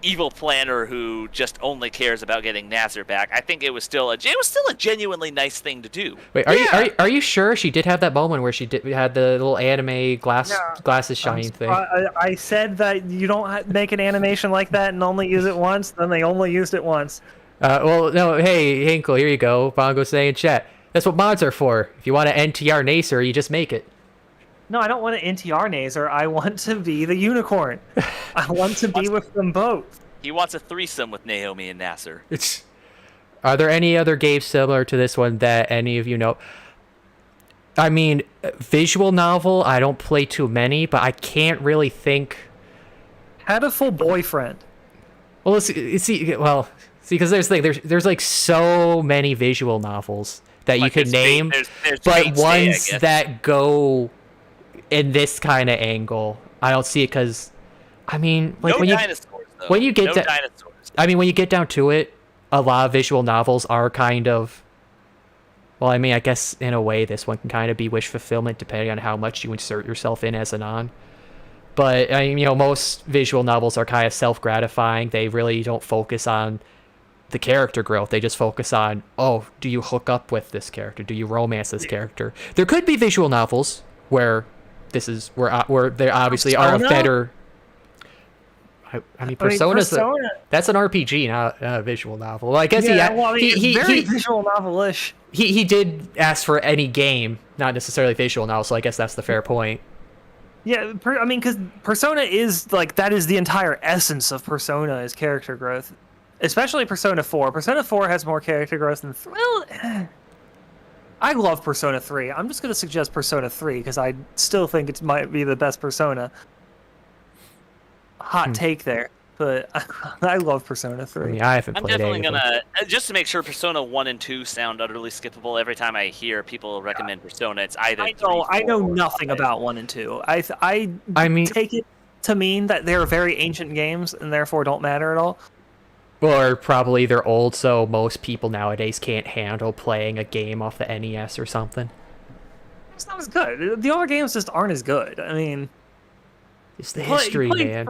evil planner who just only cares about getting Nasser back. I think it was still a genuinely nice thing to do. Wait, are you sure she did have that moment where she had the little anime glasses shining thing? I said that you don't make an animation like that and only use it once. Then they only used it once. Well, no, hey, Hinkle, here you go. Bongo saying in chat. That's what mods are for. If you want to NTR Nasser, you just make it. No, I don't want to NTR Nasser. I want to be the unicorn. I want to be with them both. He wants a threesome with Naomi and Nasser. Are there any other games similar to this one that any of you know? I mean, visual novel, I don't play too many, but I can't really think. Had a full boyfriend. Well, because there's like so many visual novels that you could name, there's but Fate's Day, I ones guess. that go in this kind of angle, I don't see it because, I mean, like No dinosaurs, though. when you get no that- dinosaurs. I mean, when you get down to it, a lot of visual novels are kind of, well, I mean, I guess in a way this one can kind of be wish fulfillment depending on how much you insert yourself in as Anon. But I mean, most visual novels are kind of self-gratifying. They really don't focus on the character growth. They just focus on, oh, do you hook up with this character? Do you romance this character? There could be visual novels where this is where they obviously are a better. I mean, Persona. That's an RPG, not a visual novel. Well, I guess very visual novel-ish. He did ask for any game, not necessarily visual novel. So I guess that's the fair point. Yeah, I mean, because Persona is like that is the entire essence of Persona is character growth, especially Persona 4. Persona 4 has more character growth than I love Persona 3. I'm just gonna suggest Persona 3 because I still think it might be the best Persona. Hot take there, but I love Persona 3. I mean, I haven't I'm played definitely any of them. gonna just to make sure Persona 1 and 2 sound utterly skippable. Every time I hear people recommend Persona, it's either I know nothing about 1 and 2. I mean, take it to mean that they're very ancient games and therefore don't matter at all. or probably they're old, so most people nowadays can't handle playing a game off the NES or something. It's not as good. The older games just aren't as good. I mean, It's the history, man.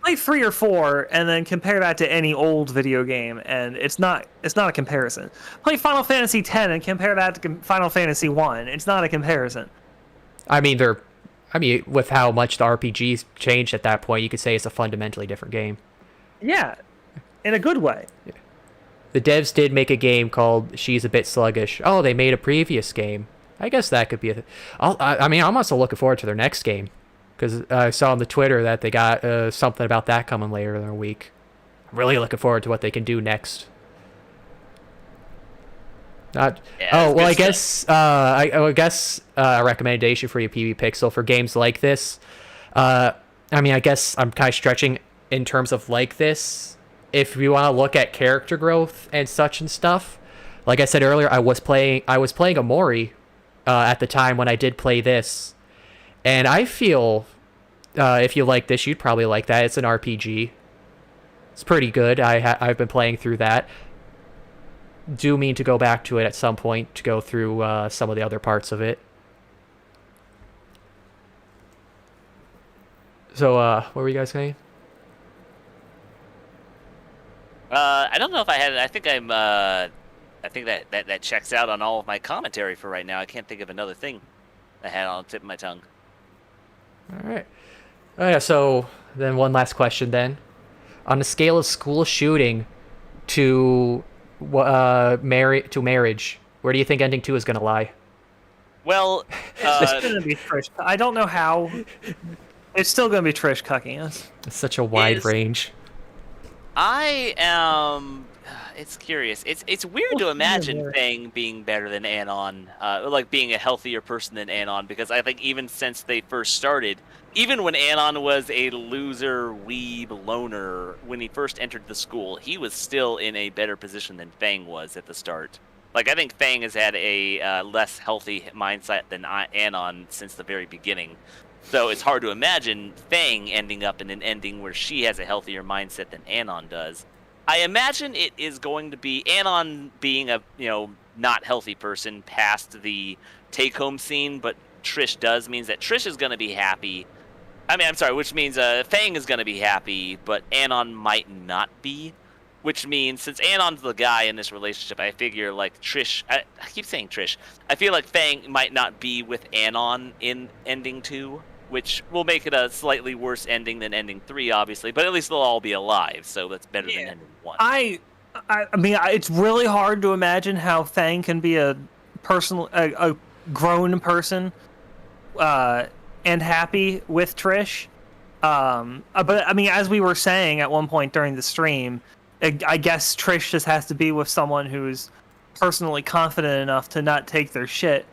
Play 3 or 4 and then compare that to any old video game, and it's not a comparison. Play Final Fantasy X and compare that to Final Fantasy 1. It's not a comparison. I mean, with how much the RPGs changed at that point, you could say it's a fundamentally different game. Yeah, in a good way. The devs did make a game called She's a Bit Sluggish. Oh, they made a previous game. I guess that could be I'm also looking forward to their next game. Because I saw on the Twitter that they got something about that coming later in the week. I'm really looking forward to what they can do next. I guess a recommendation for you, PB Pixel, for games like this. I mean, I guess I'm kind of stretching in terms of like this. If you want to look at character growth and such and stuff, like I said earlier, I was playing Amori at the time when I did play this. And I feel, if you like this, you'd probably like that. It's an RPG. It's pretty good. I've been playing through that. Do mean to go back to it at some point to go through some of the other parts of it. So, what were you guys saying? I don't know if I had it. I think I'm I think that checks out on all of my commentary for right now. I can't think of another thing I had on the tip of my tongue. All right. Oh yeah. So then, one last question. Then, on a scale of school shooting to marriage, where do you think ending 2 is gonna lie? Well, It's gonna be Trish. I don't know how. It's still gonna be Trish cucking us. It's such a wide Is- range. I am. It's curious. It's weird to imagine Fang being better than Anon, like being a healthier person than Anon, because I think even since they first started, even when Anon was a loser, weeb, loner, when he first entered the school, he was still in a better position than Fang was at the start. Like, I think Fang has had a less healthy mindset than Anon since the very beginning. So it's hard to imagine Fang ending up in an ending where she has a healthier mindset than Anon does. I imagine it is going to be Anon being a, not healthy person past the take-home scene, but Trish does means that Trish is going to be happy. Which means Fang is going to be happy, but Anon might not be. Which means, since Anon's the guy in this relationship, I figure, like, Trish... I keep saying Trish. I feel like Fang might not be with Anon in ending 2, which will make it a slightly worse ending than ending 3, obviously, but at least they'll all be alive, so that's better than ending 1. I mean, it's really hard to imagine how Fang can be a grown person, and happy with Trish. But I mean, as we were saying at one point during the stream, I guess Trish just has to be with someone who's personally confident enough to not take their shit.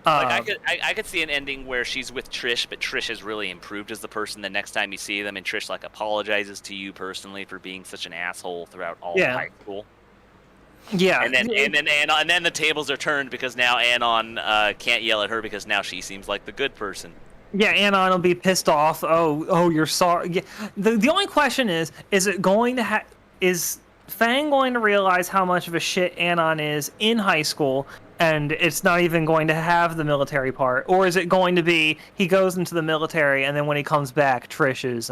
Like, I could see an ending where she's with Trish, but Trish has really improved as the person. The next time you see them, and Trish like apologizes to you personally for being such an asshole throughout all of high school. Yeah, and then the tables are turned because now Anon can't yell at her because now she seems like the good person. Yeah, Anon will be pissed off. Oh, you're sorry. Yeah. The only question is it going to is Fang going to realize how much of a shit Anon is in high school, and it's not even going to have the military part, or is it going to be he goes into the military and then when he comes back, Trish is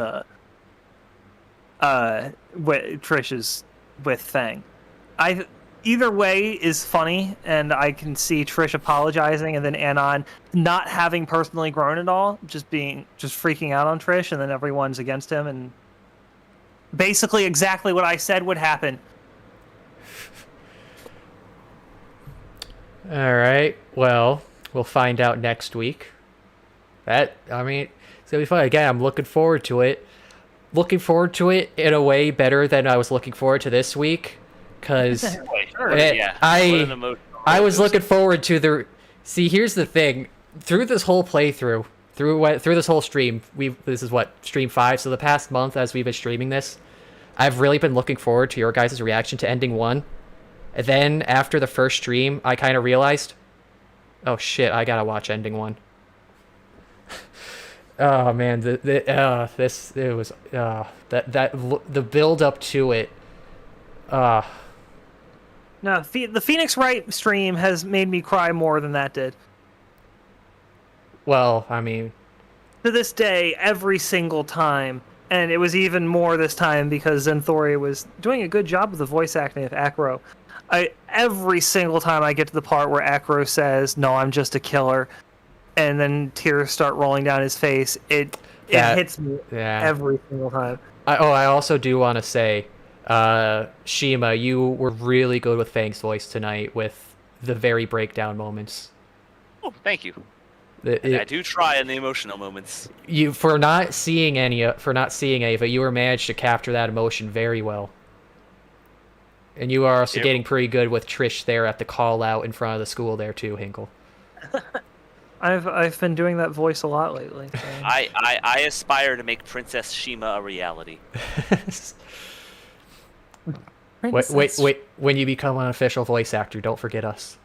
with Fang. Either way is funny, and I can see Trish apologizing and then Anon not having personally grown at all, just freaking out on Trish, and then everyone's against him, and basically exactly what I said would happen. All right. Well, we'll find out next week. It's gonna be fun. Again, I'm looking forward to it. Looking forward to it in a way better than I was looking forward to this week, because I was looking forward to the. See, here's the thing. Through this whole playthrough, through this whole stream, this is what, stream 5. So the past month, as we've been streaming this, I've really been looking forward to your guys' reaction to ending 1. And then after the first stream, I kind of realized, oh shit, I gotta watch ending 1. Oh man, the build up to it. No, the Phoenix Wright stream has made me cry more than that did. Well, I mean, to this day, every single time, and it was even more this time because Zenthori was doing a good job with the voice acting of Acro. Every single time I get to the part where Acro says, "No, I'm just a killer," and then tears start rolling down his face, it hits me every single time. I also do want to say, Shima, you were really good with Fang's voice tonight with the very breakdown moments. Oh, thank you. I do try in the emotional moments. For not seeing Ava, you were managed to capture that emotion very well. And you are also getting pretty good with Trish there at the call out in front of the school there too, Hinkle. I've been doing that voice a lot lately. So. I aspire to make Princess Shima a reality. Wait, when you become an official voice actor, don't forget us.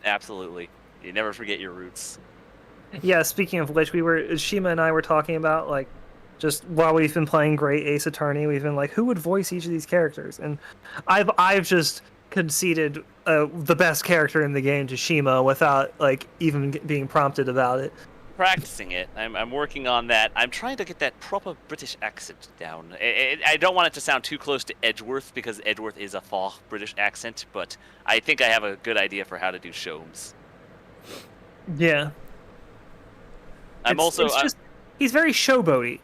Absolutely. You never forget your roots. Yeah, speaking of which, Shima and I were talking about, like, just while we've been playing Great Ace Attorney, we've been like, who would voice each of these characters? And I've just conceded the best character in the game to Shima without, like, even being prompted about it. practicing it. I'm working on that. I'm trying to get that proper British accent down. I don't want it to sound too close to Edgeworth because Edgeworth is a faux British accent, but I think I have a good idea for how to do Shomes. Yeah. He's very showboaty.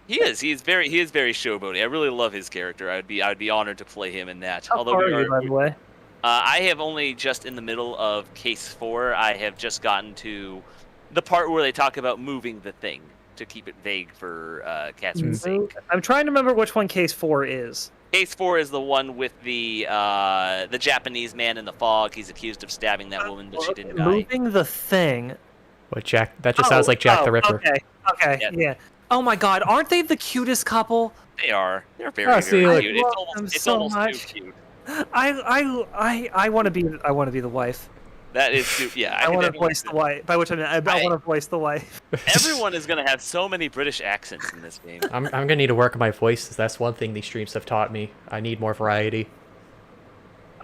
He is. He is very showboaty. I really love his character. I'd be honored to play him in that. How far are you, by the way? I have only just in the middle of case 4. I have just gotten to the part where they talk about moving the thing to keep it vague for Catherine's sake. I'm trying to remember which one case 4 is. Case 4 is the one with the Japanese man in the fog. He's accused of stabbing that woman, but she didn't die. Moving the thing. What, Jack? That just sounds like Jack the Ripper. Okay, yeah. Oh my God, aren't they the cutest couple? They are. They're very cute. It's almost too cute. I want to be the wife. That is stupid. Yeah, I want to voice the wife. By which I mean I want to voice the wife. Everyone is gonna have so many British accents in this game. I'm gonna need to work on my voices. That's one thing these streams have taught me. I need more variety.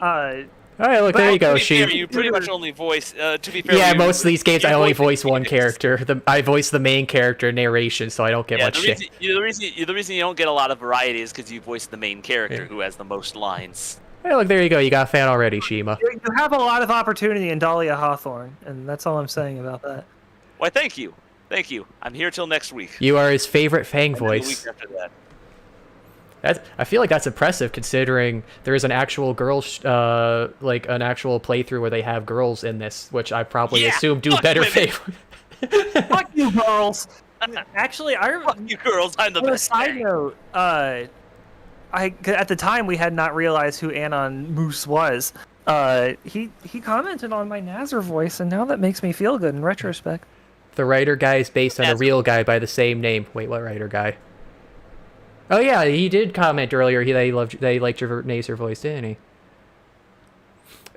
All right, look, there you go, She. You pretty much only voice. To be fair, yeah, most of these games I only voice one character. I voice the main character narration, so I don't get much shit. The reason you don't get a lot of variety is because you voice the main character who has the most lines. Hey, look, there you go. You got a fan already, Shima. You have a lot of opportunity in Dahlia Hawthorne, and that's all I'm saying about that. Why, thank you. Thank you. I'm here till next week. You are his favorite Fang voice. The week after that. I feel like that's impressive considering there is an actual girls, like an actual playthrough where they have girls in this, which I probably assume do better. Fuck you, girls. Actually, Fuck you, girls. I'm the best. On a side note, at the time we had not realized who Anon Moose was. He commented on my Nasser voice, and now that makes me feel good in retrospect. The writer guy is based on a real guy by the same name. Wait, what writer guy? Oh yeah, he did comment earlier. They liked your Nasser voice, didn't he?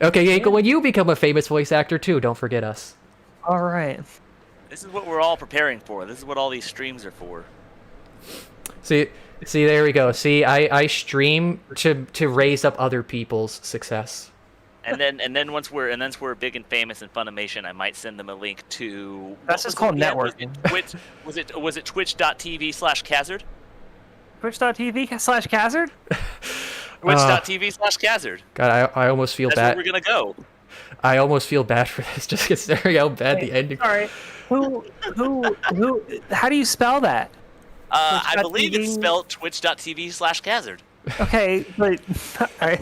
Okay, Hinkle, when you become a famous voice actor too, don't forget us. All right. This is what we're all preparing for. This is what all these streams are for. See, there we go. See, I stream to raise up other people's success. And then once we're big and famous in Funimation, I might send them a link to. That's just called networking. Was it twitch.tv/Kazard? Twitch.tv/Kazard? Twitch.tv/Kazard. God, I almost feel bad. That's where we're gonna go. I almost feel bad for this, just considering how bad the ending. Sorry. Who? How do you spell that? I believe it's spelled twitch.tv/Kazard. Okay, but I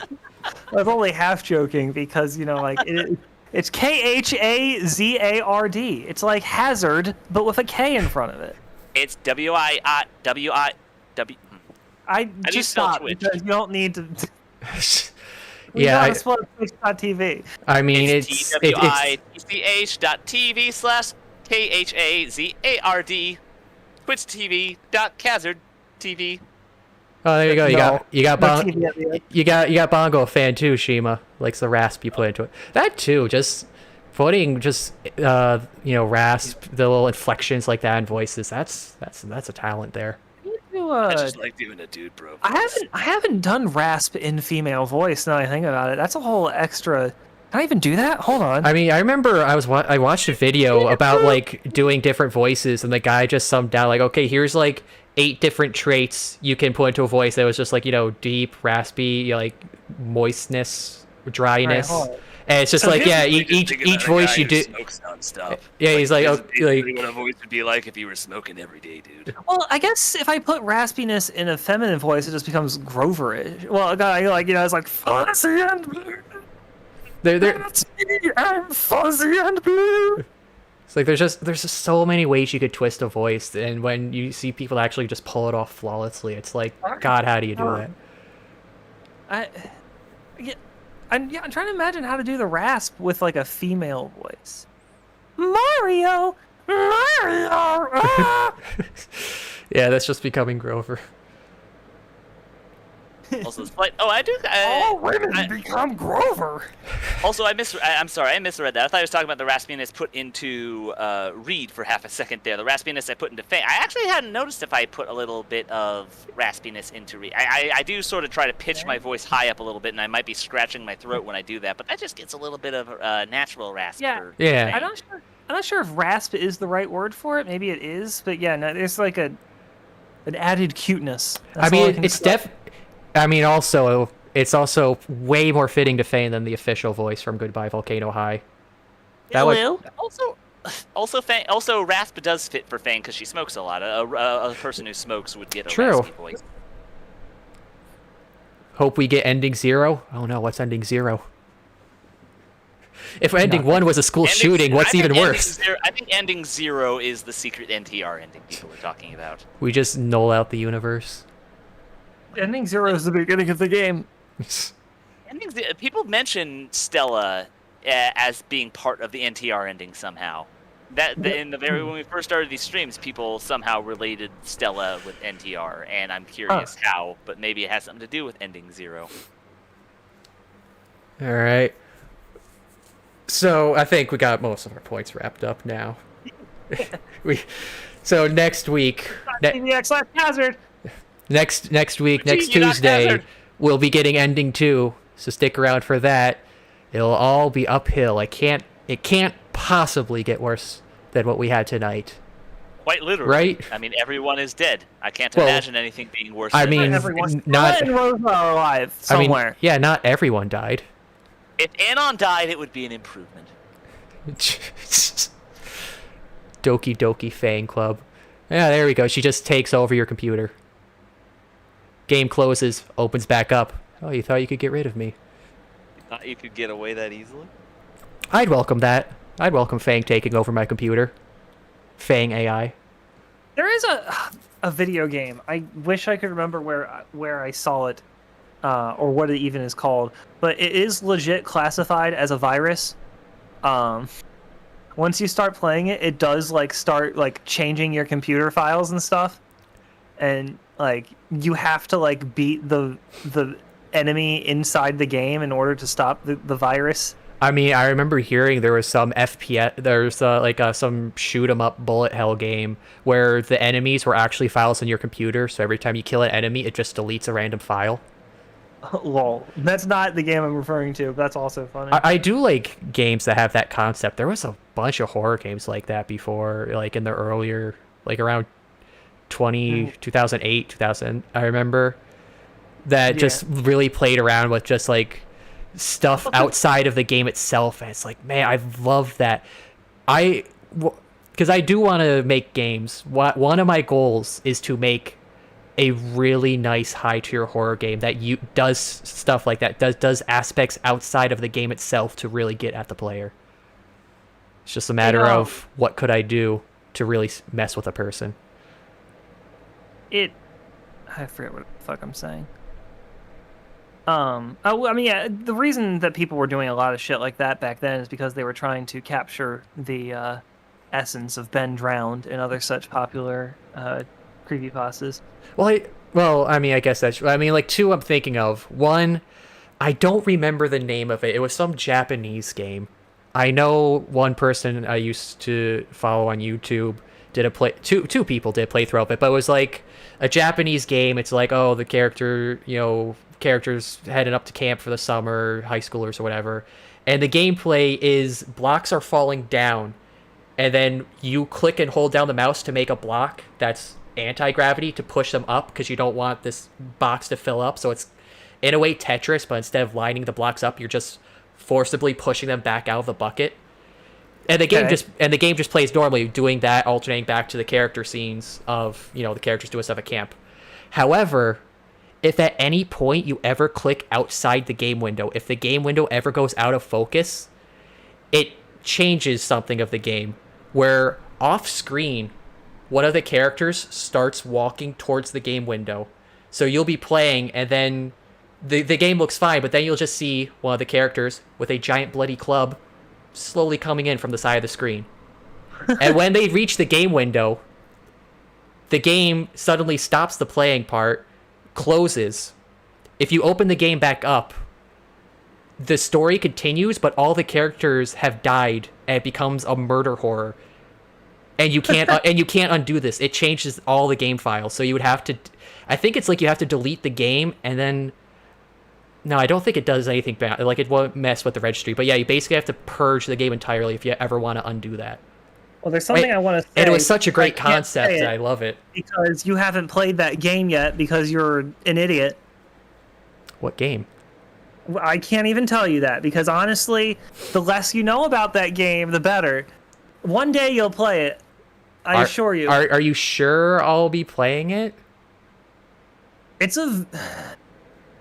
was only half joking because it's KHAZARD. It's like hazard, but with a K in front of it. It's WIW. I just stop because you don't need to. Yeah, Twitch.tv. I mean, it's twitch.tv/KHAZARD. Twitch.tv.Kazard TV. Oh, there you go. You got Bongo a fan too. Shima likes the rasp you put into it. That too, just putting rasp, the little inflections like that in voices. That's a talent there. I just like doing a dude bro voice. I haven't done rasp in female voice. Now I think about it, that's a whole extra. Can I even do that? Hold on. I mean, I remember I watched a video about like doing different voices, and the guy just summed down like, okay, here's like 8 different traits you can put into a voice. That was just like deep, raspy, like moistness, dryness. Right, and it's just like each voice you do. Yeah, he's like what a voice would be like if you were smoking every day, dude. Well, I guess if I put raspiness in a feminine voice, it just becomes Grover-ish. Well, it's like fuzzy and blue. That's me, I'm fuzzy and blue. It's like there's just so many ways you could twist a voice, and when you see people actually just pull it off flawlessly, it's like, God, how do you do that? I'm trying to imagine how to do the rasp with like a female voice. Mario. Ah! Yeah, that's just becoming Grover. Also, I do. All women become Grover. Also, I'm sorry, I misread that. I thought I was talking about the raspiness put into Reed for half a second there. The raspiness I put into Fang. I actually hadn't noticed if I put a little bit of raspiness into Reed. I do sort of try to pitch my voice high up a little bit, and I might be scratching my throat when I do that, but that just gets a little bit of natural rasp. Yeah. Yeah. not sure if rasp is the right word for it. Maybe it is, but yeah, no, there's like an added cuteness. I mean, also it's also way more fitting to Fang than the official voice from Goodbye Volcano High. That would, Also, rasp does fit for Fang because she smokes a lot. A person who smokes would get a True. raspy voice. hope we get ending 0. Oh no, what's ending 0? If ending 1 was a school shooting, what's even worse? I think ending 0 is the secret NTR ending people are talking about. We just null out the universe. Ending 0 is the beginning of the game. People mention Stella as being part of the NTR ending somehow. When we first started these streams, people somehow related Stella with NTR, and I'm curious how, but maybe it has something to do with ending 0. All right. So I think we got most of our points wrapped up now. So next week, Hazard. next week, next Tuesday, we'll be getting ending 2. So stick around for that. It'll all be uphill. It can't possibly get worse than what we had tonight. Quite literally. Right? I mean, everyone is dead. I can't imagine anything being worse. I than mean, Everyone's not. and Rosa are alive somewhere. I mean, yeah, not everyone died. If Anon died, it would be an improvement. Doki Doki Fang Club. Yeah, there we go. She just takes over your computer. Game closes, opens back up. Oh, you thought you could get rid of me? Thought you could get away that easily? I'd welcome that. I'd welcome Fang taking over my computer. Fang AI. There is a video game. I wish I could remember where I saw it, or what it even is called. But it is legit classified as a virus. Once you start playing it, it does start changing your computer files and stuff, and you have to beat the enemy inside the game in order to stop the virus. I mean, I remember hearing there was some FPS, there's some shoot 'em up bullet hell game where the enemies were actually files in your computer. So every time you kill an enemy, it just deletes a random file. Lol. That's not the game I'm referring to. That's also funny. I do like games that have that concept. There was a bunch of horror games like that before, in the earlier, around 2008, 2000. I remember that just really played around with just stuff outside of the game itself. And it's man, I love that. Because I do want to make games. One of my goals is to make a really nice high-tier horror game that does stuff like that, does aspects outside of the game itself to really get at the player. It's just a matter of what could I do to really mess with a person. I forget what the fuck I'm saying. The reason that people were doing a lot of shit like that back then is because they were trying to capture the essence of Ben Drowned and other such popular creepypastas. I guess that's... two I'm thinking of. One, I don't remember the name of it. It was some Japanese game. I know one person I used to follow on YouTube did a play... Two people did playthrough of it, but it was a Japanese game. It's the characters heading up to camp for the summer, high schoolers or whatever. And the gameplay is blocks are falling down, and then you click and hold down the mouse to make a block that's anti-gravity to push them up because you don't want this box to fill up. So it's in a way Tetris, but instead of lining the blocks up, you're just forcibly pushing them back out of the bucket. And the game just plays normally, doing that, alternating back to the character scenes of the characters doing stuff at camp. However, if at any point you ever click outside the game window, if the game window ever goes out of focus, it changes something of the game, where off screen one of the characters starts walking towards the game window. So you'll be playing, and then the game looks fine, but then you'll just see one of the characters with a giant bloody club slowly coming in from the side of the screen. And when they reach the game window, the game suddenly stops the playing part, closes. If you open the game back up, the story continues, but all the characters have died, and it becomes a murder horror. And you can't undo this. It changes all the game files. So you would have to... I think it's you have to delete the game, and then... No, I don't think it does anything bad. It won't mess with the registry. But yeah, you basically have to purge the game entirely if you ever want to undo that. Well, there's something Wait, I want to say. And it was such a great I can't say concept. it I love it. because you haven't played that game yet because you're an idiot. What game? I can't even tell you that because honestly, the less you know about that game, the better. One day you'll play it. I assure you. Are you sure I'll be playing it? It's a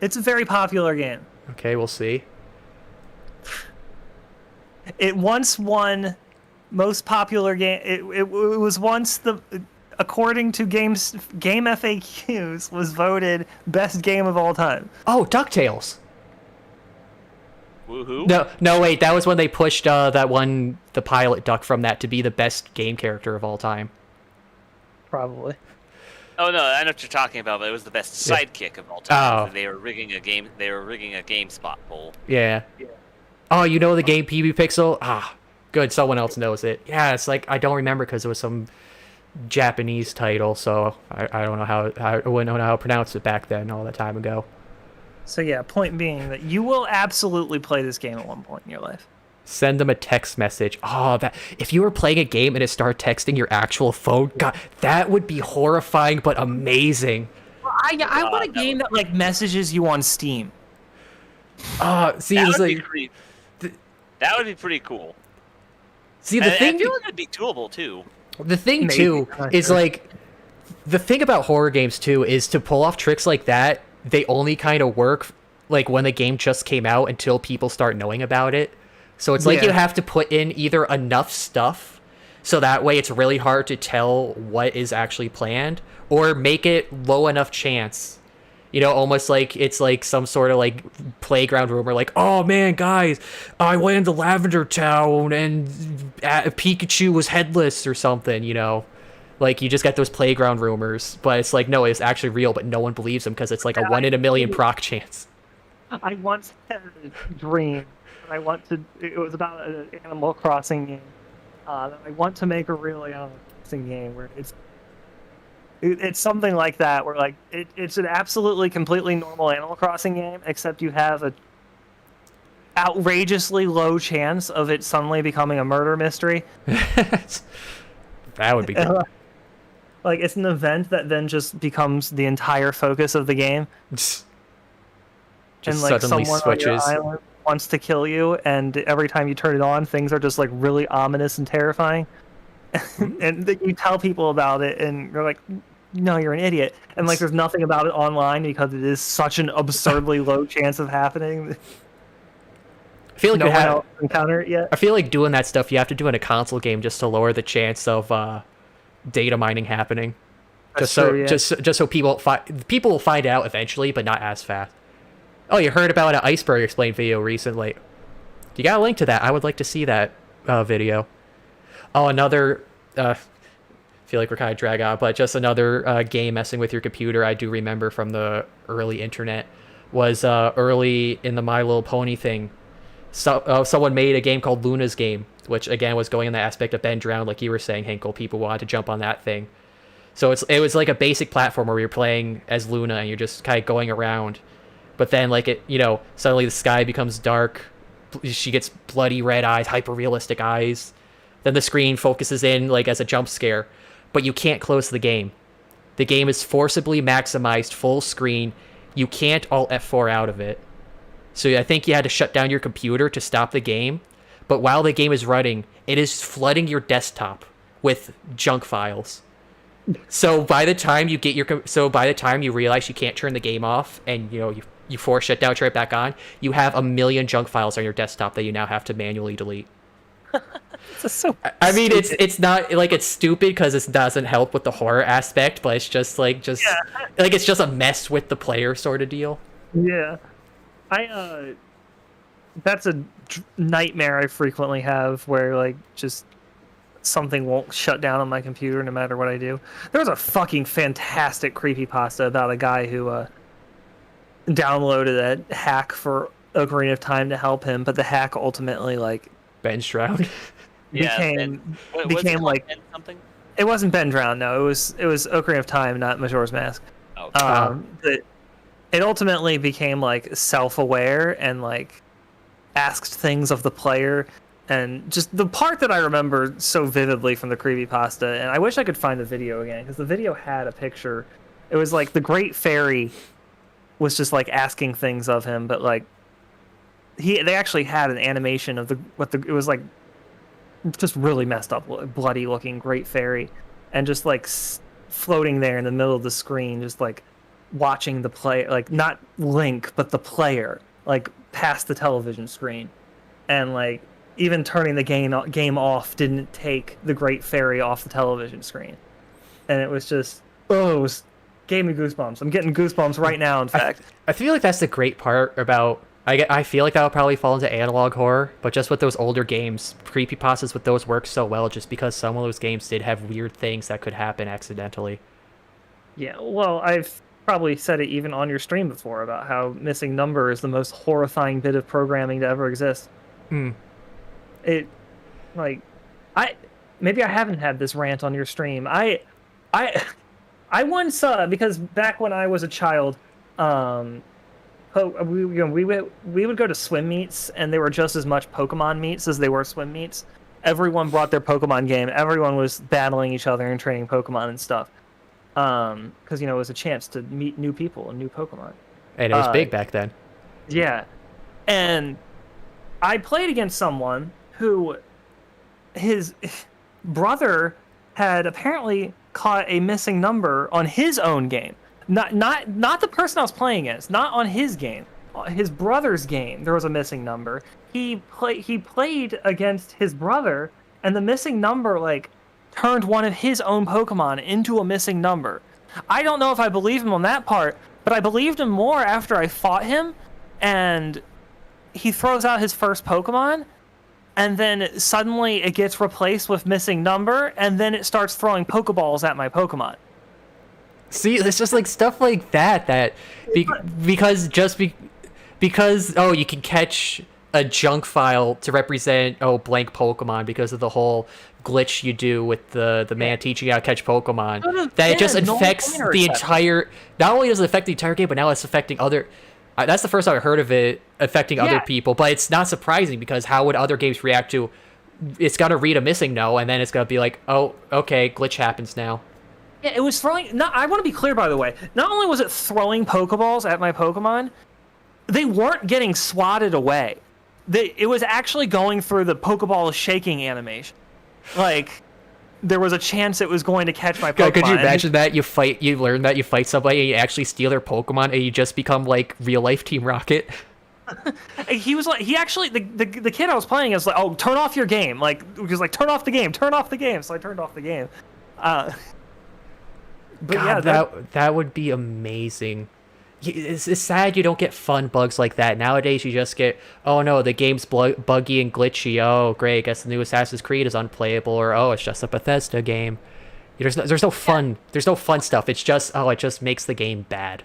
very popular game. Okay, we'll see. It once won most popular game. It was once according to Game FAQs, was voted best game of all time. Oh, DuckTales. Woohoo! No, wait. That was when they pushed the pilot duck from that to be the best game character of all time. Probably. Oh no, I know what you're talking about, but it was the best Yeah. sidekick of all time. Oh. They were rigging a game. They were rigging a GameSpot poll. Yeah. Oh, you know the game PB Pixel? Ah, good. Someone else knows it. Yeah, it's like I don't remember because it was some Japanese title, so I don't know how I wouldn't know how to pronounce it back then, all that time ago. So yeah, point being that you will absolutely play this game at one point in your life. Send them a text message. Oh, that if you were playing a game and it started texting your actual phone, God, that would be horrifying but amazing. I want a game that like messages you on Steam. See, That it's would be like pretty. That would be pretty cool. see the And I thing. feel like it'd be doable too. The thing Maybe. too Not is sure. like the thing about horror games too is to pull off tricks like that. They only kind of work like when the game just came out until people start knowing about it. So it's like Yeah. you have to put in either enough stuff so that way it's really hard to tell what is actually planned, or make it low enough chance. You know, almost like it's like some sort of like playground rumor, like, oh man, guys, I went into Lavender Town and Pikachu was headless or something, you know? Like, you just get those playground rumors, but it's like, no, it's actually real, but no one believes them because it's like a 1 in a million proc chance. I once had a dream. It was about an Animal Crossing game. I want to make a real Animal Crossing game where it's something like that, where like it's an absolutely completely normal Animal Crossing game, except you have a outrageously low chance of it suddenly becoming a murder mystery. That would be good. Like it's an event that then just becomes the entire focus of the game. Just And like suddenly someone on your switches. island wants to kill you, and every time you turn it on, things are just like really ominous and terrifying. And then you tell people about it, and you're like, "No, you're an idiot." And like, there's nothing about it online because it is such an absurdly low chance of happening. I feel like No you one have. else encountered it yet. I feel like doing that stuff you have to do in a console game just to lower the chance of data mining happening. That's Just so true, yeah. just so people will find out eventually, but not as fast. Oh, you heard about an Iceberg Explained video recently. You got a link to that? I would like to see that video. Oh, another. Feel like we're kind of drag on, but just another game messing with your computer. I do remember from the early internet was early in the My Little Pony thing. So someone made a game called Luna's Game, which again was going in the aspect of bend drown, like you were saying, Hinkle. People wanted to jump on that thing. So it was like a basic platform where you're playing as Luna and you're just kind of going around. But then like suddenly the sky becomes dark. She gets bloody red eyes, hyper realistic eyes. Then the screen focuses in like as a jump scare, but you can't close the game. The game is forcibly maximized full screen. You can't Alt F4 out of it. So I think you had to shut down your computer to stop the game. But while the game is running, it is flooding your desktop with junk files. So by the time you realize you can't turn the game off and you force shut down, turn it back on, you have a million junk files on your desktop that you now have to manually delete. I mean, it's not like it's stupid because it doesn't help with the horror aspect, but it's just like it's just a mess with the player sort of deal. Yeah, that's a nightmare I frequently have, where like just something won't shut down on my computer no matter what I do. There was a fucking fantastic creepypasta about a guy who downloaded a hack for Ocarina of Time to help him, but the hack ultimately like Ben Stroud. became like something. It wasn't Ben Drown, no. It was Ocarina of Time, not Majora's Mask. Oh, But it ultimately became like self-aware and like asked things of the player And just the part that I remember so vividly from the creepypasta, and I wish I could find the video again, because the video had a picture. It was like the Great Fairy was just like asking things of him, but like they actually had an animation of it was like just really messed up, bloody looking Great Fairy, and just like floating there in the middle of the screen, just like watching the play, like not Link, but the player, like past the television screen, and like even turning the game off didn't take the Great Fairy off the television screen, and it was just gave me goosebumps. I'm getting goosebumps right now. In fact, I feel like that's the great part about. I feel like that would probably fall into analog horror, but just with those older games, creepypastas with those work so well, just because some of those games did have weird things that could happen accidentally. Yeah, well, I've probably said it even on your stream before about how missing number is the most horrifying bit of programming to ever exist. It, like, maybe I haven't had this rant on your stream. I once because back when I was a child, we would go to swim meets, and they were just as much Pokemon meets as they were swim meets. Everyone brought their Pokemon game. Everyone was battling each other and training Pokemon and stuff. Because it was a chance to meet new people and new Pokemon. And it was big back then. Yeah, and I played against someone who his brother had apparently caught a missing number on his own game. Not the person I was playing against, not on his game. His brother's game, there was a missing number. He played against his brother, and the missing number like turned one of his own Pokemon into a missing number. I don't know if I believe him on that part, but I believed him more after I fought him, and he throws out his first Pokemon, and then suddenly it gets replaced with missing number, and then it starts throwing Pokeballs at my Pokemon. See, it's just like stuff like that because you can catch a junk file to represent blank Pokemon because of the whole glitch you do with the man teaching you how to catch Pokemon. That it just affects the entire. Not only does it affect the entire game, but now it's affecting other. That's the first time I heard of it affecting other people. But it's not surprising because how would other games react to? It's gonna read a missing no, and then it's gonna be like, oh, okay, glitch happens now. Yeah, it was throwing. I want to be clear, by the way. Not only was it throwing Pokeballs at my Pokemon, they weren't getting swatted away. It was actually going through the Pokeball shaking animation. Like, there was a chance it was going to catch my Pokemon. Could you imagine that you learn that you fight somebody and you actually steal their Pokemon and you just become like real life Team Rocket? He was like, the kid I was playing is like, oh, turn off your game. Like, he was like, turn off the game. So I turned off the game. But God, yeah, that would be amazing. It's sad you don't get fun bugs like that. Nowadays, you just get, oh no, the game's buggy and glitchy. Oh, great, I guess the new Assassin's Creed is unplayable, or oh, it's just a Bethesda game. There's no fun. There's no fun stuff. It's just, oh, it just makes the game bad.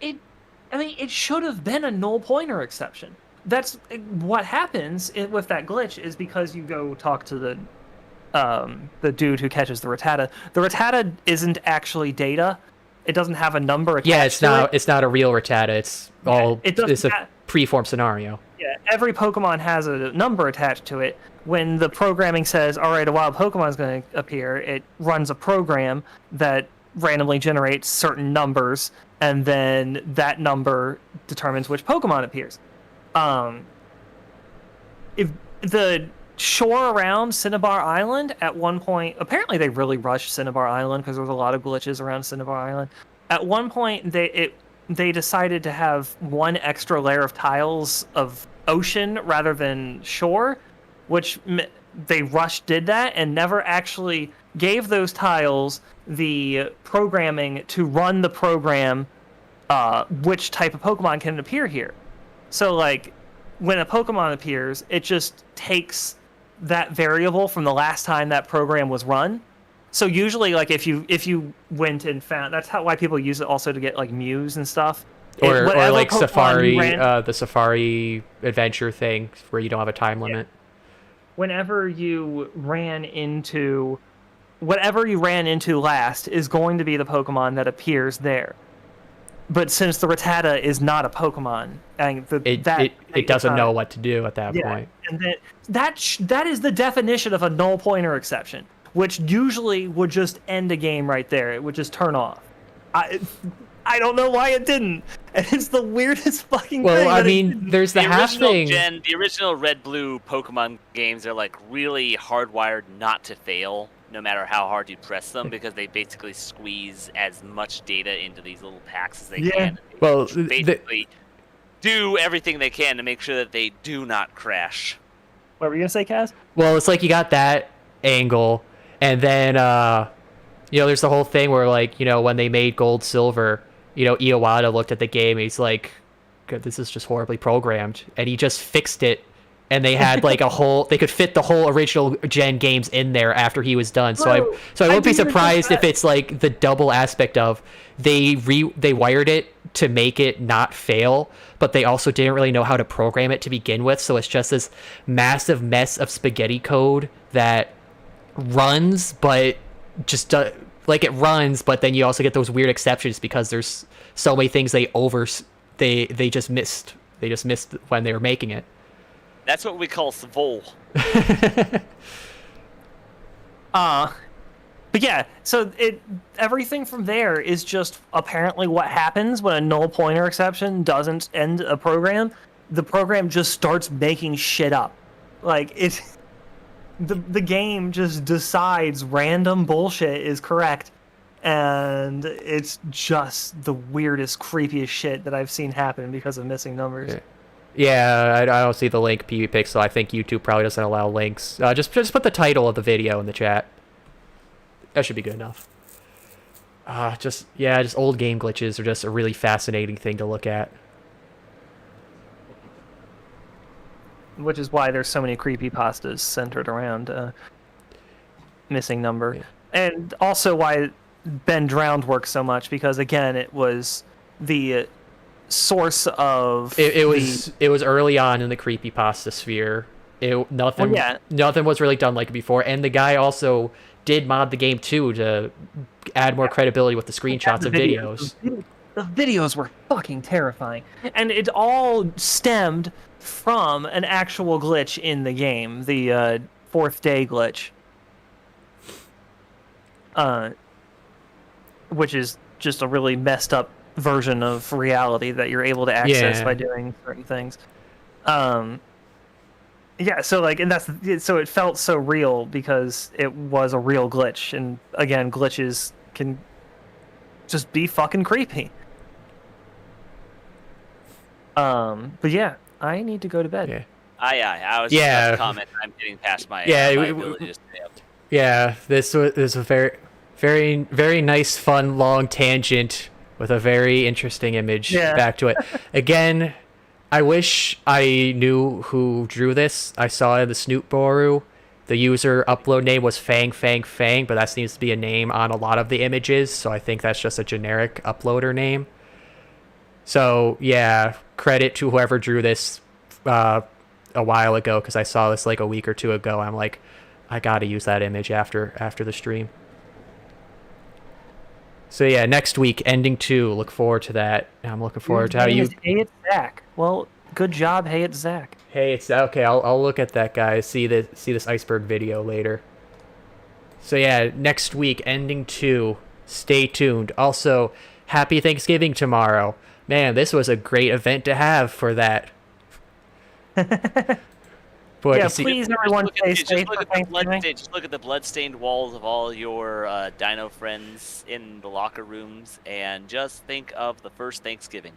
It should have been a null pointer exception. That's what happens with that glitch is because you go talk to the dude who catches the Rattata. The Rattata isn't actually data. It doesn't have a number attached to it. It's not a real Rattata. It's it's a preformed scenario. Yeah, every Pokemon has a number attached to it. When the programming says, all right, a wild Pokemon is going to appear, it runs a program that randomly generates certain numbers, and then that number determines which Pokemon appears. If the shore around Cinnabar Island at one point, apparently they really rushed Cinnabar Island because there was a lot of glitches around Cinnabar Island. At one point, they decided to have one extra layer of tiles of ocean rather than shore, which they did that and never actually gave those tiles the programming to run the program which type of Pokemon can appear here. So like when a Pokemon appears, it just takes that variable from the last time that program was run. So usually, like if you went and found, that's why people use it also to get like Mews and stuff. Or like Pokemon Safari, the Safari adventure thing where you don't have a time limit. Whenever you ran into, whatever you ran into last is going to be the Pokemon that appears there. but since the Rattata is not a Pokemon, and it doesn't know what to do at that point. And that is the definition of a null pointer exception, which usually would just end a game right there. It would just turn off. I don't know why it didn't. And it's the weirdest fucking thing. Well, I mean, there's the half thing. The original Red-Blue Pokemon games are like really hardwired not to fail, no matter how hard you press them, because they basically squeeze as much data into these little packs as they can. Well, basically do everything they can to make sure that they do not crash. What were you gonna say, Kaz? Well, it's like you got that angle, and then there's the whole thing where, like, when they made Gold Silver, Iwata looked at the game and he's like, "God, this is just horribly programmed," and he just fixed it. And they had like they could fit the whole original gen games in there after he was done. So I won't be surprised if it's like the double aspect of they wired it to make it not fail, but they also didn't really know how to program it to begin with. So it's just this massive mess of spaghetti code that runs, but just it runs, but then you also get those weird exceptions because there's so many things they just missed. They just missed when they were making it. That's what we call Svol. But yeah, so everything from there is just apparently what happens when a null pointer exception doesn't end a program. The program just starts making shit up. Like the game just decides random bullshit is correct, and it's just the weirdest, creepiest shit that I've seen happen because of missing numbers. Yeah, I don't see the link, PvPixel. I think YouTube probably doesn't allow links. Just put the title of the video in the chat. That should be good enough. Just old game glitches are just a really fascinating thing to look at. Which is why there's so many creepypastas centered around missing number. Yeah. And also why Ben Drowned works so much, because again, it was the source of it was early on in the creepypasta sphere. Nothing was really done like it before, and the guy also did mod the game too to add more credibility with the screenshots of videos. The videos were fucking terrifying, and it all stemmed from an actual glitch in the game, the fourth day glitch, which is just a really messed up version of reality that you're able to access by doing certain things. So it felt so real because it was a real glitch, and again, glitches can just be fucking creepy. But yeah, I need to go to bed. Yeah. I was just about to comment. I'm getting past my ability to stay up. Yeah, this was a very, very, very nice, fun, long tangent with a very interesting image back to it. Again, I wish I knew who drew this. I saw in the Snoot Boru, the user upload name was Fang, but that seems to be a name on a lot of the images, so I think that's just a generic uploader name. So, yeah, credit to whoever drew this a while ago, because I saw this like a week or two ago. I'm like, I gotta use that image after the stream. So yeah, next week, ending 2. Look forward to that. I'm looking forward to how you. Hey, it's Zach. Well, good job. Hey, it's Zach. Hey, it's okay. I'll look at that, guys. See this iceberg video later. So yeah, next week, ending 2. Stay tuned. Also, happy Thanksgiving tomorrow. Man, this was a great event to have for that. But yeah, please, everyone, stay safe. Just look at the blood-stained walls of all your dino friends in the locker rooms, and just think of the first Thanksgiving.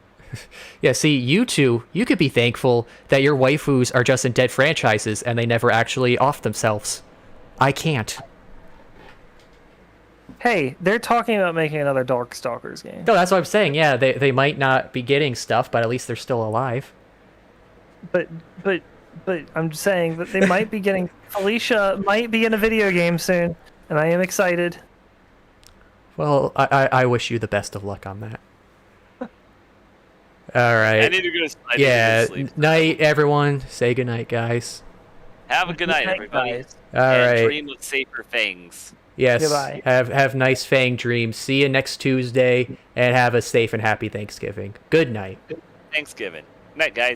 Yeah, see, you two, you could be thankful that your waifus are just in dead franchises and they never actually off themselves. I can't. Hey, they're talking about making another Darkstalkers game. No, that's what I'm saying. Yeah, they might not be getting stuff, but at least they're still alive. But I'm just saying that they might be getting... Felicia might be in a video game soon, and I am excited. Well, I wish you the best of luck on that. All right. I need to go to sleep. Night, everyone. Say goodnight, guys. Have a good night, everybody. All right. Dream of safer fangs. Yes. Goodbye. Have nice Fang dreams. See you next Tuesday, and have a safe and happy Thanksgiving. Good night. Thanksgiving. Night, guys.